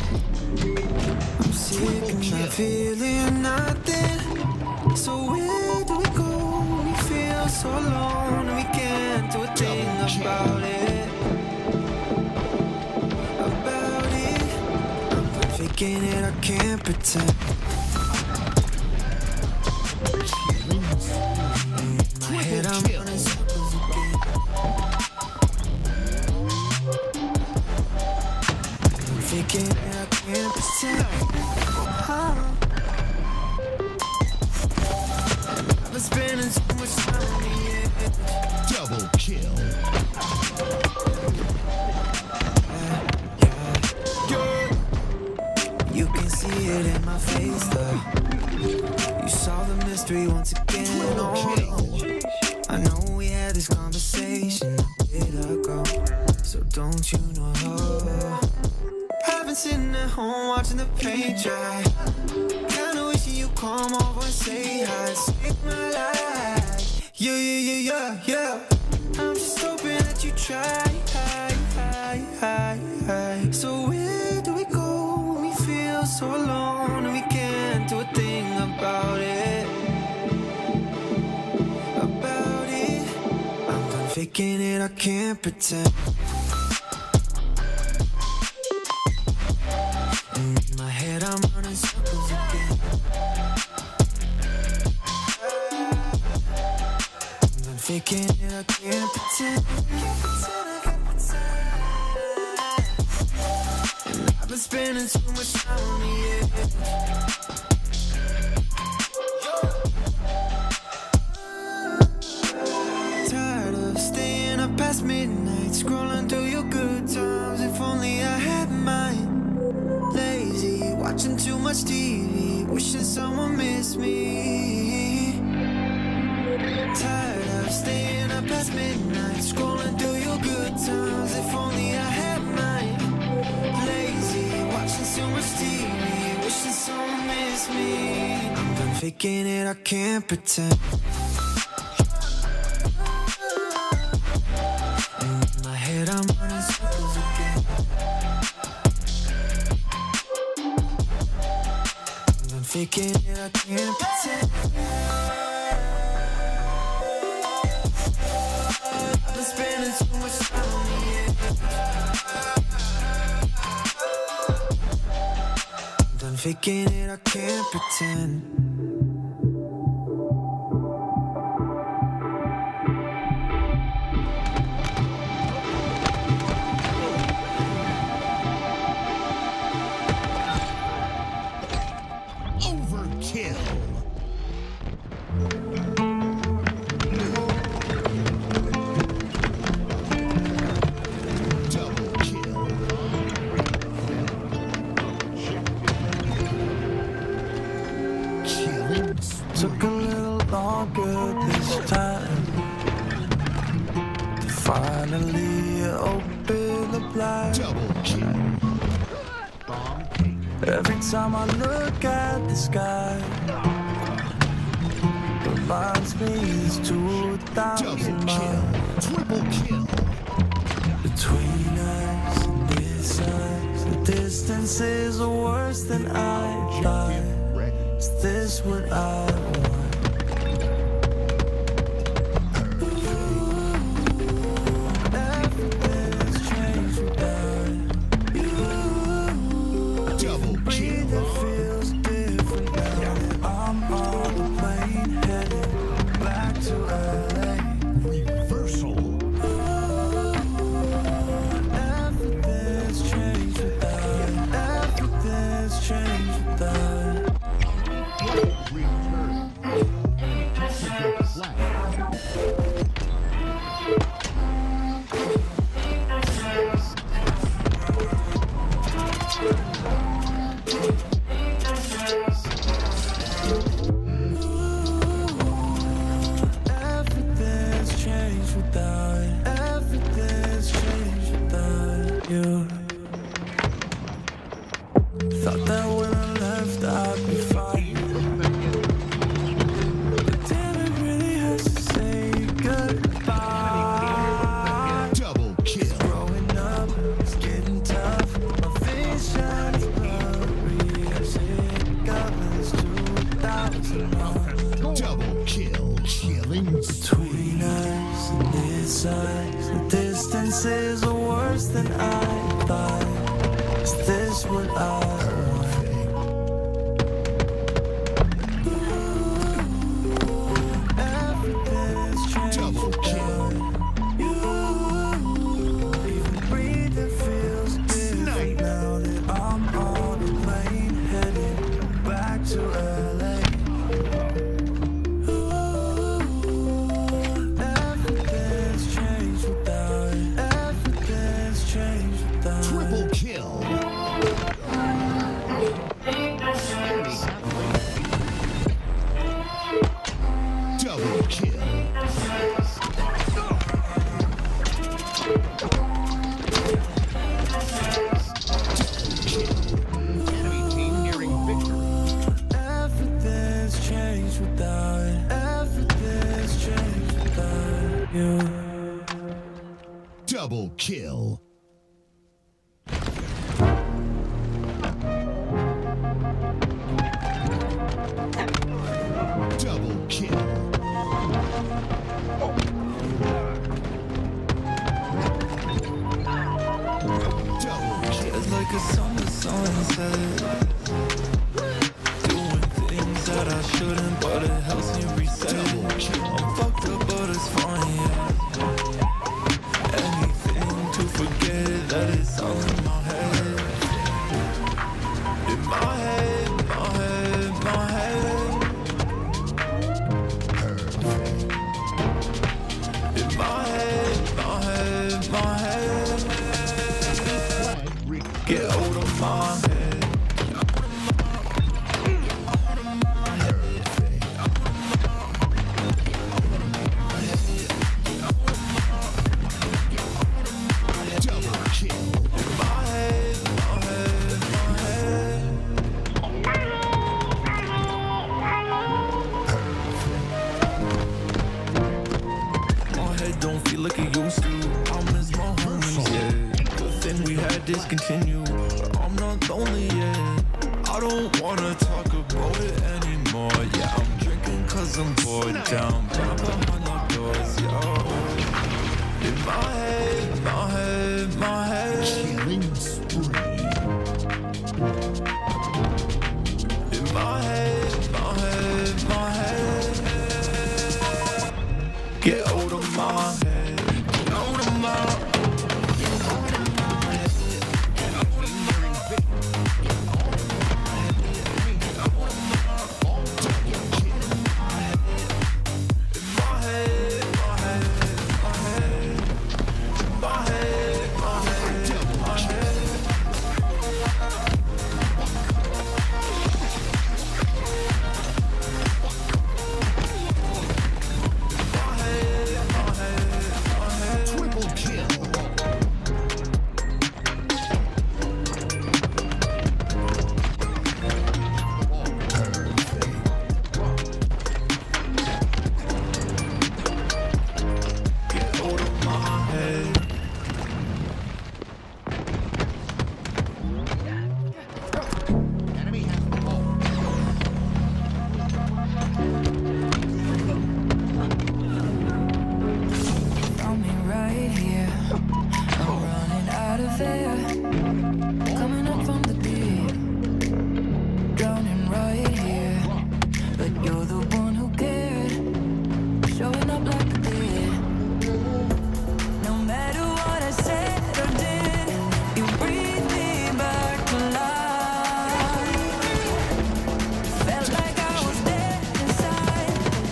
I'm sick and not feeling nothing. So where do we go? We feel so alone and we can't do a thing about it. About it. I'm faking it, I can't pretend. In my head, I'm running circles again. I'm faking it, I can't pretend. I've been spending so much time on the edge. Double kill. You can see it in my face, though. You saw the mystery once again. Oh, I know we had this conversation. watching the paint dry. Kinda wishing you come over and say hi. Save my life. Yeah. I'm just hoping that you try. So where do we go when we feel so alone and we can't do a thing about it? I'm done faking it, I can't pretend. In my head I'm running circles again. I'm done faking it, I can't pretend. And I've been spending too much time on the edge. Tired of staying up past midnight, scrolling through your good times. If only I had mine. Lazy, watching too much TV, wishing someone missed me. Tired of staying up past midnight, scrolling through your good times. If only I had mine. Lazy, watching too much TV, wishing someone missed me. I'm done faking it, I can't pretend. In my head I'm running circles again. I'm done faking it, I can't pretend. I've been spending too much time on the edge. I'm done faking it, I can't pretend. Overkill. Double kill. Killing. Took a little longer this time to finally open the blind. Double kill. Every time I look at the sky, reminds me it's 2,000 Double kill. miles Triple kill. between us and this us. The distances are worse than I thought. Is this what I want? Everything's changed without you. Double Breathing kill. feels different now that I'm on the plane headed back to LA. Reversal. Everything's changed without. Everything's changed without. Return. Flag. Everything's changed without. Everything's changed without you. Thought that when I left I'd be fine, but damn, it really hurts to say goodbye. Double kill. Growing up, it's getting tough. My vision is blurry as it goes 2,000 miles Double kill. Killing. between us and this eyes. The distances are worse than I thought. Is this what I want? Everything's changed Double kill. without you. Even breathing feels different now that I'm on a plane headed back to LA. Everything's changed without. Everything's changed without. Triple kill. Double kill. Double kill. It's like a summer sunset. Doing things that I shouldn't, but it helps me reset. I'm fucked up, but it's fine, yeah. Anything to forget that it's all in my head. In my head, my head, my head. In my head, my head, my head. Get out of my head. Double kill. My head, my head, my head. My head don't feel like it used to. I miss my homies, yeah. Good thing we had discontinued. But I'm not lonely yet. I don't wanna talk about it anymore. Yeah, I'm drinking cause I'm bored down. Down behind the doors, yo. In my head, my head, my head. Killing spree. In my head, my head, my head. Get out of my head. Get out of my head. Triple kill. Get out of my head. Found me right here. I'm running out of air. Coming up from the deep. Drowning right here. But you're the one who cared. Showing up like a did. No matter what I said or did, you breathe me back to life. Felt like I was dead inside.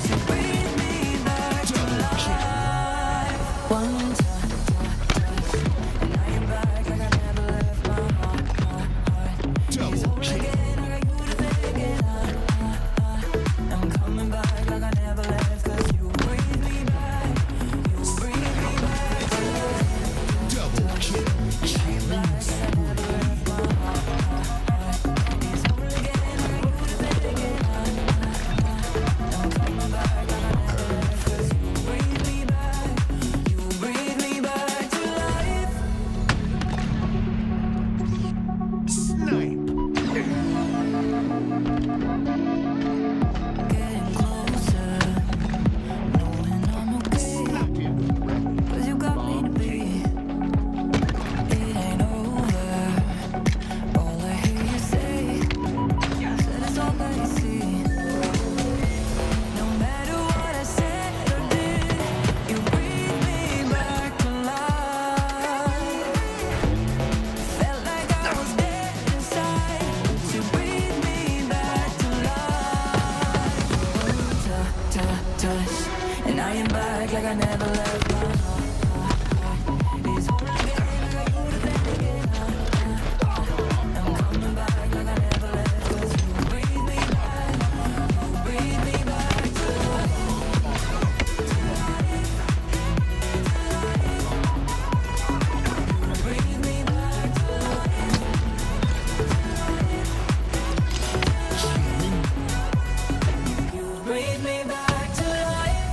You breathe me back to life. One touch, and now you're back like I never left my heart. Double kill. Again, I got you to think it. I'm coming back like I never left, 'cause you breathe me back. You breathe me back to life. Double kill. Killing spree. Breathe me back to life. Snipe. Getting closer, knowing I'm okay, 'cause you got me to be. It ain't over, all I hear you say, said it's all that you see. No matter what I said or did, you breathe me back to life. Felt like I was dead inside, you breathe me back to life. Touch, and I am back like I never left my heart. It's home again, I got you to thank again. I'm coming back like I never left, 'cause you breathe me back to life. Breathe me back to life. You breathe me back to life.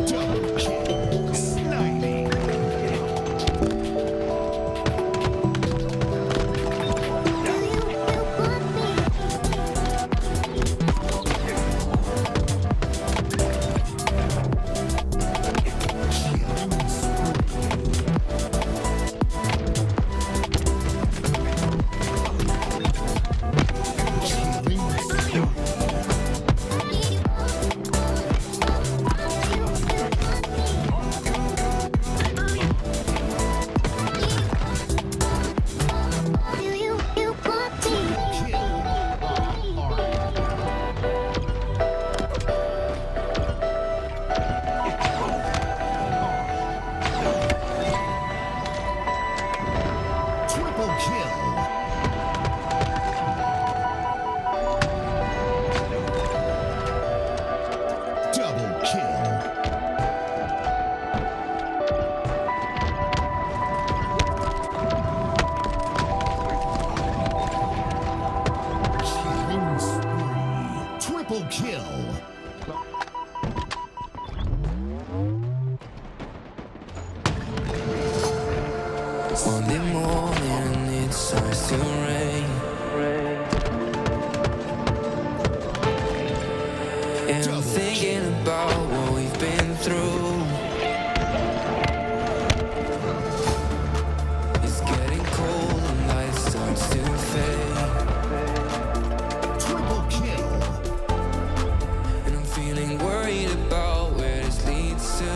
Double kill. Sniping. Triple kill. Double kill. Killing spree. Triple kill. Monday morning, it starts to rain. And I'm thinking about what we've been through. It's getting cold and light starts to fade. Triple kill. And I'm feeling worried about where this leads to.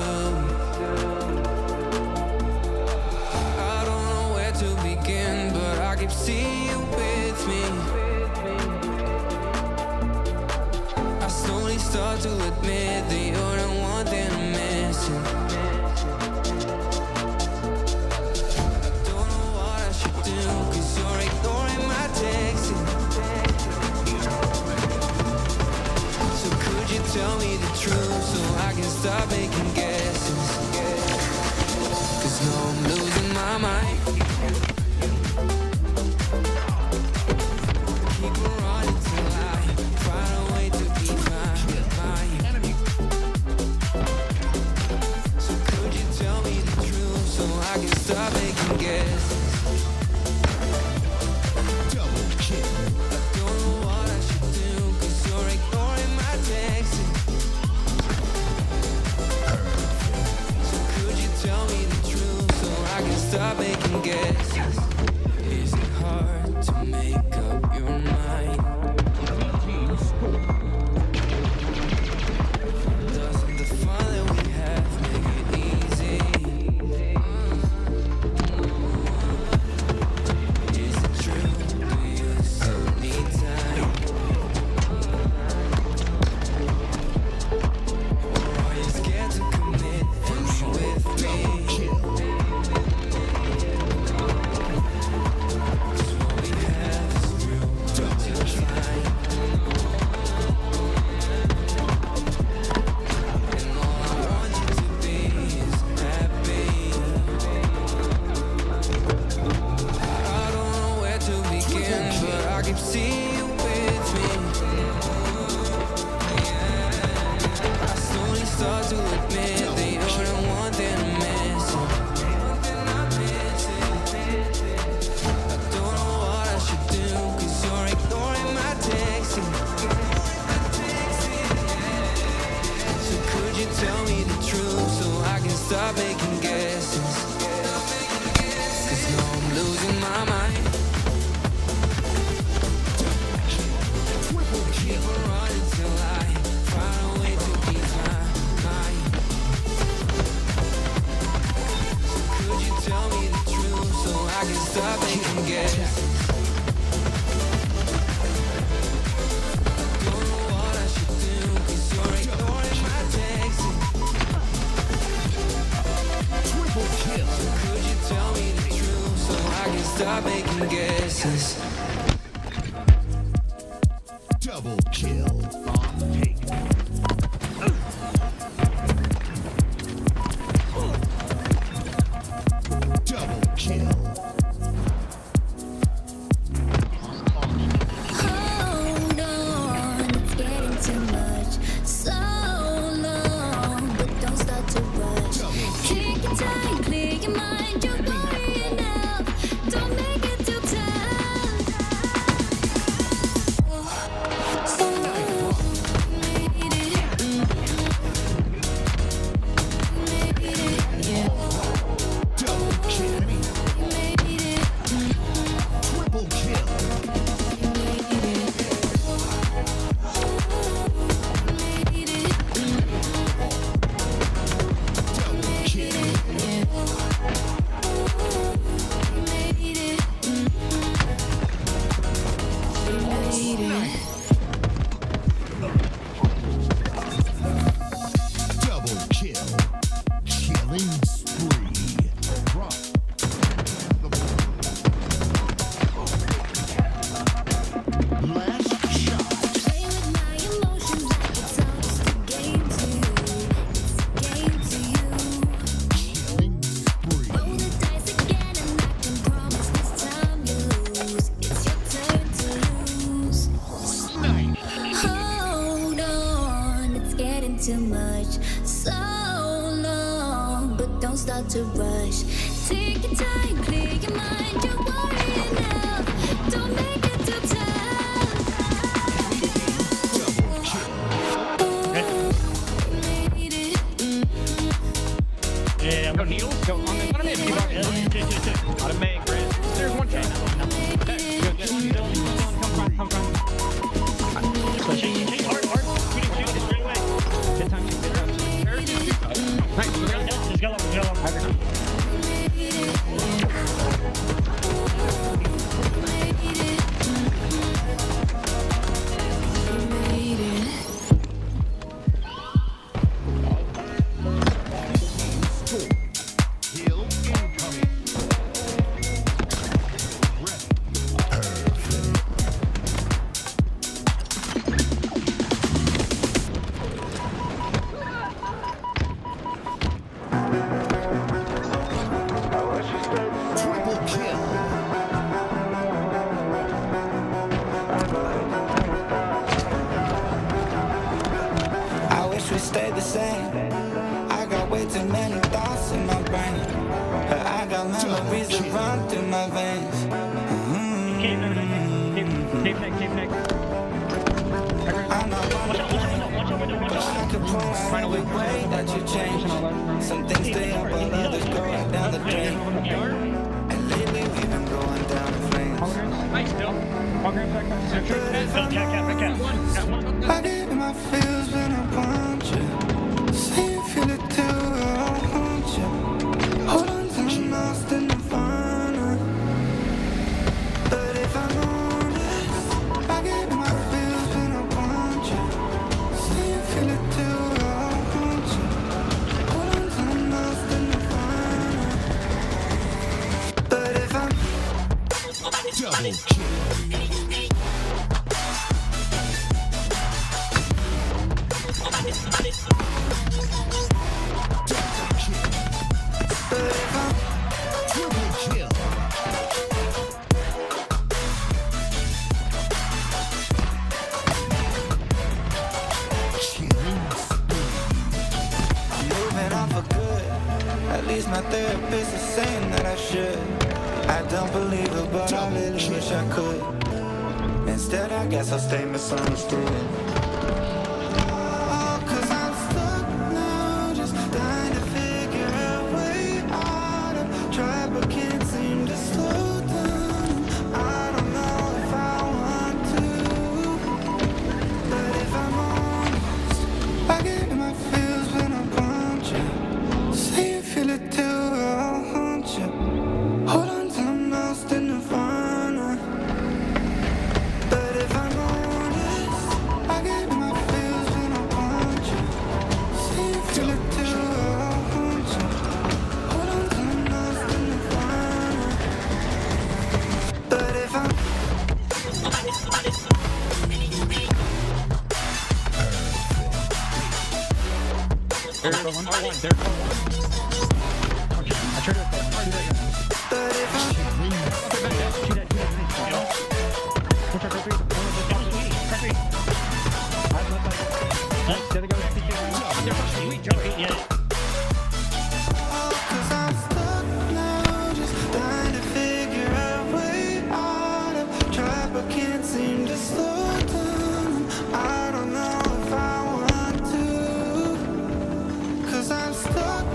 I don't know where to begin, but I keep seeing you with me. I slowly start to admit that you're the one that I'm missing. I don't know what I should do, 'cause you're ignoring my texts. So could you tell me the truth so I can stop making guesses? 'Cause now I'm losing my mind. Keep on running till I find a way to be mine. So could you tell me the truth so I can stop making guesses? Double kill. I don't know what I should do, 'cause you're ignoring my texts. So could you tell me the truth so I can stop making guesses? Is it hard to make up your mind? Doesn't the fun that we have make it easy? Is it true? Do you still need time? Or are you scared to commit and be with me? Kill. 'Cause what we have is real till time. And all I want you to be is happy. I don't know where to begin, but I keep seeing you with me. I slowly start to admit that you're the one that I'm missing. I don't know what I should do, 'cause you're ignoring my texting. So could you tell me the truth so I can stop making guesses? 'Cause now I'm losing my mind. Keep on running till I find a way to be mine. So could you tell me the truth so I can stop making guesses? Don't know what I should do, 'cause you're ignoring my texts. Triple kill. Could you tell me the truth so I can stop making guesses? Double kill. On take. Double kill. too much. So long, but don't start to rush. Take your time, clear your mind. You're worrying enough. Don't make it too tough. Yeah, go heels. Go on the one minute. Out of May, Chris. There's one chain. Come from. Change hard. Shooting straight away. Good time. Nice. Just go up. Stay the same. I got way too many thoughts in my brain, but I got memories that run through my veins. Keep neck. I'm not on the plane, but I can point out every way that you change. Some things stay up while others go right down the drain. And lately we've been going down the flames. Nice, Bill. I get my feels when I want you. Say you feel it too, I'll haunt you. Hold on till I'm lost in the nirvana. But if I'm honest, I get my feels when I want you. Say you feel it too, I'll haunt you. Hold on till I'm lost in the nirvana. But if I'm Double kill. Triple kill. I'm moving on for good. At least my therapist is saying that I should. I don't believe it, but I really wish I could. Instead, I guess I'll stay misunderstood. I'm stuck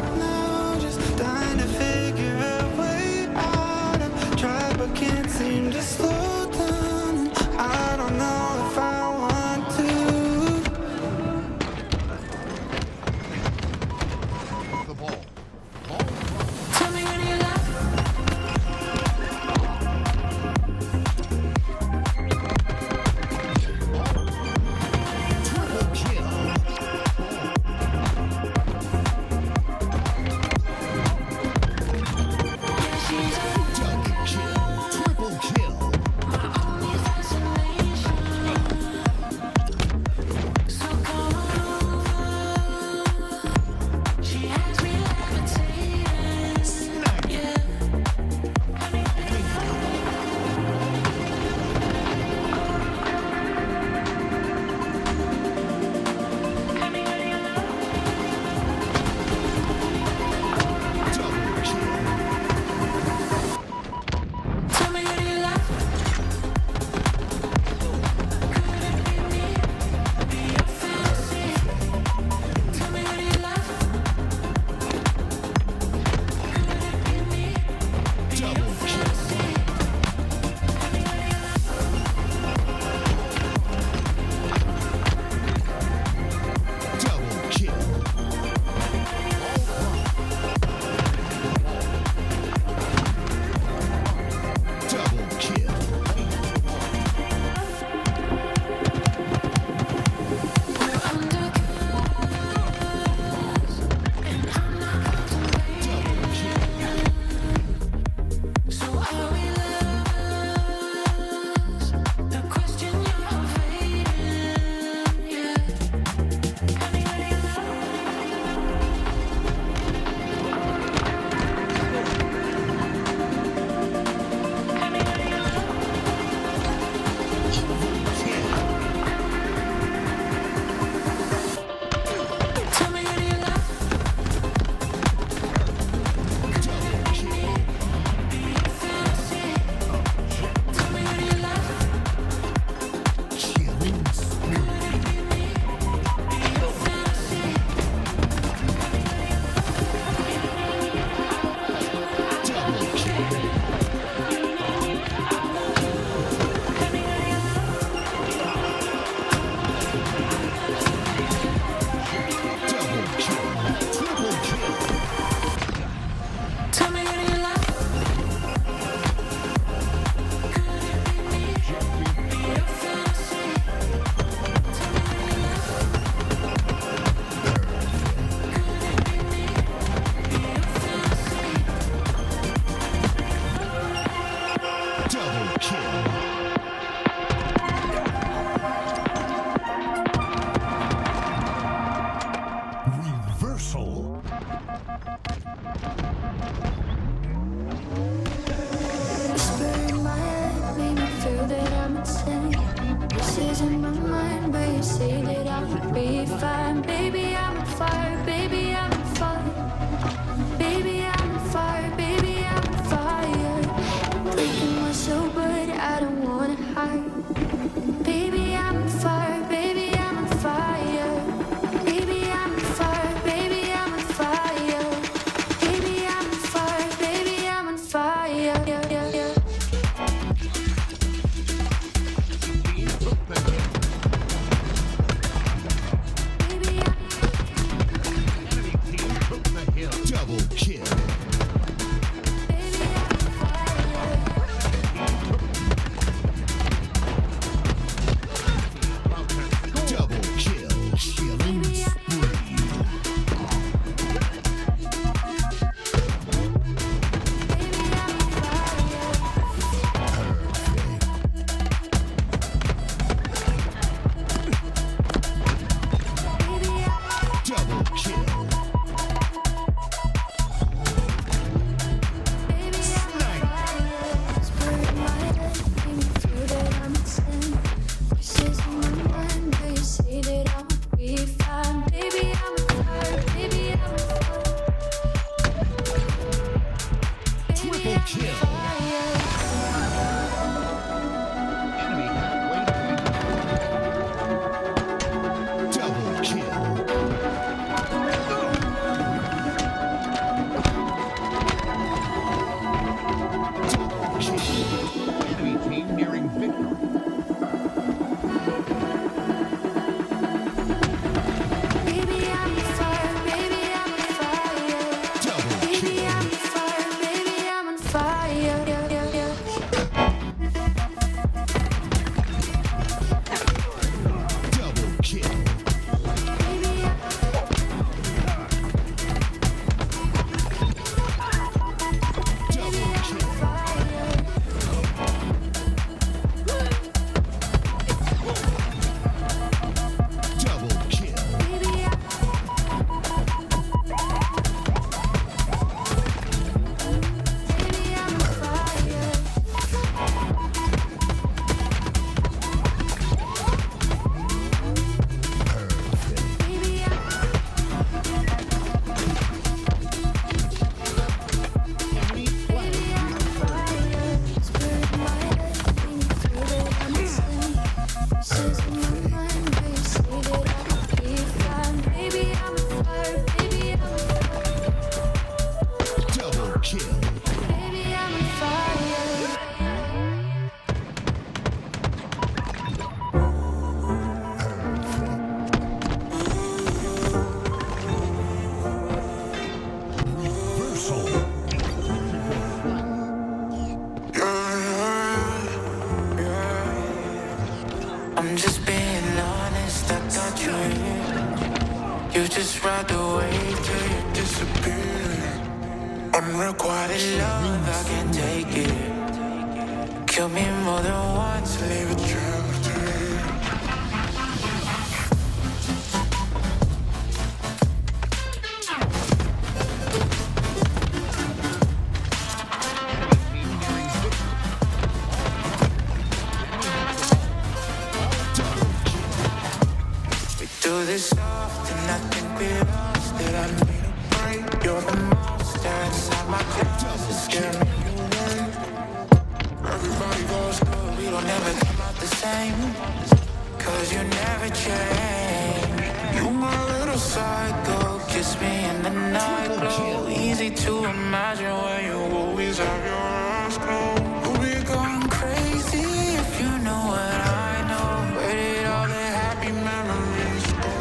Double kill. Reversal. Whisper in my head, make me feel that I'm insane. Voices in my mind, but you say that I'll be fine. Baby, I'm on fire. Baby, I'm on fire. Baby, I'm on fire. Baby, I'm on fire. Breaking myself, but I don't wanna hide. Baby, I'm on fire. Baby, I'm on fire. Baby, I'm on fire. Baby, I'm on fire. Baby, I'm on fire. Baby, I'm on fire. Yeah, yeah, yeah. Double kill. Double kill. Killing spree. Double kill. Triple kill. Double kill. Double kill. Enemy team nearing victory. Double kill. Double kill. Double kill. Double kill. Double kill. Reversal. I'm just being honest, I thought you knew. You just ride the wave till you disappear. Unrequited love, I can't take it. Kill me more than once, leave a trail of tears. We do this often, I think we lost it. I need a break. You're the monster inside my closet, scare me away. Everybody goes good, we don't ever come out the same. Cause you never change. You my little psycho, kiss me in the night glow. Easy to imagine when you always have your eyes closed. We'll be going crazy if you know what I know. Where did all the happy memories go?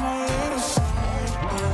My little psycho.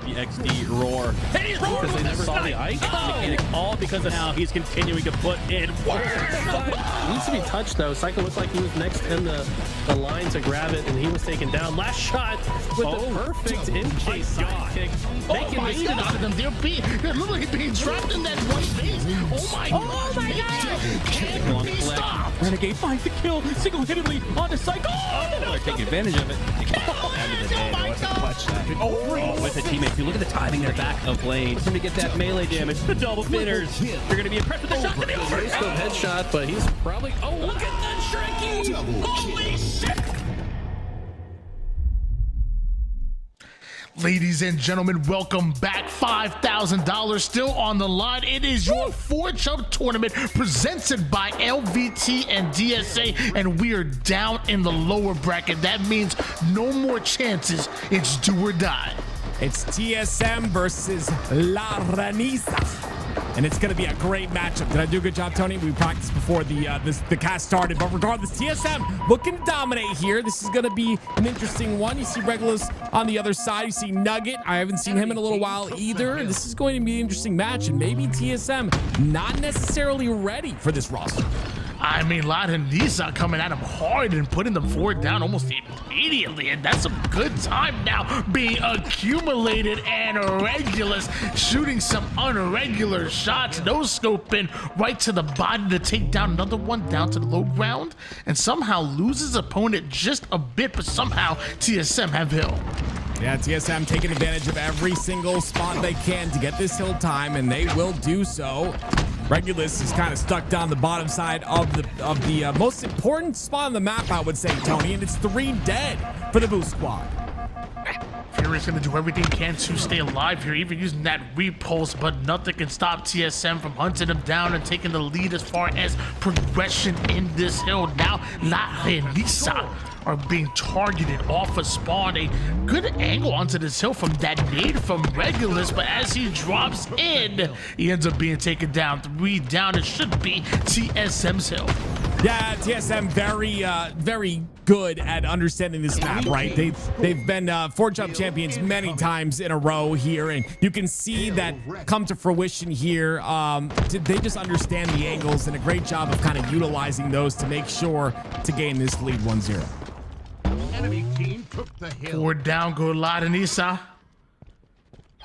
survive the XD roar. And he's rolling Because they with never the saw the snipe. icon. All because of now he's continuing to put in work. He needs to be touched though. Psycho looked like he was next in the line to grab it, and he was taken down. Last shot with the perfect in-chase side kick. Oh my God! They're literally being trapped in that one phase. Oh my God! Can't be stopped. Renegade finds the kill single-handedly on the Psycho. They're taking advantage of it. Oh my God! Oh, with the teammates. You look at the timing there back of lane. For him to get that melee damage, the double fitters. You're going to be impressed with the shot to be over. Headshot, but he's probably. Oh, look at that shrinking! Holy shit! Ladies and gentlemen, welcome back. $5,000 still on the line. It is your ForgeHub tournament presented by LVT and DSA, and we are down in the lower bracket. That means no more chances. It's do or die. It's TSM versus La Ranisa. And it's going to be a great matchup. Did I do a good job, Tony? We practiced before the cast started. But regardless, TSM looking to dominate here. This is going to be an interesting one. You see Regulus on the other side. You see Nugget. I haven't seen him in a little while either. This is going to be an interesting match. And maybe TSM not necessarily ready for this roster. I mean, Lad and Nisa coming at him hard and putting them forward down almost immediately, and that's some good time now being accumulated. And Regulus shooting some irregular shots, no scoping right to the body to take down another one down to the low ground, and somehow loses opponent just a bit, but somehow TSM have hill. Yeah, TSM taking advantage of every single spot they can to get this hill time, and they will do so. Regulus is kind of stuck down the bottom side of the most important spot on the map, I would say, Tony, and it's 3 dead for the Boost Squad. Fury's gonna do everything he can to stay alive here, even using that repulse, but nothing can stop TSM from hunting him down and taking the lead as far as progression in this hill. Now, La Renisa are being targeted off a spawn. A good angle onto this hill from that nade from Regulus, but as he drops in, he ends up being taken down. 3 down. It should be TSM's hill. Yeah, TSM very good at understanding this map, right? They've been ForgeHub champions many times in a row here, and you can see that come to fruition here. They just understand the angles and a great job of kind of utilizing those to make sure to gain this lead 1-0. Enemy team took the hill. 4 down, go La Renisa.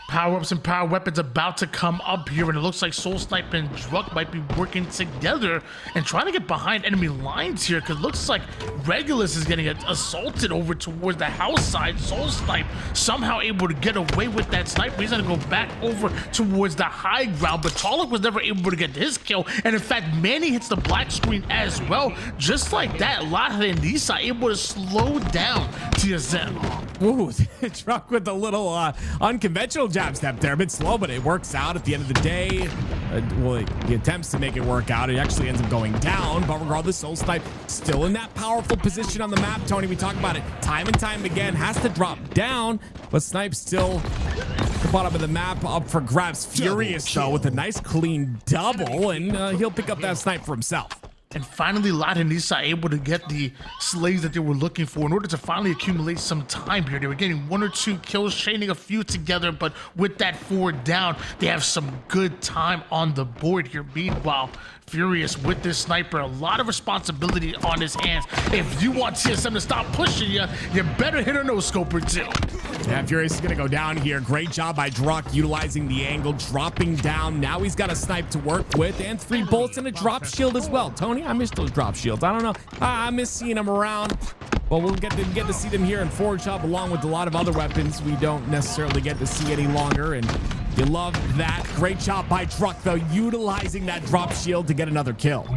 Power-ups and power weapons about to come up here, and it looks like Soul Snipe and Druk might be working together and trying to get behind enemy lines here, because it looks like Regulus is getting assaulted over towards the house side. Soul Snipe somehow able to get away with that sniper. He's gonna go back over towards the high ground, but Talik was never able to get his kill, and in fact, Manny hits the black screen as well. Just like that, Latha and Nisa able to slow down TSM. Ooh, Druk with a little unconventional jab step there, a bit slow, but it works out at the end of the day. Well, he attempts to make it work out. It actually ends up going down, but regardless, Soul Snipe still in that powerful position on the map. Tony, we talk about it time and time again, has to drop down, but Snipe still at the bottom of the map up for grabs. Furious though with a nice clean double, and he'll pick up that snipe for himself. And finally, Lad and Nisa able to get the slays that they were looking for in order to finally accumulate some time here. They were getting 1 or 2 kills, chaining a few together, but with that 4 down, they have some good time on the board here. Meanwhile, Furious with this sniper, a lot of responsibility on his hands. If you want TSM to stop pushing you, you better hit a no-scoper too. Yeah, Furious is gonna go down here. Great job by Druk utilizing the angle, dropping down. Now he's got a snipe to work with, and 3 bolts and a drop shield as well. Tony, I miss those drop shields. I don't know. I miss seeing them around. But we'll get to see them here in ForgeHub, along with a lot of other weapons we don't necessarily get to see any longer. And you love that. Great job by Druk, though, utilizing that drop shield to get another kill.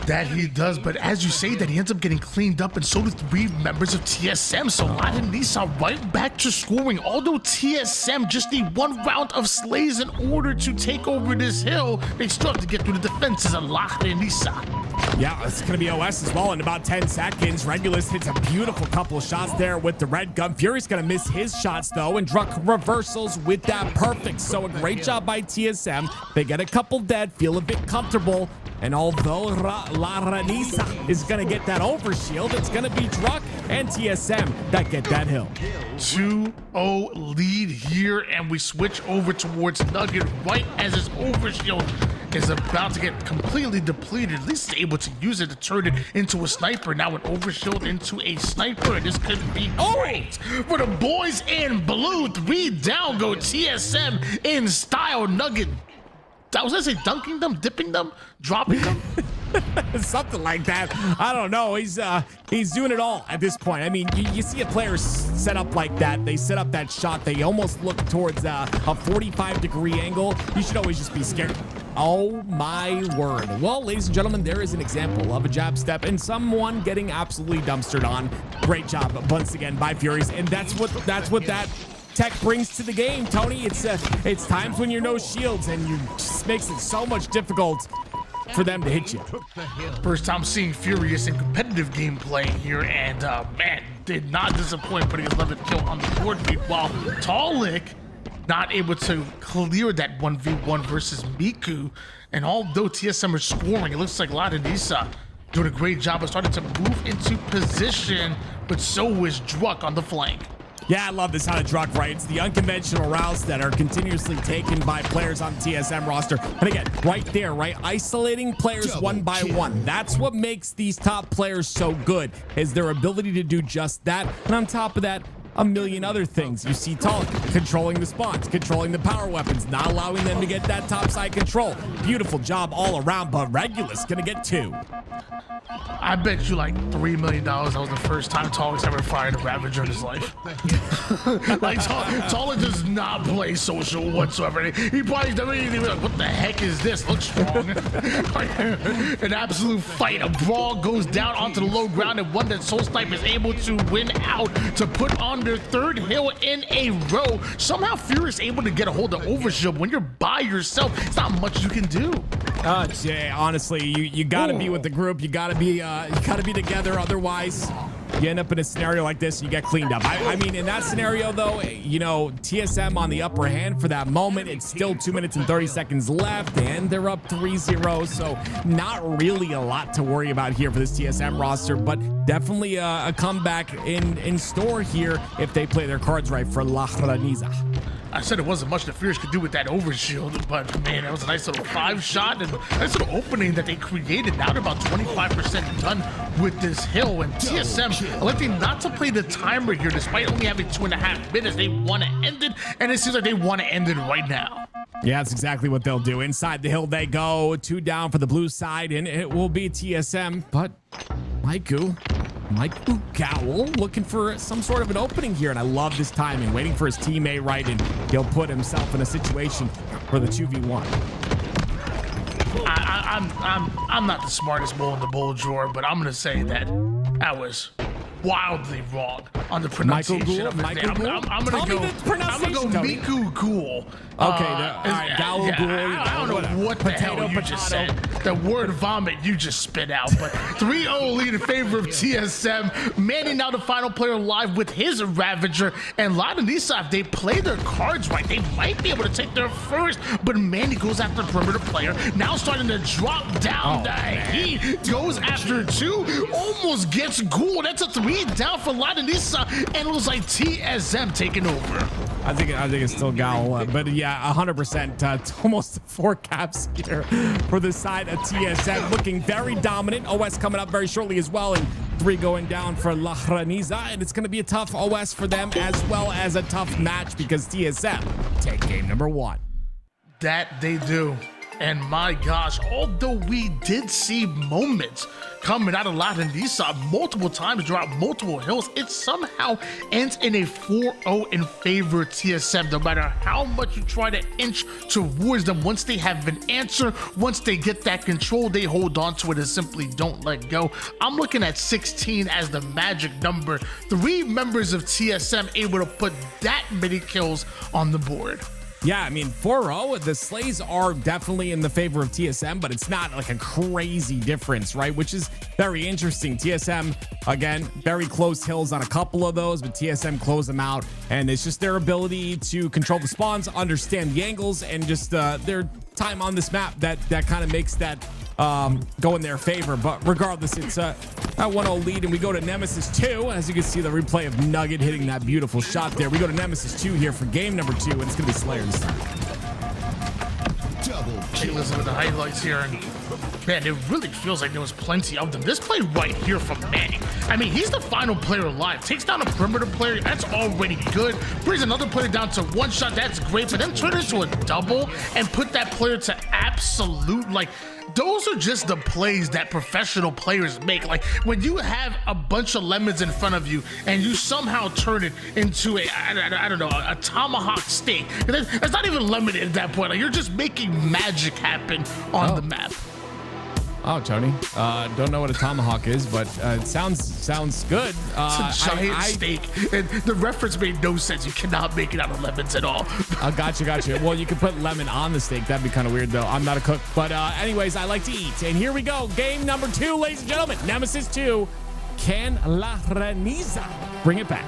That he does, but as you say that, he ends up getting cleaned up, and so do 3 members of TSM. So Lad and Nisa right back to scoring, although TSM just need 1 round of slays in order to take over this hill. They still have to get through the defenses of Lad and Nisa. Yeah, it's going to be OS as well in about 10 seconds. Regulus hits a beautiful couple of shots there with the red gun. Fury's going to miss his shots, though, and Druck reversals with that perfect. So a great job by TSM. They get a couple dead, feel a bit comfortable. And although La Ranisa is going to get that overshield, it's going to be Druck and TSM that get that hill. 2-0 lead here, and we switch over towards Nugget right as his overshield is about to get completely depleted. At least he's able to use it to turn it into a sniper. Now an overshield into a sniper. This could be great for the boys in blue. 3 down go TSM in style. Nugget, I was gonna say dunking them, dipping them, dropping them. Something like that. I don't know. He's doing it all at this point. I mean, you see a player set up like that. They set up that shot. They almost look towards a 45-degree angle. You should always just be scared. Oh my word. Well, ladies and gentlemen, there is an example of a jab step and someone getting absolutely dumpstered on. Great job once again by Furies, and that's what that tech brings to the game, Tony. It's times when you're no shields, and you just makes it so much difficult for them to hit you. First time seeing Furious in competitive gameplay here, and man, did not disappoint putting his 11th kill on the board. Meanwhile, Talik not able to clear that 1v1 versus Miku, and although TSM are scoring, it looks like Ladanisa doing a great job of starting to move into position, but so is Druck on the flank. Yeah, I love this out of Druck, right? It's the unconventional routes that are continuously taken by players on the TSM roster. And again, right there, right? Isolating players one by one. That's what makes these top players so good, is their ability to do just that. And on top of that, a million other things. You see Talik controlling the spawns, controlling the power weapons, not allowing them to get that topside control. Beautiful job all around, but Regulus gonna get 2. I bet you like $3 million that was the first time Talik's ever fired a Ravager in his life. Like, Talik does not play social whatsoever. He probably doesn't even be like, what the heck is this? Looks strong. An absolute fight. A brawl goes down onto the low ground, and one that Soul Snipe is able to win out to put on their 3rd hill in a row. Somehow Furious able to get a hold of Overshield. When you're by yourself, it's not much you can do. Jay, honestly, you gotta be with the group. You gotta be together. Otherwise, you end up in a scenario like this and you get cleaned up. I mean, in that scenario, though, you know, TSM on the upper hand for that moment. It's still 2 minutes and 30 seconds left, and they're up 3-0. So not really a lot to worry about here for this TSM roster, but definitely a comeback in store here if they play their cards right for La Ranisa. I said it wasn't much the Fierce could do with that overshield, but man, that was a nice little 5-shot and a nice little opening that they created. Now they're about 25% done with this hill, and TSM electing not to play the timer here despite only having 2.5 minutes. They want to end it, and it seems like they want to end it right now. Yeah, that's exactly what they'll do. Inside the hill they go. 2 down for the blue side, and it will be TSM, but Michael Gowell looking for some sort of an opening here, and I love this timing, waiting for his teammate right, and he'll put himself in a situation for the 2v1. I'm not the smartest bull in the bull drawer, but I'm gonna say that was wildly wrong on the pronunciation of his name. I'm gonna go Miku Ghoul. Okay, all right, Ghoul. I don't know what the hell you just said. The word vomit you just spit out. But 3-0 lead in favor of TSM. Manny now the final player alive with his Ravager. And Ladanisa, if they play their cards right, they might be able to take their first. But Manny goes after the perimeter player. Now starting to drop down the heat. Goes after 2. Almost gets Ghoul. That's a 3 down for Ladanisa. And it was like TSM taking over. I think it's still Ghoul, but yeah, 100%. It's almost 4 caps here for the side of TSM, looking very dominant. OS coming up very shortly as well, and 3 going down for La Ranisa, and it's going to be a tough OS for them as well as a tough match because TSM take game number 1. That they do. And my gosh, although we did see moments coming out of Ladanisa multiple times, drop multiple hills, it somehow ends in a 4-0 in favor of TSM. No matter how much you try to inch towards them, once they have an answer, once they get that control, they hold on to it and simply don't let go. I'm looking at 16 as the magic number. 3 members of TSM able to put that many kills on the board. Yeah, I mean, 4-0, the slays are definitely in the favor of TSM, but it's not like a crazy difference, right? Which is very interesting. TSM, again, very close hills on a couple of those, but TSM close them out. And it's just their ability to control the spawns, understand the angles, and just their time on this map that kind of makes that go in their favor. But regardless, it's a 1-0 lead, and we go to Nemesis 2. As you can see, the replay of Nugget hitting that beautiful shot there. We go to Nemesis 2 here for game number 2, and it's gonna be Slayer this time. Hey, listen to the highlights here, and man, it really feels like there was plenty of them. This play right here from Manny. I mean, he's the final player alive. Takes down a perimeter player, that's already good. Brings another player down to one shot, that's great. But then turn it into a double and put that player to absolute, like, those are just the plays that professional players make. Like when you have a bunch of lemons in front of you and you somehow turn it into I don't know, a tomahawk steak. That's not even lemon at that point. Like you're just making magic happen on the map. Oh, Tony, don't know what a tomahawk is, but it sounds good. It's a giant steak, and the reference made no sense. You cannot make it out of lemons at all. Gotcha. Well, you can put lemon on the steak. That'd be kind of weird, though. I'm not a cook, but anyways, I like to eat. And here we go, game number 2, ladies and gentlemen. Nemesis 2. Can La Reniza bring it back?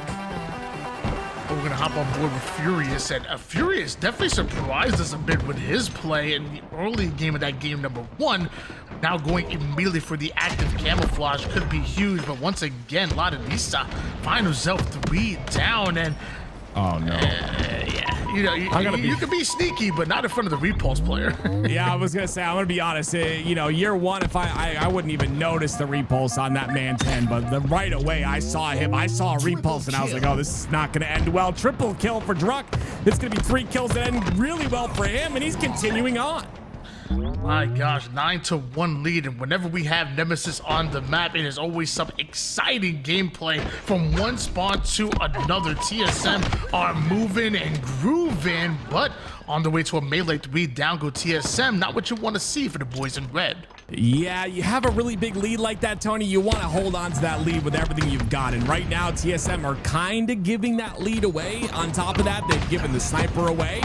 We're gonna hop on board with Furious, and Furious definitely surprised us a bit with his play in the early game of that game number 1. Now going immediately for the active camouflage could be huge, but once again, La Reniza finds himself 3 down, and oh no, yeah, you could be sneaky, but not in front of the repulse player. Yeah, I was gonna say, I'm gonna be honest. Year 1, if I wouldn't even notice the repulse on that man 10, but right away I saw him. I saw a repulse, and I was like, oh, this is not gonna end well. Triple kill for Druck. It's gonna be 3 kills that end really well for him, and he's continuing on. My gosh, 9-1 lead, and whenever we have Nemesis on the map, it is always some exciting gameplay from one spawn to another. TSM are moving and grooving, but on the way to a melee 3 down go TSM. Not what you want to see for the boys in red. Yeah, you have a really big lead like that, Tony. You want to hold on to that lead with everything you've got. And right now, TSM are kind of giving that lead away. On top of that, they've given the sniper away.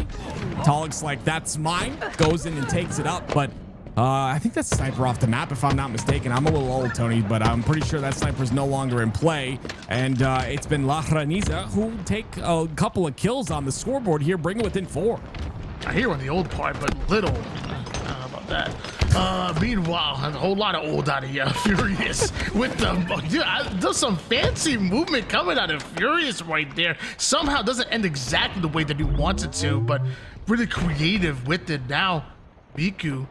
Talik's like, that's mine. Goes in and takes it up. But I think that's sniper off the map, if I'm not mistaken. I'm a little old, Tony, but I'm pretty sure that sniper is no longer in play. And it's been La Reniza who take a couple of kills on the scoreboard here, bring it within 4. I hear on the old part, but little. I don't know about that. Meanwhile, a whole lot of old out of here. Furious with them. There's some fancy movement coming out of Furious right there. Somehow doesn't end exactly the way that he wants it to, but really creative with it. Now, Miku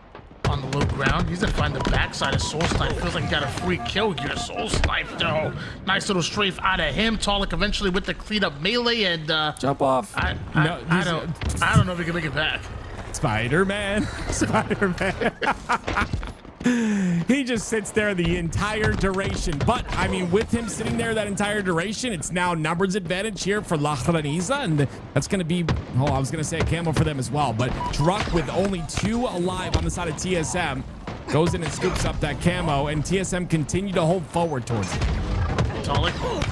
on the low ground. He's gonna find the backside of Soul Snipe. Feels like he got a free kill here. Soul Snipe though. Nice little strafe out of him. Talik eventually with the clean up melee and jump off. I don't know if he can make it back. Spider-Man. He just sits there the entire duration. But, I mean, with him sitting there that entire duration, it's now numbers advantage here for La Reniza. And that's going to be, I was going to say a camo for them as well. But Druck with only 2 alive on the side of TSM goes in and scoops up that camo. And TSM continue to hold forward towards it. Talik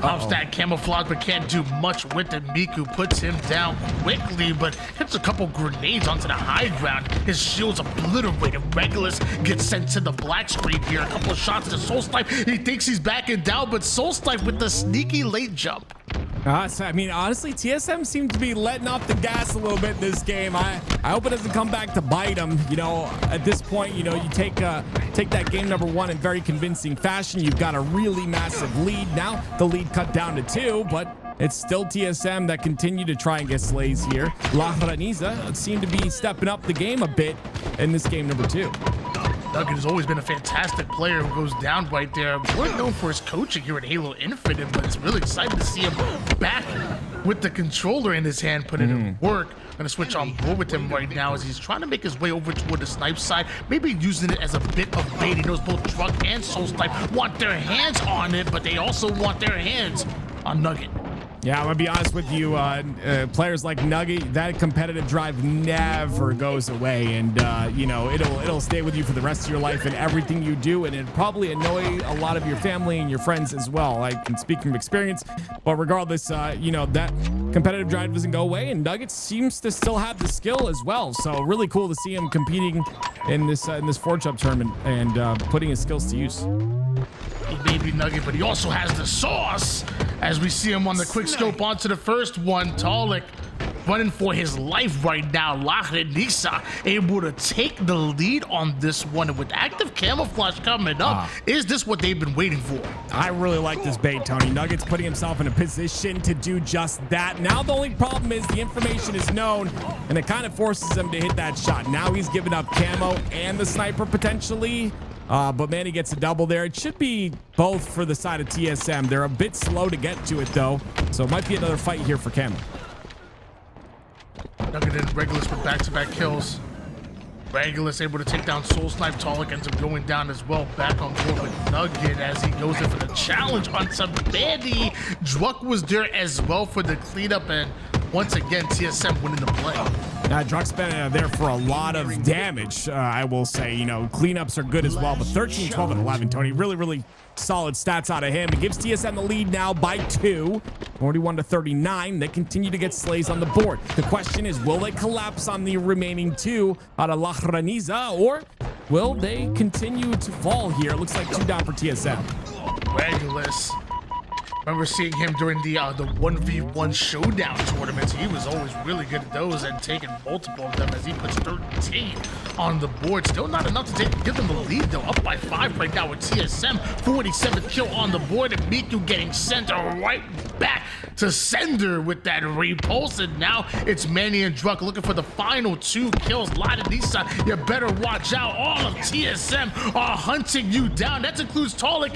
pops that camouflage, but can't do much with it. Miku puts him down quickly, but hits a couple grenades onto the high ground. His shield's obliterated. Regulus gets sent to the black screen here. A couple of shots to Soul Snipe. He thinks he's backing down, but Soul Snipe with the sneaky late jump. So, I mean, honestly, TSM seems to be letting off the gas a little bit in this game. I hope it doesn't come back to bite them. At this point, you take that game number 1 in very convincing fashion. You've got a really massive lead. Now the lead cut down to 2, but it's still TSM that continue to try and get slays here. La Reniza seem to be stepping up the game a bit in this game number 2. Duggan has always been a fantastic player who goes down right there. Really known for his coaching here at Halo Infinite, but it's really exciting to see him back with the controller in his hand, putting in work. Gonna switch on board with him right now as he's trying to make his way over toward the snipe side, maybe using it as a bit of bait. He knows both Druck and Soul Snipe want their hands on it, but they also want their hands on Nugget. Yeah, I'm gonna be honest with you. Players like Nugget, that competitive drive never goes away, and you know it'll stay with you for the rest of your life and everything you do, and it probably annoy a lot of your family and your friends as well. I can speak from experience, but regardless, you know that competitive drive doesn't go away, and Nugget seems to still have the skill as well. So really cool to see him competing in this ForgeHub tournament and putting his skills to use. Baby Nugget, but he also has the sauce as we see him on the quick scope onto the first one. Talik running for his life right now. Lahrenisa able to take the lead on this one, and with active camouflage coming up, is this what they've been waiting for? I really like this bait, Tony. Nugget's putting himself in a position to do just that. Now the only problem is the information is known, and it kind of forces him to hit that shot. Now he's giving up camo and the sniper potentially. But man, he gets a double there. It should be both for the side of TSM. They're a bit slow to get to it though, so it might be another fight here for Camo. Nugget and Regulus with back-to-back kills. Regulus able to take down Soul Snipe. Talik ends up going down as well. Back on board with Nugget as he goes in for the challenge on Sabedi. Druck was there as well for the cleanup, and once again, TSM winning the play. Druck's been there for a lot of damage, I will say. You know, cleanups are good as well, but 13, 12, and 11, Tony. Really, really solid stats out of him. It gives TSM the lead now by 2, 41-39. They continue to get slays on the board. The question is, will they collapse on the remaining 2 out of Lahrenisa, or will they continue to fall here? It looks like 2 down for TSM. Regulus. Remember seeing him during the 1v1 showdown tournaments. He was always really good at those and taking multiple of them as he puts 13 on the board. Still not enough to give them the lead though. Up by 5 right now with TSM. 47th kill on the board, and Miku getting sent right back to sender with that repulse. And now it's Manny and Druck looking for the final 2 kills. Lahrenisa, you better watch out. All of TSM are hunting you down. That includes Talik.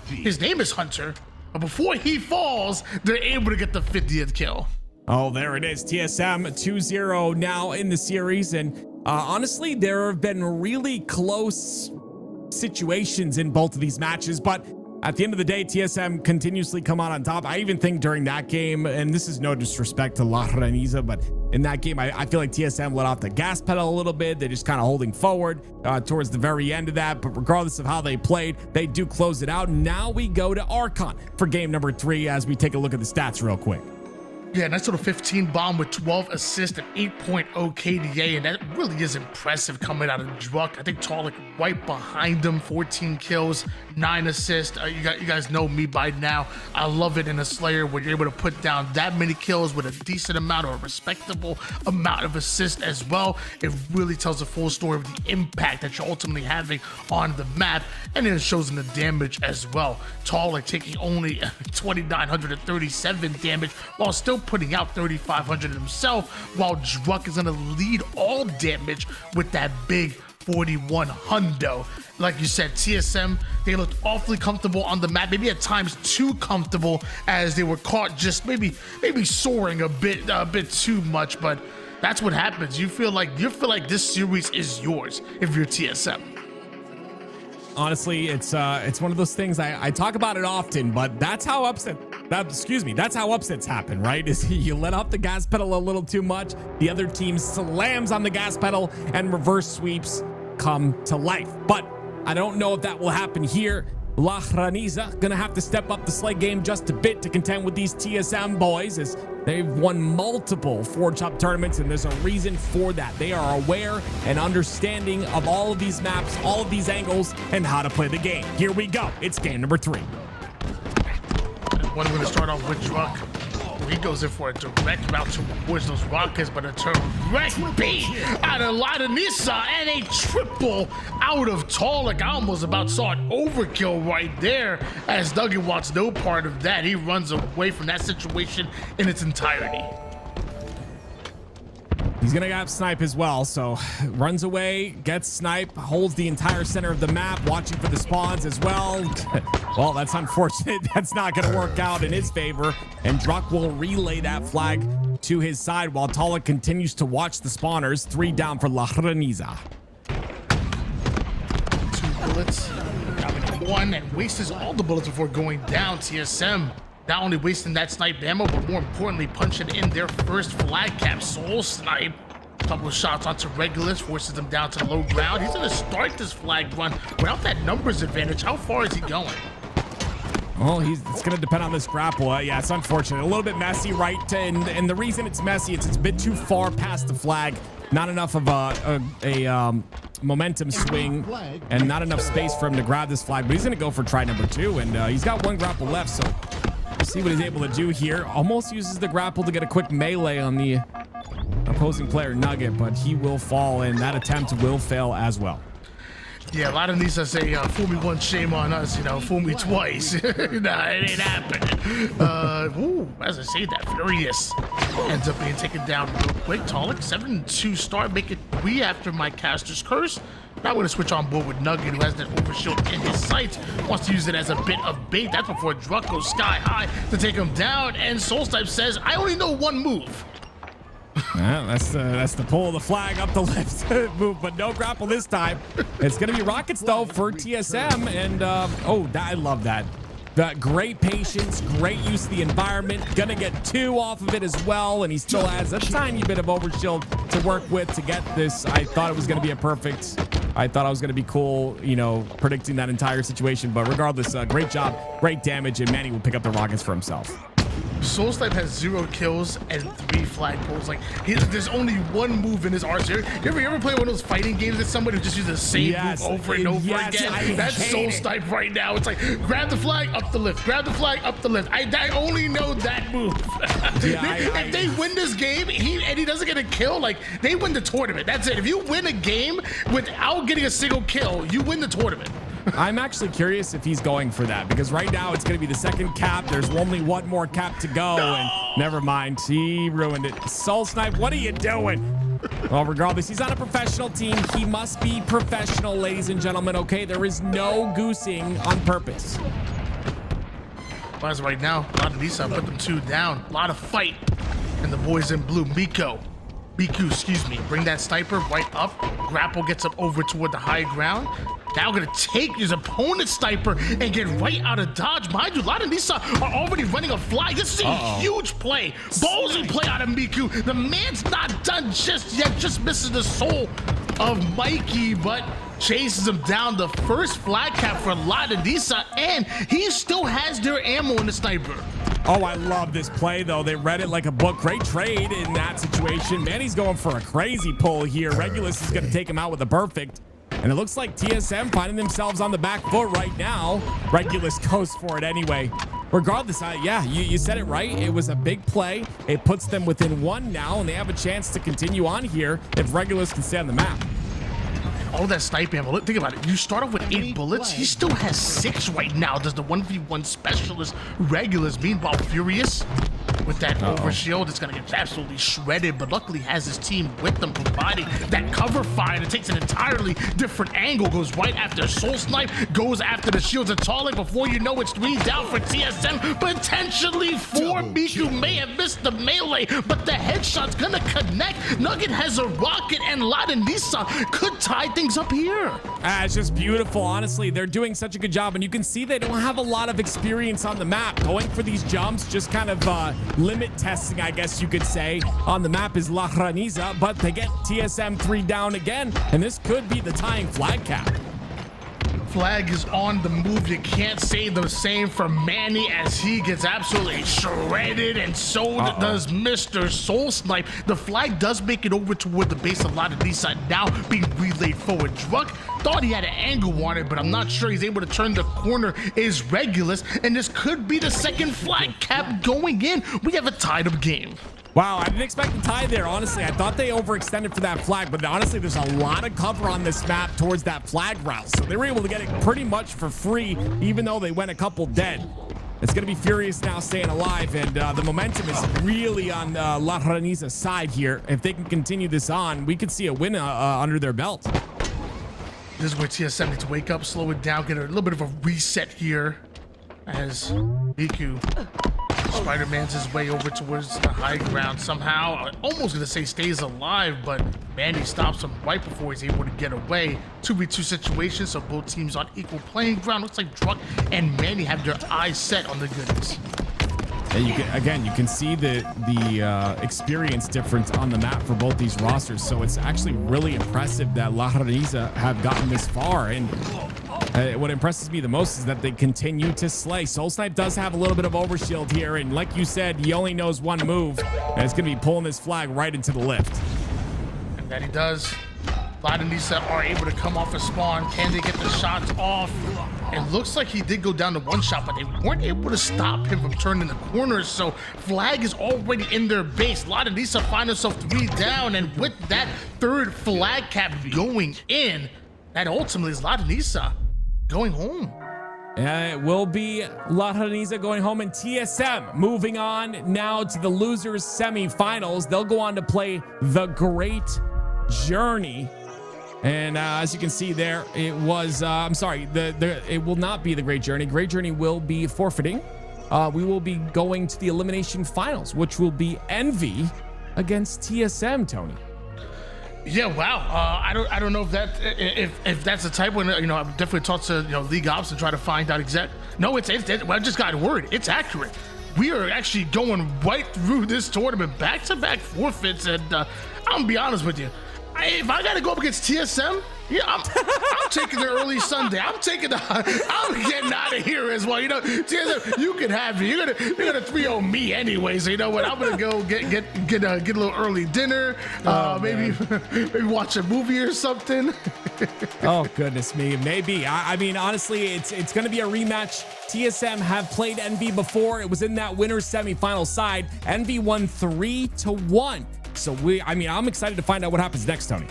His name is Hunter. But before he falls, they're able to get the 50th kill. Oh, there it is. TSM 2-0 now in the series. And honestly, there have been really close situations in both of these matches. But at the end of the day, TSM continuously come out on top. I even think during that game, and this is no disrespect to Lahrenisa, but in that game, I feel like TSM let off the gas pedal a little bit. They're just kind of holding forward towards the very end of that. But regardless of how they played, they do close it out. Now we go to Archon for game number 3 as we take a look at the stats real quick. Yeah, nice little 15 bomb with 12 assists and 8.0 KDA, and that really is impressive coming out of Druck. I think Talik right behind him, 14 kills, 9 assists. You guys know me by now. I love it in a Slayer when you're able to put down that many kills with a decent amount or a respectable amount of assists as well. It really tells the full story of the impact that you're ultimately having on the map, and then it shows in the damage as well. Talik taking only 2,937 damage while still putting out 3,500 himself, while Druck is gonna lead all damage with that big 41 hundo. Like you said, TSM, they looked awfully comfortable on the map, maybe at times too comfortable, as they were caught just maybe soaring a bit too much. But that's what happens. You feel like this series is yours if you're TSM. Honestly, it's one of those things I talk about it often, but that's how that's how upsets happen, right? Is you let off the gas pedal a little too much, the other team slams on the gas pedal, and reverse sweeps come to life. But I don't know if that will happen here. Lahrenisa gonna have to step up the slay game just a bit to contend with these TSM boys, as they've won multiple ForgeHub tournaments, and there's a reason for that. They are aware and understanding of all of these maps, all of these angles, and how to play the game. Here we go. It's game number 3. One we're gonna start off with Druck. He goes in for a direct route towards those rockets, but a direct bait out of Lahrenisa and a triple out of Talik. I almost about saw an overkill right there, as Nugget wants no part of that. He runs away from that situation in its entirety. He's gonna have snipe as well, so runs away, gets snipe, holds the entire center of the map, watching for the spawns as well. Well, that's unfortunate. That's not gonna work out in his favor, and Druck will relay that flag to his side while Talik continues to watch the spawners. 3 down for Lahrenisa. 2 bullets, 1, and wastes all the bullets before going down. TSM Not only wasting that snipe ammo, but more importantly, punching in their first flag cap. Soul Snipe. Couple of shots onto Regulus, forces them down to the low ground. He's going to start this flag run without that numbers advantage. How far is he going? Well, it's going to depend on this grapple. Yeah, it's unfortunate. A little bit messy, right? And the reason it's messy, it's a bit too far past the flag. Not enough of a momentum swing and not enough space for him to grab this flag. But he's going to go for try number 2, and he's got 1 grapple left. So we'll see what he's able to do here. Almost uses the grapple to get a quick melee on the opposing player Nugget, but he will fall, and that attempt will fail as well. Yeah, a lot of these I say, fool me once, shame on us, you know, fool me twice. Nah, it ain't happening. Ooh, as I say that, Furious ends up being taken down real quick. Talik, 7-2 start, make it 3 after my caster's curse. Now we're going to switch on board with Nugget, who has that overshield in his sights. Wants to use it as a bit of bait. That's before Druck goes sky high to take him down. And Soul Snipe says, I only know 1 move. Yeah, that's the pull of the flag up the left move, but no grapple this time. It's going to be rockets, though, for TSM. And, I love that. Great patience, great use of the environment. Gonna get 2 off of it as well, and he still has a tiny bit of overshield to work with to get this. I thought it was gonna be a perfect. I thought I was gonna be cool, you know, predicting that entire situation. But regardless, great job, great damage, and Manny will pick up the rockets for himself. Soul Snipe has 0 kills and 3 flag pulls. Like, there's only 1 move in his arsenal. You ever play one of those fighting games that somebody who just uses the same move over and over again? That's Soul Snipe right now. It's like, grab the flag, up the lift. Grab the flag, up the lift. I only know that move. If they win this game, he doesn't get a kill, like, they win the tournament. That's it. If you win a game without getting a single kill, you win the tournament. I'm actually curious if he's going for that, because right now it's going to be the 2nd cap. There's only 1 more cap to go, and never mind. He ruined it. Soul Snipe, what are you doing? Well, regardless, he's on a professional team. He must be professional, ladies and gentlemen, okay? There is no goosing on purpose. Well, as right now, a lot of these put them 2 down. A lot of fight. And the boys in blue, Miku, excuse me, bring that sniper right up. Grapple gets up over toward the high ground. Now gonna take his opponent's sniper and get right out of dodge. Mind you, a lot of these are already running a flag. This is a huge play. Ballsy play out of Miku. The man's not done just yet. Just misses the soul of Mikey, but chases him down. The first flag cap for Ladinisa, and he still has their ammo in the sniper. Oh, I love this play, though. They read it like a book. Great trade in that situation. Manny's going for a crazy pull here. Regulus is going to take him out with a perfect. And it looks like TSM finding themselves on the back foot right now. Regulus goes for it anyway. Regardless, yeah, you said it right. It was a big play. It puts them within 1 now, and they have a chance to continue on here if Regulus can stay on the map. All that snipe ammo, think about it. You start off with 8 bullets. He still has 6 right now. Does the 1v1 specialist Regulus. Meanwhile, Furious with that overshield, it's gonna get absolutely shredded, but luckily has his team with them, providing that cover fire. It takes an entirely different angle, goes right after Soul Snipe, goes after the shields of Talik. Before you know, it's 3 down for TSM, potentially 4. Miku may have missed the melee, but the headshot's gonna connect. Nugget has a rocket, and Ladinisa could tie things up here. It's just beautiful. Honestly, they're doing such a good job, and you can see they don't have a lot of experience on the map. Going for these jumps, just kind of limit testing, I guess you could say, on the map is La Graniza, but they get TSM 3 down again, and this could be the tying flag cap. Flag is on the move. You can't say the same for Manny, as he gets absolutely shredded, and so does Mr. Soul Snipe. The flag does make it over toward the base of Ladinisa, now being relayed forward. Druck thought he had an angle on it, but I'm not sure he's able to turn the corner. Is Regulus, and this could be the 2nd flag cap going in. We have a tied up game. Wow, I didn't expect the tie there, honestly. I thought they overextended for that flag, but honestly, there's a lot of cover on this map towards that flag route, so they were able to get it pretty much for free, even though they went a couple dead. It's going to be Furious now staying alive, and the momentum is really on La Graniza's side here. If they can continue this on, we could see a win under their belt. This is where TSM needs to wake up, slow it down, get a little bit of a reset here, as Miku Spider-Man's his way over towards the high ground somehow. I'm almost gonna say stays alive, but Manny stops him right before he's able to get away. 2v2 situation, so both teams on equal playing ground. Looks like Druck and Manny have their eyes set on the goodness. And you can see the experience difference on the map for both these rosters. So it's actually really impressive that La Risa have gotten this far. And what impresses me the most is that they continue to slay. Soul Snipe does have a little bit of overshield here. And like you said, he only knows one move. And it's going to be pulling this flag right into the lift. And that he does. La Risa are able to come off a spawn. Can they get the shots off? It looks like he did go down to one shot, but they weren't able to stop him from turning the corners. So Flag is already in their base. La Risa find herself 3 down, and with that third flag cap going in, that ultimately is La Risa going home. It will be La Risa going home, and TSM moving on now to the losers semifinals. They'll go on to play the Great Journey. And as you can see there, it was, I'm sorry, it will not be the Great Journey. Great Journey will be forfeiting. We will be going to the elimination finals, which will be Envy against TSM, Tony. Yeah, wow. I don't know if that's the type when, you know, I've definitely talked to, you know, League Ops and try to find out exact. No, it's I just got word. It's accurate. We are actually going right through this tournament, back-to-back forfeits, and I'm gonna be honest with you. If I gotta go up against TSM, yeah, I'm taking the early Sunday. I'm getting out of here as well. You know, TSM, you can have me. You're gonna 3-0 me anyway. So you know what? I'm gonna go get a little early dinner. Maybe watch a movie or something. Oh goodness me, maybe. I mean, honestly, it's gonna be a rematch. TSM have played Envy before. It was in that winner's semifinal side. Envy won 3-1. So I'm excited to find out what happens next, Tony.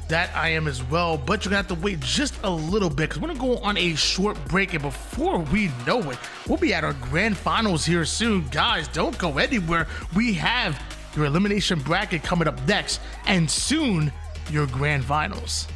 That I am as well, but you're gonna have to wait just a little bit because we're gonna go on a short break, and before we know it, we'll be at our grand finals here soon. Guys, don't go anywhere. We have your elimination bracket coming up next, and soon your grand finals.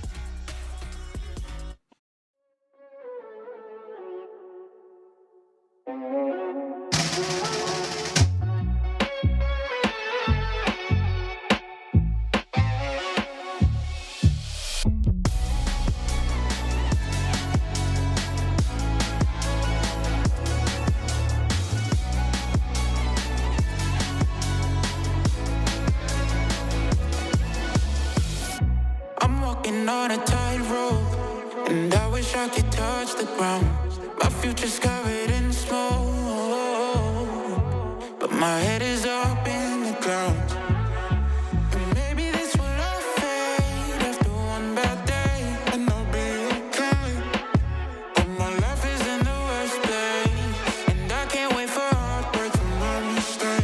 On a tightrope, and I wish I could touch the ground. My future's covered in smoke, but my head is up in the clouds. And maybe this will all fade after one bad day, and I'll be okay. But my life is in the worst place, and I can't wait for heartbreak from my mistakes.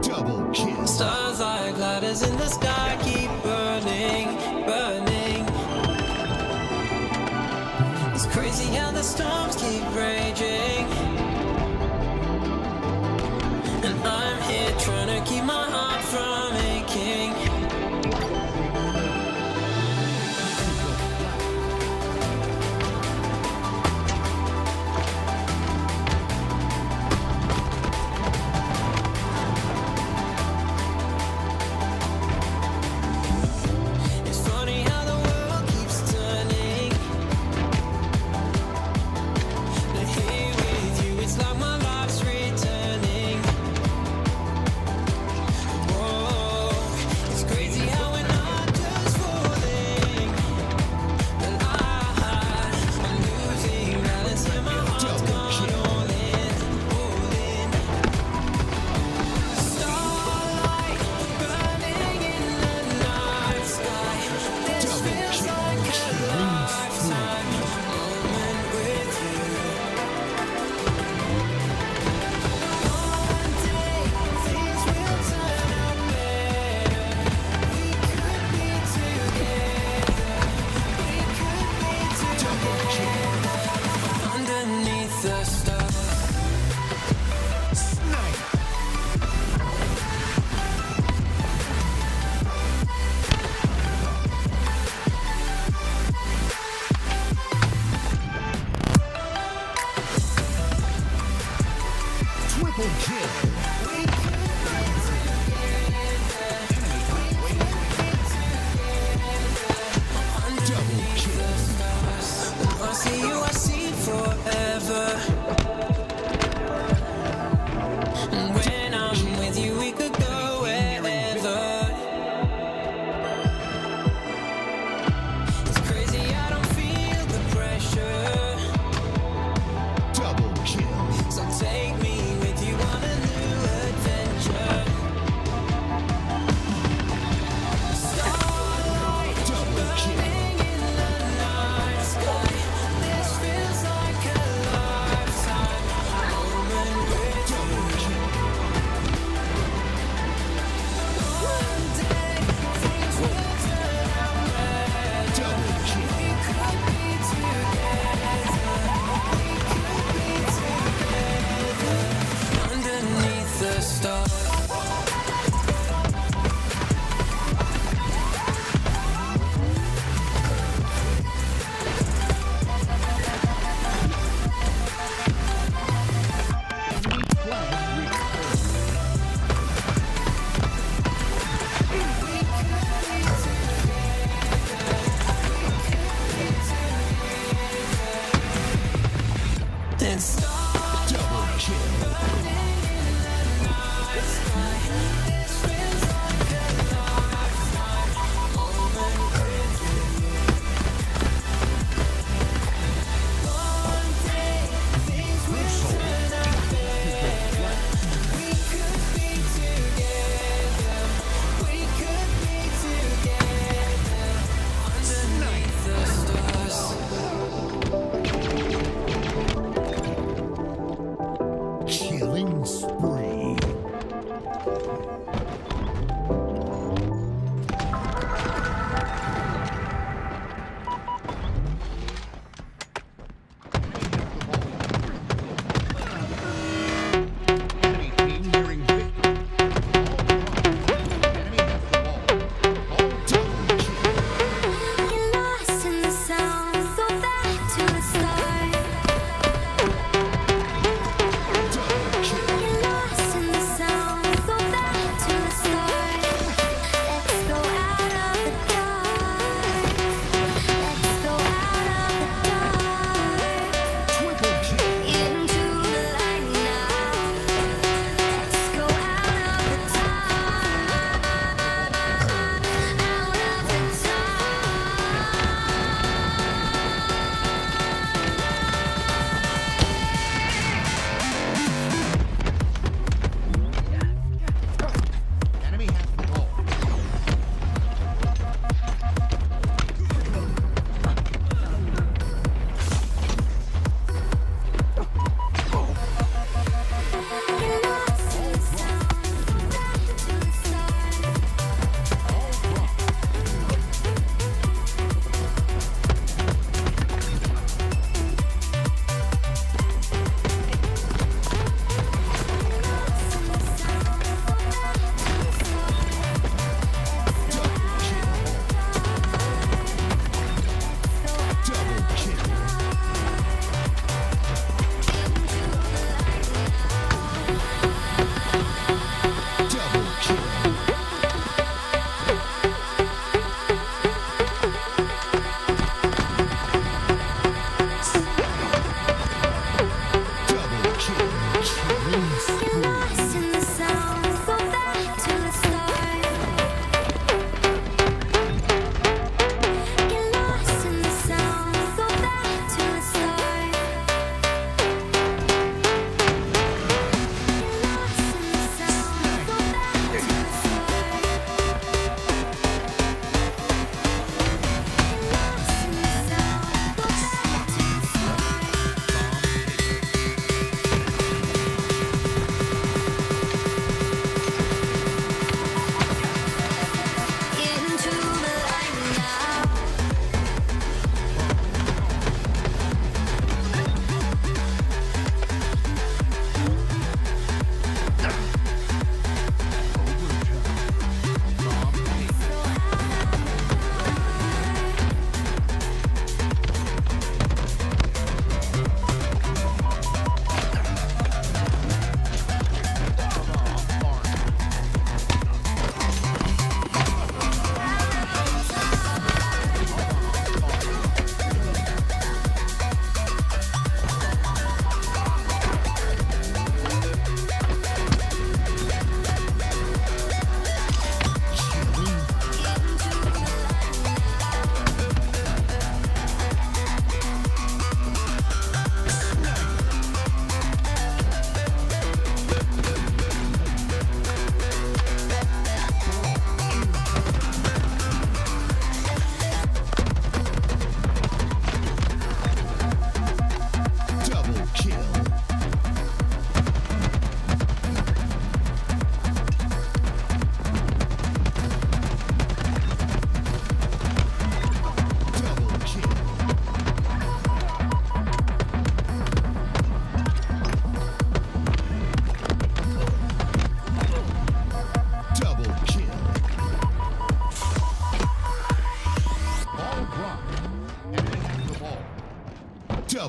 Double kill. Stars like ladders in the sky keep storms keep raging, and I'm here trying to keep my heart from aching. It's funny how the world keeps turning, but here with you it's like my life's returning. Whoa, it's crazy how we're not just falling, but I'm losing balance and my heart's gone all in, all in. Starlight burning in the night sky. This feels like a lifetime moment with you. One day things will turn out better. We could be together. We could be together underneath the stars. Triple kill. I see you, I see forever. And when I'm with you, we could go wherever. It's crazy, I don't feel the pressure. Double kill. So take me with you on a new adventure. Starlight burning in the night sky. This feels like a lifetime moment with you. One day things will turn out better. We could be together. We could be together underneath the stars. And stars Double kill. burning in the night sky. This feels like a lifetime moment with you. One day things will turn out better. We could be together. We could be together underneath the stars. Killing spree. Enemy team nearing victory. Enemy has the ball. All double kill. Get lost in the sound, go back to the start. Double kill. Get lost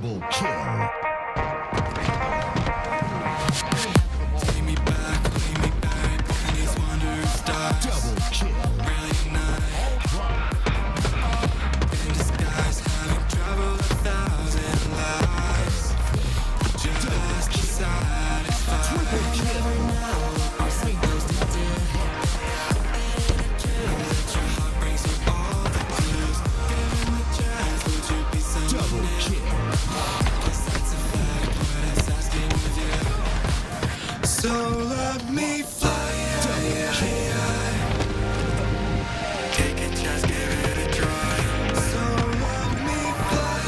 Double kill. Double kill. So let me fly. Take it, just give it a try. So let me fly.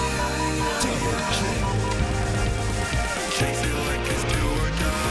Chase it like it's do or die.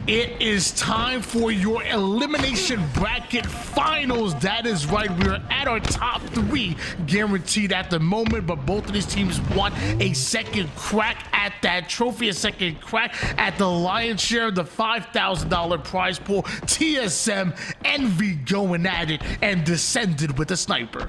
It is time for your elimination bracket finals. That is right, we're at our top three guaranteed at the moment, but both of these teams want a second crack at that trophy, a second crack at the lion's share of the $5,000 prize pool. TSM, Envy going at it and descended with a sniper.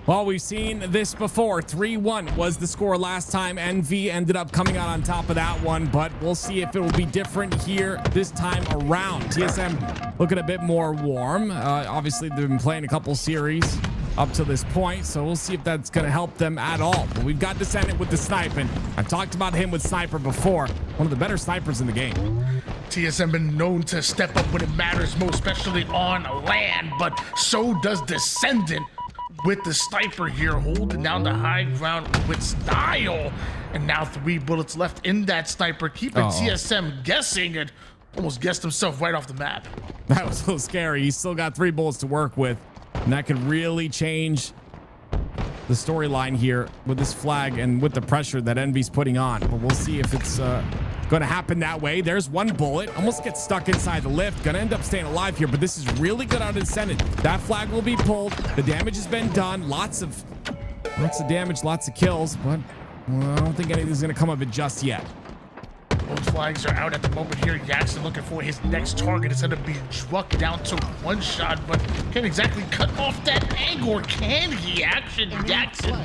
Well, we've seen this before. 3-1 was the score last time. NV ended up coming out on top of that one, but we'll see if it will be different here this time around. TSM looking a bit more warm. Obviously, they've been playing a couple series up to this point, so we'll see if that's going to help them at all. But we've got Descendant with the snipe, and I've talked about him with Sniper before. One of the better snipers in the game. TSM been known to step up when it matters most, especially on land, but so does Descendant with the sniper here, holding down the high ground with style. And now 3 bullets left in that sniper, keeping TSM guessing and almost guessed himself right off the map. That was so scary. He's still got 3 bullets to work with, and that could really change the storyline here with this flag and with the pressure that Envy's putting on. But we'll see if it's going to happen that way. There's 1 bullet, almost gets stuck inside the lift, gonna end up staying alive here, but this is really good out of Descendant. That flag will be pulled. The damage has been done. Lots of damage, lots of kills, but well, I don't think anything's gonna come of it just yet. Both flags are out at the moment here. Jackson looking for his next target instead of being struck down to 1 shot, but can't exactly cut off that angle, or can he? Action Jackson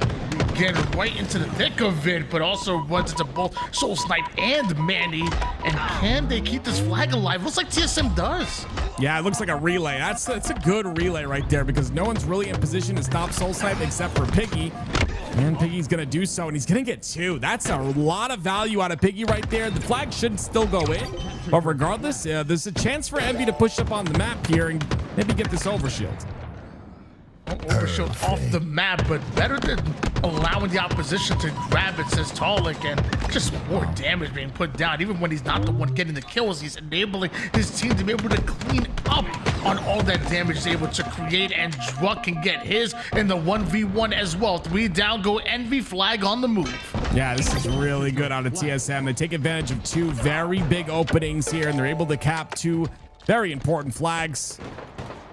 getting right into the thick of it, but also runs into both Soul Snipe and Manny. And can they keep this flag alive? Looks like TSM does. Yeah, it looks like a relay. That's a good relay right there, because no one's really in position to stop Soul Snipe except for Piggy. And Piggy's gonna do so, and he's gonna get 2. That's a lot of value out of Piggy right there. The flag should still go in, but regardless, there's a chance for Envy to push up on the map here and maybe get this overshield. Overshield off the map, but better than allowing the opposition to grab it, says Talik, and just more damage being put down. Even when he's not the one getting the kills, he's enabling his team to be able to clean up on all that damage he's able to create, and Druck can get his in the 1v1 as well. 3 down, go Envy, flag on the move. Yeah, this is really good out of TSM. They take advantage of 2 very big openings here, and they're able to cap 2 very important flags.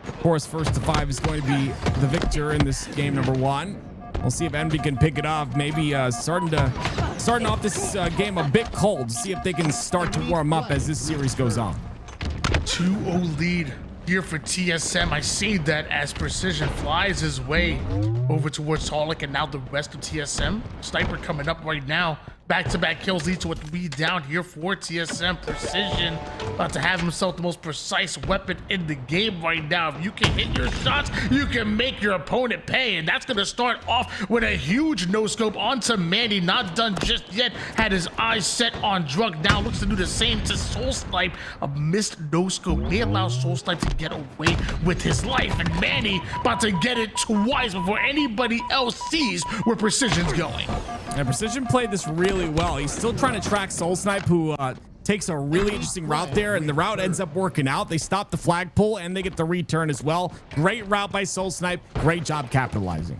Of course, 1st to 5 is going to be the victor in this game number 1. We'll see if Envy can pick it up. Maybe starting off this game a bit cold. See if they can start to warm up as this series goes on. 2-0 lead here for TSM. I see that as Precision flies his way over towards Talik, and now the rest of TSM. Sniper coming up right now. Back-to-back kills lead to a 3 down here for TSM. Precision about to have himself the most precise weapon in the game right now. If you can hit your shots, you can make your opponent pay, and that's going to start off with a huge no-scope onto Manny. Not done just yet. Had his eyes set on Druck. Now looks to do the same to Soul Snipe. A missed no-scope may allow Soul Snipe to get away with his life, and Manny about to get it twice before anybody else sees where Precision's going. And Precision played this really well. He's still trying to track Soul Snipe, who takes a really interesting route there, and the route ends up working out. They stop the flag pull, and they get the return as well. Great route by Soul Snipe. Great job capitalizing.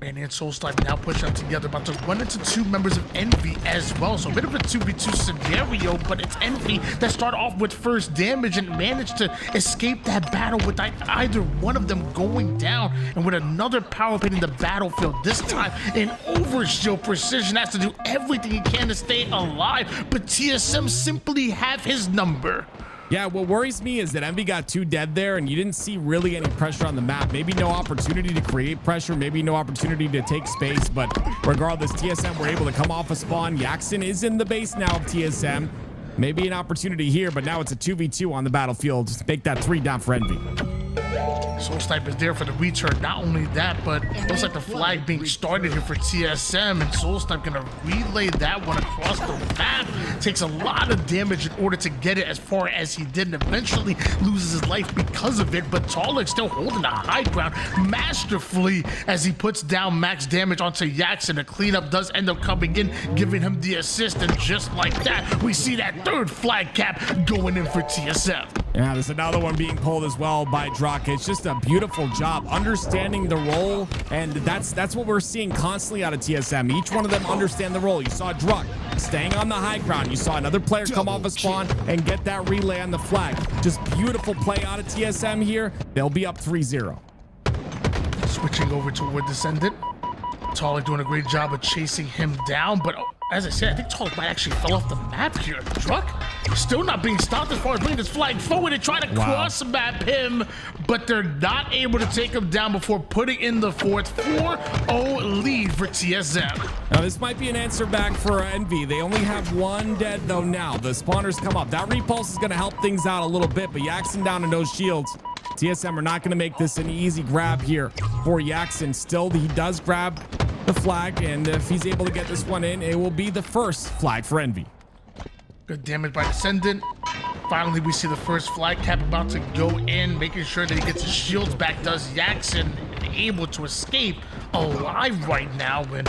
Manny and Soul Snipe now push up together, about to run into 2 members of Envy as well. So a bit of a 2v2 scenario, but it's Envy that start off with first damage and managed to escape that battle with either one of them going down, and with another power pit in the battlefield. This time in overshield, Precision has to do everything he can to stay alive, but TSM simply have his number. Yeah, what worries me is that Envy got 2 dead there, and you didn't see really any pressure on the map. Maybe no opportunity to create pressure, maybe no opportunity to take space, but regardless, TSM were able to come off a spawn. Jackson is in the base now of TSM. Maybe an opportunity here, but now it's a 2v2 on the battlefield. Just make that 3 down for Envy. Soul Snipe is there for the return. Not only that, but it looks like the flag being started here for TSM, and Soul Snipe gonna relay that one across the map. Takes a lot of damage in order to get it as far as he did, and eventually loses his life because of it. But Talik still holding the high ground masterfully as he puts down max damage onto Jackson. The cleanup does end up coming in, giving him the assist, and just like that, we see that 3rd flag cap going in for TSM. Yeah, there's another one being pulled as well by Druck. It's just a beautiful job understanding the role, and that's what we're seeing constantly out of TSM. Each one of them understand the role. You saw Druck staying on the high ground. You saw another player come off a spawn and get that relay on the flag. Just beautiful play out of TSM here. They'll be up 3-0. Switching over toward Descendant. Talik doing a great job of chasing him down, but as I said, I think Talik might actually fell off the map here. Druck still not being stopped as far as bringing this flag forward and trying to cross map him, but they're not able to take him down before putting in the 4th. 4-0 lead for TSM. Now this might be an answer back for Envy. They only have 1 dead though now. The spawners come up. That repulse is going to help things out a little bit, but Jackson down in those shields. TSM are not going to make this an easy grab here for Jackson. Still, he does grab the flag, and if he's able to get this one in, it will be the 1st flag for Envy. Good damage by Descendant. Finally, we see the first flag cap about to go in, making sure that he gets his shields back. Does Jackson able to escape alive right now when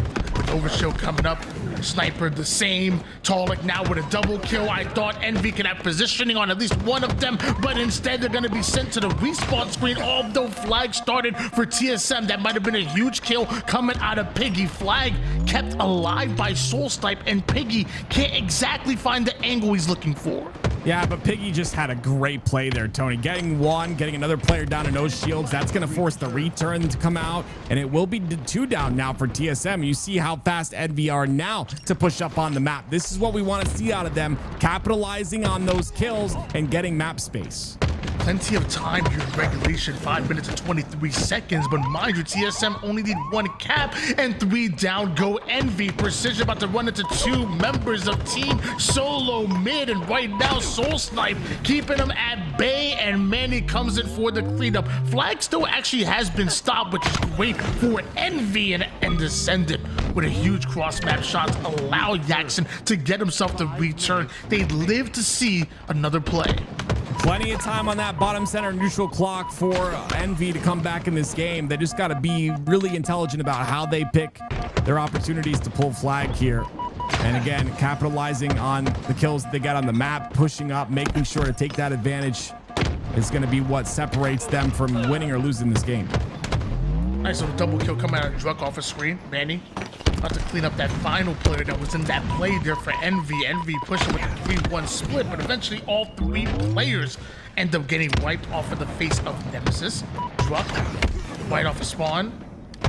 Overkill coming up. Sniper the same. Talik now with a double kill. I thought Envy could have positioning on at least one of them, but instead they're going to be sent to the respawn screen. Although flag started for TSM, that might have been a huge kill coming out of Piggy. Flag kept alive by Soul Snipe, and Piggy can't exactly find the angle he's looking for. Yeah, but Piggy just had a great play there, Tony. Getting one, getting another player down in those shields, that's going to force the return to come out, and it will be 2 down now for TSM. You see how fast Envy are now to push up on the map. This is what we want to see out of them, capitalizing on those kills and getting map space. Plenty of time here in regulation, 5 minutes and 23 seconds, but mind you, TSM only need 1 cap and 3 down. Go Envy. Precision about to run into 2 members of team solo mid, and right now Soul Snipe keeping them at bay, and Manny comes in for the cleanup. Flag still actually has been stopped, which is great for Envy, and Descendant with a huge cross map shots allow Jackson to get himself the return. They live to see another play. Plenty of time on that bottom center neutral clock for Envy to come back in this game. They just got to be really intelligent about how they pick their opportunities to pull flag here. And again, capitalizing on the kills they got on the map, pushing up, making sure to take that advantage is going to be what separates them from winning or losing this game. Nice little double kill coming out of Druk off a screen. Manny about to clean up that final player that was in that play there for Envy. Envy pushing with a 3-1 split, but eventually all 3 players end up getting wiped off of the face of Nemesis. Druk right off a spawn,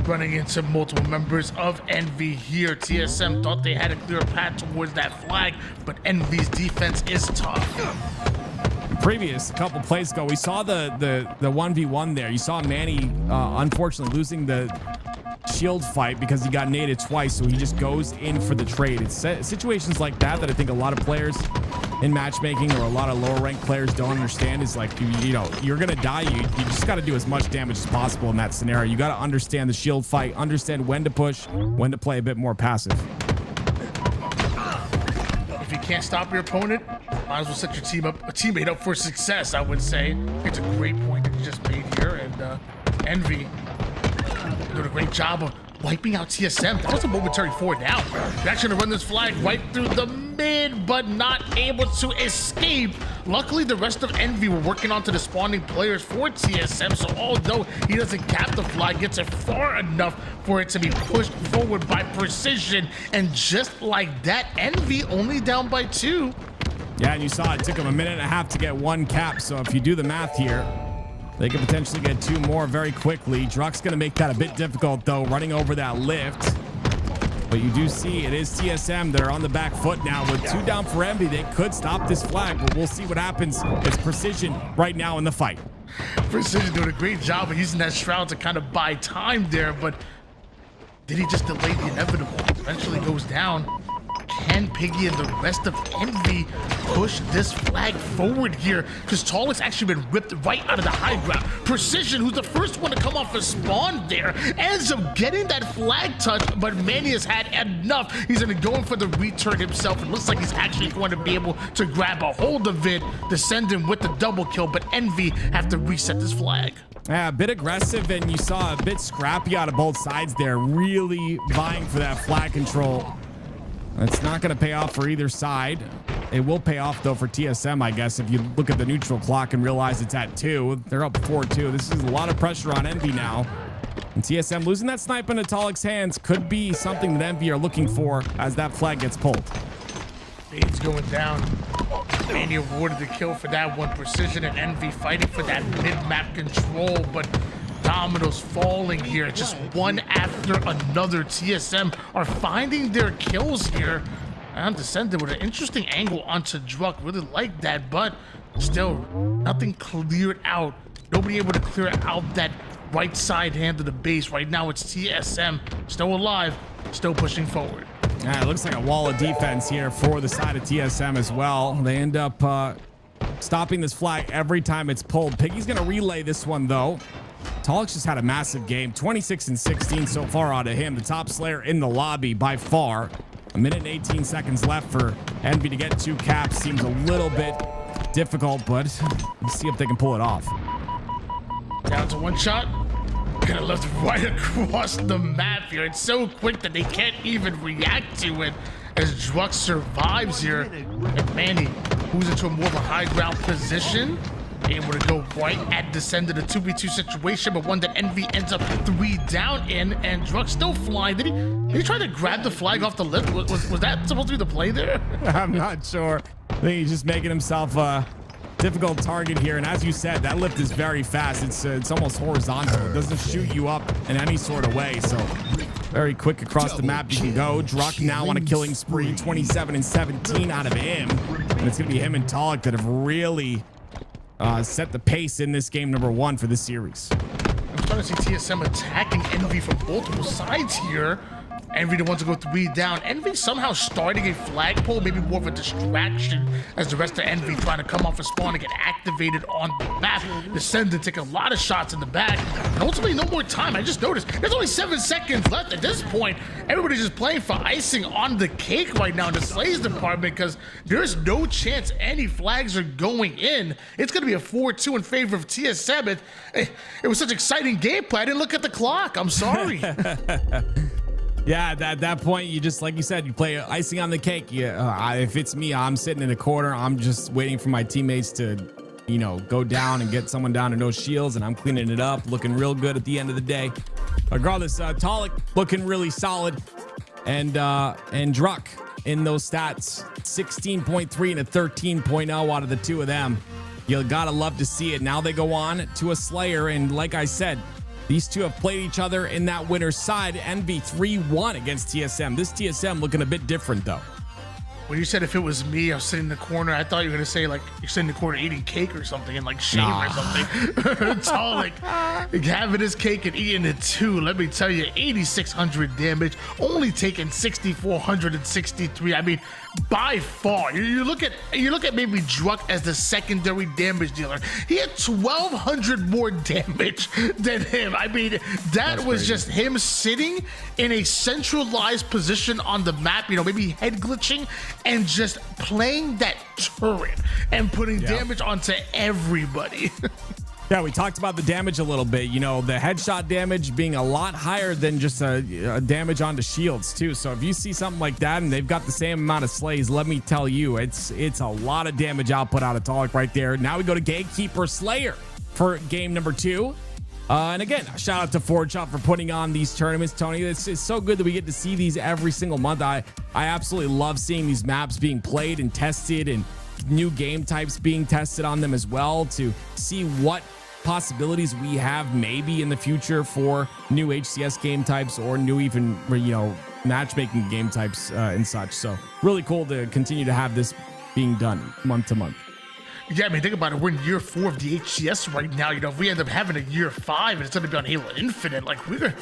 running into multiple members of Envy here. TSM thought they had a clear path towards that flag, but Envy's defense is tough. Previous couple plays ago, we saw the 1v1 there. You saw Manny unfortunately losing the shield fight because he got naded twice, so he just goes in for the trade. It's situations like that that I think a lot of players in matchmaking or a lot of lower ranked players don't understand. Is like, you know, you're gonna die. You just got to do as much damage as possible in that scenario. You got to understand the shield fight, understand when to push, when to play a bit more passive. If you can't stop your opponent, might as well set your teammate up for success, I would say. It's a great point that you just made here, and Envy doing a great job of wiping out TSM. That was a momentary 4 down. They're actually gonna run this flag right through the mid, but not able to escape. Luckily, the rest of Envy were working onto the spawning players for TSM, so although he doesn't cap the flag, gets it far enough for it to be pushed forward by Precision, and just like that, Envy only down by 2. Yeah, and you saw it took him a minute and a half to get 1 cap, so if you do the math here, they could potentially get 2 more very quickly. Druk's going to make that a bit difficult, though, running over that lift. But you do see it is TSM that are on the back foot now with 2 down for Envy. They could stop this flag, but we'll see what happens. It's Precision right now in the fight. Precision doing a great job of using that shroud to kind of buy time there, but did he just delay the inevitable? Eventually goes down. Can Piggy and the rest of Envy push this flag forward here? Because Talik's actually been ripped right out of the high ground. Precision, who's the first one to come off a spawn there, ends up getting that flag touch, but Manny has had enough. He's going to go in for the return himself. It looks like he's actually going to be able to grab a hold of it, descending with the double kill, but Envy have to reset this flag. Yeah, a bit aggressive, and you saw a bit scrappy out of both sides there, really vying for that flag control. It's not going to pay off for either side. It will pay off, though, for TSM, I guess, if you look at the neutral clock and realize it's at 2. They're up 4-2. This is a lot of pressure on Envy now. And TSM losing that snipe into Talik's hands could be something that Envy are looking for as that flag gets pulled. Bane's going down. Manny awarded the kill for that one. Precision and Envy fighting for that mid-map control, but dominoes falling here, just one after another. TSM are finding their kills here. And Descendant with an interesting angle onto Druk. Really like that, but still nothing cleared out. Nobody able to clear out that right side hand of the base. Right now it's TSM still alive, still pushing forward. Yeah, it looks like a wall of defense here for the side of TSM as well. They end up stopping this flag every time it's pulled. Piggy's gonna relay this one, though. Talik's just had a massive game, 26 and 16 so far out of him. The top slayer in the lobby by far. 1 minute and 18 seconds left for Envy to get 2 caps. Seems a little bit difficult, but let's see if they can pull it off. Down to one shot. Gonna left right across the map here. It's so quick that they can't even react to it as Drux survives here. And Manny moves into a more of a high ground position. Able to go right at descend in a 2v2 situation, but one that Envy ends up 3 down in, and Drux still flying. Did he try to grab the flag off the lip? Was that supposed to be the play there? I'm not sure. I think he's just making himself a difficult target here. And as you said, that lift is very fast. It's almost horizontal. It doesn't shoot you up in any sort of way. So very quick across the map you can go. Druck now on a killing spree, 27 and 17 out of him. And it's going to be him and Talik that have really set the pace in this game number 1 for this series. I'm starting to see TSM attacking Envy from multiple sides here. Envy the one to go 3 down. Envy somehow starting a flagpole, maybe more of a distraction as the rest of Envy trying to come off a spawn and get activated on the map. Descend and take a lot of shots in the back. And ultimately, no more time. I just noticed there's only 7 seconds left at this point. Everybody's just playing for icing on the cake right now in the Slays department because there's no chance any flags are going in. It's going to be a 4-2 in favor of TSM. It was such exciting gameplay. I didn't look at the clock. I'm sorry. Yeah, at that point, you just, like you said, you play icing on the cake. Yeah, if it's me, I'm sitting in a corner. I'm just waiting for my teammates to, you know, go down and get someone down to no shields, and I'm cleaning it up, looking real good at the end of the day. Regardless, Talik looking really solid, and Druck in those stats, 16.3 and a 13.0 out of the 2 of them. You gotta love to see it. Now they go on to a Slayer, and like I said, these two have played each other in that winner's side. Envy 3-1 against TSM. This TSM looking a bit different, though. When you said if it was me, I was sitting in the corner, I thought you were going to say, like, you're sitting in the corner eating cake or something and, like, shame or something. Talik having his cake and eating it, too. Let me tell you, 8,600 damage, only taking 6,463. I mean, by far. You look at maybe Druck as the secondary damage dealer. He had 1,200 more damage than him. I mean, that was just him sitting in a centralized position on the map, you know, maybe head glitching, and just playing that turret and putting damage onto everybody. Yeah, we talked about the damage a little bit. You know, the headshot damage being a lot higher than just a damage onto shields too. So if you see something like that and they've got the same amount of slays, let me tell you, it's a lot of damage output out of Talik right there. Now we go to Gatekeeper Slayer for game number 2. And again, shout out to ForgeHub for putting on these tournaments, Tony. It's so good that we get to see these every single month. I absolutely love seeing these maps being played and tested and new game types being tested on them as well, to see what possibilities we have maybe in the future for new HCS game types or new even, you know, matchmaking game types and such. So really cool to continue to have this being done month to month. Yeah, I mean, think about it. We're in year 4 of the HCS right now. You know, if we end up having a year 5 and it's going to be on Halo Infinite, like, we're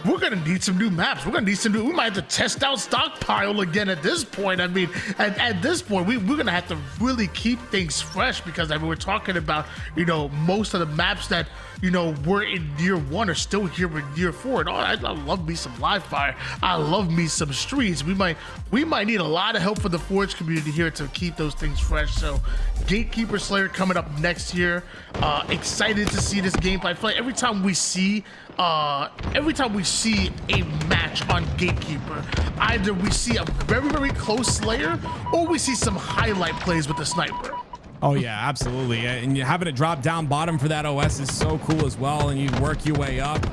going to need some new maps. We're going to need some new, we might have to test out Stockpile again at this point. I mean, at this point, we're going to have to really keep things fresh because, I mean, we're talking about, you know, most of the maps that, you know, were in year 1 are still here in year 4. And I love me some live fire. I love me some streets. We might need a lot of help from the Forge community here to keep those things fresh. So Gatekeeper Slayer coming up next year. Excited to see this gameplay play. Every time we see a match on Gatekeeper, either we see a very, very close Slayer or we see some highlight plays with the sniper. Oh yeah, absolutely. And having it drop down bottom for that OS is so cool as well. And you work your way up.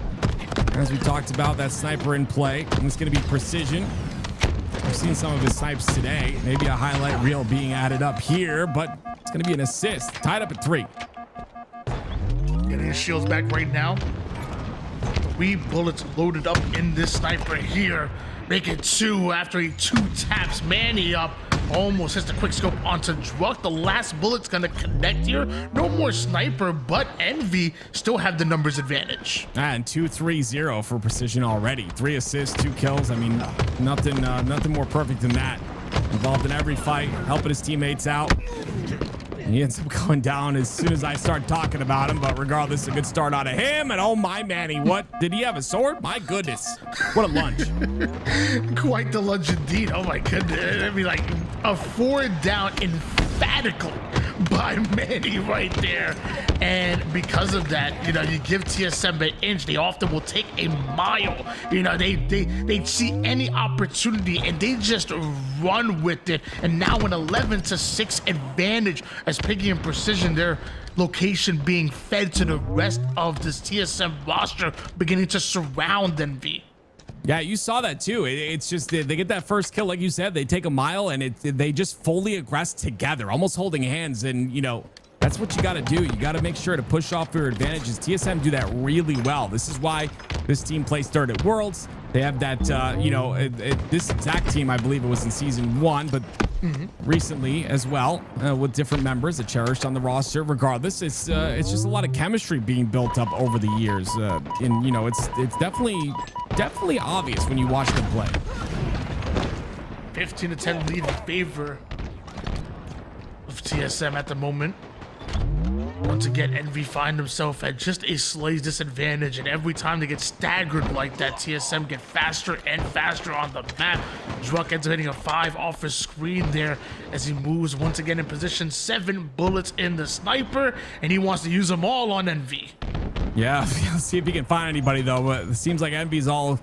As we talked about, that sniper in play, and it's going to be precision. We've seen some of his snipes today. Maybe a highlight reel being added up here, but it's going to be an assist. Tied up at 3. Getting his shields back right now. 3 bullets loaded up in this sniper here. Make it 2 after he 2 taps Manny up. Almost hits the quick scope onto Druck. The last bullet's gonna connect here. No more sniper, but Envy still have the numbers advantage. And 2-3-0 for precision already. 3 assists, 2 kills. I mean, nothing more perfect than that. Involved in every fight, helping his teammates out. And he ends up going down as soon as I start talking about him, but regardless, a good start out of him. And oh my, Manny, what? Did he have a sword? My goodness. What a lunge. Quite the lunge indeed. Oh my goodness. I mean, like, a 4 down in emphatically by Manny right there. And because of that, you know, you give TSM an inch, they often will take a mile. You know, they see any opportunity and they just run with it. And now an 11-6 advantage as Piggy and Precision, their location being fed to the rest of this TSM roster, beginning to surround Envy. Yeah, you saw that too. It's just they get that first kill, like you said, they take a mile and they just fully aggress together, almost holding hands. And you know, that's what you got to do. You got to make sure to push off your advantages. TSM do that really well. This is why this team plays third at Worlds. They have that, you know, this exact team, I believe it was in season 1, but recently as well, with different members that cherished on the roster. Regardless, it's just a lot of chemistry being built up over the years, and you know, it's definitely obvious when you watch them play. 15-10 lead in favor of TSM at the moment. Once again, Envy find himself at just a slight disadvantage, and every time they get staggered like that, TSM get faster and faster on the map. Druck ends up hitting a 5 off his screen there as he moves once again in position. 7 bullets in the sniper, and he wants to use them all on Envy. Yeah, let's see if he can find anybody though. But it seems like Envy's all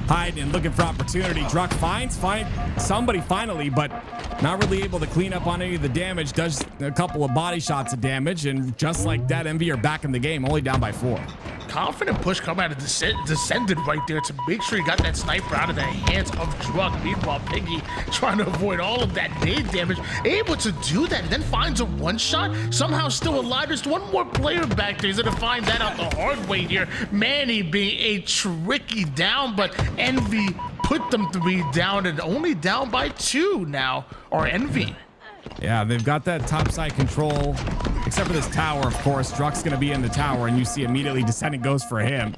hiding and looking for opportunity. Druck finds somebody finally, but not really able to clean up on any of the damage. Does a couple of body shots of damage, and just like that, Envy are back in the game, only down by 4. Confident push coming out of Descended right there to make sure he got that sniper out of the hands of Druck. Meanwhile, Piggy trying to avoid all of that nade damage, able to do that, and then finds a one-shot. Somehow still alive. There's one more player back there. He's gonna find that out the hard way here. Manny being a tricky down, but Envy put them 3 down, and only down by 2 now are Envy. Yeah, they've got that top side control, except for this tower, of course. Druck's going to be in the tower, and you see immediately Descendant goes for him.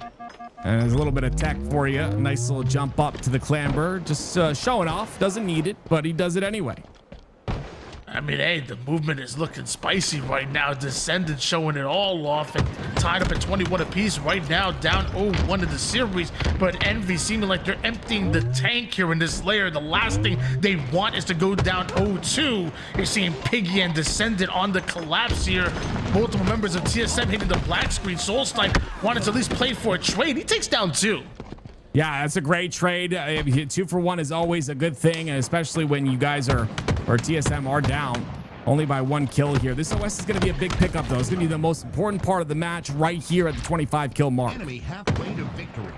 And there's a little bit of tech for you. A nice little jump up to the clamber. Just showing off. Doesn't need it, but he does it anyway. I mean, hey, the movement is looking spicy right now. Descendant showing it all off and tied up at 21 apiece right now, down 0-1 in the series. But Envy seeming like they're emptying the tank here in this layer. The last thing they want is to go down 0-2. You're seeing Piggy and Descendant on the collapse here. Multiple members of TSM hitting the black screen. Soul Snipe wanted to at least play for a trade. He takes down 2. Yeah, that's a great trade. 2 for 1 is always a good thing, and especially when you guys or TSM are down only by 1 kill here. This OS is going to be a big pickup, though. It's going to be the most important part of the match right here at the 25 kill mark. Enemy halfway to victory.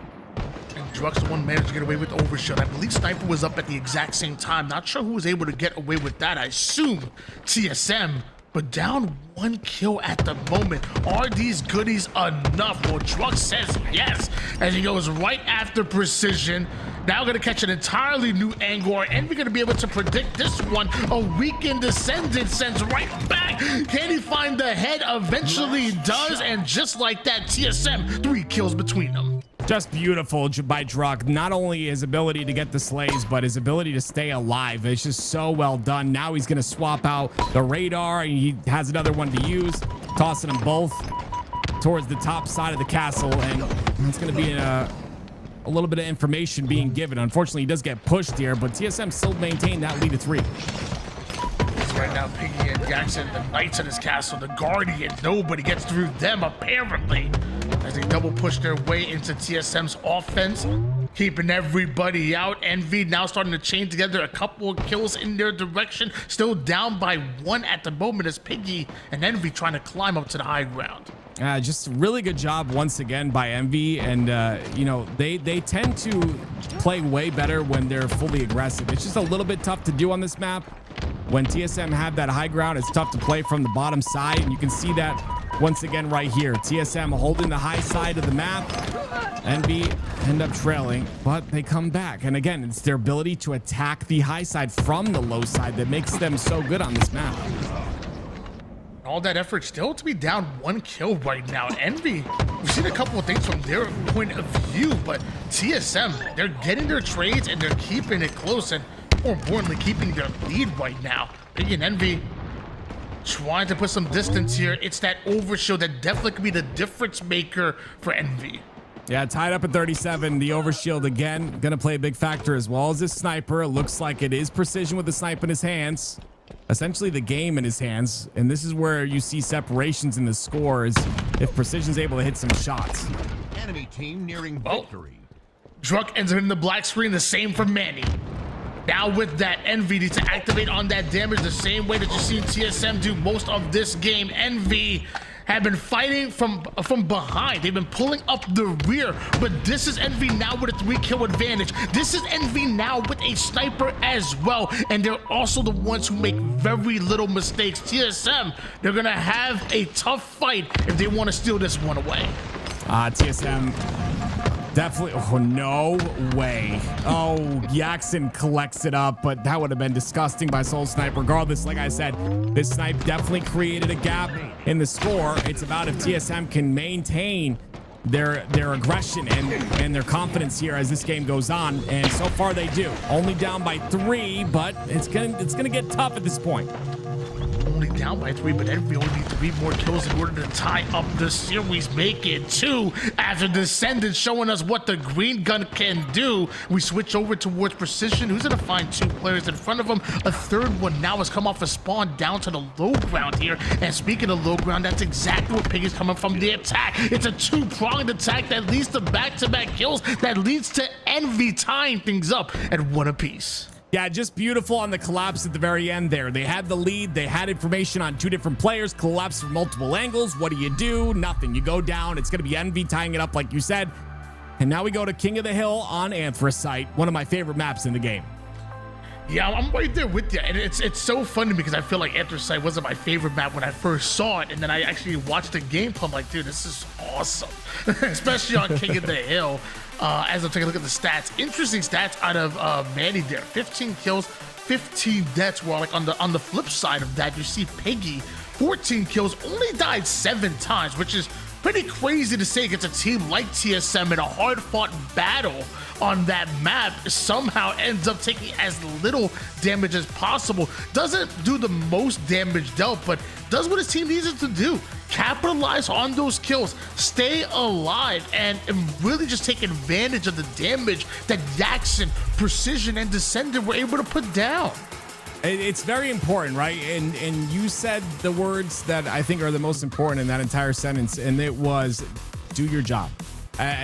And Druck's the one managed to get away with overshot. I believe Sniper was up at the exact same time. Not sure who was able to get away with that. I assume TSM, but down 1 kill at the moment. Are these goodies enough? Well, Druck says yes, as he goes right after Precision. Now gonna catch an entirely new angle. Are Envy gonna be able to predict this one? A weakened Descendant sends right back. Can he find the head? Eventually does, and just like that, TSM 3 kills between them. Just beautiful by Druck. Not only his ability to get the slays, but his ability to stay alive. It's just so well done. Now he's going to swap out the radar, and he has another one to use, tossing them both towards the top side of the castle, and it's going to be a little bit of information being given. Unfortunately, he does get pushed here, but TSM still maintain that lead of 3. Right now, Piggy and Jackson, the Knights in his castle, the Guardian, nobody gets through them apparently, as they double push their way into TSM's offense, keeping everybody out. Envy now starting to chain together a couple of kills in their direction, still down by 1 at the moment as Piggy and Envy trying to climb up to the high ground. Just really good job once again by Envy, and you know, they tend to play way better when they're fully aggressive. It's just a little bit tough to do on this map. When TSM have that high ground, it's tough to play from the bottom side, and you can see that once again right here. TSM holding the high side of the map. Envy end up trailing, but they come back. And again, it's their ability to attack the high side from the low side that makes them so good on this map. All that effort still to be down 1 kill right now. Envy, we've seen a couple of things from their point of view, but TSM, they're getting their trades and they're keeping it close, and more importantly, keeping their lead right now. Piggy and Envy trying to put some distance here. It's that overshield that definitely could be the difference maker for Envy. Yeah, tied up at 37. The overshield again, gonna play a big factor, as well as this sniper. It looks like it is Precision with the snipe in his hands. essentially the game in his hands. And this is where you see separations in the scores if Precision's able to hit some shots. Enemy team nearing victory. Druk ends up in the black screen, the same for Manny. Now with that, Envy needs to activate on that damage the same way that you've seen TSM do most of this game. Envy have been fighting from behind. They've been pulling up the rear, but this is Envy now with a 3-kill advantage. This is Envy now with a sniper as well, and they're also the ones who make very little mistakes. TSM, they're gonna have a tough fight if they want to steal this one away. TSM definitely. Oh, no way. Oh, Jackson collects it up, but that would have been disgusting by Soul Snipe. Regardless, like I said, this snipe definitely created a gap in the score. It's about if TSM can maintain their aggression and their confidence here as this game goes on, and so far they do. Only down by 3, but it's gonna get tough at this point. Only down by 3, but Envy only needs 3 more kills in order to tie up the series. Make it 2 after Descendant showing us what the green gun can do. We switch over towards Precision, who's gonna find 2 players in front of him. A third one now has come off a spawn down to the low ground here. And speaking of low ground, that's exactly where Piggy's coming from, the attack. It's a 2-pronged attack that leads to back-to-back kills, that leads to Envy tying things up at 1 apiece. Yeah, just beautiful on the collapse at the very end there. They had the lead. They had information on 2 different players, collapse from multiple angles. What do? Nothing. You go down. It's going to be Envy tying it up like you said. And now we go to King of the Hill on Anthracite, one of my favorite maps in the game. Yeah, I'm right there with you. And it's so funny because I feel like Anthracite wasn't my favorite map when I first saw it. And then I actually watched the gameplay. I'm like, dude, this is awesome. Especially on King of the Hill. As I'm taking a look at the stats, interesting stats out of Manny there. 15 kills, 15 deaths. While like on the flip side of that, you see Piggy, 14 kills, only died 7 times, which is pretty crazy to say against a team like TSM in a hard-fought battle on that map. Somehow ends up taking as little damage as possible. Doesn't do the most damage dealt, but does what his team needs it to do. Capitalize on those kills, stay alive, and really just take advantage of the damage that Jackson, Precision, and Descendant were able to put down. It's very important, right? And you said the words that I think are the most important in that entire sentence, and it was do your job.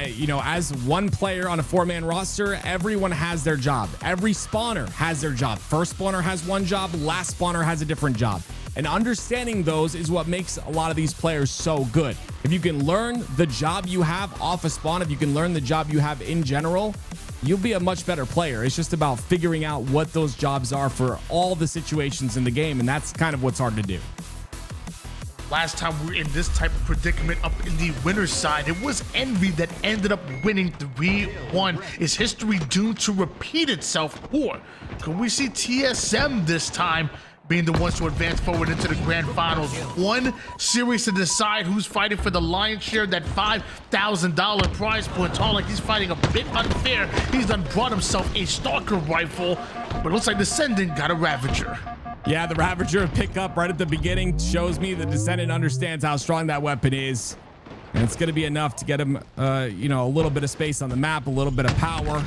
You know, as one player on a 4-man roster, everyone has their job. Every spawner has their job. First spawner has one job, last spawner has a different job. And understanding those is what makes a lot of these players so good. If you can learn the job you have off a spawn, if you can learn the job you have in general, you'll be a much better player. It's just about figuring out what those jobs are for all the situations in the game, and that's kind of what's hard to do. Last time we were in this type of predicament up in the winner's side, it was Envy that ended up winning 3-1. Is history doomed to repeat itself, or can we see TSM this time being the ones to advance forward into the grand finals? One series to decide who's fighting for the lion's share, that $5,000 prize pool. Tall, like he's fighting a bit unfair. He's done brought himself a Stalker rifle, but it looks like Descendant got a Ravager. Yeah, the Ravager pick up right at the beginning shows me the Descendant understands how strong that weapon is. And it's going to be enough to get him, you know, a little bit of space on the map, a little bit of power.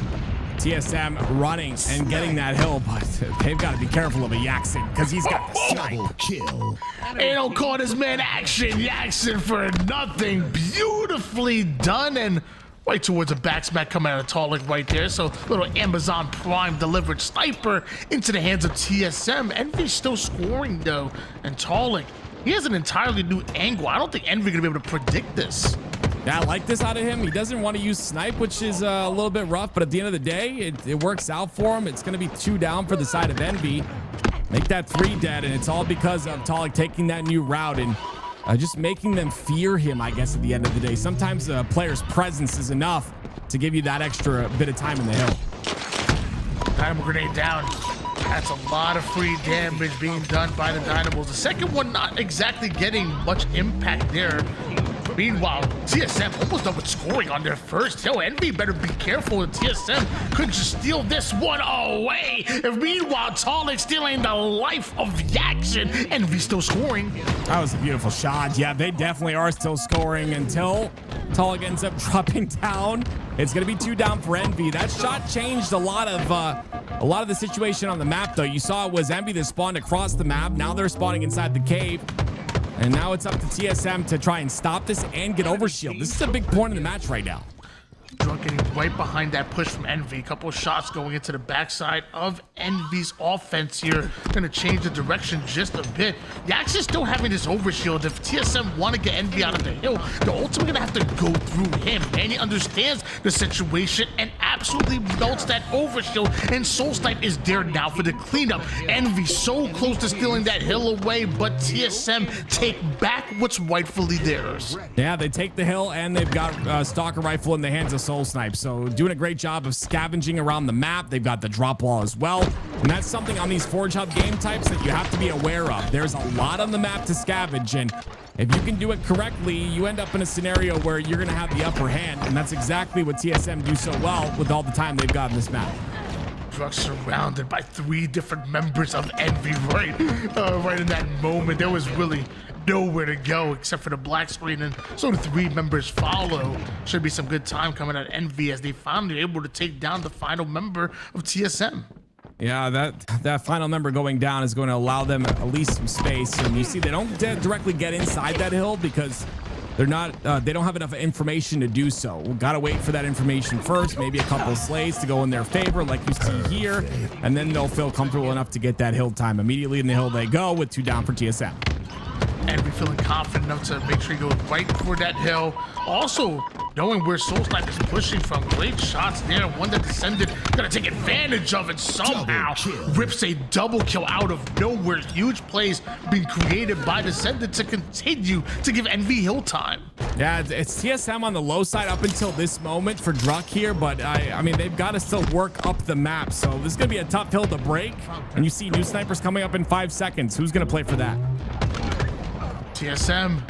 TSM running and getting that hill, but they've got to be careful of a Jackson because he's got the snipe. Kill. They don't call this man action Jackson for nothing. Beautifully done, and right towards a back smack coming out of Talik right there. So little Amazon Prime delivered sniper into the hands of TSM. Envy's still scoring though, and Talik, he has an entirely new angle. I don't think Envy gonna be able to predict this. Yeah, I like this out of him. He doesn't want to use snipe, which is a little bit rough, but at the end of the day, it works out for him. It's going to be 2 down for the side of Envy. Make that 3 dead, and it's all because of Talik taking that new route and just making them fear him, I guess, at the end of the day. Sometimes a player's presence is enough to give you that extra bit of time in the hill. Dynamo grenade down. That's a lot of free damage being done by the Dynamos. The second one not exactly getting much impact there. Meanwhile, TSM almost done with scoring on their first hill. Envy better be careful. TSM could just steal this one away. And meanwhile, Talik stealing the life of Jackson. Envy still scoring. That was a beautiful shot. Yeah, they definitely are still scoring until Talik ends up dropping down. It's going to be 2 down for Envy. That shot changed a lot of the situation on the map, though. You saw it was Envy that spawned across the map. Now they're spawning inside the cave. And now it's up to TSM to try and stop this and get overshield. This is a big point in the match right now. Drunk getting right behind that push from Envy. Couple of shots going into the backside of Envy's offense here. Gonna change the direction just a bit. Yax is still having this overshield. If TSM want to get Envy out of the hill, they're ultimately gonna have to go through him. And he understands the situation and absolutely melts that overshield. And Soul Snipe is there now for the cleanup. Envy so close to stealing that hill away, but TSM take back what's rightfully theirs. Yeah, they take the hill and they've got Stalker Rifle in the hands of Soul Snipe. So doing a great job of scavenging around the map. They've got the drop wall as well. And that's something on these ForgeHub game types that you have to be aware of. There's a lot on the map to scavenge, and if you can do it correctly, you end up in a scenario where you're going to have the upper hand, and that's exactly what TSM do so well with all the time they've got in this map. Druck surrounded by 3 different members of Envy right in that moment. There was really nowhere to go except for the black screen, and so the 3 members follow. Should be some good time coming at Envy as they finally able to take down the final member of TSM. Yeah, that final member going down is going to allow them at least some space. And you see they don't directly get inside that hill because they don't have enough information to do so. We've got to wait for that information first, maybe a couple of slays to go in their favor like you see here, and then they'll feel comfortable enough to get that hill time. Immediately in the hill they go with 2 down for TSM. Envy feeling confident enough to make sure he goes right for that hill. Also, knowing where Soul Snipe is pushing from. Great shots there. One that descended. Gonna take advantage of it somehow. Rips a double kill out of nowhere. Huge plays being created by Descendant to continue to give Envy hill time. Yeah, it's TSM on the low side up until this moment for Druck here, but I mean, they've got to still work up the map. So this is going to be a tough hill to break. And you see new snipers coming up in 5 seconds. Who's going to play for that? TSM,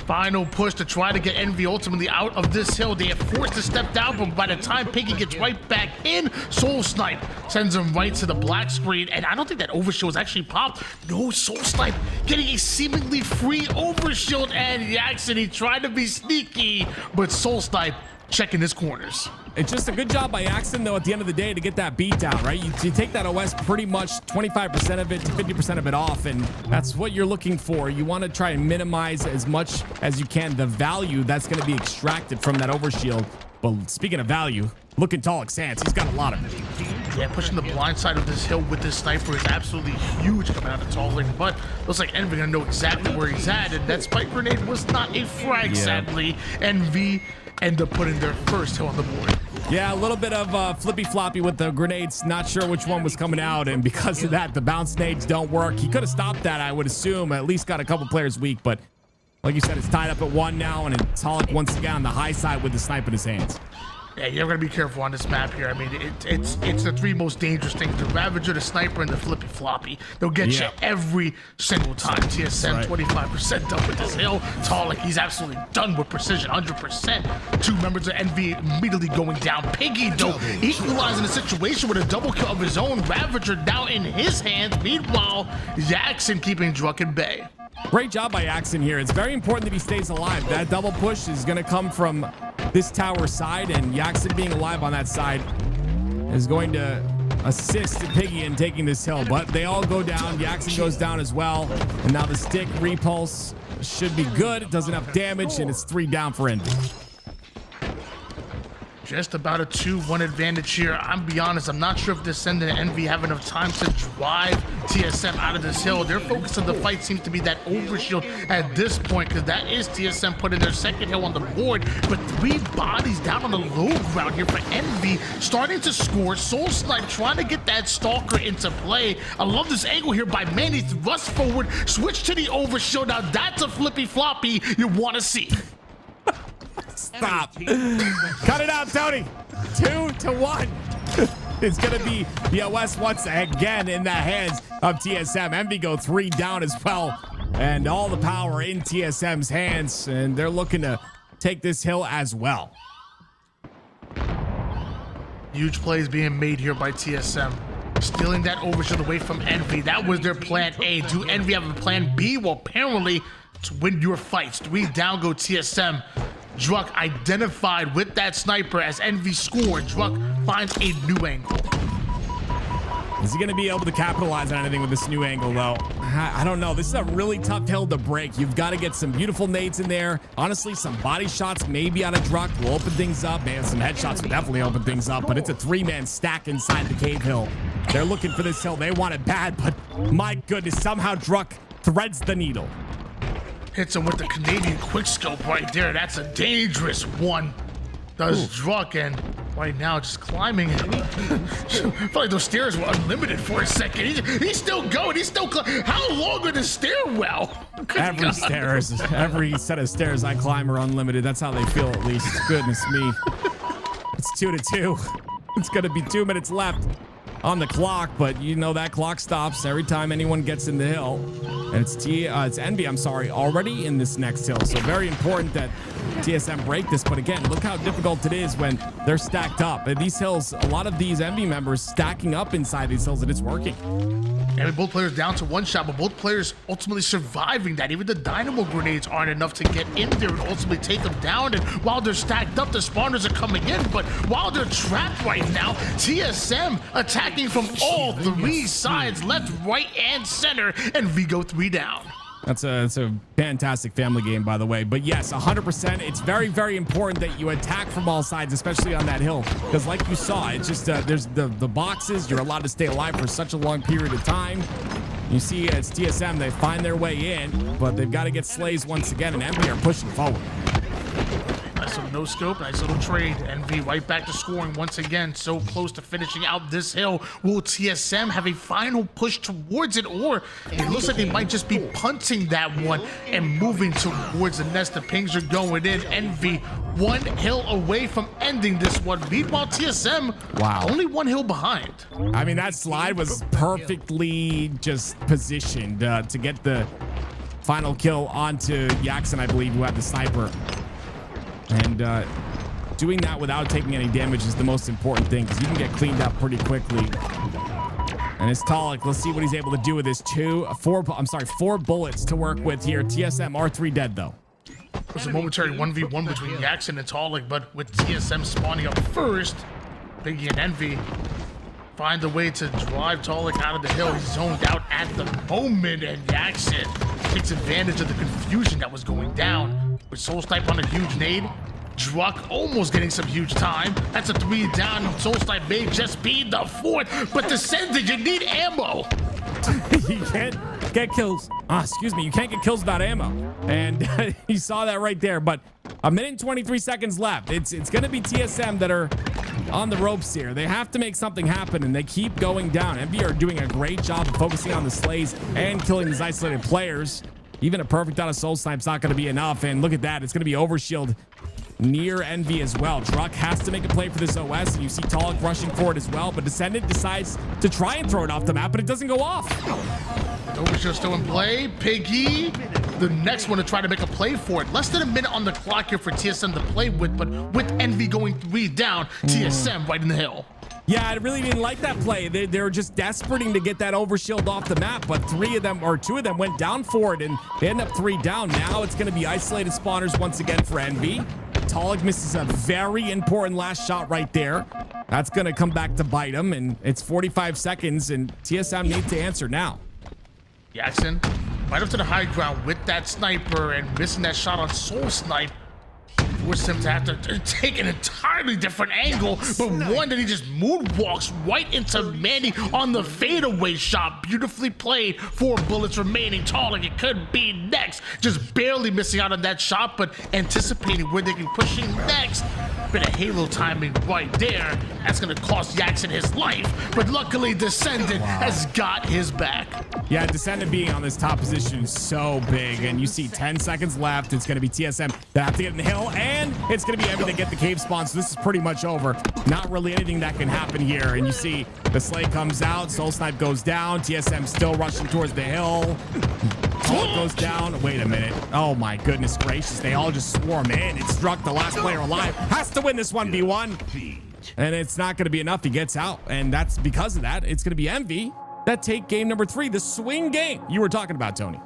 final push to try to get Envy ultimately out of this hill. They are forced to step down, but by the time Piggy gets right back in, Soul Snipe sends him right to the black screen. And I don't think that overshield was actually popped. No, Soul Snipe getting a seemingly free overshield, and Jackson, he tried to be sneaky, but Soul Snipe checking his corners. It's just a good job by Axton, though, at the end of the day to get that beat down, right? You take that OS pretty much 25% of it to 50% of it off, and that's what you're looking for. You want to try and minimize as much as you can the value that's going to be extracted from that overshield. Well, speaking of value, look at Talik Sands. He's got a lot of it. Yeah, pushing the blind side of this hill with this sniper is absolutely huge coming out of Talik, but looks like Envy gonna know exactly where he's at, and that spike grenade was not a frag, sadly. Envy end up putting their first hill on the board. Yeah, a little bit of flippy floppy with the grenades. Not sure which one was coming out, and because of that, the bounce nades don't work. He could have stopped that, I would assume. At least got a couple players weak, but like you said, it's tied up at 1 now, and Talik once again on the high side with the snipe in his hands. Yeah, you're gonna be careful on this map here. I mean, it's the 3 most dangerous things: the Ravager, the Sniper, and the Flippy Floppy. They'll get you every single time. TSM 25% done with this hill. Talik, he's absolutely done with precision, 100%. 2 members of Envy immediately going down. Piggy, though, equalizing the situation with a double kill of his own. Ravager now in his hands. Meanwhile, Jackson keeping Druck in bay. Great job by Axton here. It's very important that he stays alive. That double push is going to come from this tower side, and Jackson being alive on that side is going to assist Piggy in taking this hill. But they all go down. Jackson goes down as well. And now the stick repulse should be good. It does enough damage, and it's 3 down for Envy. Just about a 2-1 advantage here. I'm be honest, I'm not sure if Descendant and Envy have enough time to drive TSM out of this hill. Their focus of the fight seems to be that overshield at this point, because that is TSM putting their second hill on the board. But 3 bodies down on the low ground here for Envy, starting to score. Soul Snipe trying to get that Stalker into play. I love this angle here by Manny. Thrust forward, switch to the overshield. Now that's a flippy floppy you want to see. Stop. Cut it out, Tony. 2-1. It's going to be the OS once again in the hands of TSM. Envy go 3 down as well. and all the power in TSM's hands, and they're looking to take this hill as well. Huge plays being made here by TSM. Stealing that overshield away from Envy. That was their plan A. Do Envy have a plan B? Well, apparently, to win your fights. 3 down go TSM. Druck identified with that sniper as Envy scored. Druck finds a new angle. Is he going to be able to capitalize on anything with this new angle, though? I don't know. This is a really tough hill to break. You've got to get some beautiful nades in there. Honestly, some body shots maybe out of Druck will open things up. Man, some headshots will definitely open things up, but it's a 3-man stack inside the cave hill. They're looking for this hill. They want it bad, but my goodness, somehow Druck threads the needle. Hits him with the Canadian quickscope right there. That's a dangerous one. Does Druck, and right now just climbing. I felt like those stairs were unlimited for a second. He's still going. He's still how long are the stairwell? Every set of stairs I climb are unlimited. That's how they feel, at least. Goodness me. It's 2-2. It's going to be 2 minutes left on the clock, but you know that clock stops every time anyone gets in the hill. And it's Envy, I'm sorry, already in this next hill. So very important that TSM break this. But again, look how difficult it is when they're stacked up. And these hills, a lot of these Envy members stacking up inside these hills, and it's working. And both players down to 1 shot, but both players ultimately surviving that. Even the dynamo grenades aren't enough to get in there and ultimately take them down. And while they're stacked up, the spawners are coming in. But while they're trapped right now, TSM attacking from all 3 sides, left, right, and center. And we go 3 down. That's a fantastic family game, by the way. But yes, 100%. It's very, very important that you attack from all sides, especially on that hill. Because like you saw, it's just there's the boxes. You're allowed to stay alive for such a long period of time. You see, it's TSM. They find their way in, but they've got to get slays once again, and Envy are pushing forward. Nice little no scope, nice little trade. Envy right back to scoring once again. So close to finishing out this hill. Will TSM have a final push towards it, or it looks like they might just be punting that one and moving towards the nest? The pings are going in. Envy 1 hill away from ending this one. Meanwhile, TSM only 1 hill behind. I mean, that slide was perfectly just positioned to get the final kill onto Jackson, I believe, who had the sniper. And doing that without taking any damage is the most important thing, because you can get cleaned up pretty quickly. And it's Talik. Let's see what he's able to do with his 4 bullets to work with here. TSM R3 dead, though. It was a momentary 1v1 between Jackson and Talik, but with TSM spawning up first, Biggie and Envy find a way to drive Talik out of the hill. He's zoned out at the moment, and Jackson takes advantage of the confusion that was going down. With Soul Snipe on a huge nade, Druck almost getting some huge time. That's a 3 down. Soul Snipe may just be the 4th, but descended, you need ammo. You can't get kills. You can't get kills without ammo. And you saw that right there. But 1 minute and 23 seconds left. It's going to be TSM that are on the ropes here. They have to make something happen, and they keep going down. Envy are doing a great job of focusing on the slays and killing these isolated players. Even a perfect out of Soul Snipe's not going to be enough. And look at that. It's going to be overshield near Envy as well. Druck has to make a play for this OS, and you see Talik rushing forward as well. But Descendant decides to try and throw it off the map, but it doesn't go off. Overshield still in play. Piggy, the next one to try to make a play for it. Less than a minute on the clock here for TSM to play with, but with Envy going 3 down, TSM right in the hill. Yeah, I really didn't like that play. They were just desperating to get that overshield off the map, but 2 of them went down for it, and they end up 3 down. Now it's going to be isolated spawners once again for Envy. Talik misses a very important last shot right there. That's going to come back to bite him, and it's 45 seconds, and TSM need to answer now. Jackson right up to the high ground with that sniper, and missing that shot on Soul Snipe forced him to have to take an entirely different angle, but one that he just moonwalks right into Manny on the fadeaway shot. Beautifully played. 4 bullets remaining. Talik, it could be next. Just barely missing out on that shot, but anticipating where they can push him next. Bit of Halo timing right there. That's going to cost Jackson his life, but luckily Descendant has got his back. Yeah, Descendant being on this top position is so big, and you see 10 seconds left. It's going to be TSM that have to get in the hill, and and it's going to be Envy to get the cave spawn. So this is pretty much over. Not really anything that can happen here. And you see the Slay comes out. Soul Snipe goes down. TSM still rushing towards the hill. All goes down. Wait a minute. Oh my goodness gracious. They all just swarm in. It struck the last player alive. Has to win this 1v1. And it's not going to be enough. He gets out. And that's because of that. It's going to be Envy that take game number 3. The swing game you were talking about, Tony.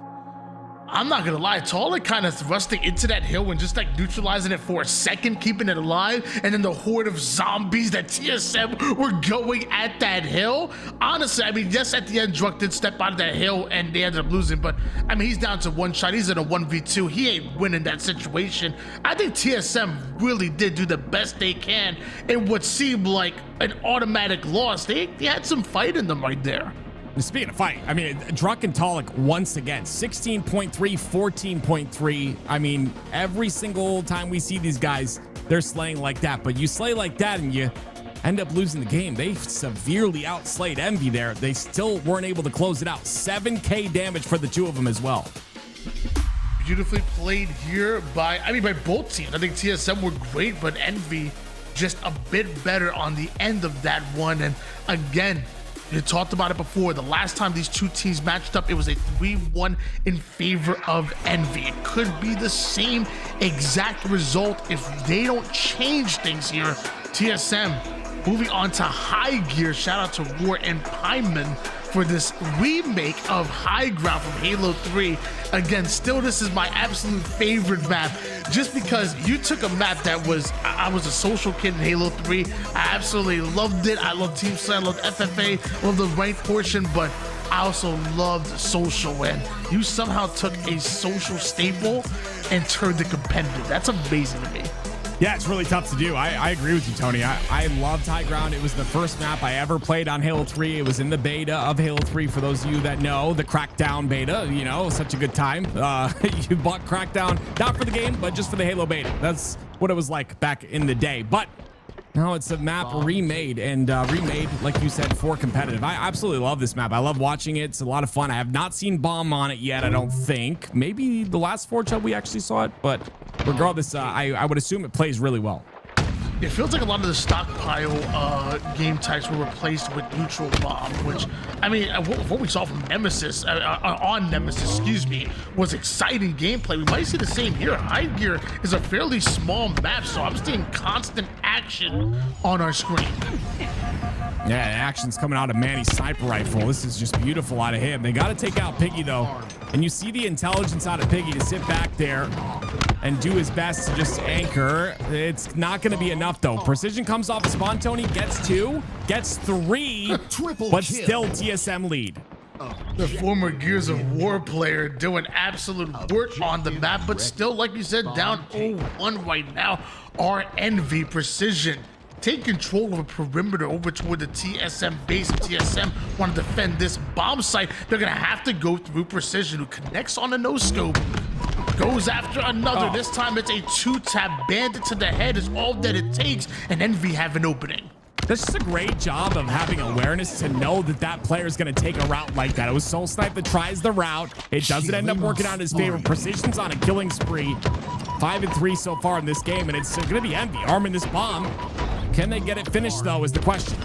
I'm not gonna lie, Tala kind of thrusting into that hill and just like neutralizing it for a second, keeping it alive, and then the horde of zombies that TSM were going at that hill. Honestly, I mean, yes, at the end, Druk did step out of that hill and they ended up losing, but I mean, he's down to one shot. He's in a 1v2. He ain't winning that situation. I think TSM really did do the best they can in what seemed like an automatic loss. They had some fight in them right there. Speaking of fight, I mean, Druk and Talik once again, 16.3, 14.3. I mean, every single time we see these guys, they're slaying like that. But you slay like that and you end up losing the game. They severely outslayed Envy there. They still weren't able to close it out. 7K damage for the two of them as well. Beautifully played here by both teams. I think TSM were great, but Envy just a bit better on the end of that one. And again, you talked about it before. The last time these two teams matched up, it was a 3-1 in favor of Envy. It could be the same exact result if they don't change things here. TSM moving on to High Gear. Shout out to Roar and Pyman for this remake of High Ground from Halo 3. Again, still, this is my absolute favorite map, just because you took a map that was, I was a social kid in Halo 3. I absolutely loved it. I love Team Slay, I love FFA, love the ranked portion, but I also loved social, and you somehow took a social staple and turned it competitive. That's amazing to me. Yeah, it's really tough to do. I agree with you, Tony. I loved High Ground. It was the first map I ever played on Halo 3. It was in the beta of Halo 3. For those of you that know, the Crackdown beta, you know, such a good time. You bought Crackdown, not for the game, but just for the Halo beta. That's what it was like back in the day. But now it's a map remade, and remade, like you said, for competitive. I absolutely love this map. I love watching it. It's a lot of fun. I have not seen Bomb on it yet, I don't think. Maybe the last ForgeHub we actually saw it, but regardless, I would assume it plays really well. It feels like a lot of the stockpile game types were replaced with neutral bomb, which, I mean, what we saw from Nemesis, on Nemesis, excuse me, was exciting gameplay. We might see the same here. High Gear is a fairly small map, so I'm seeing constant action on our screen. Yeah, action's coming out of Manny's sniper rifle. This is just beautiful out of him. They got to take out Piggy, though. And you see the intelligence out of Piggy to sit back there and do his best to just anchor. It's not going to be enough, though. Precision comes off the spawn. Tony gets 2, gets 3, but still TSM lead. The former Gears of War player doing absolute work on the map, but still, like you said, down 0-1 right now. Our Envy Precision take control of a perimeter over toward the TSM base. TSM want to defend this bomb site. They're gonna have to go through Precision, who connects on a no scope, goes after another. This time it's a 2-tap. Bandit to the head is all that it takes, and Envy have an opening. That's just a great job of having awareness to know that that player is going to take a route like that. It was Soul Snipe that tries the route. It doesn't end up working out in his favor. Precision's on a killing spree. 5-3 so far in this game, and it's going to be Envy arming this bomb. Can they get it finished, though, is the question.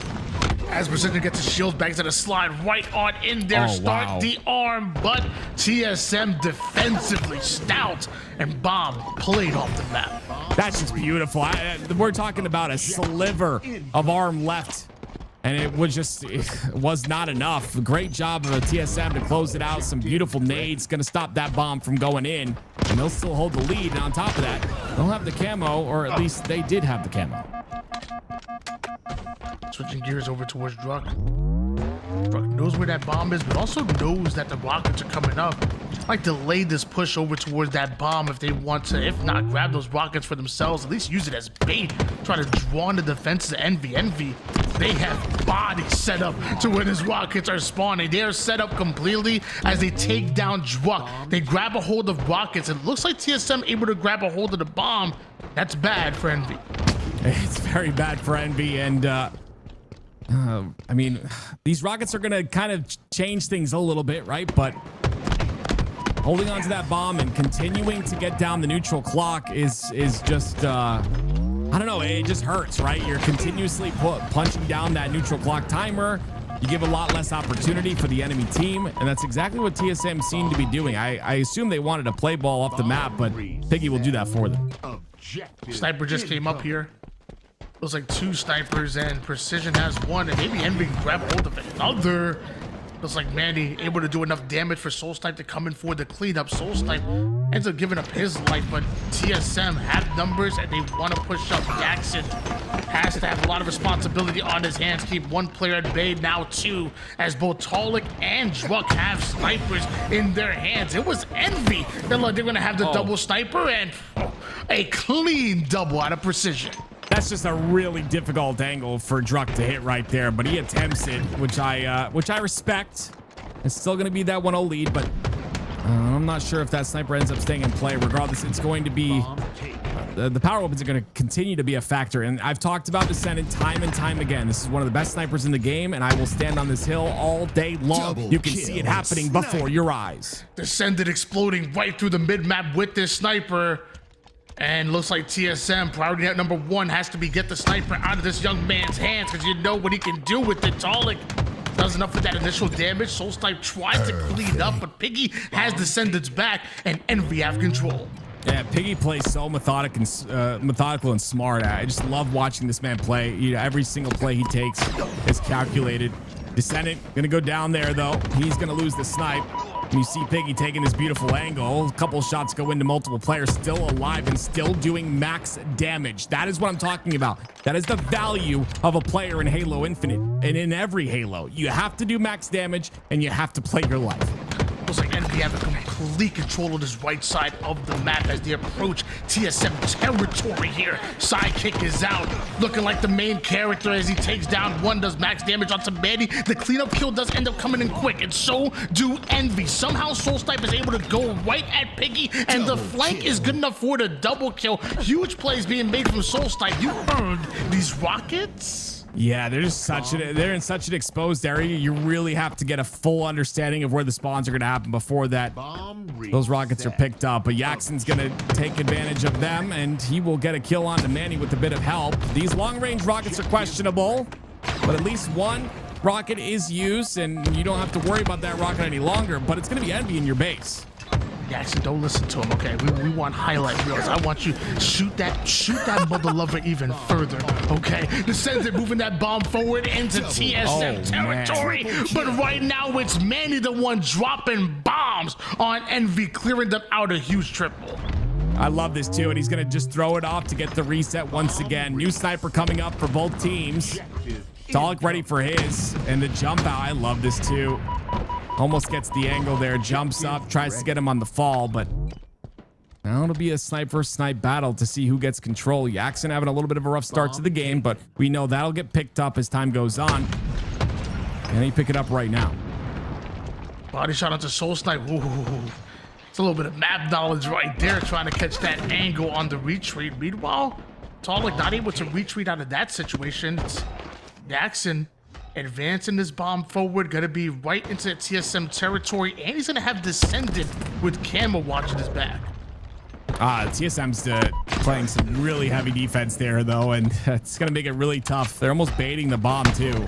As Precision gets his shield back to the slide right on in there, start the arm, but TSM defensively stout, and Bomb played off the map. That's just beautiful. We're talking about a sliver of arm left, and it was not enough. Great job of a TSM to close it out. Some beautiful nades, gonna stop that bomb from going in, and they'll still hold the lead. And on top of that, they'll have the camo, or at least they did have the camo. Switching gears over towards Druk. Druk knows where that bomb is, but also knows that the rockets are coming up. Might delay this push over towards that bomb if they want to, if not, grab those rockets for themselves, at least use it as bait. Try to draw on the defense of Envy. Envy, they have bodies set up to where these rockets are spawning. They are set up completely as they take down Druk. They grab a hold of rockets. It looks like TSM able to grab a hold of the bomb. That's bad for Envy. It's very bad for Envy, and I mean, these rockets are going to kind of change things a little bit, right? But holding on to that bomb and continuing to get down the neutral clock is just I don't know, it just hurts, right? You're continuously punching down that neutral clock timer. You give a lot less opportunity for the enemy team, and that's exactly what TSM seemed to be doing. I assume they wanted to play ball off the map, but Piggy will do that for them. Sniper just came up here. It was like 2 snipers, and Precision has 1, and maybe Envy can grab hold of another. Looks like Manny able to do enough damage for Soul Snipe to come in for the cleanup. Soul Snipe ends up giving up his life, but TSM have numbers and they want to push up. Jackson has to have a lot of responsibility on his hands. Keep 1 player at bay, now 2, as both Talik and Druck have snipers in their hands. It was Envy that looked they're going to have the double sniper, and a clean double out of Precision. That's just a really difficult angle for Druck to hit right there, but he attempts it, which I respect. It's still going to be that 1-0 lead, but I'm not sure if that sniper ends up staying in play. Regardless, it's going to be the power weapons are going to continue to be a factor, and I've talked about Descendant time and time again. This is one of the best snipers in the game, and I will stand on this hill all day long. You can see it happening before your eyes. Descendant exploding right through the mid-map with this sniper. And looks like TSM priority at number 1 has to be get the sniper out of this young man's hands, because you know what he can do with it. Talik does enough for that initial damage. Soul Snipe tries to clean up, but Piggy has Descendants back, and Envy have control. Yeah, Piggy plays so methodical and smart. I just love watching this man play. You know, every single play he takes is calculated. Descendant gonna go down there though. He's gonna lose the snipe. And you see Piggy taking this beautiful angle. A couple shots go into multiple players, still alive and still doing max damage. That is what I'm talking about. That is the value of a player in Halo Infinite and in every Halo. You have to do max damage and you have to play your life. Looks like Envy have a complete control of this right side of the map as they approach TSM territory here. Sidekick is out, looking like the main character as he takes down 1, does max damage onto Manny. The cleanup kill does end up coming in quick, and so do Envy. Somehow Soul Snipe is able to go right at Piggy, and the flank is good enough for the double kill. Huge plays being made from Soul Snipe. You earned these rockets. Yeah, they're in such an exposed area. You really have to get a full understanding of where the spawns are going to happen before that those rockets are picked up. But Jackson's going to take advantage of them, and he will get a kill onto Manny with a bit of help. These long-range rockets are questionable, but at least 1 rocket is used, and you don't have to worry about that rocket any longer. But it's going to be Envy in your base. Jackson, don't listen to him, okay? We want highlight reels. I want you shoot that mother lover even further, okay? Descendant moving that bomb forward into TSM territory, but right now it's Manny the one dropping bombs on Envy, clearing them out a huge triple. I love this too, and he's gonna just throw it off to get the reset once again. New sniper coming up for both teams. Talik ready for his, and the jump out. I love this too. Almost gets the angle there, jumps up, tries to get him on the fall, but now it'll be a snipe versus snipe battle to see who gets control. Jackson having a little bit of a rough start to the game, but we know that'll get picked up as time goes on. And he pick it up right now. Body shot onto Soul Snipe. Ooh. It's a little bit of map knowledge right there, trying to catch that angle on the retreat. Meanwhile, Talik not able to retreat out of that situation. It's Jackson advancing this bomb forward, gonna be right into TSM territory, and he's gonna have Descendant with Camo watching his back. TSM's playing some really heavy defense there though, and it's gonna make it really tough. They're almost baiting the bomb too.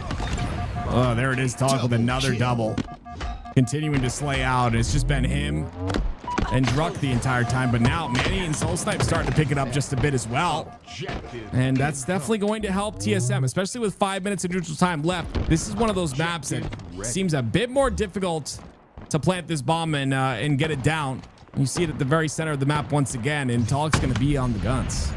Oh, there it is, Talik with another double. Continuing to slay out. It's just been him and Druck the entire time, but now Manny and Soul Snipe starting to pick it up just a bit as well. And that's definitely going to help TSM, especially with 5 minutes of neutral time left. This is one of those maps that seems a bit more difficult to plant this bomb and get it down. You see it at the very center of the map once again, and Talik's going to be on the guns.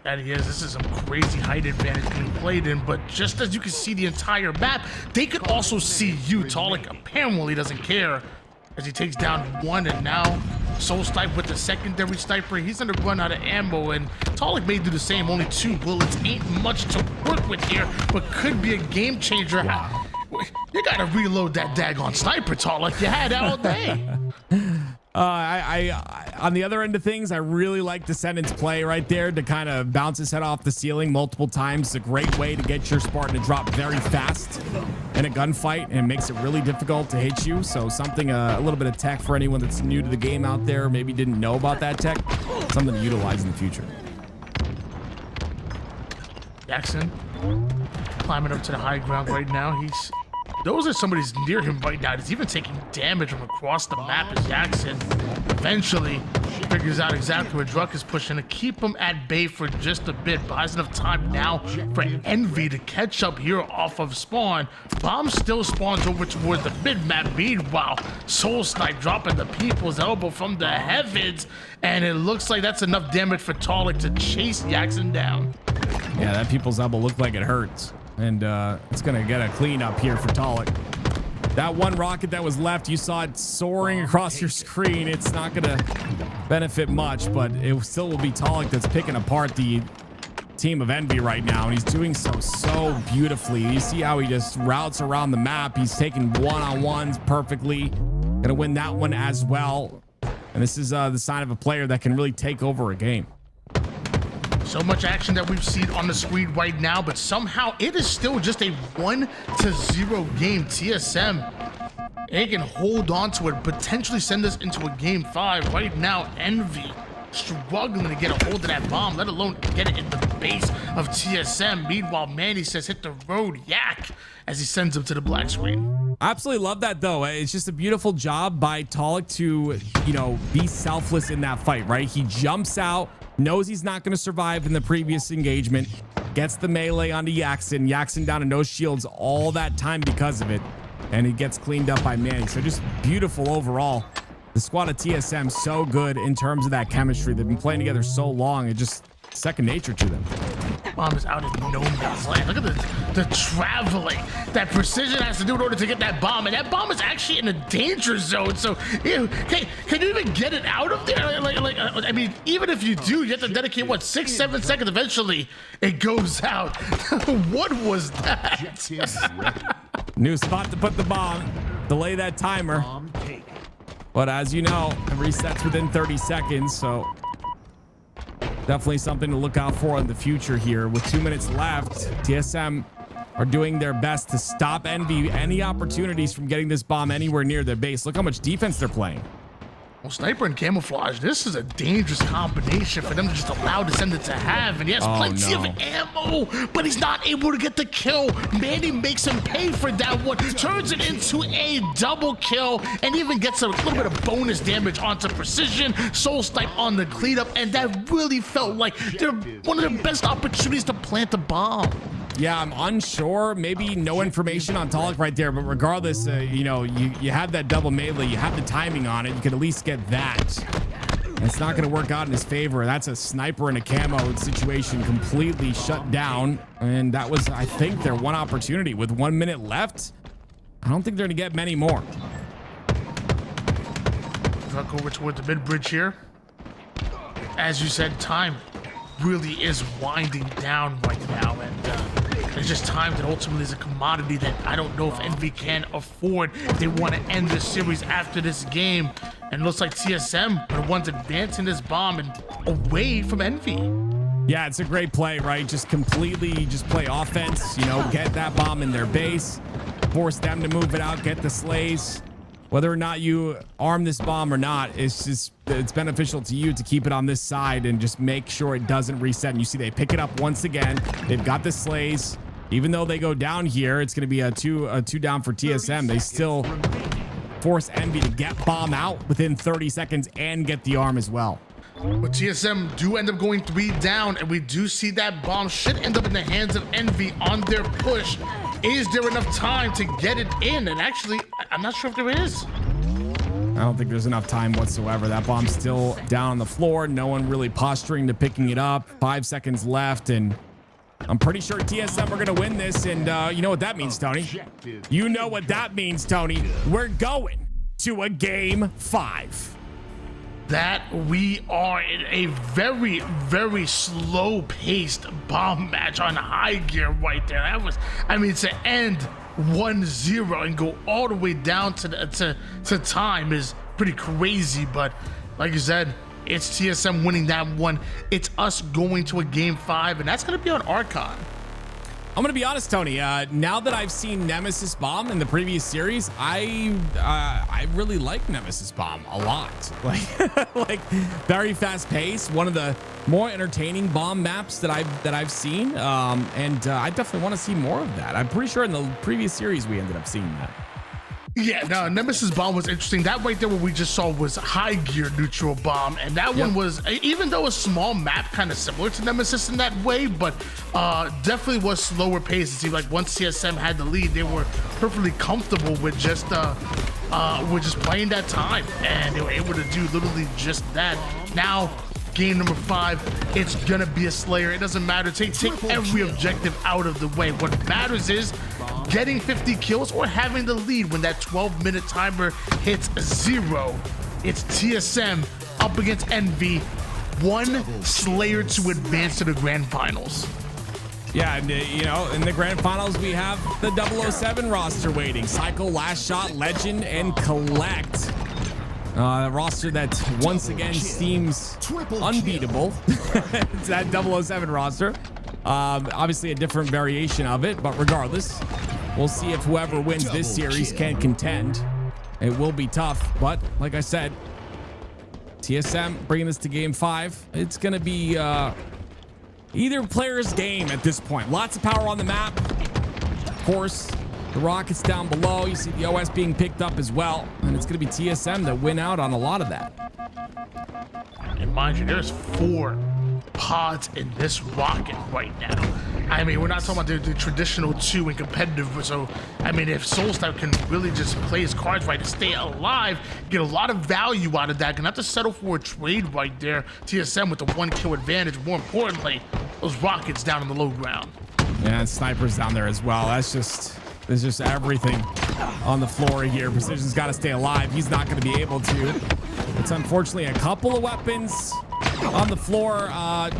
That he is. This is some crazy height advantage being played in, but just as you can see the entire map, they could also see you. Talik apparently doesn't care as he takes down 1, and now Soul Snipe with the secondary sniper. He's gonna run out of ammo, and Talik may do the same. Only 2 bullets ain't much to work with here, but could be a game changer. You gotta reload that daggone sniper, Talik. You had that all day. on the other end of things, I really like Descendant's play right there to kind of bounce his head off the ceiling multiple times. It's a great way to get your Spartan to drop very fast in a gunfight, and it makes it really difficult to hit you. So something, a little bit of tech for anyone that's new to the game out there, maybe didn't know about that tech, something to utilize in the future. Jackson climbing up to the high ground right now. Those are somebody's near him right now. He's even taking damage from across the map as Jackson eventually figures out exactly where Druck is pushing to keep him at bay for just a bit. Buys enough time now for Envy to catch up here off of spawn. Bomb still spawns over towards the mid-map. Meanwhile, Soul Snipe dropping the people's elbow from the heavens. And it looks like that's enough damage for Talik to chase Jackson down. Yeah, that people's elbow looked like it hurts. And it's going to get a cleanup here for Talik. That one rocket that was left, you saw it soaring across your screen. It's not going to benefit much, but it still will be Talik that's picking apart the team of Envy right now. And he's doing so beautifully. You see how he just routes around the map. He's taking one-on-ones perfectly. Going to win that one as well. And this is the sign of a player that can really take over a game. So much action that we've seen on the screen right now, but somehow it is still just a 1-0 game. TSM, they can hold on to it, potentially send us into a game 5. Right now, Envy struggling to get a hold of that bomb, let alone get it in the base of TSM. Meanwhile, Manny says hit the road, yak, as he sends him to the black screen. I absolutely love that, though. It's just a beautiful job by Talik to, you know, be selfless in that fight, right? He jumps out, knows he's not going to survive in the previous engagement, gets the melee onto Jackson. Jackson down to no shields all that time because of it, and he gets cleaned up by Manny. So just beautiful overall. The squad of TSM so good in terms of that chemistry. They've been playing together so long. It's just second nature to them. Bomb is out in no man's land. Look at the traveling that Precision has to do in order to get that bomb, and that bomb is actually in a danger zone. So, can you even get it out of there? I mean, even if you do, you have to dedicate what 6-7 seconds. Eventually, it goes out. What was that? New spot to put the bomb. Delay that timer. But as you know, it resets within 30 seconds. So definitely something to look out for in the future here. With 2 minutes left, TSM are doing their best to stop Envy any opportunities from getting this bomb anywhere near their base. Look how much defense they're playing. Well, Sniper and Camouflage, this is a dangerous combination for them to just allow Descendant to have. And he has plenty of ammo, but he's not able to get the kill. Manny makes him pay for that one, turns it into a double kill, and even gets a little bit of bonus damage onto Precision. Soul Snipe on the cleanup, and that really felt like they're one of the best opportunities to plant a bomb. Yeah, I'm unsure. Maybe no information on Talik right there, but regardless, you know, you have that double melee, you have the timing on it, you could at least get that. And it's not going to work out in his favor. That's a sniper and a camo situation completely shut down, and that was, I think, their one opportunity. With 1 minute left, I don't think they're going to get many more. Truck over toward the mid bridge here. As you said, time really is winding down right now, and it's just time that ultimately is a commodity that I don't know if Envy can afford if they want to end this series after this game. And it looks like TSM are the ones advancing this bomb and away from Envy. Yeah, it's a great play, right? Just completely just play offense, you know, get that bomb in their base, force them to move it out, get the slays. Whether or not you arm this bomb or not, it's beneficial to you to keep it on this side and just make sure it doesn't reset. And you see they pick it up once again. They've got the slays. Even though they go down here, it's going to be a two down for TSM. They still force Envy to get bomb out within 30 seconds and get the arm as well. But TSM do end up going 3 down, and we do see that bomb should end up in the hands of Envy on their push. Is there enough time to get it in? And actually, I'm not sure if there is. I don't think there's enough time whatsoever. That bomb's still down on the floor. No one really posturing to picking it up. 5 seconds left, and I'm pretty sure TSM are going to win this. And you know what that means, Tony? You know what that means, Tony. We're going to a game 5. That we are in a very, very slow-paced bomb match on high gear right there. That was, I mean, to end 1-0 and go all the way down to time is pretty crazy. But like you said, It's TSM winning that one. It's us going to a game 5, and that's going to be on Archon. I'm gonna be honest, Tony. Now that I've seen Nemesis Bomb in the previous series, I really like Nemesis Bomb a lot. Like very fast pace, one of the more entertaining bomb maps that I've seen. And I definitely want to see more of that. I'm pretty sure in the previous series we ended up seeing that. Yeah, no, Nemesis Bomb was interesting. That right there, what we just saw was high gear neutral bomb, and that one was, even though a small map, kind of similar to Nemesis in that way, but definitely was slower pace. It seemed like once TSM had the lead, they were perfectly comfortable with just playing that time, and they were able to do literally just that. Now, game number 5, it's gonna be a Slayer. It doesn't matter. Take every objective out of the way. What matters is getting 50 kills or having the lead when that 12-minute timer hits 0. It's TSM up against Envy. One Slayer to advance to the grand finals. Yeah, and you know, in the grand finals we have the 007 roster waiting. Cycle, Last Shot, Legend, and Collect. A roster that once again seems unbeatable. It's that 007 roster. Obviously a different variation of it, but regardless, we'll see if whoever wins this series can contend. It will be tough, but like I said, TSM bringing this to game 5. It's going to be either player's game at this point. Lots of power on the map. Of course, the Rockets down below. You see the OS being picked up as well. And it's going to be TSM that win out on a lot of that. And mind you, there's 4 pods in this rocket right now. I mean, we're not talking about the traditional 2 in competitive. So, I mean, if Soulsnipe can really just play his cards right to stay alive, get a lot of value out of that, gonna have to settle for a trade right there. TSM with the 1 kill advantage. More importantly, those rockets down on the low ground. Yeah, and snipers down there as well. There's just everything on the floor here. Precision's got to stay alive. He's not going to be able to. It's unfortunately a couple of weapons on the floor,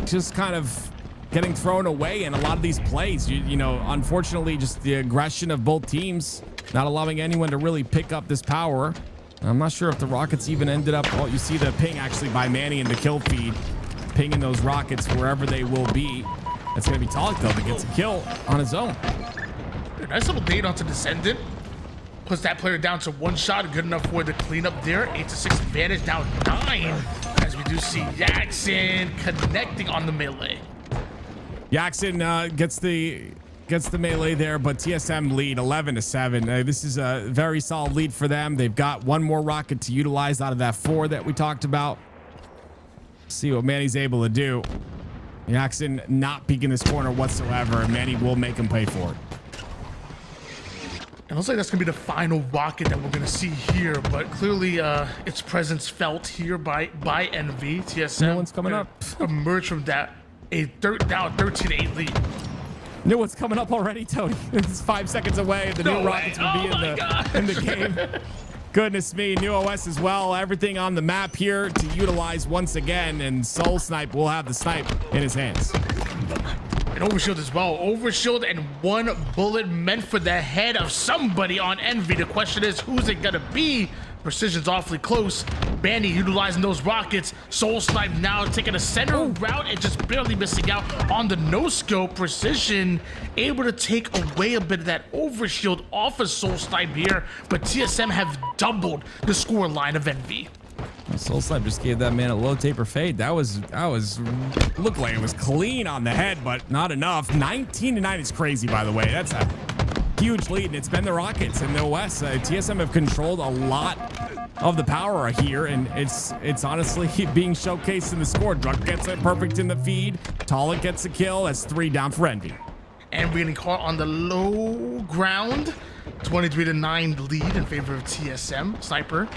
just kind of getting thrown away in a lot of these plays. You know, unfortunately, just the aggression of both teams, not allowing anyone to really pick up this power. I'm not sure if the Rockets even ended up. Oh, you see the ping actually by Manny in the kill feed, pinging those Rockets wherever they will be. It's going to be Talik, though, that gets a kill on his own. Nice little bait onto Descendant. Puts that player down to 1 shot. Good enough for the cleanup there. 8-6 advantage. Now 9. As we do see Jackson connecting on the melee. Jackson gets the melee there, but TSM lead 11-7. This is a very solid lead for them. They've got 1 more rocket to utilize out of that 4 that we talked about. See what Manny's able to do. Jackson not peeking this corner whatsoever, and Manny will make him pay for it. It looks like that's gonna be the final rocket that we're gonna see here, but clearly its presence felt here by Envy. TSM. No one's coming up. Emerge from that a down 13-8 lead. New one's coming up already, Tony. It's 5 seconds away. The new rockets will be in the game. Goodness me, new OS as well. Everything on the map here to utilize once again, and Soulsnipe will have the snipe in his hands. And Overshield as well. Overshield and 1 bullet meant for the head of somebody on Envy. The question is, who's it gonna be? Precision's awfully close. Bandy utilizing those rockets. Soulsnipe now taking a center route and just barely missing out on the no-scope. Precision able to take away a bit of that overshield off of Soulsnipe here, but TSM have doubled the score line of Envy. Soulsnipe just gave that man a low taper fade. That was looked like it was clean on the head, but not enough. 19-9 is crazy, by the way. That's a huge lead, and it's been the Rockets and the OS. TSM have controlled a lot of the power here, and it's honestly being showcased in the score. Drunk gets it perfect in the feed. Talik gets a kill. That's 3 down for Envy. And we're getting caught on the low ground. 23-9 lead in favor of TSM. Sniper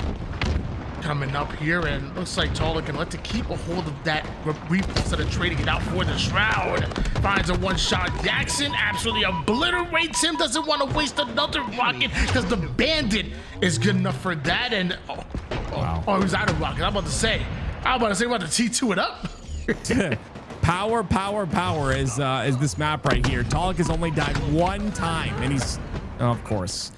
coming up here, and looks like Talik can let to keep a hold of that instead of trading it out for the Shroud. Finds a 1-shot. Jackson absolutely obliterates him. Doesn't want to waste another rocket because the Bandit is good enough for that. And oh, he's out of rocket. I'm about to say we're about to T2 it up. Power is this map right here. Talik has only died 1 time, and he's of course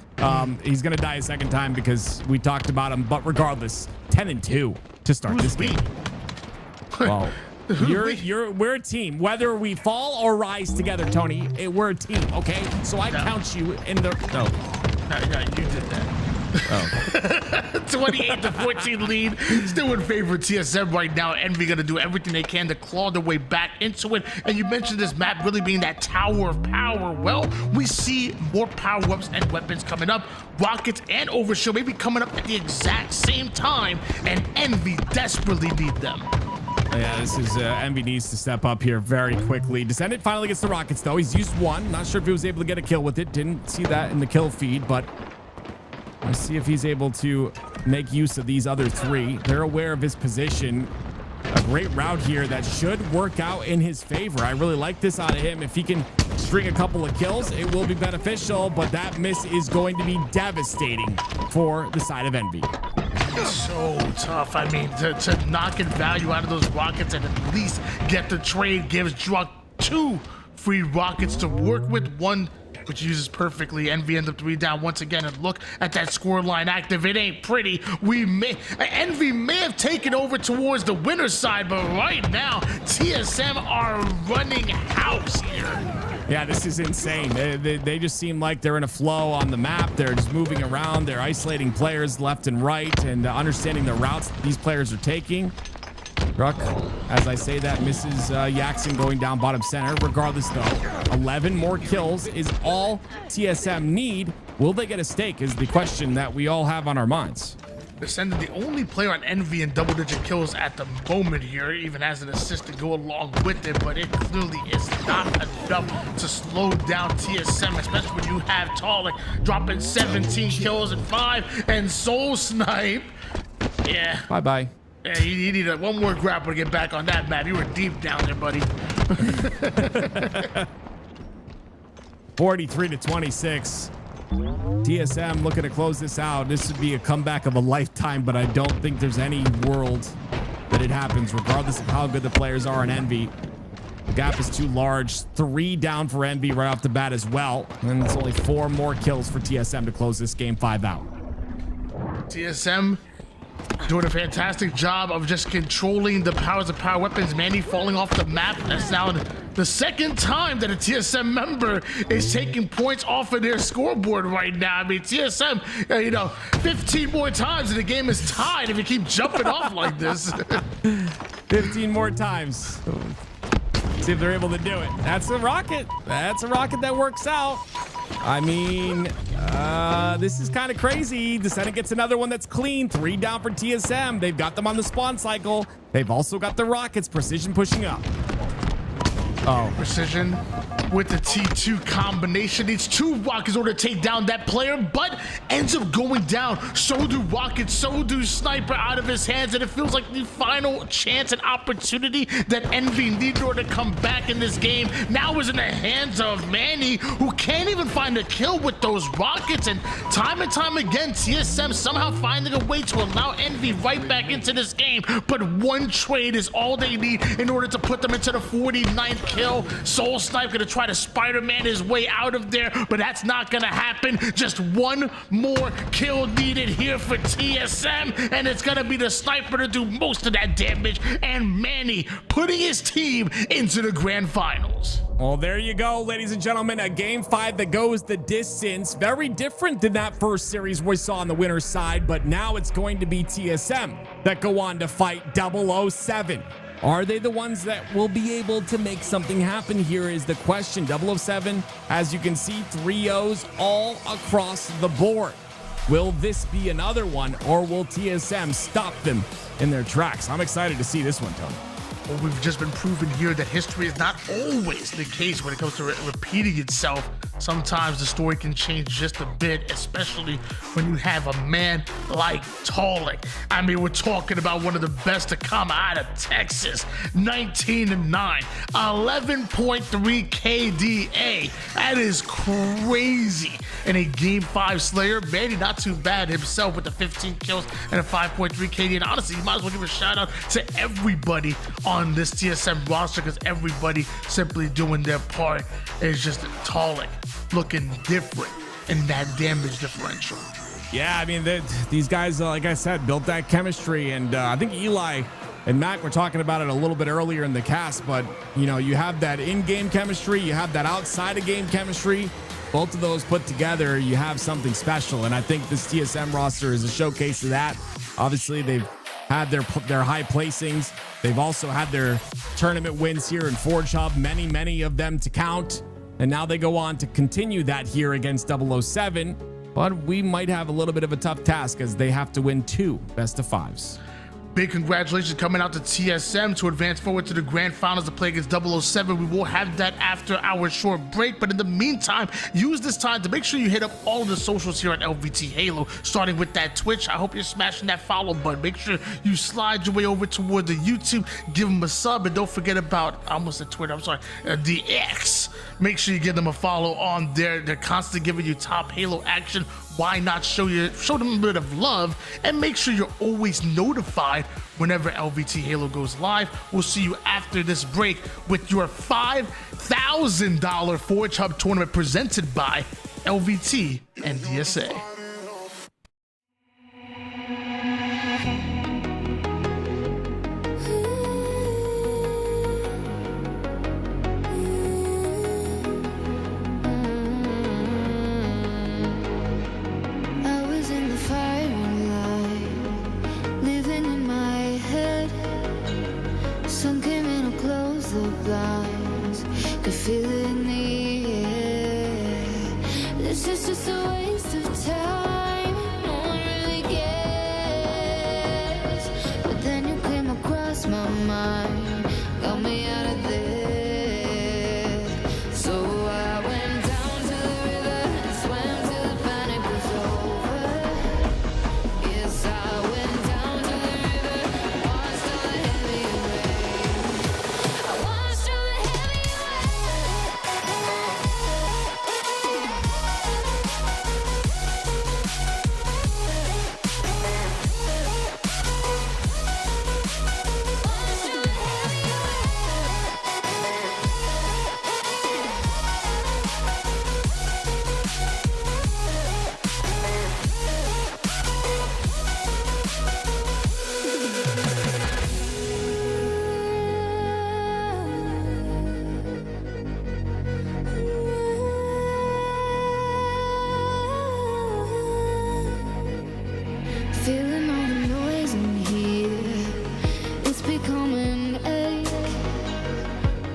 he's gonna die a 2nd time because we talked about him. But regardless, 10-2 to start this game. Well, we're a team. Whether we fall or rise together, Tony, we're a team, okay? So I count you in the... No, you did that. 28-14 lead, still in favor of TSM right now. Envy gonna do everything they can to claw their way back into it. And you mentioned this map really being that tower of power. Well, we see more power-ups and weapons coming up. Rockets and Overshield maybe coming up at the exact same time, and Envy desperately need them. Yeah, this is Envy needs to step up here very quickly. Descendant finally gets the rockets though. He's used one. Not sure if he was able to get a kill with it. Didn't see that in the kill feed, but let's see if he's able to make use of these other three. They're aware of his position. A great route here that should work out in his favor. I really like this out of him. If he can string a couple of kills, it will be beneficial, but that miss is going to be devastating for the side of Envy. So tough. I mean, to knock in value out of those rockets and at least get the trade gives Druk 2 free rockets to work with, one which uses perfectly. Envy ends up 3 down once again, and look at that score line active. It ain't pretty. Envy may have taken over towards the winner's side, but right now TSM are running house here. Yeah, this is insane. They just seem like they're in a flow on the map. They're just moving around. They're isolating players left and right and understanding the routes these players are taking. Druk, as I say that, misses Yaxon going down bottom center. Regardless, though, 11 more kills is all TSM need. Will they get a stake is the question that we all have on our minds. Descendant, the only player on Envy in double-digit kills at the moment here, even has an assist to go along with it, but it clearly is not enough to slow down TSM, especially when you have Talik dropping 17 kills and 5, and Soul Snipe. Yeah. Bye-bye. Yeah, you need one more grapple to get back on that map. You were deep down there, buddy. 43-26. TSM looking to close this out. This would be a comeback of a lifetime, but I don't think there's any world that it happens, regardless of how good the players are in Envy. The gap is too large. 3 down for Envy right off the bat as well. And it's only 4 more kills for TSM to close this game 5 out. TSM doing a fantastic job of just controlling the powers of power weapons. Manny falling off the map. That's now the second time that a TSM member is taking points off of their scoreboard right now. I mean, TSM, 15 more times and the game is tied if you keep jumping off like this. 15 more times. See if they're able to do it. That's a rocket. That's a rocket that works out. I mean, this is kind of crazy. Descendant gets another one that's clean. 3 down for TSM. They've got them on the spawn cycle. They've also got the rockets. Precision pushing up. Oh, Precision with the T2 combination. Needs 2 rockets in order to take down that player, but ends up going down. So do rockets, so do Sniper out of his hands, and it feels like the final chance and opportunity that Envy needed in order to come back in this game now is in the hands of Manny, who can't even find a kill with those rockets. And time again, TSM somehow finding a way to allow Envy right back into this game, but one trade is all they need in order to put them into the 49th kill. Soul Snipe gonna try to Spider-Man his way out of there, but that's not gonna happen. Just one more kill needed here for TSM, and it's gonna be the Sniper to do most of that damage, and Manny putting his team into the grand finals. Well, there you go, ladies and gentlemen. A game 5 that goes the distance. Very different than that first series we saw on the winner's side, but now it's going to be TSM that go on to fight 007. Are they the ones that will be able to make something happen here is the question. 007, as you can see, 3 O's all across the board. Will this be another one, or will TSM stop them in their tracks? I'm excited to see this one, Tony. Well, we've just been proven here that history is not always the case when it comes to repeating itself. Sometimes the story can change just a bit, especially when you have a man like Talik. I mean, we're talking about one of the best to come out of Texas. 19-9, 11.3 KDA. That is crazy. And a game 5 slayer, Manny not too bad himself with the 15 kills and a 5.3 KD. And honestly, you might as well give a shout out to everybody on this TSM roster, because everybody simply doing their part. Is just Talik looking different in that damage differential. Yeah, I mean, these guys, like I said, built that chemistry, and I think Eli And Mac, we're talking about it a little bit earlier in the cast, but you know, you have that in-game chemistry, you have that outside of game chemistry. Both of those put together, you have something special. And I think this TSM roster is a showcase of that. Obviously, they've had their high placings. They've also had their tournament wins here in ForgeHub, many of them to count. And now they go on to continue that here against 007. But we might have a little bit of a tough task as they have to win 2 best-of-5s. Big congratulations coming out to TSM to advance forward to the grand finals to play against 007. We will have that after our short break, but in the meantime, use this time to make sure you hit up all of the socials here at LVT Halo, starting with that Twitch. I hope you're smashing that follow button. Make sure you slide your way over toward the YouTube, give them a sub, and don't forget about, I almost said Twitter, I'm sorry, the X. Make sure you give them a follow on there. They're constantly giving you top Halo action. Why not show them a bit of love and make sure you're always notified whenever LVT Halo goes live. We'll see you after this break with your $5,000 ForgeHub tournament presented by LVT and DSA. Could feel it in the air. This is just a waste of time. No one really cares. But then you came across my mind, got me out of there. So I went down to the river and swam till the panic was over. Yes, I went down to the river, watched all the heavy rain. I watched all the heavy feeling all the noise in here. It's becoming ache.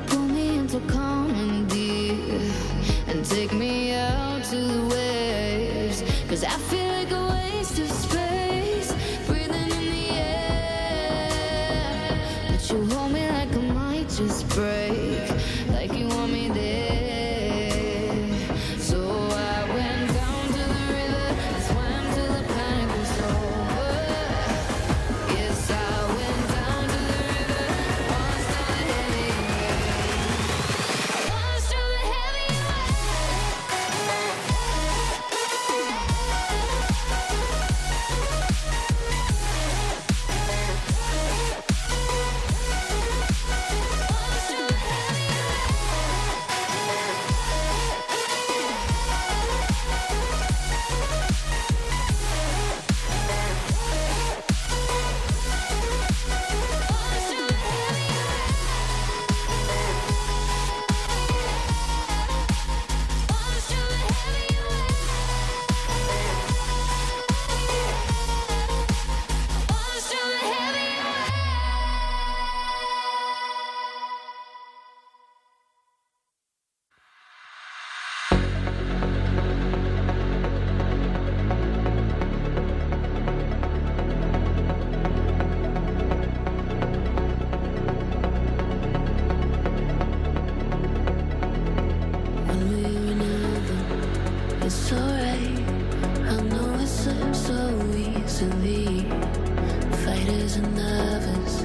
Pull me into commandeer and take me out to the waves. Cause I feel like a waste of space, breathing in the air. But you hold me like I might just break, like you want me there. So I went down to the river and swam till the panic was over. Yes, I went down to the river, watched all the heavy rain. I watched all the heavy it's alright. I know it slips so easily. Fighters and lovers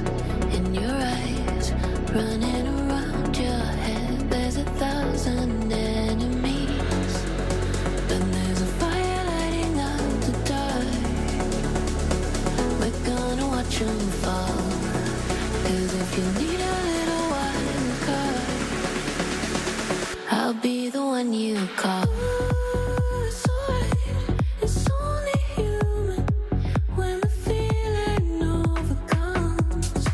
in your eyes, running around your head. There's 1,000 enemies, but there's a fire lighting up the dark. We're gonna watch them fall. Cause if you need a little wild card, I'll be the one you call. It's only human when the feeling overcomes.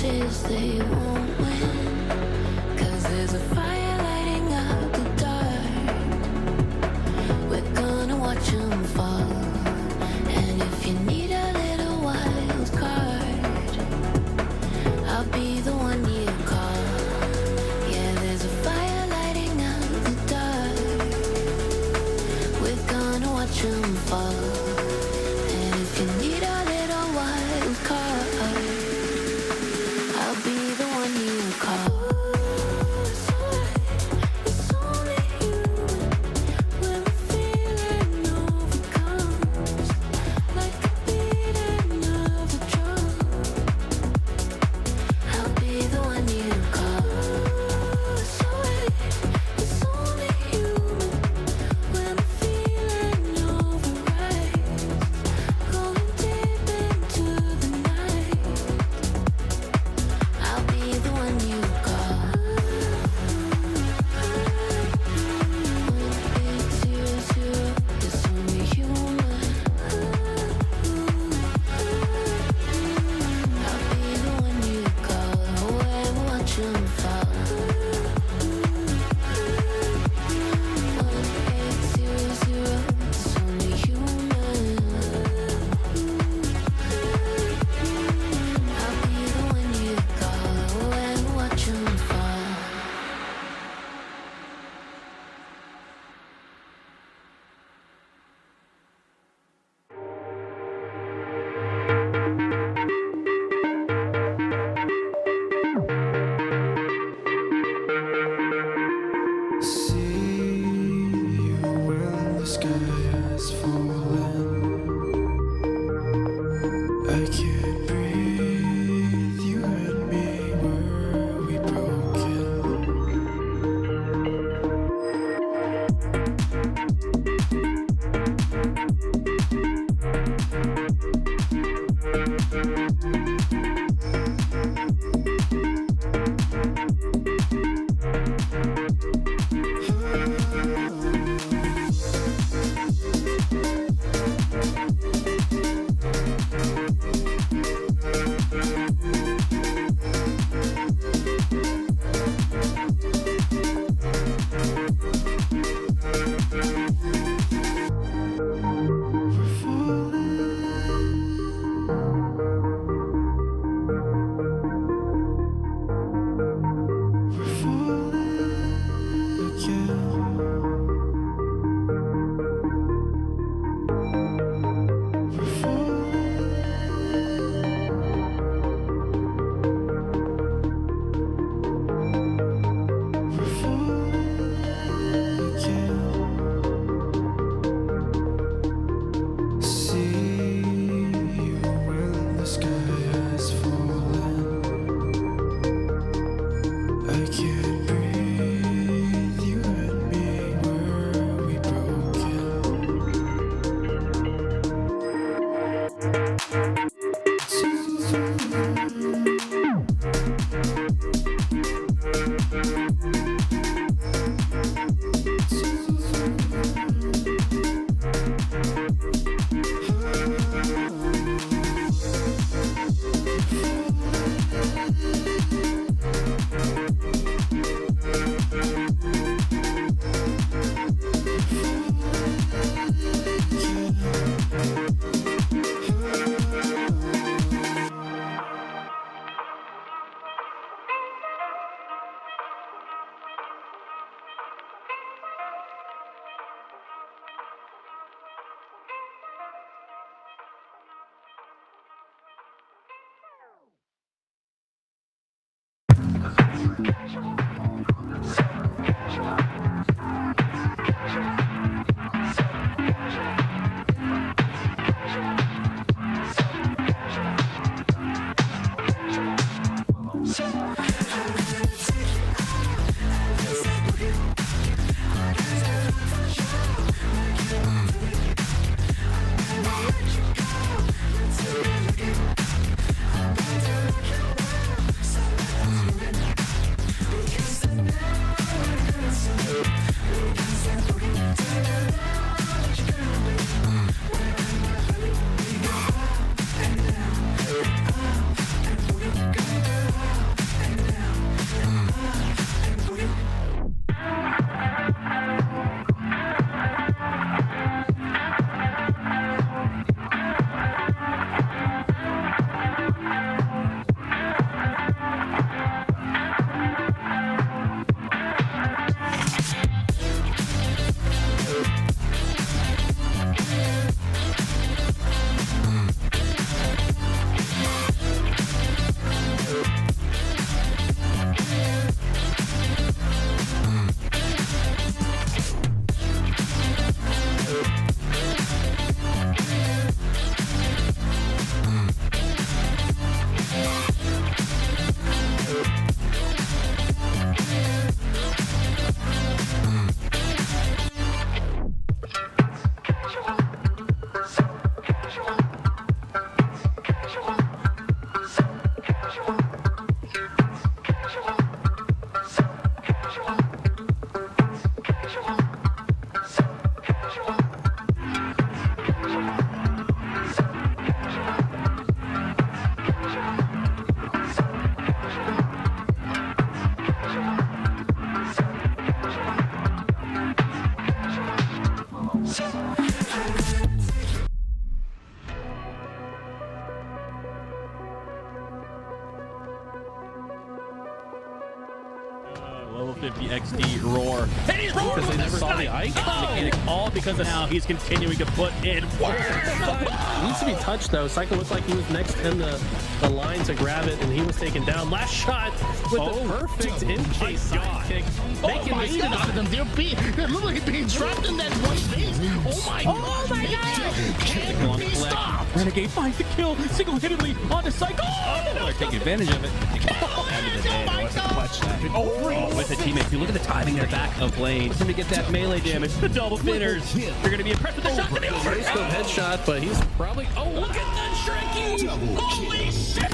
forces, they won't win. 'Cause there's a fire lighting up the dark. We're gonna watch them fall. And if you need a little wild card, I'll be the one you call. Yeah, there's a fire lighting up the dark. We're gonna watch them fall. And if you need a little wild card, I'll be the one you call. Level 50 XD roar. And he's roaring Because they never saw the icon. Mechanic, all because of now he's continuing to put in work. Needs to be touched though. Psycho looked like he was next in the line to grab it, and he was taken down. Last shot with the perfect in-chase side kick. Oh my God! They look like being trapped in that one phase. Oh my God! Oh my God! Can't be stopped. Renegade finds the kill single-handedly on the Psycho. Oh, they're taking advantage of it. Oh, with the teammates. You look at the timing there back of lane. Looking to get that melee damage. The double finners. You're going to be impressed with the shot to be over. Nice headshot, but he's probably. Oh, look at that shrinking! Holy shit!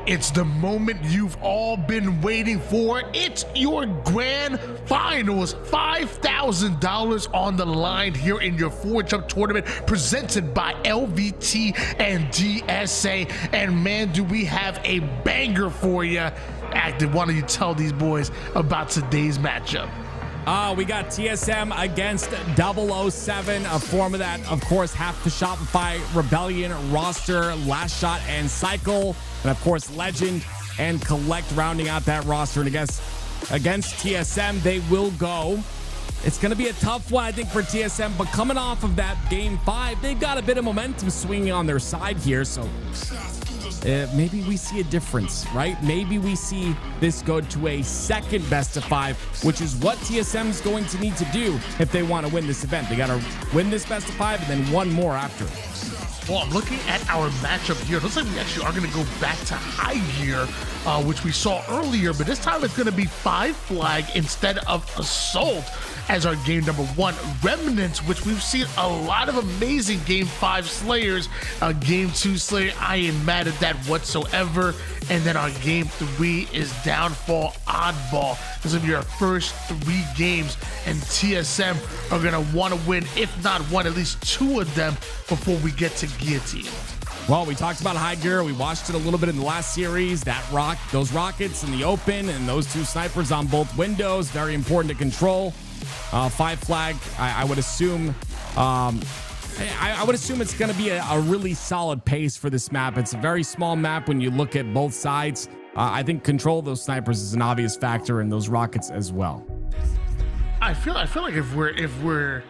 It's the moment you've all been waiting for. It's your grand finals. $5,000 on the line here in your ForgeHub tournament presented by LVT and DSA. And man, do we have a banger for you. Active, why don't you tell these boys about today's matchup? We got TSM against 007, a form of that, of course, have to Shopify Rebellion roster, Last Shot and Cycle, and of course, Legend and Collect rounding out that roster. And I guess against TSM, they will go. It's going to be a tough one, I think, for TSM, but coming off of that game 5, they've got a bit of momentum swinging on their side here, so maybe we see a difference, right? Maybe we see this go to a second best of 5, which is what TSM is going to need to do if they want to win this event. They got to win this best of 5 and then one more after. Well, I'm looking at our matchup here. It looks like we actually are going to go back to high gear, which we saw earlier, but this time it's going to be 5 flag instead of assault as our game number 1. Remnants, which we've seen a lot of amazing game 5 slayers. Game 2 slayer, I ain't mad at that whatsoever. And then our game 3 is Downfall Oddball. This is going to be our first 3 games, and TSM are going to want to win, if not one, at least 2 of them before we get to Guillotine. Well, we talked about high gear. We watched it a little bit in the last series. Those rockets in the open and those 2 snipers on both windows, very important to control. 5 flag, I would assume. I would assume it's going to be a really solid pace for this map. It's a very small map when you look at both sides. I think control of those snipers is an obvious factor, in those rockets as well. I feel like if we're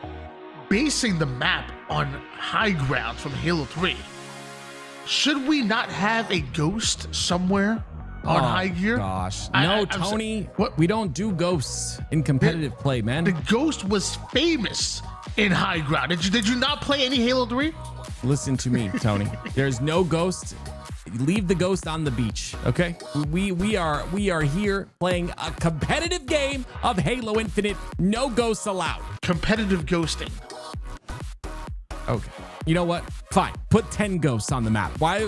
basing the map on high ground from Halo 3, should we not have a ghost somewhere on high gear? Gosh, no, Tony. What? We don't do ghosts in competitive play, man. The ghost was famous in high ground. Did you not play any Halo 3? Listen to me, Tony. There's no ghost. Leave the ghost on the beach, okay? We are here playing a competitive game of Halo Infinite. No ghosts allowed. Competitive ghosting. Okay. You know what? Fine. Put 10 ghosts on the map. Why?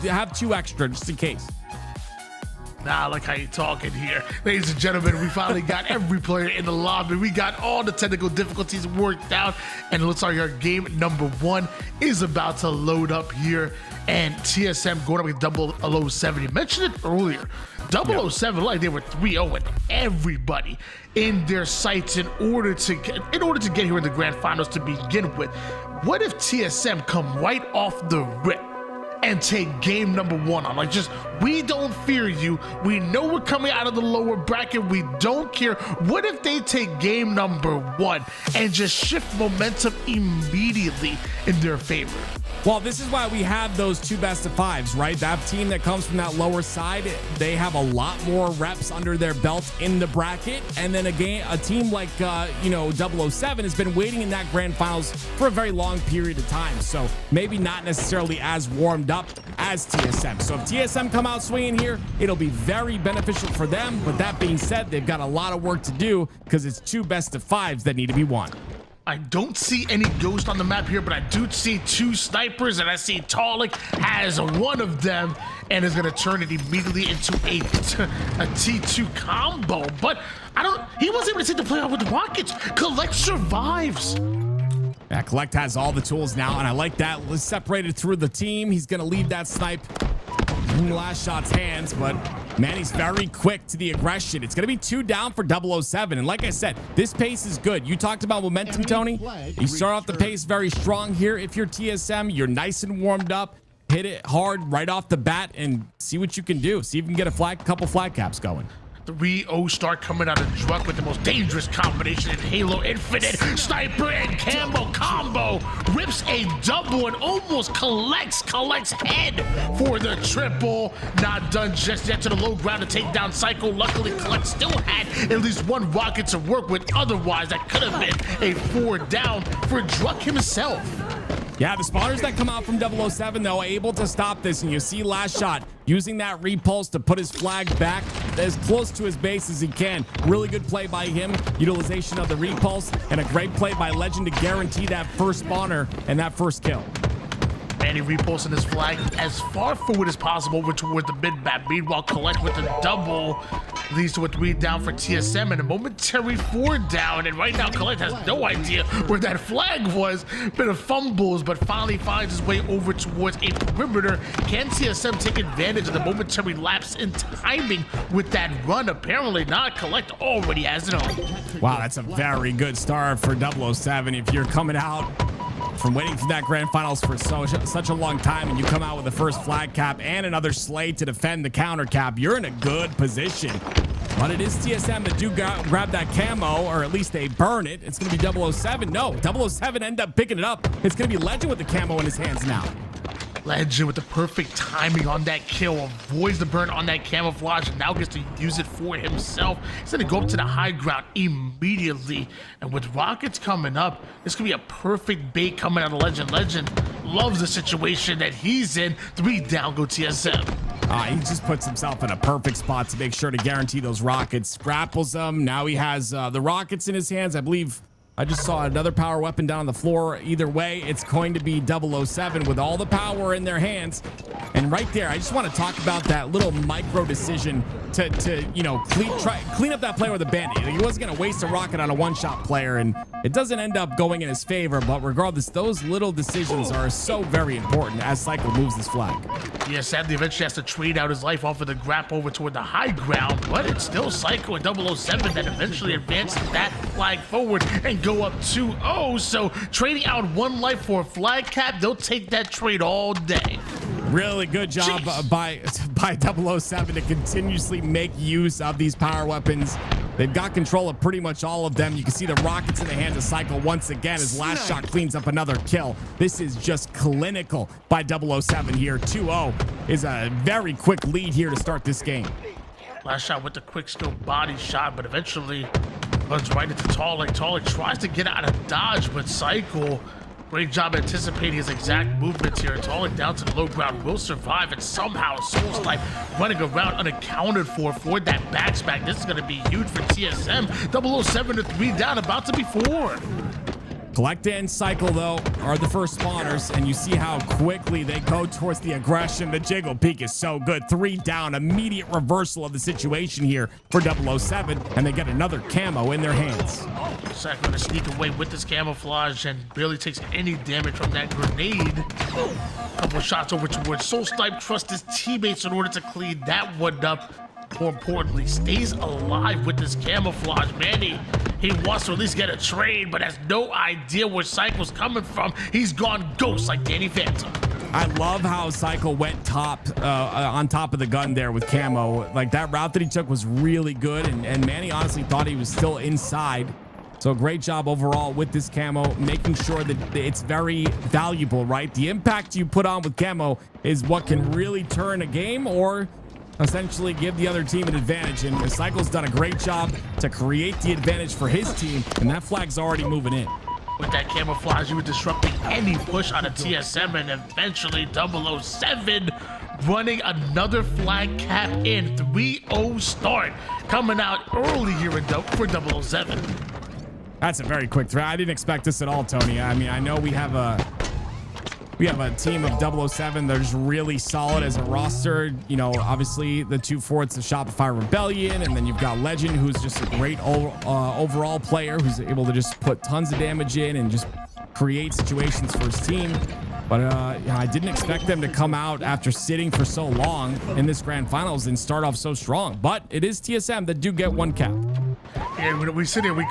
Have 2 extra just in case. Nah, I like how you talking here. Ladies and gentlemen, we finally got every player in the lobby. We got all the technical difficulties worked out, and it looks like our game number 1 is about to load up here. And TSM going up with 007. You mentioned it earlier. 007, like they were 3-0 with everybody in their sights in order to get here in the grand finals to begin with. What if TSM come right off the rip and take game number 1 on? Like, just, we don't fear you. We know we're coming out of the lower bracket. We don't care. What if they take game number 1 and just shift momentum immediately in their favor? Well, this is why we have those 2 best of 5s, right? That team that comes from that lower side, they have a lot more reps under their belt in the bracket. And then a team like 007 has been waiting in that grand finals for a very long period of time. So maybe not necessarily as warmed up as TSM. So if TSM come out swinging here, it'll be very beneficial for them. But that being said, they've got a lot of work to do because it's 2 best of 5s that need to be won. I don't see any ghost on the map here, but I do see 2 snipers, and I see Talik has one of them and is going to turn it immediately into a T2 combo. But he wasn't able to take the play out with the rockets. Collect survives. Yeah, Collect has all the tools now, and I like that. Separated through the team. He's going to leave that snipe in Last Shot's hands, but man, he's very quick to the aggression. It's going to be 2 down for 007, and like I said, this pace is good. You talked about momentum, Tony. You start off the pace very strong here. If you're TSM, you're nice and warmed up. hit it hard right off the bat and see what you can do. See if you can get a couple flag caps going. 3-0 start coming out of Druck with the most dangerous combination in Halo Infinite. Sniper and camo combo. Rips a double and almost collects head for the triple. Not done just yet to the low ground to take down Psycho. Luckily, Collect still had at least one rocket to work with. Otherwise, that could have been a 4 down for Druck himself. Yeah, the spawners that come out from 007, though, able to stop this. And you see last shot using that repulse to put his flag back as close to his base as he can. Really good play by him. Utilization of the repulse and a great play by Legend to guarantee that first spawner and that first kill. Manny repulsing his flag as far forward as possible over toward the mid-map. Meanwhile, Collect with a double leads to a 3 down for TSM and a momentary 4 down. And right now, Collect has no idea where that flag was. Bit of fumbles, but finally finds his way over towards a perimeter. Can TSM take advantage of the momentary lapse in timing with that run? Apparently not. Collect already has it on. Wow, that's a very good start for 007. If you're coming out from waiting for that grand finals for such a long time and you come out with the first flag cap and another slate to defend the counter cap, you're in a good position. But it is TSM that do grab that camo, or at least they burn it. It's going to be 007. No, 007 end up picking it up. It's going to be Legend with the camo in his hands now. Legend with the perfect timing on that kill, avoids the burn on that camouflage, and now gets to use it for himself. He's gonna go up to the high ground immediately, and with rockets coming up, this could be a perfect bait coming out of Legend. Legend loves the situation that he's in. 3 down, go TSM. He just puts himself in a perfect spot to make sure to guarantee those rockets. Grapples them. Now he has the rockets in his hands. I believe I just saw another power weapon down on the floor. Either way, it's going to be 007 with all the power in their hands. And right there, I just want to talk about that little micro decision to you know, clean up that player with a bandit. He wasn't going to waste a rocket on a one-shot player, and it doesn't end up going in his favor. But regardless, those little decisions are so very important as Psycho moves this flag. Yeah, sadly, eventually has to trade out his life off of the grab over toward the high ground, but it's still Psycho and 007 that eventually advances that flag forward and go up 2-0. So trading out one life for a flag cap, they'll take that trade all day. Really good job by 007 to continuously make use of these power weapons. They've got control of pretty much all of them. You can see the rockets in the hands of Psycho once again. His last shot cleans up another kill. This is just clinical by 007 here. 2-0 is a very quick lead here to start this game. Last shot with the quick scope body shot, but eventually runs right into Talik. Talik tries to get out of dodge, but Psycho, great job anticipating his exact movements here. Talik down to the low ground, will survive, and somehow Soul's Life running around unaccounted for that backstack. This is going to be huge for TSM. 007 to 3 down, about to be 4. Collect and Cycle, though, are the first spawners, and you see how quickly they go towards the aggression. The jiggle peek is so good. 3 down, immediate reversal of the situation here for 007, and they get another camo in their hands. Psycho going to sneak away with this camouflage and barely takes any damage from that grenade. Couple shots over towards Soul Snipe. Trusts his teammates in order to clean that one up. More importantly, stays alive with this camouflage. Manny, he wants to at least get a trade, but has no idea where Psycho's coming from. He's gone ghost like Danny Phantom. I love how Psycho went on top of the gun there with camo. Like, that route that he took was really good, and Manny honestly thought he was still inside. So great job overall with this camo, making sure that it's very valuable, right? The impact you put on with camo is what can really turn a game or essentially give the other team an advantage. And Psycho's done a great job to create the advantage for his team, and that flag's already moving in. With that camouflage, you were disrupting any push on a TSM, and eventually 007 running another flag cap in. 3-0 start coming out early here for 007. That's a very quick threat. I didn't expect this at all, Tony. I mean, I know we have a team of 007 that is really solid as a roster. You know, obviously the 2 forts of Shopify Rebellion, and then you've got Legend, who's just a great overall player who's able to just put tons of damage in and just create situations for his team. But you know, I didn't expect them to come out after sitting for so long in this grand finals and start off so strong. But it is TSM that do get 1 cap. Yeah, we sit here, we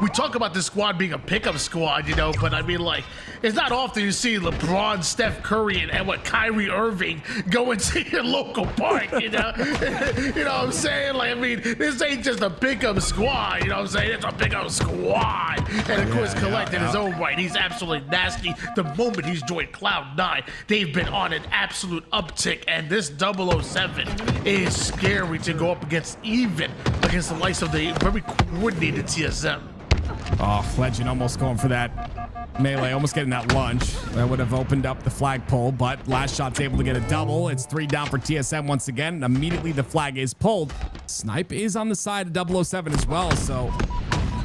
talk about this squad being a pickup squad, you know, but I mean, like, it's not often you see LeBron, Steph Curry, and what Kyrie Irving go into your local park, you know? You know what I'm saying? Like, I mean, this ain't just a pickup squad, you know what I'm saying? It's a pickup squad. And of course, Collect in his own right, he's absolutely nasty. The moment he's joined Cloud9, they've been on an absolute uptick, and this 007 is scary to go up against, even against the likes of the very coordinated TSM. Oh, Legend almost going for that melee, almost getting that lunge. That would have opened up the flagpole, but last shot's able to get a double. It's 3 down for TSM once again. Immediately the flag is pulled. Snipe is on the side of 007 as well, so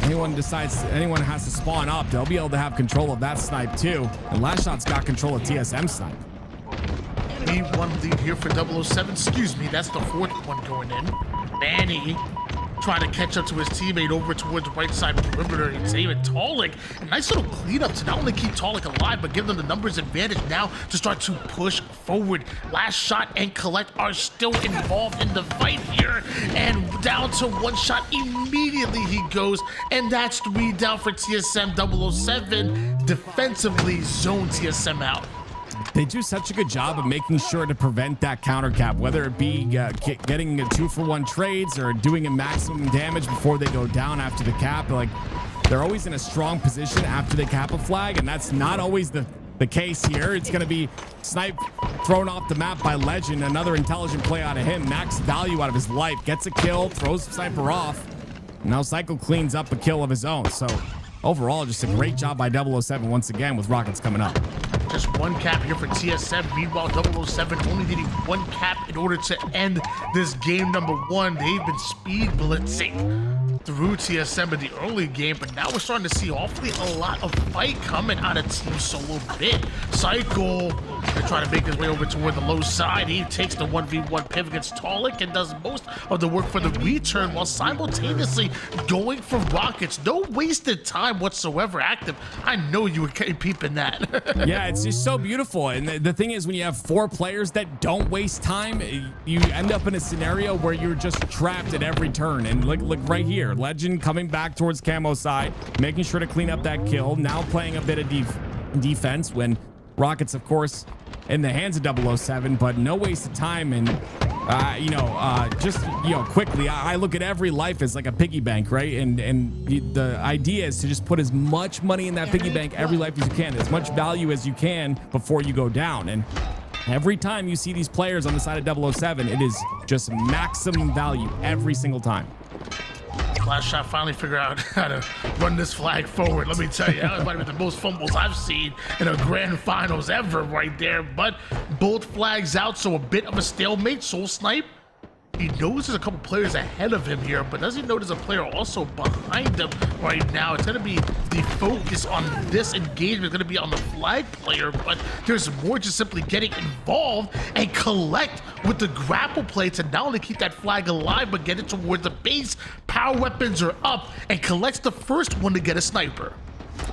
anyone has to spawn up, they'll be able to have control of that snipe too. And last shot's got control of TSM snipe. One lead here for 007. Excuse me, that's the 4th one going in. Manny trying to catch up to his teammate over towards the right side perimeter. It's even Talik. A nice little cleanup to not only keep Talik alive, but give them the numbers advantage now to start to push forward. Last shot and Collect are still involved in the fight here. And down to 1 shot, immediately he goes. And that's 3 down for TSM. 007 defensively zone TSM out. They do such a good job of making sure to prevent that counter cap, whether it be getting a 2-for-1 trades or doing a maximum damage before they go down after the cap. Like, they're always in a strong position after they cap a flag, and that's not always the case here. It's going to be Snipe thrown off the map by Legend. Another intelligent play out of him. Max value out of his life. Gets a kill, throws Sniper off. Now Psycho cleans up a kill of his own. So overall, just a great job by 007 once again with rockets coming up. Just 1 cap here for TSM. Meanwhile, 007 only needing 1 cap in order to end this game number 1. They've been speed blitzing through TSM in the early game, but now we're starting to see awfully a lot of fight coming out of Team Solo Bit. Cycle, they're trying to make his way over toward the low side. He takes the 1v1 pivot against Talik and does most of the work for the return while simultaneously going for rockets. No wasted time whatsoever. Active, I know you were peeping that. Yeah, it's just so beautiful. And the thing is, when you have 4 players that don't waste time, you end up in a scenario where you're just trapped at every turn. And look right here, Legend coming back towards Camo side, making sure to clean up that kill. Now playing a bit of defense when rockets, of course, in the hands of 007, but no waste of time. And quickly, I look at every life as like a piggy bank, right? And the idea is to just put as much money in that piggy bank every life as you can, as much value as you can before you go down. And every time you see these players on the side of 007, it is just maximum value every single time. Last shot finally figure out how to run this flag forward. Let me tell you, that might be the most fumbles I've seen in a grand finals ever right there. But both flags out, so a bit of a stalemate. Soul Snipe, he knows there's a couple players ahead of him here, but does he know there's a player also behind him right now? It's going to be the focus on this engagement is going to be on the flag player, but there's more just simply getting involved and Collect with the grapple play to not only keep that flag alive, but get it towards the base. Power weapons are up, and Collect's the first one to get a sniper.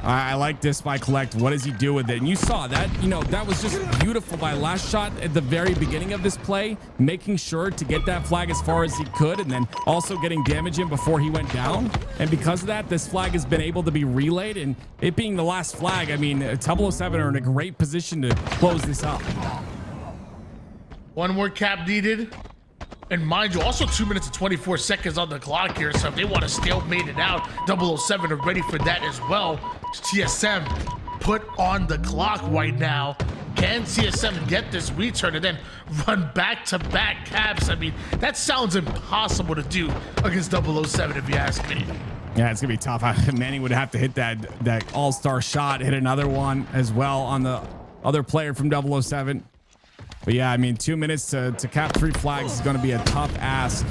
I like this by Collect. What does he do with it? And you saw that, that was just beautiful by last shot at the very beginning of this play, making sure to get that flag as far as he could, and then also getting damage in before he went down. And because of that, this flag has been able to be relayed, and it being the last flag, I mean, 007 are in a great position to close this up. 1 more cap needed. And mind you, also 2 minutes and 24 seconds on the clock here, so if they want to stalemate it out, 007 are ready for that as well. TSM put on the clock right now. Can TSM get this return and then run back-to-back caps? I mean, that sounds impossible to do against 007 if you ask me. Yeah, it's gonna be tough. Manny would have to hit that all-star shot, hit another one as well on the other player from 007. But yeah, I mean, 2 minutes to cap 3 flags is going to be a tough ask.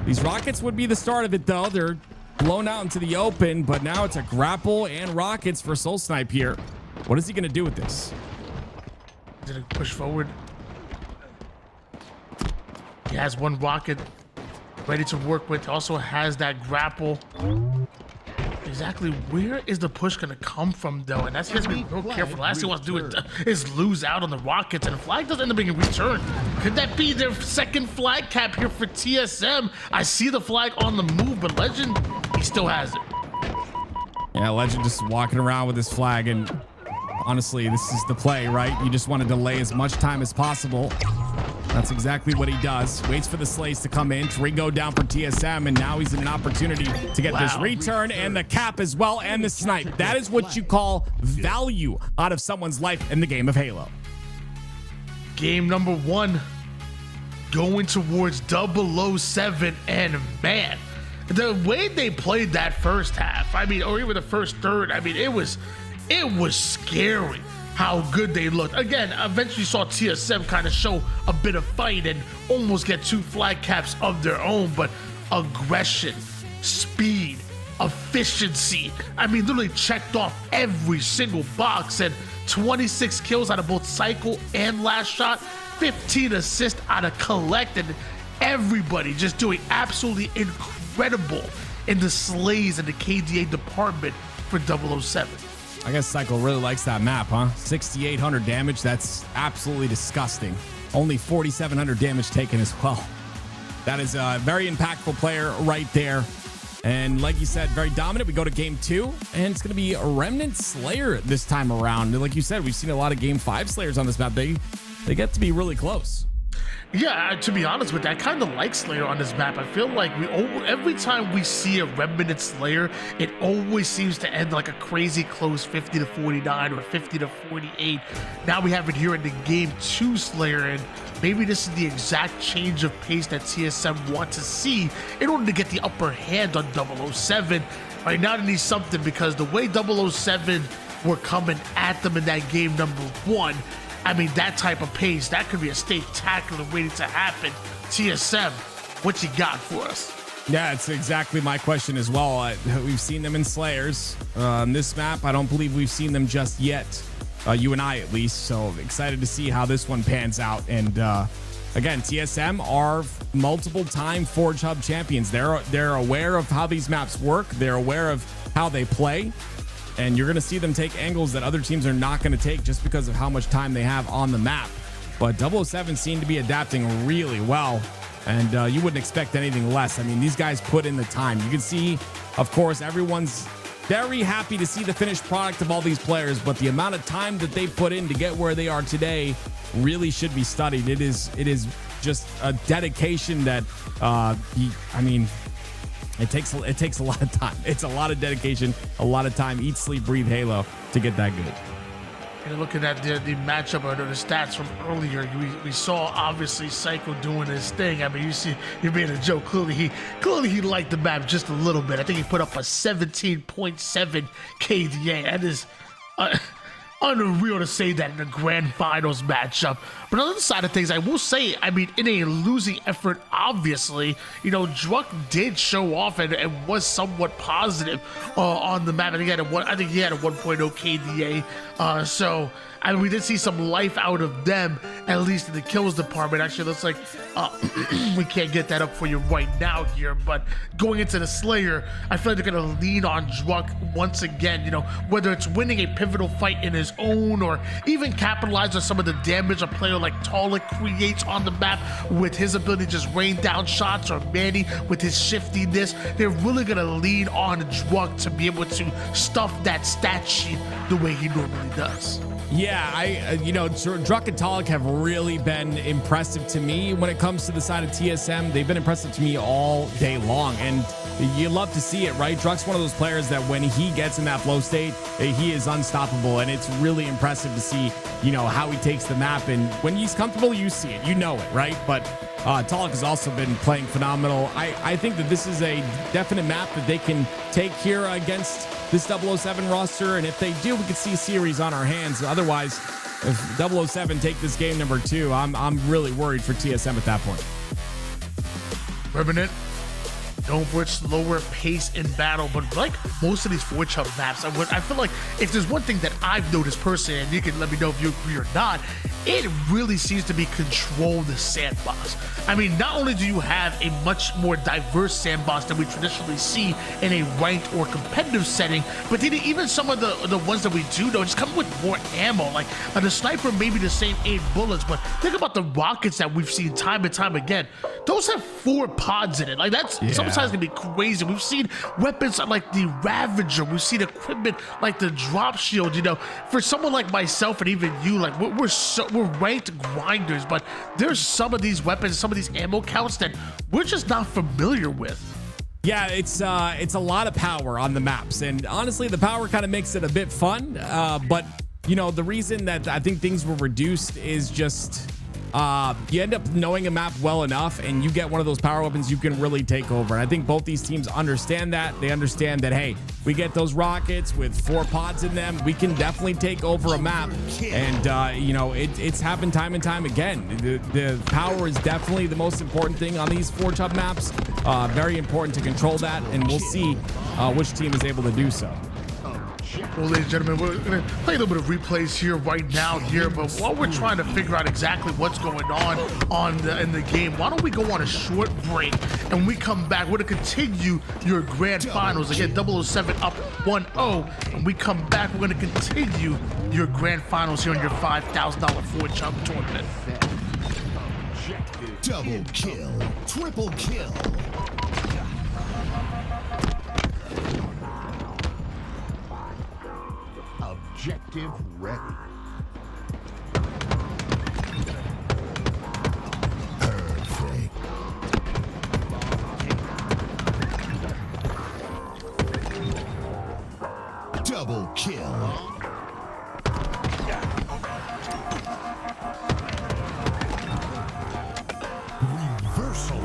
These rockets would be the start of it, though. They're blown out into the open, but now it's a grapple and rockets for Soul Snipe here. What is he going to do with this? Did it push forward? He has 1 rocket ready to work with. Also has that grapple. Exactly where is the push going to come from, though? And that's just be real careful. Last thing he wants to do is lose out on the rockets, and the flag doesn't end up being a return. Could that be their second flag cap here for TSM? I see the flag on the move, but Legend, he still has it. Yeah, Legend just walking around with his flag, and honestly, this is the play, right? You just want to delay as much time as possible. That's exactly what he does. Waits for the slays to come in. Ringo down for TSM, and now he's in an opportunity to get this return and the cap as well, and the snipe. That is what you call value out of someone's life in the game of Halo. Game number 1 going towards 007, and man, the way they played that first half, I mean, or even the first third, I mean, it was scary how good they looked. Again, eventually saw TSM kind of show a bit of fight and almost get 2 flag caps of their own, but aggression, speed, efficiency, I mean, literally checked off every single box, and 26 kills out of both Cycle and Last Shot, 15 assists out of Collect, and everybody just doing absolutely incredible in the slays and the KDA department for 007. I guess Cycle really likes that map, huh? 6,800 damage. That's absolutely disgusting. Only 4,700 damage taken as well. That is a very impactful player right there. And like you said, very dominant. We go to game 2, and it's going to be a Remnant Slayer this time around. And like you said, we've seen a lot of game 5 Slayers on this map. They get to be really close. Yeah, to be honest with you, I kind of like Slayer on this map. I feel like every time we see a Remnant Slayer, it always seems to end like a crazy close 50-49 or 50-48. Now we have it here in the game 2 Slayer, and maybe this is the exact change of pace that TSM want to see in order to get the upper hand on 007. Right now they need something, because the way 007 were coming at them in that game number 1, I mean, that type of pace, that could be a stakeacular waiting to happen. TSM, what you got for us? Yeah, it's exactly my question as well. We've seen them in Slayers. On this map, I don't believe we've seen them just yet. You and I, at least. So excited to see how this one pans out. And again, TSM are multiple-time ForgeHub champions. They're aware of how these maps work. They're aware of how they play. And you're going to see them take angles that other teams are not going to take just because of how much time they have on the map. But 007 seem to be adapting really well, and you wouldn't expect anything less. I mean, these guys put in the time. You can see, of course, everyone's very happy to see the finished product of all these players, but the amount of time that they put in to get where they are today really should be studied. It is just a dedication that, I mean, it takes a lot of time. It's a lot of dedication, a lot of time. Eat, sleep, breathe Halo to get that good. And looking at the matchup or the stats from earlier, we saw obviously Psycho doing his thing. I mean, you see, you made a joke. Clearly he liked the map just a little bit. I think he put up a 17.7 KDA. That is unreal to say that in a grand finals matchup. But on the other side of things, I will say, I mean, in a losing effort, obviously, you know, Druck did show off and was somewhat positive on the map. I think he had a 1.0 KDA. So I mean, we did see some life out of them, at least in the kills department. Actually, looks like we can't get that up for you right now here. But going into the Slayer, I feel like they're going to lean on Druck once again. You know, whether it's winning a pivotal fight in his own or even capitalize on some of the damage a player like Talik creates on the map with his ability to just rain down shots, or Manny with his shiftiness. They're really going to lean on Druck to be able to stuff that stat sheet the way he normally does. Yeah, you know, Druck and Talik have really been impressive to me when it comes to the side of TSM. They've been impressive to me all day long, and you love to see it, right? Druck's one of those players that when he gets in that flow state, he is unstoppable, and it's really impressive to see, you know, how he takes the map. And when he's comfortable, you see it, you know it, right? But Talik has also been playing phenomenal. I think that this is a definite map that they can take here against this 007 roster, and if they do, we could see a series on our hands. Otherwise, if 007 take this game number 2, I'm really worried for TSM at that point. Remnant, known for its slower pace in battle, but like most of these ForgeHub maps, I feel like if there's one thing that I've noticed personally, and you can let me know if you agree or not, it really seems to be controlled sandbox. I mean, not only do you have a much more diverse sandbox than we traditionally see in a ranked or competitive setting, but then even some of the ones that we do know just come with more ammo. Like the sniper may be the same 8 bullets, but think about the rockets that we've seen time and time again. those have 4 pods in it. Like that's sometimes gonna be crazy. We've seen weapons like the Ravager. We've seen equipment like the Drop Shield. You know, for someone like myself and even you, like we're ranked grinders, but there's some of these weapons, some of these ammo counts that we're just not familiar with. Yeah, it's a lot of power on the maps, and honestly, the power kind of makes it a bit fun. But you know, the reason that I think things were reduced is just you end up knowing a map well enough, and you get one of those power weapons you can really take over. And I think both these teams understand that. They understand that, hey, we get those rockets with 4 pods in them, we can definitely take over a map. And you know, it's happened time and time again. The power is definitely the most important thing on these ForgeHub maps. Very important to control that, and we'll see which team is able to do so. Well, ladies and gentlemen, we're going to play a little bit of replays here right now here, but while we're trying to figure out exactly what's going on in the game, why don't we go on a short break, and we come back. We're going to continue your grand finals. Again, 007 up 1-0, and we come back. We're going to continue your grand finals here on your $5,000 ForgeHub tournament. Double kill, triple kill. Objective ready. Perfect. Double kill. Reversal.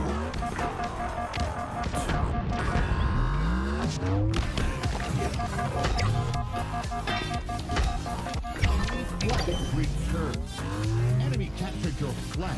Return. Enemy captured your flag.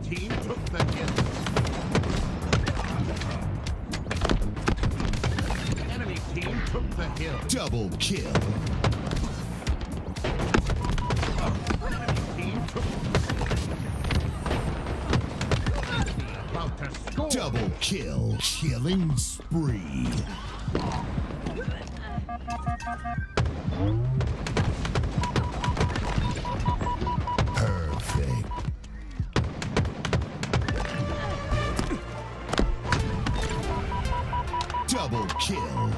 Team took the hit. Enemy team took the hill. Double kill. Enemy team took about to score. Double kill. Killing spree. Perfect. Double kill.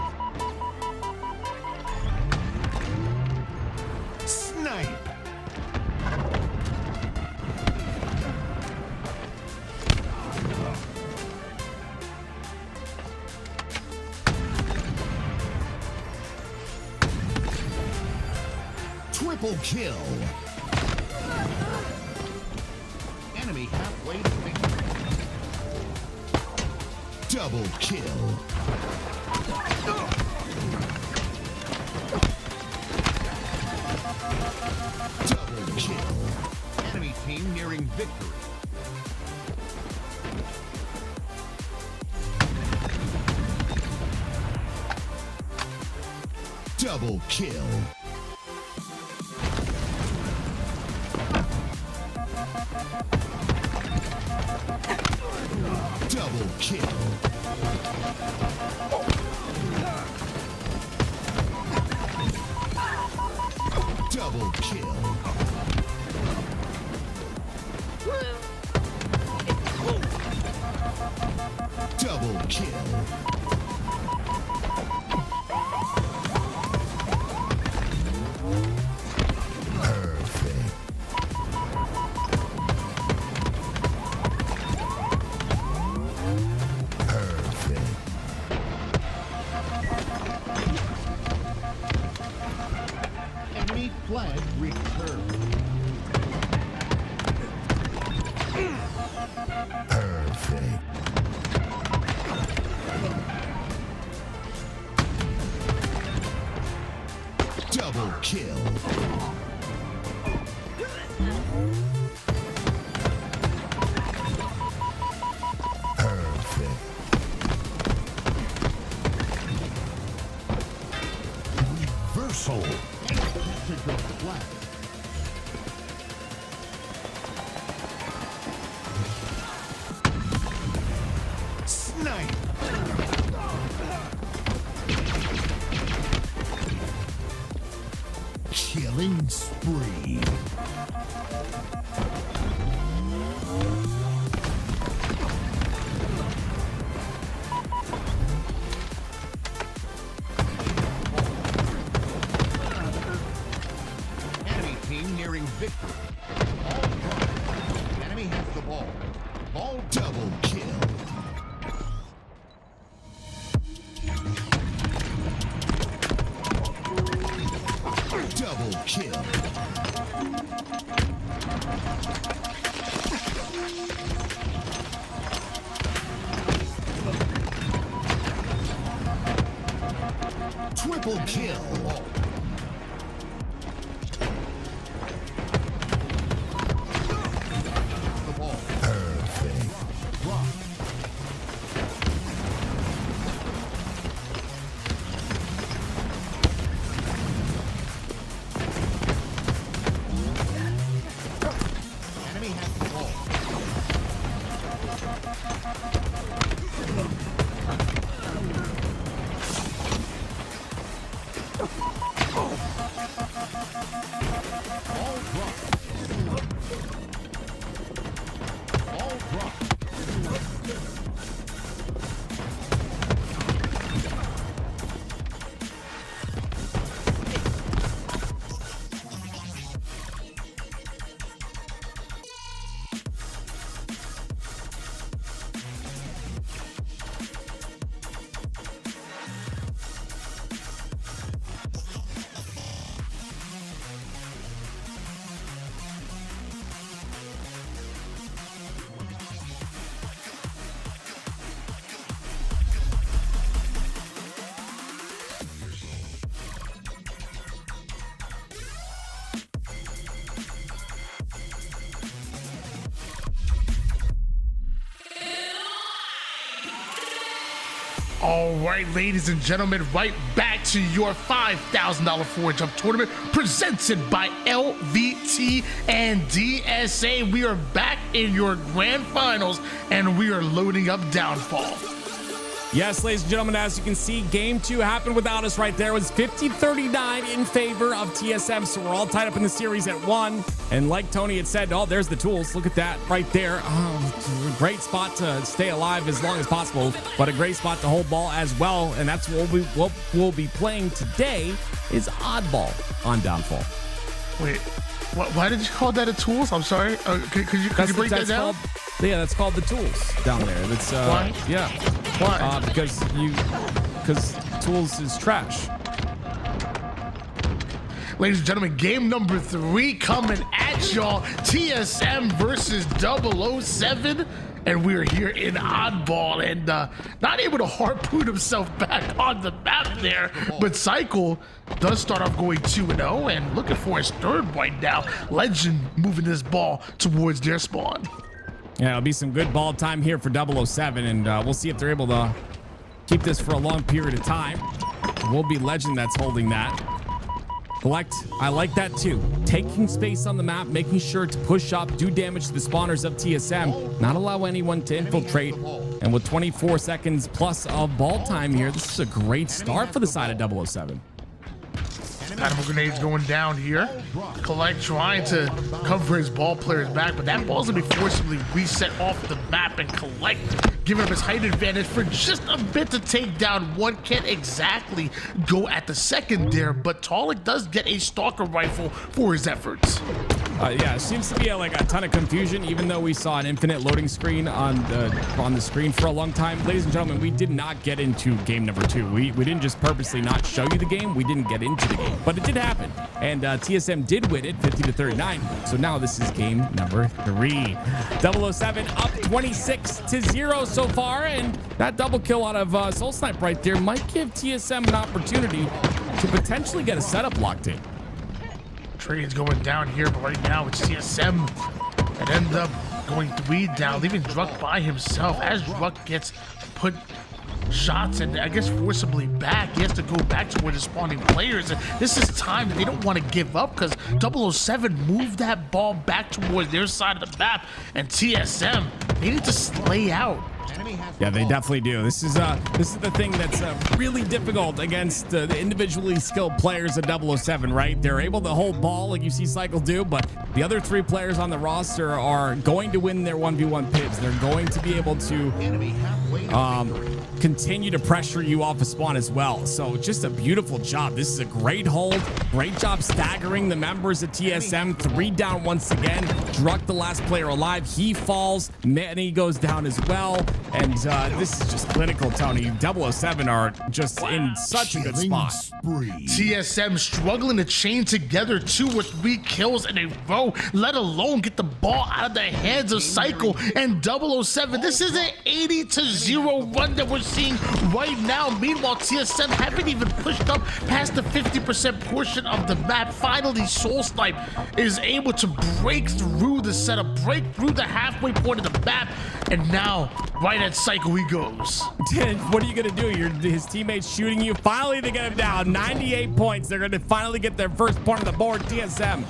Snipe. Triple kill. Enemy halfway to victory. Double kill. Double kill. Enemy team nearing victory. Double kill. Double kill. Double kill. Double kill. Perfect. Perfect. Enemy flag returned. Perfect. Double kill. Perfect. Soul. Snipe. Killing spree. Enemy team nearing victory. Enemy has the ball. Ball double kill. Double kill. Triple kill. Perfect. Enemy has the ball. Ball drop. Ball drop. All right, ladies and gentlemen, right back to your $5,000 ForgeHub tournament presented by LVT and DSA. We are back in your grand finals, and we are loading up Downfall. Yes, ladies and gentlemen, as you can see, game 2 happened without us right there. It was 50-39 in favor of TSM, so we're all tied up in the series at 1. And like Tony had said, oh, there's the tools. Look at that right there. Oh, great spot to stay alive as long as possible, but a great spot to hold ball as well. And that's what we'll be playing today is Oddball on Downfall. Wait, why did you call that a tools? I'm sorry. Could you break that down? Yeah, that's called the tools down there. That's why? Yeah. Why? Because tools is trash. Ladies and gentlemen, game number 3 coming at y'all. TSM versus 007. And we're here in Oddball, and not able to harpoon himself back on the map there. But Cycle does start off going 2-0 and looking for his 3rd right now. Legend moving this ball towards their spawn. Yeah, it'll be some good ball time here for 007, and we'll see if they're able to keep this for a long period of time. It will be Legend that's holding that. Collect, I like that too. Taking space on the map, making sure to push up, do damage to the spawners of TSM, not allow anyone to infiltrate. And with 24 seconds plus of ball time here, this is a great start for the side of 007. Animal grenades going down here. Collect trying to cover his ball players back, but that ball's gonna be forcibly reset off the map, and Collect giving him his height advantage for just a bit to take down one. Can't exactly go at the second there, but Talik does get a stalker rifle for his efforts. Yeah, it seems to be like a ton of confusion, even though we saw an infinite loading screen on the screen for a long time. Ladies and gentlemen, we did not get into game number 2. We didn't just purposely not show you the game. We didn't get into the game, but it did happen. And TSM did win it 50-39. So now this is game number 3. 007 up 26-0 so far, and that double kill out of Soul Snipe right there might give TSM an opportunity to potentially get a setup locked in. Trade's going down here, but right now it's TSM that end up going 3 down, leaving Druck by himself as Druck gets put shots and I guess forcibly back. He has to go back to where the spawning players. And this is time that they don't want to give up because 007 moved that ball back towards their side of the map. And TSM, they need to slay out. Yeah, they definitely do. This is the thing that's really difficult against the individually skilled players of 007, right? They're able to hold ball like you see Cycle do, but the other 3 players on the roster are going to win their 1v1 pivs. They're going to be able to continue to pressure you off a spawn as well. So just a beautiful job. This is a great hold. Great job staggering the members of TSM. 3 down once again. Druck, the last player alive. He falls. Manny goes down as well. And this is just clinical, Tony. 007 are just in such a good spot. TSM struggling to chain together 2 or 3 kills in a row, let alone get the ball out of the hands of Cycle and 007. This is an 80-0 run that we're seeing right now. Meanwhile, TSM haven't even pushed up past the 50% portion of the map. Finally, Soul Snipe is able to break through the setup, break through the halfway point of the map, and now right at Cycle he goes. What are you gonna do? His teammates shooting you. Finally, they get him down. 98 points. They're gonna finally get their first point on the board. TSM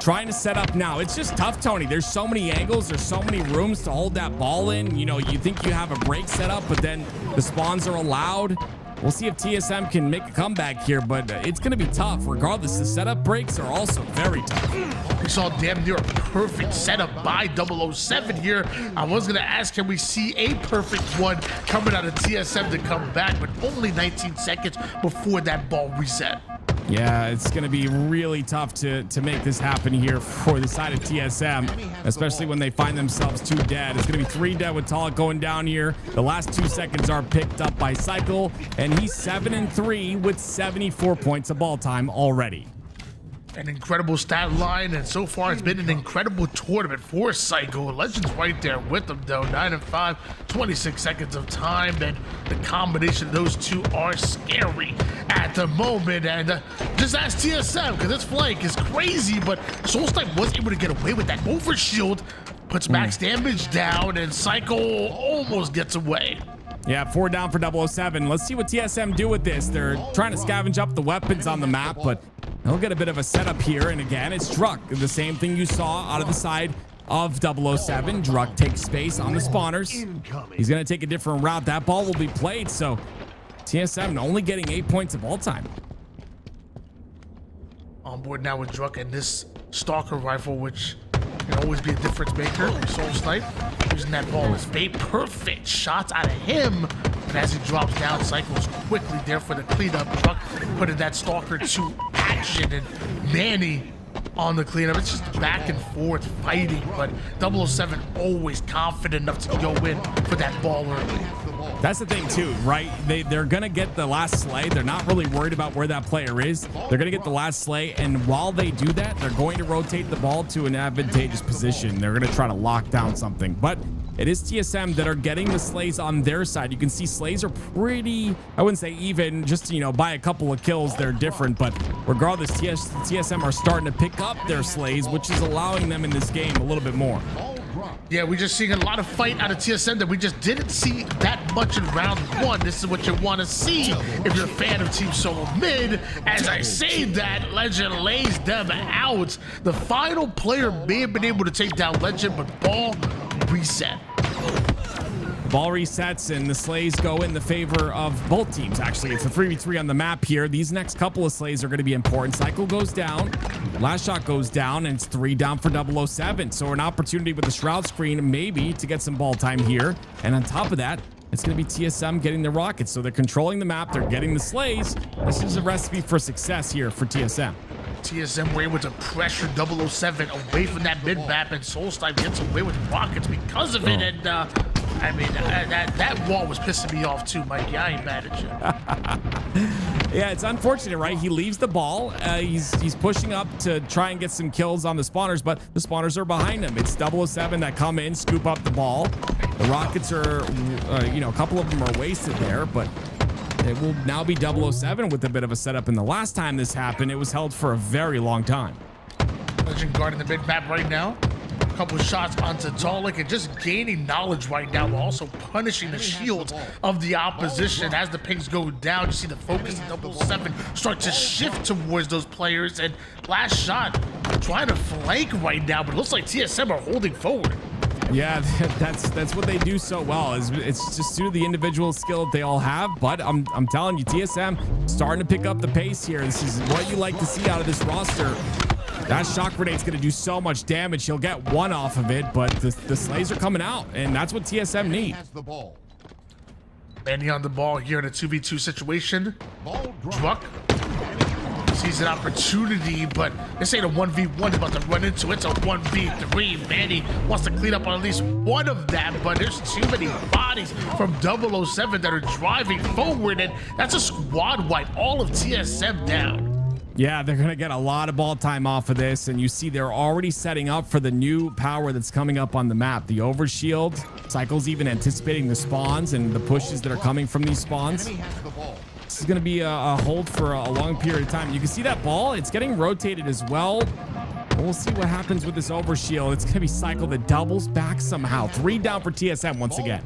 trying to set up now. It's just tough, Tony. There's so many angles. There's so many rooms to hold that ball in. You know, you think you have a break set up, but then the spawns are allowed. We'll see if TSM can make a comeback here, but it's going to be tough. Regardless, the setup breaks are also very tough. We saw damn near a perfect setup by 007 here. I was going to ask, can we see a perfect one coming out of TSM to come back, but only 19 seconds before that ball reset. Yeah, it's going to be really tough to make this happen here for the side of TSM, especially when they find themselves 2 dead. It's going to be 3 dead with Talik going down here. The last 2 seconds are picked up by Cycle, and he's 7-3 with 74 points of ball time already. An incredible stat line, and so far it's been an incredible tournament for Cycle. Legends right there with them though. 9-5, 26 seconds of time, and the combination of those 2 are scary at the moment. And just ask TSM, because this flank is crazy, but Soul Snipe was able to get away with that overshield, puts max damage down, and Cycle almost gets away. Yeah, 4 down for 007. Let's see what TSM do with this. They're trying to scavenge up the weapons on the map, but they'll get a bit of a setup here. And again, it's Druck. The same thing you saw out of the side of 007. Druck takes space on the spawners. He's going to take a different route. That ball will be played, so TSM only getting 8 points of ball time. On board now with Druck and this Stalker rifle, which can always be a difference maker. Soul Snipe using that ball as bait. Perfect shots out of him. And as he drops down, Cycle's quickly there for the cleanup. Druck putting that Stalker to action, and Manny on the cleanup. It's just back and forth fighting, but 007 always confident enough to go in for that ball early. That's the thing too, right? They're gonna get the last slay. They're not really worried about where that player is. They're gonna get the last slay, and while they do that, they're going to rotate the ball to an advantageous position. They're gonna try to lock down something, but it is TSM that are getting the slays on their side. You can see slays are pretty, I wouldn't say even, just, you know, by a couple of kills, they're different, but regardless, TSM are starting to pick up their slays, which is allowing them in this game a little bit more. Yeah, we're just seeing a lot of fight out of TSM that we just didn't see that much in round 1. This is what you want to see if you're a fan of Team Solo Mid. As I say that, Legend lays them out. The final player may have been able to take down Legend, but ball reset. Ball resets and the slays go in the favor of both teams. Actually, it's a 3v3 on the map here. These next couple of slays are going to be important. Cycle goes down, last shot goes down, and it's 3 down for 007. So an opportunity with the Shroud screen maybe to get some ball time here. And on top of that, it's going to be TSM getting the rockets. So they're controlling the map, they're getting the slays. This is a recipe for success here for TSM. TSM were able to pressure 007 away from that mid map, and Soul Snipe gets away with rockets because of it. And I mean, that wall was pissing me off too, Mikey. I ain't mad at you. Yeah, it's unfortunate, right? He leaves the ball. He's pushing up to try and get some kills on the spawners, but the spawners are behind him. It's 007 that come in, scoop up the ball. The rockets are, you know, a couple of them are wasted there, but it will now be 007 with a bit of a setup. And the last time this happened, it was held for a very long time. Legend guarding the mid map right now. Couple shots onto Dalek and just gaining knowledge right now, while also punishing the shields of the opposition. As the pings go down, you see the focus of 007 start to shift towards those players. And last shot trying to flank right now, but it looks like TSM are holding forward. Yeah, that's what they do so well. It's just due to the individual skill that they all have. But I'm telling you, TSM starting to pick up the pace here. This is what you like to see out of this roster. That shock grenade's going to do so much damage. He'll get one off of it, but the slays are coming out, and that's what TSM need. Manny on the ball here in a 2v2 situation. Druck sees an opportunity, but this ain't a 1v1. He's about to run into it. It's a 1v3. Manny wants to clean up on at least one of them, but there's too many bodies from 007 that are driving forward, and that's a squad wipe. All of TSM down. Yeah, they're going to get a lot of ball time off of this, and you see they're already setting up for the new power that's coming up on the map. The overshield. Cycle's even anticipating the spawns and the pushes that are coming from these spawns. This is going to be a hold for a long period of time. You can see that ball. It's getting rotated as well. We'll see what happens with this overshield. It's going to be Cycle that doubles back somehow. 3 down for TSM once again.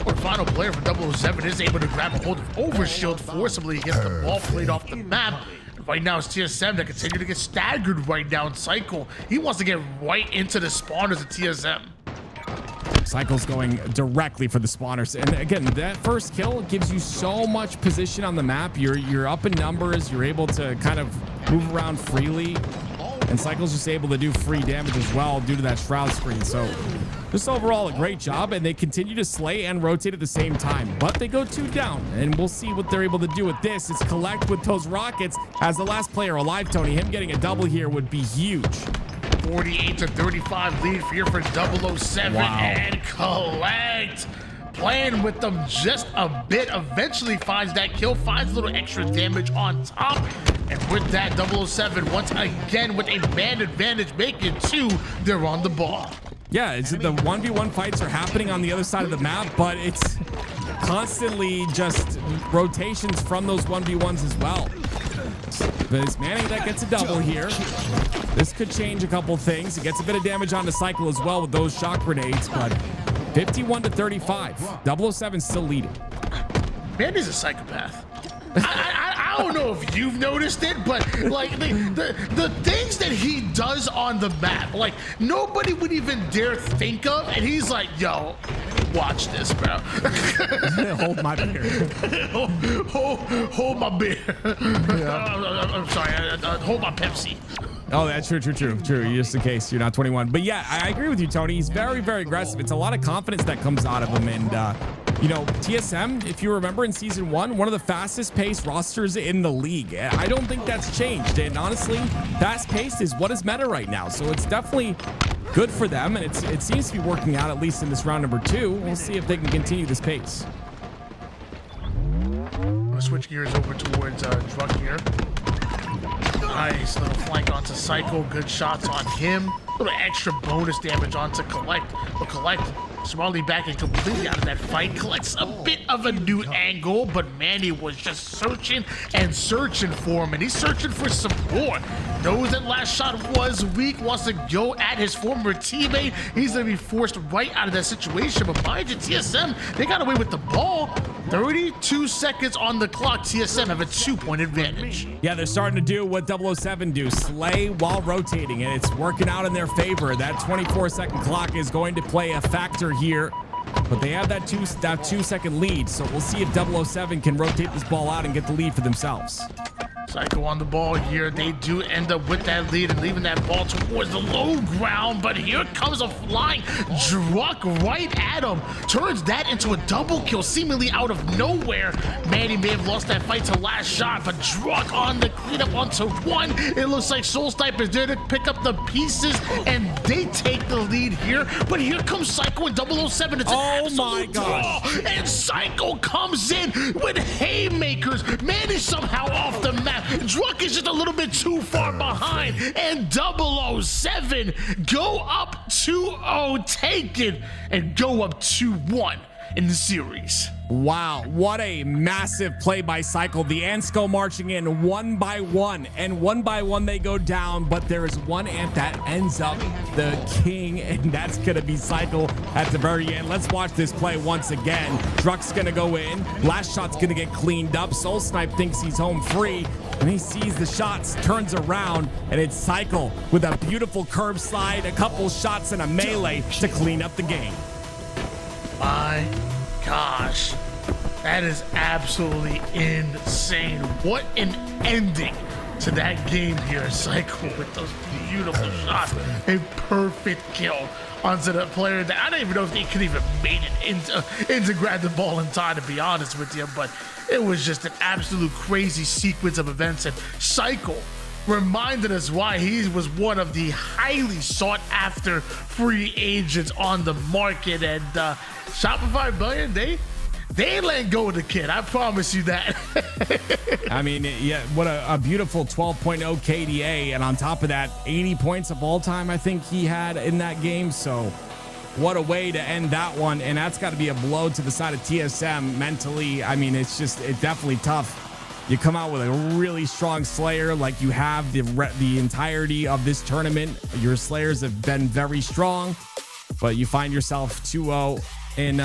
Our final player for 007 is able to grab a hold of overshield forcibly, gets the ball played off the map. Right now it's TSM that continue to get staggered right now in Cycle. He wants to get right into the spawners of TSM. Cycle's going directly for the spawners. And again, that first kill gives you so much position on the map. You're up in numbers. You're able to kind of move around freely. And Cycle's just able to do free damage as well due to that shroud screen. So just overall a great job, and they continue to slay and rotate at the same time, but they go 2 down, and we'll see what they're able to do with this. It's collect with those rockets as the last player alive, Tony. Him getting a double here would be huge. 48-35 lead here for 007. Wow. And collect. Playing with them just a bit, eventually finds that kill, finds a little extra damage on top. And with that, 007 once again with a man advantage, making 2, they're on the ball. Yeah, it's the 1v1 fights are happening on the other side of the map, but it's constantly just rotations from those 1v1s as well. But it's Manny that gets a double here. This could change a couple things. It gets a bit of damage on the Cycle as well with those shock grenades, but 51-35. 007 still leading. Manny's a psychopath. I don't know if you've noticed it, but like the things that he does on the map, like nobody would even dare think of, and he's like, yo, watch this, bro. Hold my beer. hold my beer. Yeah. I'm sorry, hold my Pepsi. Oh, that's true. Just in case you're not 21. But yeah, I agree with you, Tony. He's very, very aggressive. It's a lot of confidence that comes out of him. And, you know, TSM, if you remember in season 1, one of the fastest paced rosters in the league. I don't think that's changed. And honestly, fast paced is what is meta right now. So it's definitely good for them. And it seems to be working out, at least in this round number 2. We'll see if they can continue this pace. I'm going to switch gears over towards Druck here. Nice little flank onto Cycle. Good shots on him. A little extra bonus damage onto Collect. But Collect smartly backing completely out of that fight. Collects a bit of a new angle, but Manny was just searching and searching for him, and he's searching for support. Knows that last shot was weak, wants to go at his former teammate. He's going to be forced right out of that situation. But mind you, TSM, they got away with the ball. 32 seconds on the clock. TSM have a 2-point advantage. Yeah, they're starting to do what 007 do, slay while rotating, and it's working out in their favor. That 24-second clock is going to play a factor here, but they have that 2-second lead, so we'll see if 007 can rotate this ball out and get the lead for themselves. Psycho on the ball here. They do end up with that lead and leaving that ball towards the low ground, but here comes a flying Druck right at him. Turns that into a double kill seemingly out of nowhere. Manny may have lost that fight to last shot, but Druck on the cleanup onto 1. It looks like Soul Sniper is there to pick up the pieces, and they take the lead here. But here comes Psycho and 007. It's an absolute draw, and Psycho comes in with haymakers. Manny somehow off the map. Druck is just a little bit too far behind, and 007 go up 2-0, take it, and go up 2-1. in the series. Wow, what a massive play by Cycle. The ants go marching in one by one, and one by one they go down, but there is one ant that ends up the king, and that's gonna be Cycle at the very end. Let's watch this play once again. Druck's gonna go in, last shot's gonna get cleaned up. Soul Snipe thinks he's home free, and he sees the shots, turns around, and it's Cycle with a beautiful curb slide, a couple shots, and a melee to clean up the game. My gosh, that is absolutely insane. What an ending to that game here. Cycle with those beautiful shots. A perfect kill onto the player that I don't even know if he could even made it into grab the ball in time, to be honest with you, but it was just an absolute crazy sequence of events, and Cycle reminded us why he was one of the highly sought after free agents on the market. And Shopify Billion, they ain't letting go of the kid, I promise you that. I mean, yeah, what a beautiful 12.0 KDA, and on top of that, 80 points of all time I think he had in that game. So what a way to end that one, and that's got to be a blow to the side of TSM mentally. I mean, it's definitely tough. You come out with a really strong Slayer like you have the entirety of this tournament. Your Slayers have been very strong, but you find yourself 2-0 in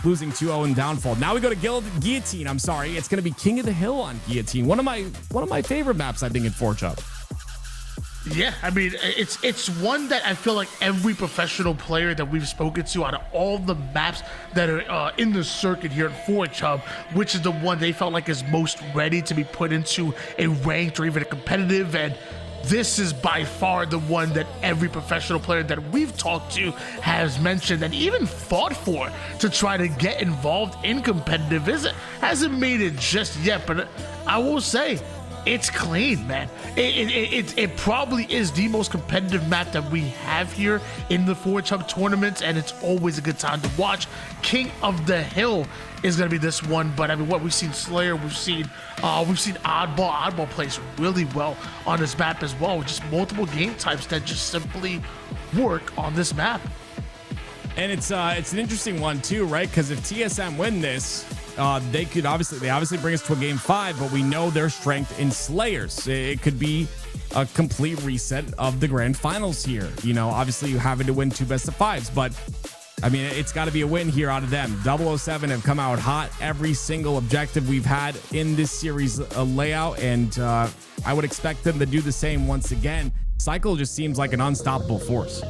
losing 2-0 in downfall. Now we go to Guillotine. I'm sorry, it's going to be King of the Hill on Guillotine. One of my favorite maps, I think, in ForgeHub. Yeah, I mean, it's one that I feel like every professional player that we've spoken to out of all the maps that are in the circuit here at ForgeHub, which is the one they felt like is most ready to be put into a ranked or even a competitive, and this is by far the one that every professional player that we've talked to has mentioned and even fought for to try to get involved in competitive. Hasn't made it just yet, but I will say, it's clean, man. It probably is the most competitive map that we have here in the ForgeHub tournaments, and it's always a good time to watch. King of the Hill is going to be this one, but I mean, what we've seen Slayer, we've seen Oddball. Oddball plays really well on this map as well, with just multiple game types that just simply work on this map. And it's an interesting one too, right? Because if TSM win this, they obviously bring us to a game 5, but we know their strength in Slayers. It could be a complete reset of the grand finals here. You know, obviously you having to win 2 best of 5s, but I mean, it's got to be a win here out of them. 007 have come out hot every single objective we've had in this series layout, and I would expect them to do the same once again. Cycle just seems like an unstoppable force.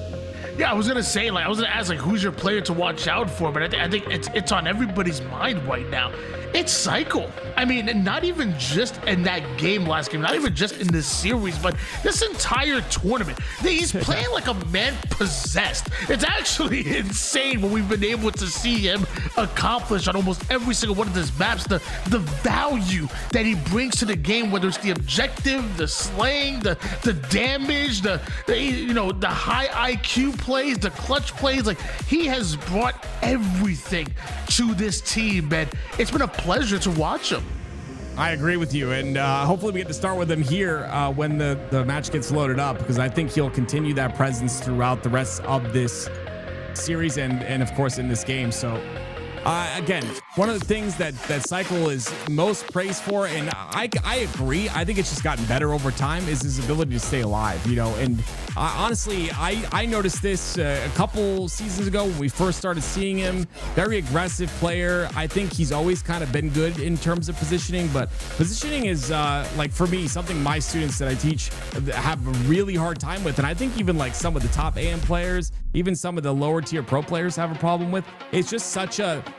Yeah, I was gonna say, like, I was gonna ask, like, who's your player to watch out for, but I think it's on everybody's mind right now. It's Cycle. I mean, not even just in that game last game, not even just in this series, but this entire tournament. He's playing like a man possessed. It's actually insane what we've been able to see him accomplish on almost every single one of his maps. The value that he brings to the game, whether it's the objective, the slaying, the damage, the high IQ plays, the clutch plays. Like, he has brought everything to this team, and it's been a pleasure to watch him. I agree with you, and hopefully we get to start with him here when the match gets loaded up, because I think he'll continue that presence throughout the rest of this series and of course in this game. So again, one of the things that Cycle is most praised for, and I agree, I think it's just gotten better over time, is his ability to stay alive, you know. And honestly, I noticed this a couple seasons ago when we first started seeing him. Very aggressive player. I think he's always kind of been good in terms of positioning, but positioning is like, for me, something my students that I teach have a really hard time with, and I think even like some of the top AM players, even some of the lower tier pro players have a problem with. It's just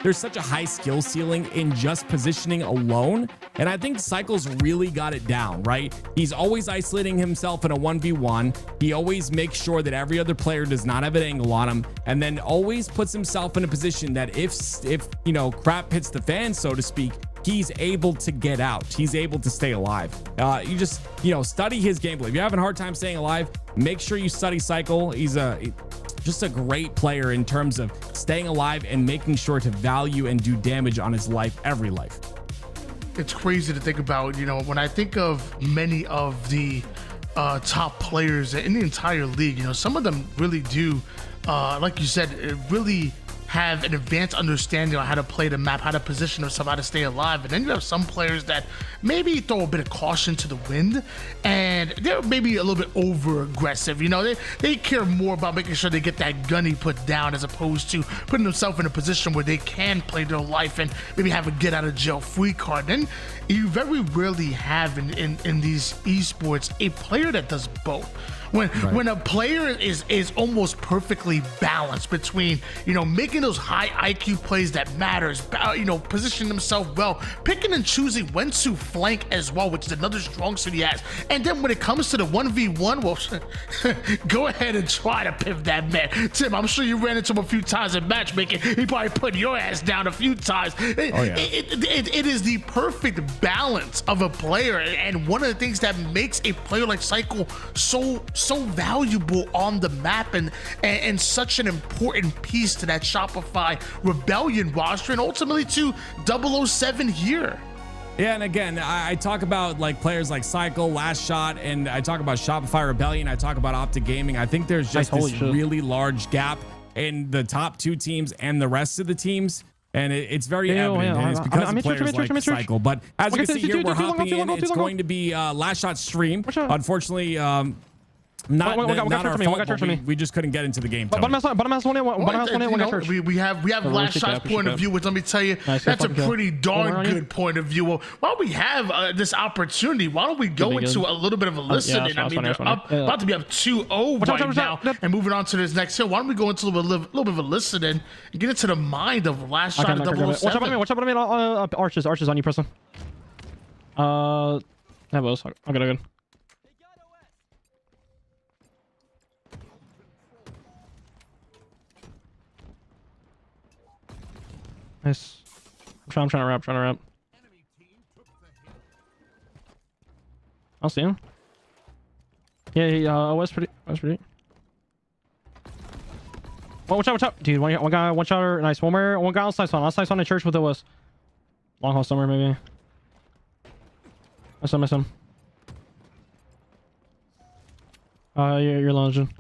there's such a high skill ceiling in just positioning alone, and I think Cycle's really got it down, right? He's always isolating himself in a 1v1. He always makes sure that every other player does not have an angle on him, and then always puts himself in a position that if you know, crap hits the fan, so to speak, he's able to get out. He's able to stay alive. You just, you know, study his gameplay. If you're having a hard time staying alive, make sure you study Cycle. He's just a great player in terms of staying alive and making sure to value and do damage on his life, every life. It's crazy to think about, you know, when I think of many of the top players in the entire league, you know, some of them really do, like you said, really have an advanced understanding on how to play the map, how to position themselves, how to stay alive. And then you have some players that maybe throw a bit of caution to the wind, and they're maybe a little bit over aggressive. You know, they care more about making sure they get that gunny put down as opposed to putting themselves in a position where they can play their life and maybe have a get out of jail free card. And you very rarely have in these esports a player that does both. When a player is almost perfectly balanced between, you know, making those high IQ plays that matters, you know, positioning himself well, picking and choosing when to flank as well, which is another strong suit he has. And then when it comes to the 1v1, well, go ahead and try to pip that man. Tim, I'm sure you ran into him a few times in matchmaking. He probably put your ass down a few times. It is the perfect balance of a player, and one of the things that makes a player like Cycle so valuable on the map and such an important piece to that Shopify Rebellion roster, and ultimately to 007 here. Yeah, and again, I talk about like players like Cycle, Last Shot, and I talk about Shopify Rebellion, I talk about Optic Gaming. I think there's just this really large gap in the top 2 teams and the rest of the teams. And it's very evident, and it's because of players like Cycle. But as you can see here, we're hopping in. It's going to be Last Shot stream. Unfortunately, not our fault, but we just couldn't get into the game. Bottom house one in. We have Last Shot's point of view, which let me tell you, that's a pretty darn good point of view. Well, while we have this opportunity, why don't we go into a little bit of a listening? I mean, they're about to be up 2-0 right now, and moving on to this next hill. Why don't we go into a little bit of a listening and get into the mind of Last Shot and 007? Watch out on me. Arches on you, Preston. That was good. Nice. I'm trying to wrap. I'll see him. Yeah, he was pretty. Oh, watch out. Dude, one guy, one shot. Nice. One guy on side on the church with it was. Long haul somewhere, maybe. I miss him. You're lounging.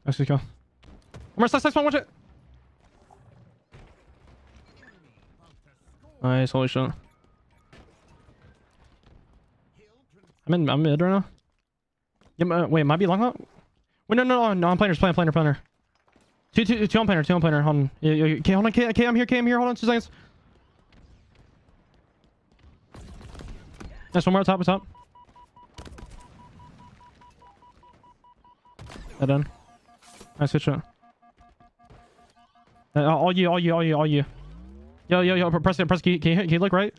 Nice, go. One more side one, watch it. Nice, holy shit. I'm mid right now. Yeah, wait, might be long hop? Wait, no, I'm planner. Two on planner. Hold on. Okay, hold on, K, I'm here. Hold on, 2 seconds. Nice, one more top. That done. Nice, good shot. All you. Yo, press. Can you look right?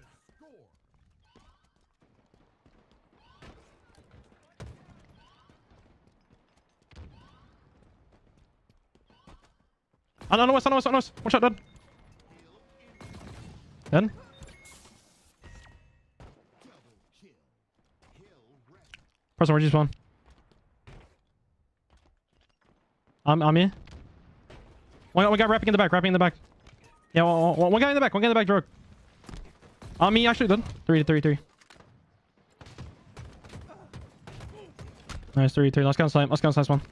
I know. Watch out, dead. Person, where'd you spawn? I'm here. One guy wrapping in the back. Yeah, one guy in the back, drug. Me actually done. 3. Nice, 3. Let's go inside spawn.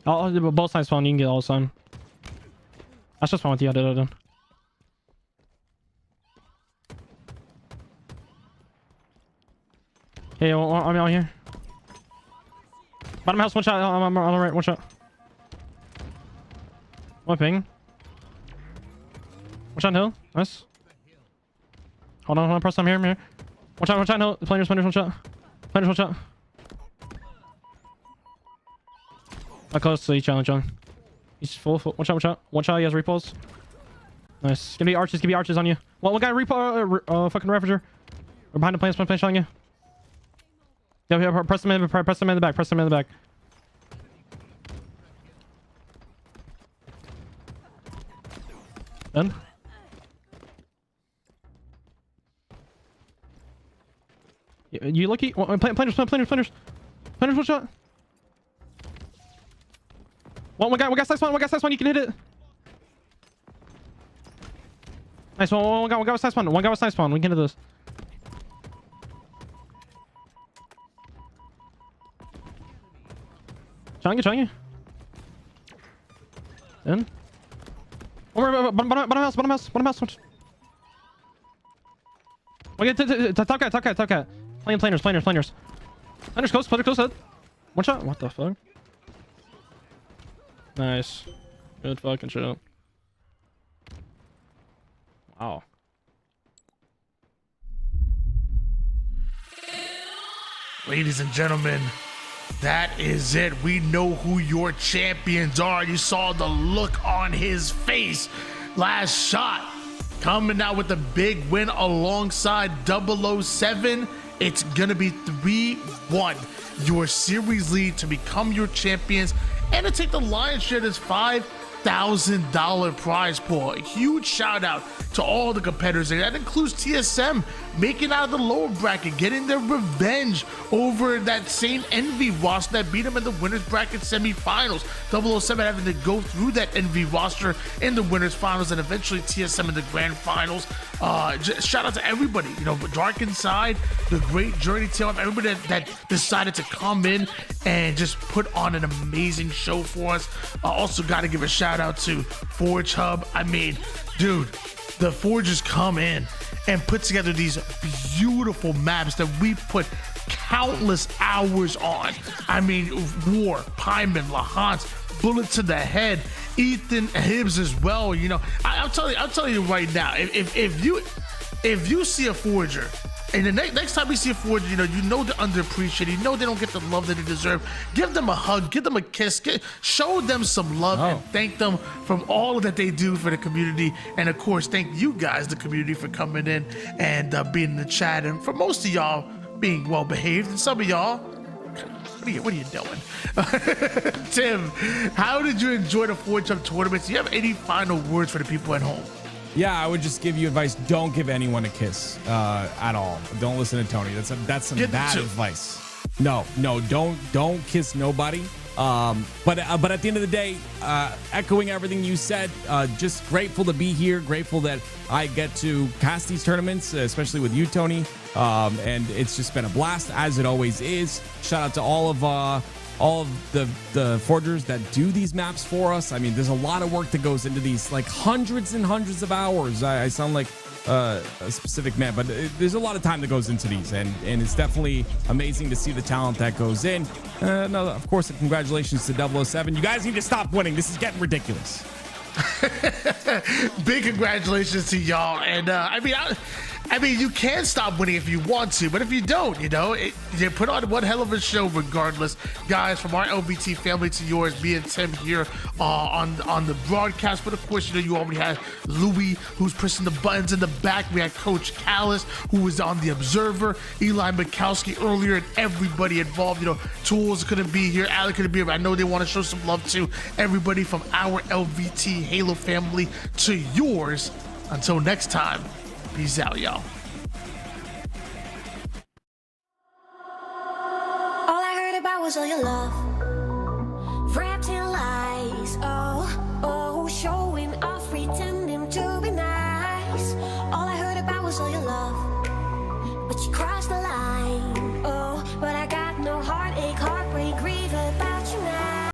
I'll do both sides spawn, you can get all the time. That's just fine with you, I did. Hey, I'm out here. Bottom house, one shot. I'm on the right, one shot. One ping. Watch out, hill. Nice. Hold on, press. I'm here. Watch out, hill. Planners, one shot. Close to each challenge, John. He's full. Watch out. Watch out, he has repulse. Nice. Give me arches on you. One guy repo, fucking Ravager. We're behind the plane shot on you. Yeah, press him in the back. Done. You lucky? Planners, one shot. One guy size one, you can hit it. Nice, one guy with size spawn, we can hit this. Trying you. In. Bottom house. Okay, top guy. Planers. Planers close head. One shot. What the fuck? Nice. Good fucking shit. Wow. Ladies and gentlemen, that is it. We know who your champions are. You saw the look on his face. Last shot coming out with a big win alongside 007. It's gonna be 3-1. Your series lead to become your champions and to take the lion's share of this $5,000 prize pool. A huge shout out to all the competitors, and that includes TSM making out of the lower bracket, getting their revenge over that same Envy roster that beat them in the winners bracket semifinals. 007 having to go through that Envy roster in the winners finals, and eventually TSM in the grand finals. Shout out to everybody, you know, Dark Inside, the great Journey Tale, everybody that decided to come in and just put on an amazing show for us. Also got to give a shout out to ForgeHub. I mean, dude, the Forgers come in and put together these beautiful maps that we put countless hours on. I mean, War, Pyman, Lahans, Bullet to the Head, Ethan Hibbs as well. You know, I'll tell you right now, if you see a Forger, and the next time you see a Forger, you know they're underappreciated. You know they don't get the love that they deserve. Give them a hug, give them a kiss, show them some love, and thank them from all that they do for the community. And of course, thank you guys, the community, for coming in and being in the chat. And for most of y'all, being well behaved, and some of y'all, what are you doing? Tim, how did you enjoy the ForgeHub tournaments? Do you have any final words for the people at home? Yeah, I would just give you advice. Don't give anyone a kiss at all. Don't listen to Tony. That's some bad advice. No, don't kiss nobody. But at the end of the day, echoing everything you said, just grateful to be here. Grateful that I get to cast these tournaments, especially with you, Tony. And it's just been a blast, as it always is. Shout out to all of the forgers that do these maps for us. I mean, there's a lot of work that goes into these, like hundreds and hundreds of hours. I sound like a specific man, but there's a lot of time that goes into these, and it's definitely amazing to see the talent that goes in. No, of course, congratulations to 007. You guys need to stop winning. This is getting ridiculous. Big congratulations to y'all. And I mean, you can stop winning if you want to, but if you don't, you put on one hell of a show regardless. Guys, from our LVT family to yours, me and Tim here on the broadcast. But of course, you already had Louis, who's pressing the buttons in the back. We had Coach Callis, who was on the Observer, Eli Mikowski earlier, and everybody involved. Tools couldn't be here, Alec couldn't be here, but I know they want to show some love to everybody from our LVT Halo family to yours. Until next time, peace out, y'all. All I heard about was all your love, wrapped in lies. Oh, showing off, pretending to be nice. All I heard about was all your love, but you crossed the line. Oh, but I